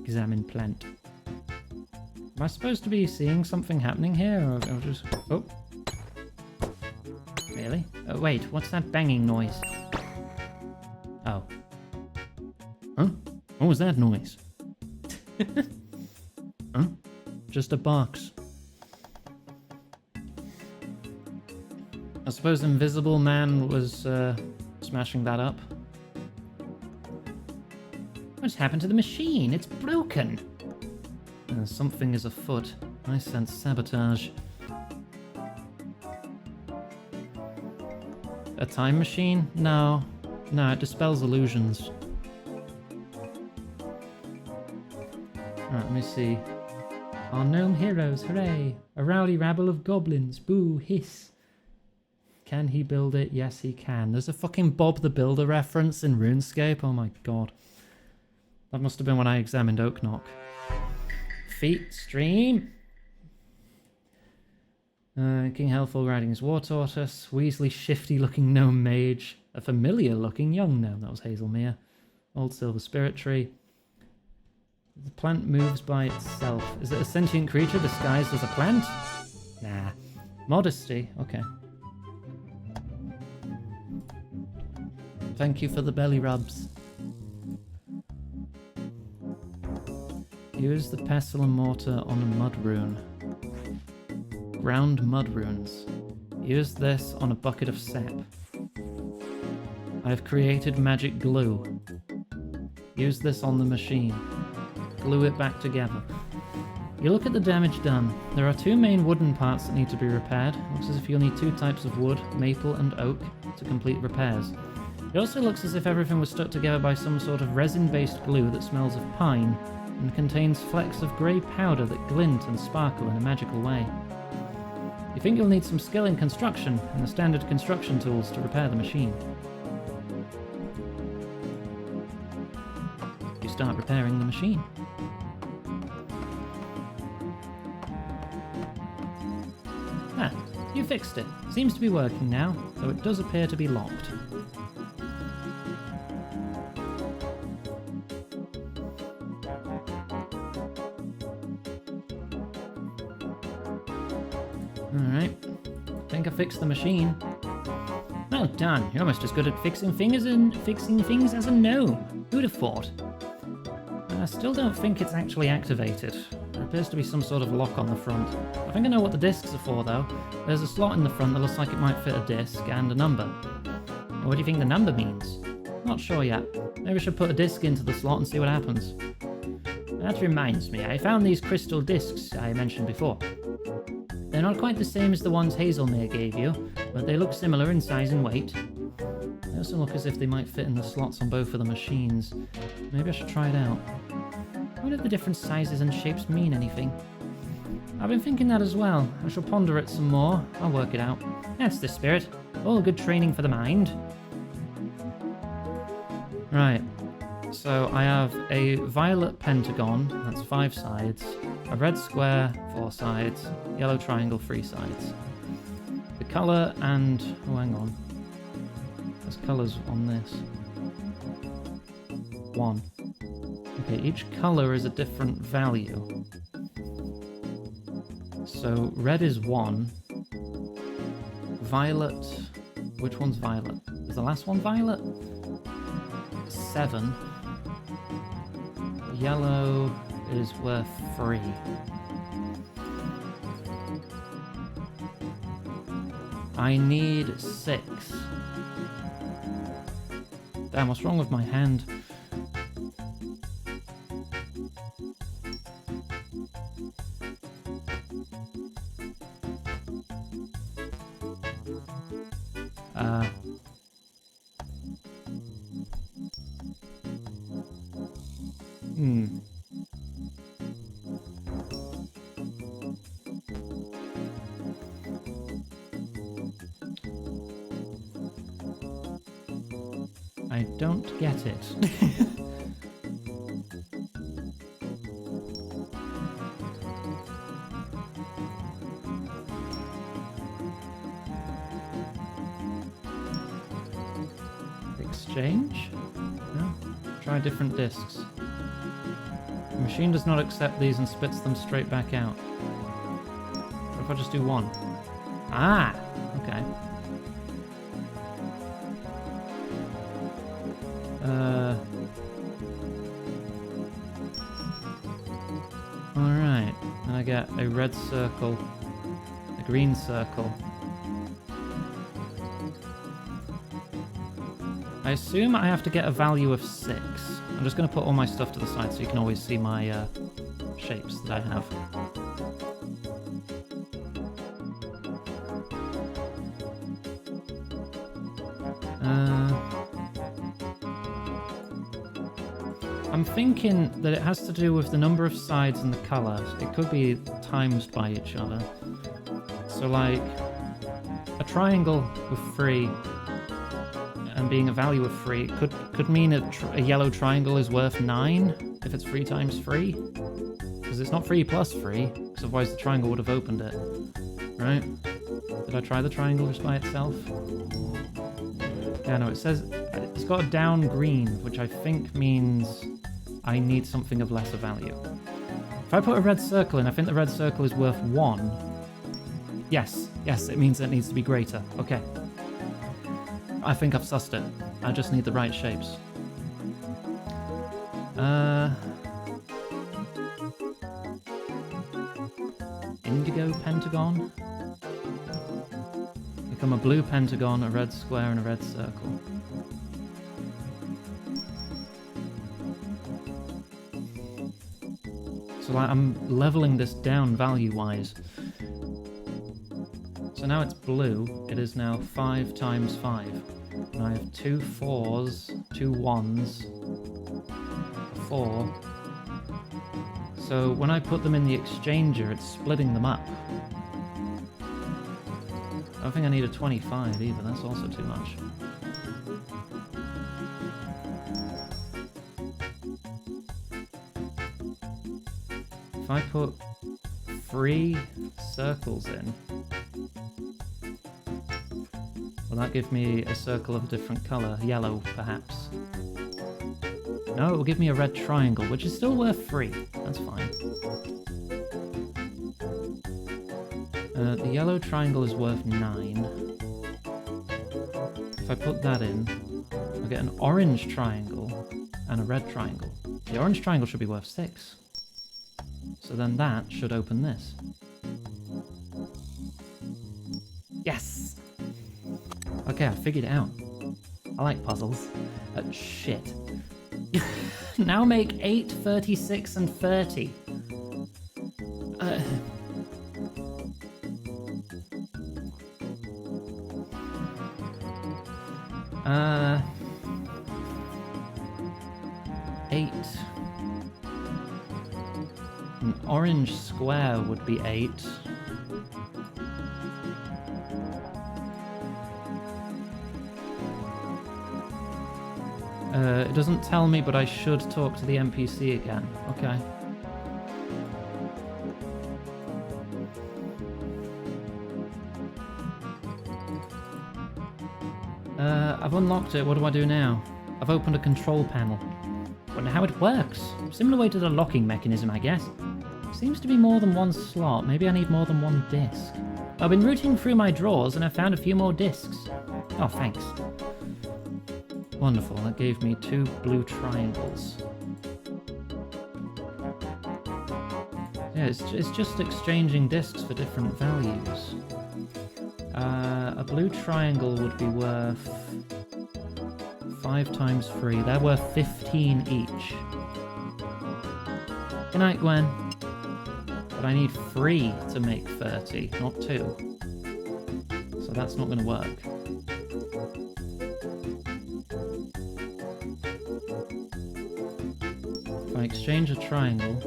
Examine plant. Am I supposed to be seeing something happening here, or just... Oh. Really? Oh, wait, what's that banging noise? Oh. Huh? What was that noise? Huh? Just a box. I suppose Invisible Man was smashing that up. What's happened to the machine? It's broken. Something is afoot. I sense sabotage. A time machine? No. No, it dispels illusions. Alright, let me see. Our gnome heroes, hooray! A rowdy rabble of goblins, boo, hiss. Can he build it? Yes, he can. There's a fucking Bob the Builder reference in RuneScape. Oh my god. That must have been when I examined Oaknock. Feet, stream. King Helpful riding his war tortoise. Weasley, shifty-looking gnome mage. A familiar-looking young gnome. That was Hazelmere. Old silver spirit tree. The plant moves by itself. Is it a sentient creature disguised as a plant? Nah. Modesty. Okay. Thank you for the belly rubs. Use the pestle and mortar on a mud rune. Ground mud runes. Use this on a bucket of sap. I have created magic glue. Use this on the machine. Glue it back together. You look at the damage done. There are two main wooden parts that need to be repaired. Looks as if you'll need two types of wood, maple and oak, to complete repairs. It also looks as if everything was stuck together by some sort of resin-based glue that smells of pine and contains flecks of grey powder that glint and sparkle in a magical way. You think you'll need some skill in construction and the standard construction tools to repair the machine. You start repairing the machine. Ah, you fixed it. Seems to be working now, though it does appear to be locked. Alright, think I fixed the machine. Well done, you're almost as good at fixing things as a gnome. Who'd have thought? I still don't think it's actually activated. There appears to be some sort of lock on the front. I think I know what the discs are for though. There's a slot in the front that looks like it might fit a disc and a number. What do you think the number means? Not sure yet. Maybe I should put a disc into the slot and see what happens. That reminds me, I found these crystal discs I mentioned before. They're not quite the same as the ones Hazelmere gave you, but they look similar in size and weight. They also look as if they might fit in the slots on both of the machines. Maybe I should try it out. I wonder if the different sizes and shapes mean anything. I've been thinking that as well. I shall ponder it some more. I'll work it out. That's the spirit. All good training for the mind. Right. So I have a violet pentagon, that's 5 sides, a red square, 4 sides, yellow triangle, 3 sides. The colour and... oh, hang on. There's colours on this. 1. Okay, each colour is a different value. So red is 1. Violet... which one's violet? Is the last one violet? 7. Yellow is worth 3. I need 6. Damn, what's wrong with my hand? I don't get it. Exchange? No. Try different discs. The machine does not accept these and spits them straight back out. What if I just do one? Ah! Okay. Alright. Then I get a red circle, a green circle. I assume I have to get a value of 6. I'm just going to put all my stuff to the side so you can always see my shapes that I have. I'm thinking that it has to do with the number of sides and the colour. It could be times by each other. So like, a triangle with 3 and being a value of 3 could mean a yellow triangle is worth 9 if it's 3 times 3. Because it's not 3 plus 3, because otherwise the triangle would have opened it. Right? Did I try the triangle just by itself? Yeah, no, it says it's got a down green, which I think means I need something of lesser value. If I put a red circle in, I think the red circle is worth 1. Yes, it means it needs to be greater. Okay. I think I've sussed it. I just need the right shapes. Indigo pentagon. Become a blue pentagon, a red square, and a red circle. So like, I'm leveling this down value-wise. So now it's blue. It is now 5 times 5. And I have 2 4s, 2 1s, a 4. So when I put them in the exchanger, it's splitting them up. I don't think I need a 25 either, that's also too much. If I put 3 circles in, will that give me a circle of a different colour? Yellow, perhaps. No, it will give me a red triangle, which is still worth 3. That's fine. The yellow triangle is worth 9. If I put that in, I'll get an orange triangle and a red triangle. The orange triangle should be worth 6. So then that should open this. Yes! Okay, I figured it out. I like puzzles. Shit. Now make 8, 36, and 30. 8. An orange square would be 8. It doesn't tell me, but I should talk to the NPC again. Okay. I've unlocked it. What do I do now? I've opened a control panel. Wonder how it works. Similar way to the locking mechanism, I guess. Seems to be more than one slot. Maybe I need more than one disc. I've been rooting through my drawers and I found a few more discs. Oh, thanks. Wonderful, that gave me 2 blue triangles. Yeah, it's just exchanging discs for different values. A blue triangle would be worth 5 times 3. They're worth 15 each. Good night, Gwen. But I need 3 to make 30, not 2. So that's not going to work. If I exchange a triangle,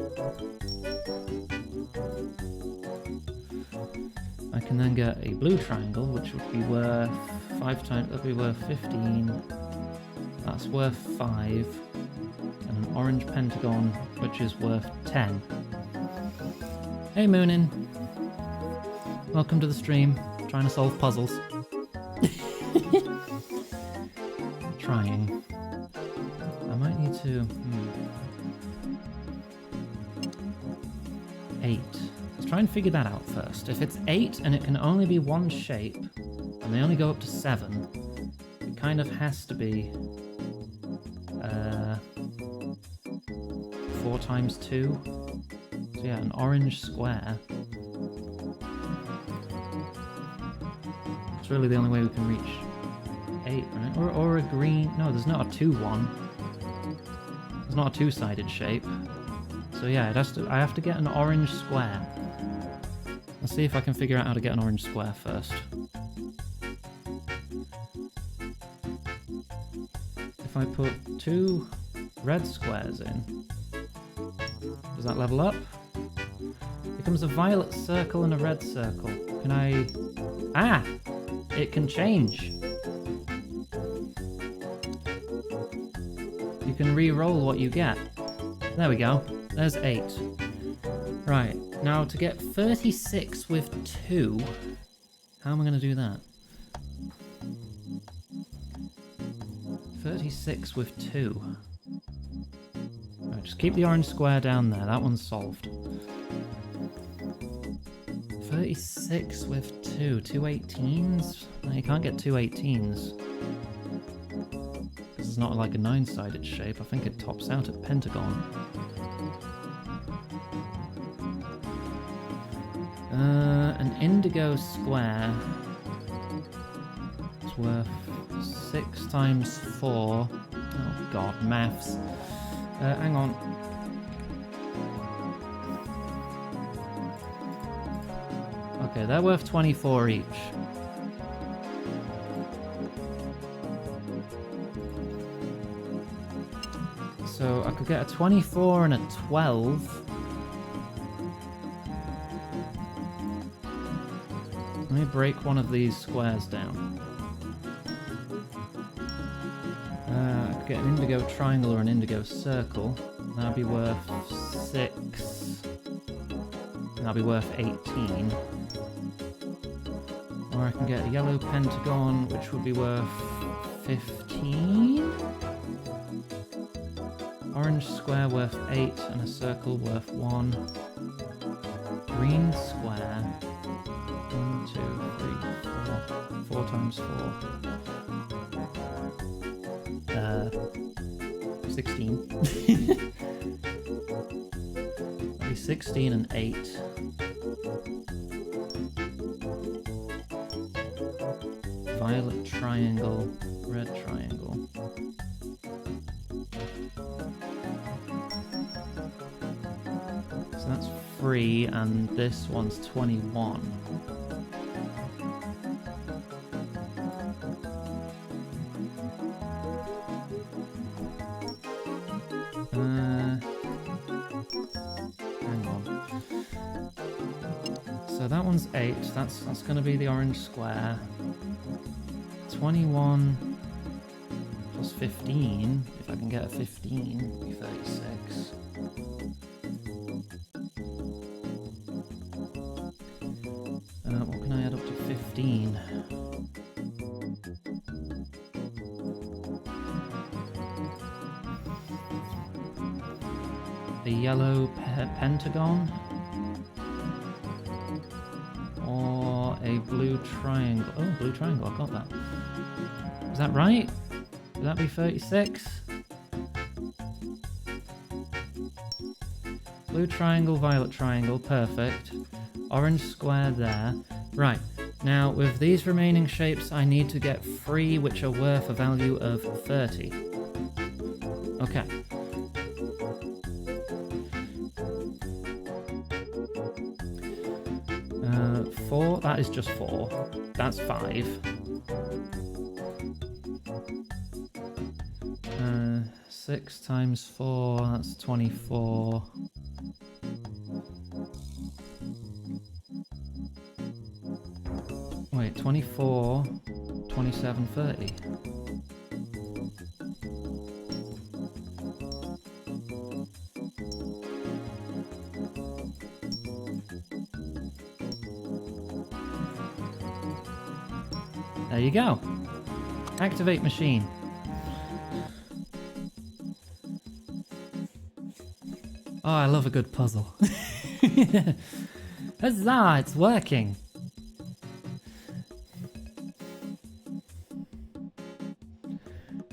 I can then get a blue triangle, which would be worth 5 times, that would be worth 15. that's worth 5. And an orange pentagon, which is worth 10. Hey Moonin. Welcome to the stream. Trying to solve puzzles. Trying. I might need to... 8. Let's try and figure that out first. If it's 8 and it can only be one shape, and they only go up to 7, it kind of has to be 4 times 2. So yeah, an orange square. It's really the only way we can reach 8, right? Or a green... No, there's not a 2-1. There's not a 2-sided shape. So yeah, I have to get an orange square. Let's see if I can figure out how to get an orange square first. If I put 2 red squares in, does that level up? Becomes a violet circle and a red circle. Can I... Ah! It can change. You can re-roll what you get. There we go. There's 8. Right, now to get 36 with 2, how am I going to do that? 36 with 2. Right, just keep the orange square down there, that one's solved. 36 with 2, 2 18s? No, you can't get 2 18s. This is not like a 9-sided shape, I think it tops out at pentagon. An indigo square is worth 6 times 4. Oh god, maths. Hang on. Okay, they're worth 24 each. So I could get a 24 and a 12. Let me break one of these squares down. I could get an indigo triangle or an indigo circle. That'd be worth 6. And that'd be worth 18. Or I can get a yellow pentagon, which would be worth 15. Orange square worth 8 and a circle worth 1. Green square. 1, 2, 3, 4. 4 times 4. 16. That'd be 16 and 8. Violet triangle, red triangle. So that's 3, and this one's 21. Hang on. So that one's 8. That's going to be the orange square. 21 plus 15. If I can get a 15, be 36. What can I add up to 15? A yellow pentagon? Or a blue triangle? Oh, blue triangle, I got that. Is that right? Would that be 36? Blue triangle, violet triangle, perfect. Orange square there. Right, now with these remaining shapes I need to get 3 which are worth a value of 30. Okay. Four, that is just 4. That's 5. 6 times 4, that's 24. Wait, 24, 27, 30. There you go. Activate machine. Oh, I love a good puzzle. Huzzah, it's working.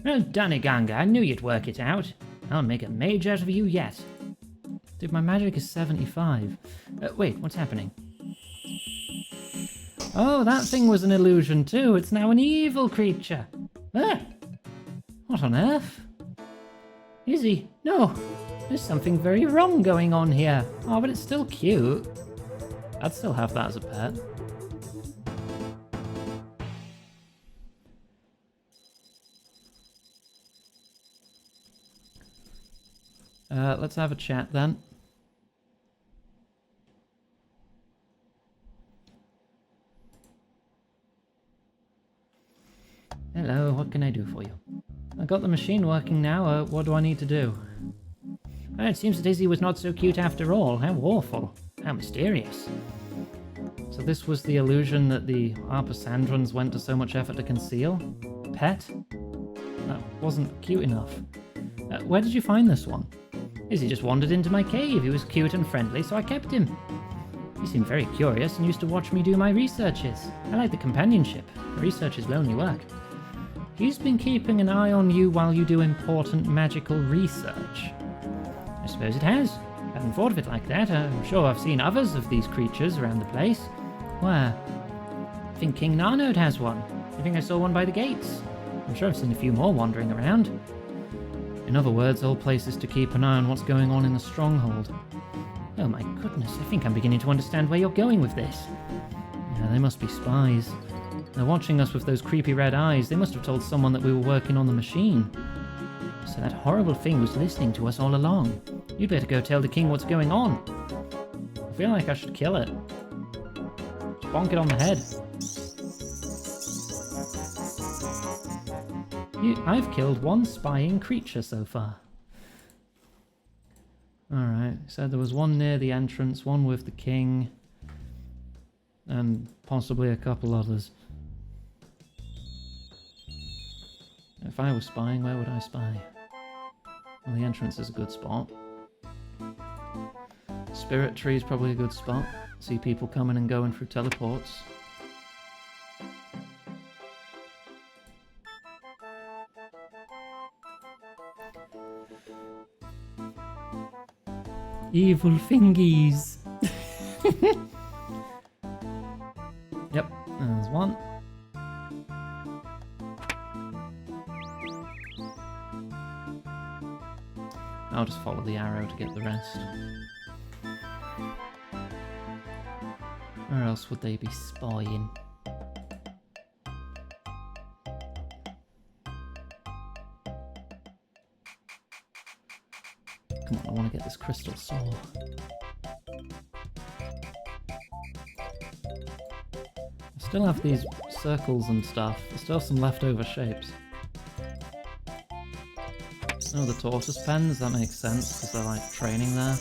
Well done, Iganga. I knew you'd work it out. I'll make a mage out of you yet. Dude, my magic is 75. Wait, what's happening? Oh, that thing was an illusion too. It's now an evil creature. Ah! What on earth? Izzy, no. There's something very wrong going on here. Oh, but it's still cute. I'd still have that as a pet. Let's have a chat then. Hello, what can I do for you? I got the machine working now. What do I need to do? Well, it seems that Izzy was not so cute after all. How awful. How mysterious. So this was the illusion that the Arpasandrans went to so much effort to conceal? Pet? That wasn't cute enough. Where did you find this one? Izzy just wandered into my cave. He was cute and friendly, so I kept him. He seemed very curious and used to watch me do my researches. I like the companionship. Research is lonely work. He's been keeping an eye on you while you do important magical research. I suppose it has. I hadn't thought of it like that. I'm sure I've seen others of these creatures around the place. Where? I think King Narnode has one. I think I saw one by the gates. I'm sure I've seen a few more wandering around. In other words, all places to keep an eye on what's going on in the stronghold. Oh my goodness, I think I'm beginning to understand where you're going with this. Yeah, they must be spies. They're watching us with those creepy red eyes. They must have told someone that we were working on the machine. So that horrible thing was listening to us all along. You'd better go tell the king what's going on. I feel like I should kill it. Bonk it on the head. I've killed one spying creature so far. Alright, so there was one near the entrance, one with the king, and possibly a couple others. If I was spying, where would I spy? Well, the entrance is a good spot. Spirit tree is probably a good spot. See people coming and going through teleports. Evil fingies! Yep, there's one. I'll just follow the arrow to get the rest. Where else would they be spying? Come on, I want to get this crystal soul. I still have these circles and stuff. I still have some leftover shapes. Oh, the tortoise pens, that makes sense, because they're like training there.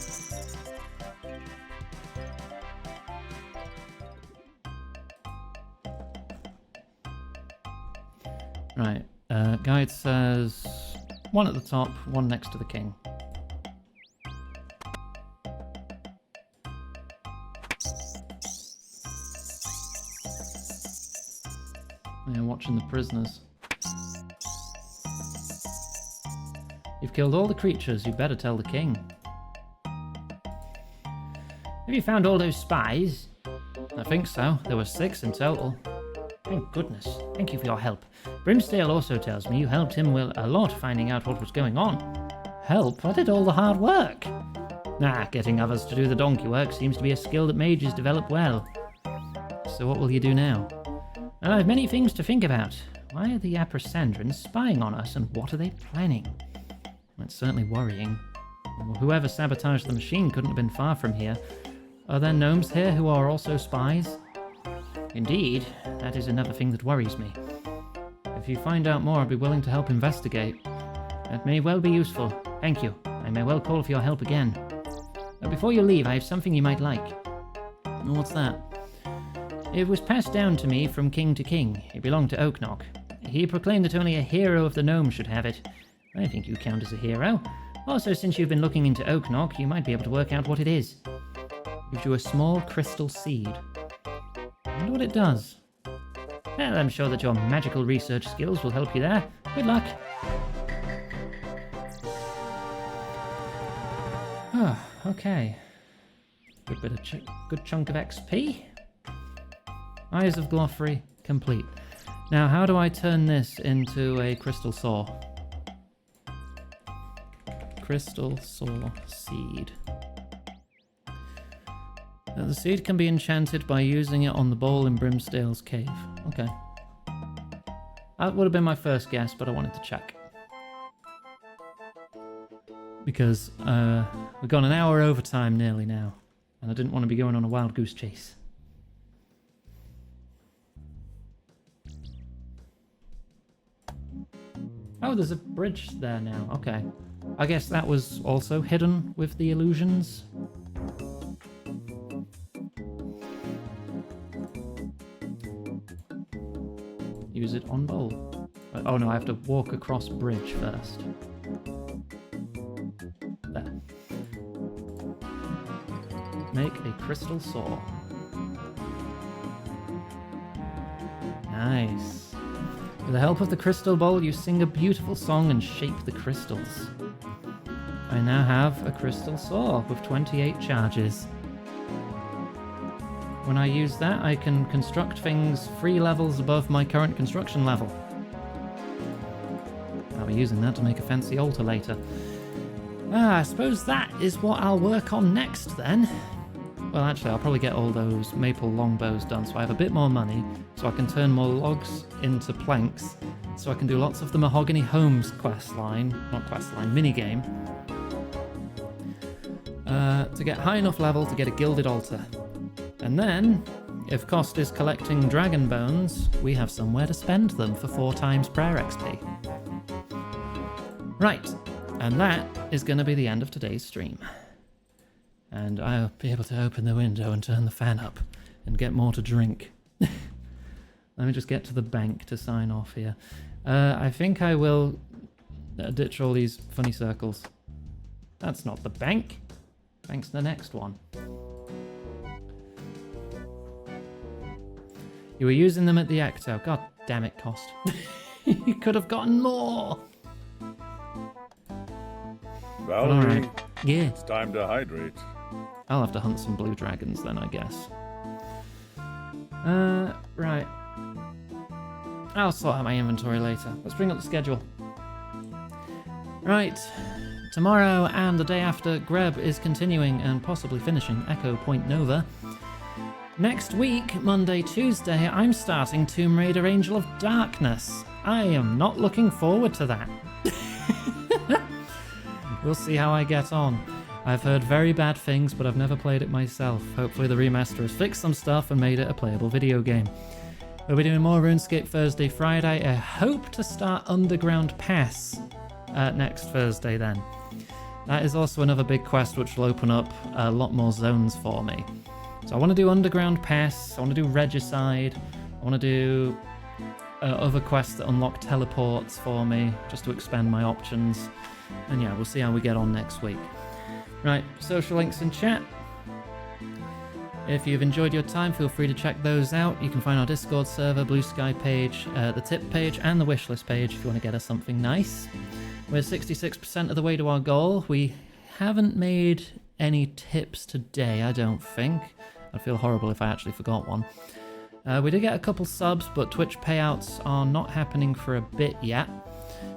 Right, guide says one at the top, one next to the king. Yeah, watching the prisoners. You've killed all the creatures, you better tell the king. Have you found all those spies? I think so. There were 6 in total. Thank goodness. Thank you for your help. Brimstale also tells me you helped him with a lot finding out what was going on. Help? I did all the hard work. Getting others to do the donkey work seems to be a skill that mages develop well. So what will you do now? Well, I have many things to think about. Why are the Aprasandrans spying on us, and what are they planning? That's certainly worrying. Well, whoever sabotaged the machine couldn't have been far from here. Are there gnomes here who are also spies? Indeed, that is another thing that worries me. If you find out more, I'd be willing to help investigate. That may well be useful. Thank you. I may well call for your help again. But before you leave, I have something you might like. What's that? It was passed down to me from king to king. It belonged to Oaknock. He proclaimed that only a hero of the gnome should have it. I think you count as a hero. Also, since you've been looking into Oaknock, you might be able to work out what it is. Gives you a small crystal seed. I wonder what it does. Well, I'm sure that your magical research skills will help you there. Good luck. Ah, okay. Good bit of good chunk of XP. Eyes of Gloffrey complete. Now, how do I turn this into a crystal saw? Crystal saw seed. Now, the seed can be enchanted by using it on the bowl in Brimsdale's cave. Okay. That would have been my first guess, but I wanted to check. Because we've gone an hour overtime nearly now, and I didn't want to be going on a wild goose chase. Oh, there's a bridge there now. Okay. I guess that was also hidden with the illusions. Use it on bowl. Oh no, I have to walk across bridge first. There. Make a crystal saw. Nice. With the help of the crystal bowl, you sing a beautiful song and shape the crystals. I now have a crystal saw with 28 charges. When I use that, I can construct things 3 levels above my current construction level. I'll be using that to make a fancy altar later. I suppose that is what I'll work on next then. Well, actually, I'll probably get all those maple longbows done so I have a bit more money, so I can turn more logs into planks, so I can do lots of the Mahogany Homes minigame, to get high enough level to get a gilded altar. And then, if cost is collecting dragon bones, we have somewhere to spend them for 4 times prayer XP. Right, and that is going to be the end of today's stream. And I'll be able to open the window and turn the fan up and get more to drink. Let me just get to the bank to sign off here. I think I will ditch all these funny circles. That's not the bank. Bank's the next one. You were using them at the Ecto. God damn it, Cost. You could have gotten more. Valerie, All right. Yeah. it's time to hydrate. I'll have to hunt some blue dragons then, I guess. Right. I'll sort out my inventory later. Let's bring up the schedule. Right. Tomorrow and the day after, Greb is continuing and possibly finishing Echo Point Nova. Next week, Monday, Tuesday, I'm starting Tomb Raider Angel of Darkness. I am not looking forward to that. We'll see how I get on. I've heard very bad things, but I've never played it myself. Hopefully the remaster has fixed some stuff and made it a playable video game. We'll be doing more RuneScape Thursday, Friday. I hope to start Underground Pass next Thursday then. That is also another big quest which will open up a lot more zones for me. So I want to do Underground Pass, I want to do Regicide, I want to do other quests that unlock teleports for me, just to expand my options. And yeah, we'll see how we get on next week. Right, social links in chat. If you've enjoyed your time, feel free to check those out. You can find our Discord server, Blue Sky page, the tip page, and the wishlist page if you want to get us something nice. We're 66% of the way to our goal. We haven't made any tips today, I don't think. I'd feel horrible if I actually forgot one. We did get a couple subs, but Twitch payouts are not happening for a bit yet.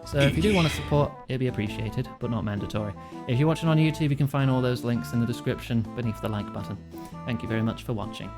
So if you do want to support, it'd be appreciated, but not mandatory. If you're watching on YouTube, you can find all those links in the description beneath the like button. Thank you very much for watching.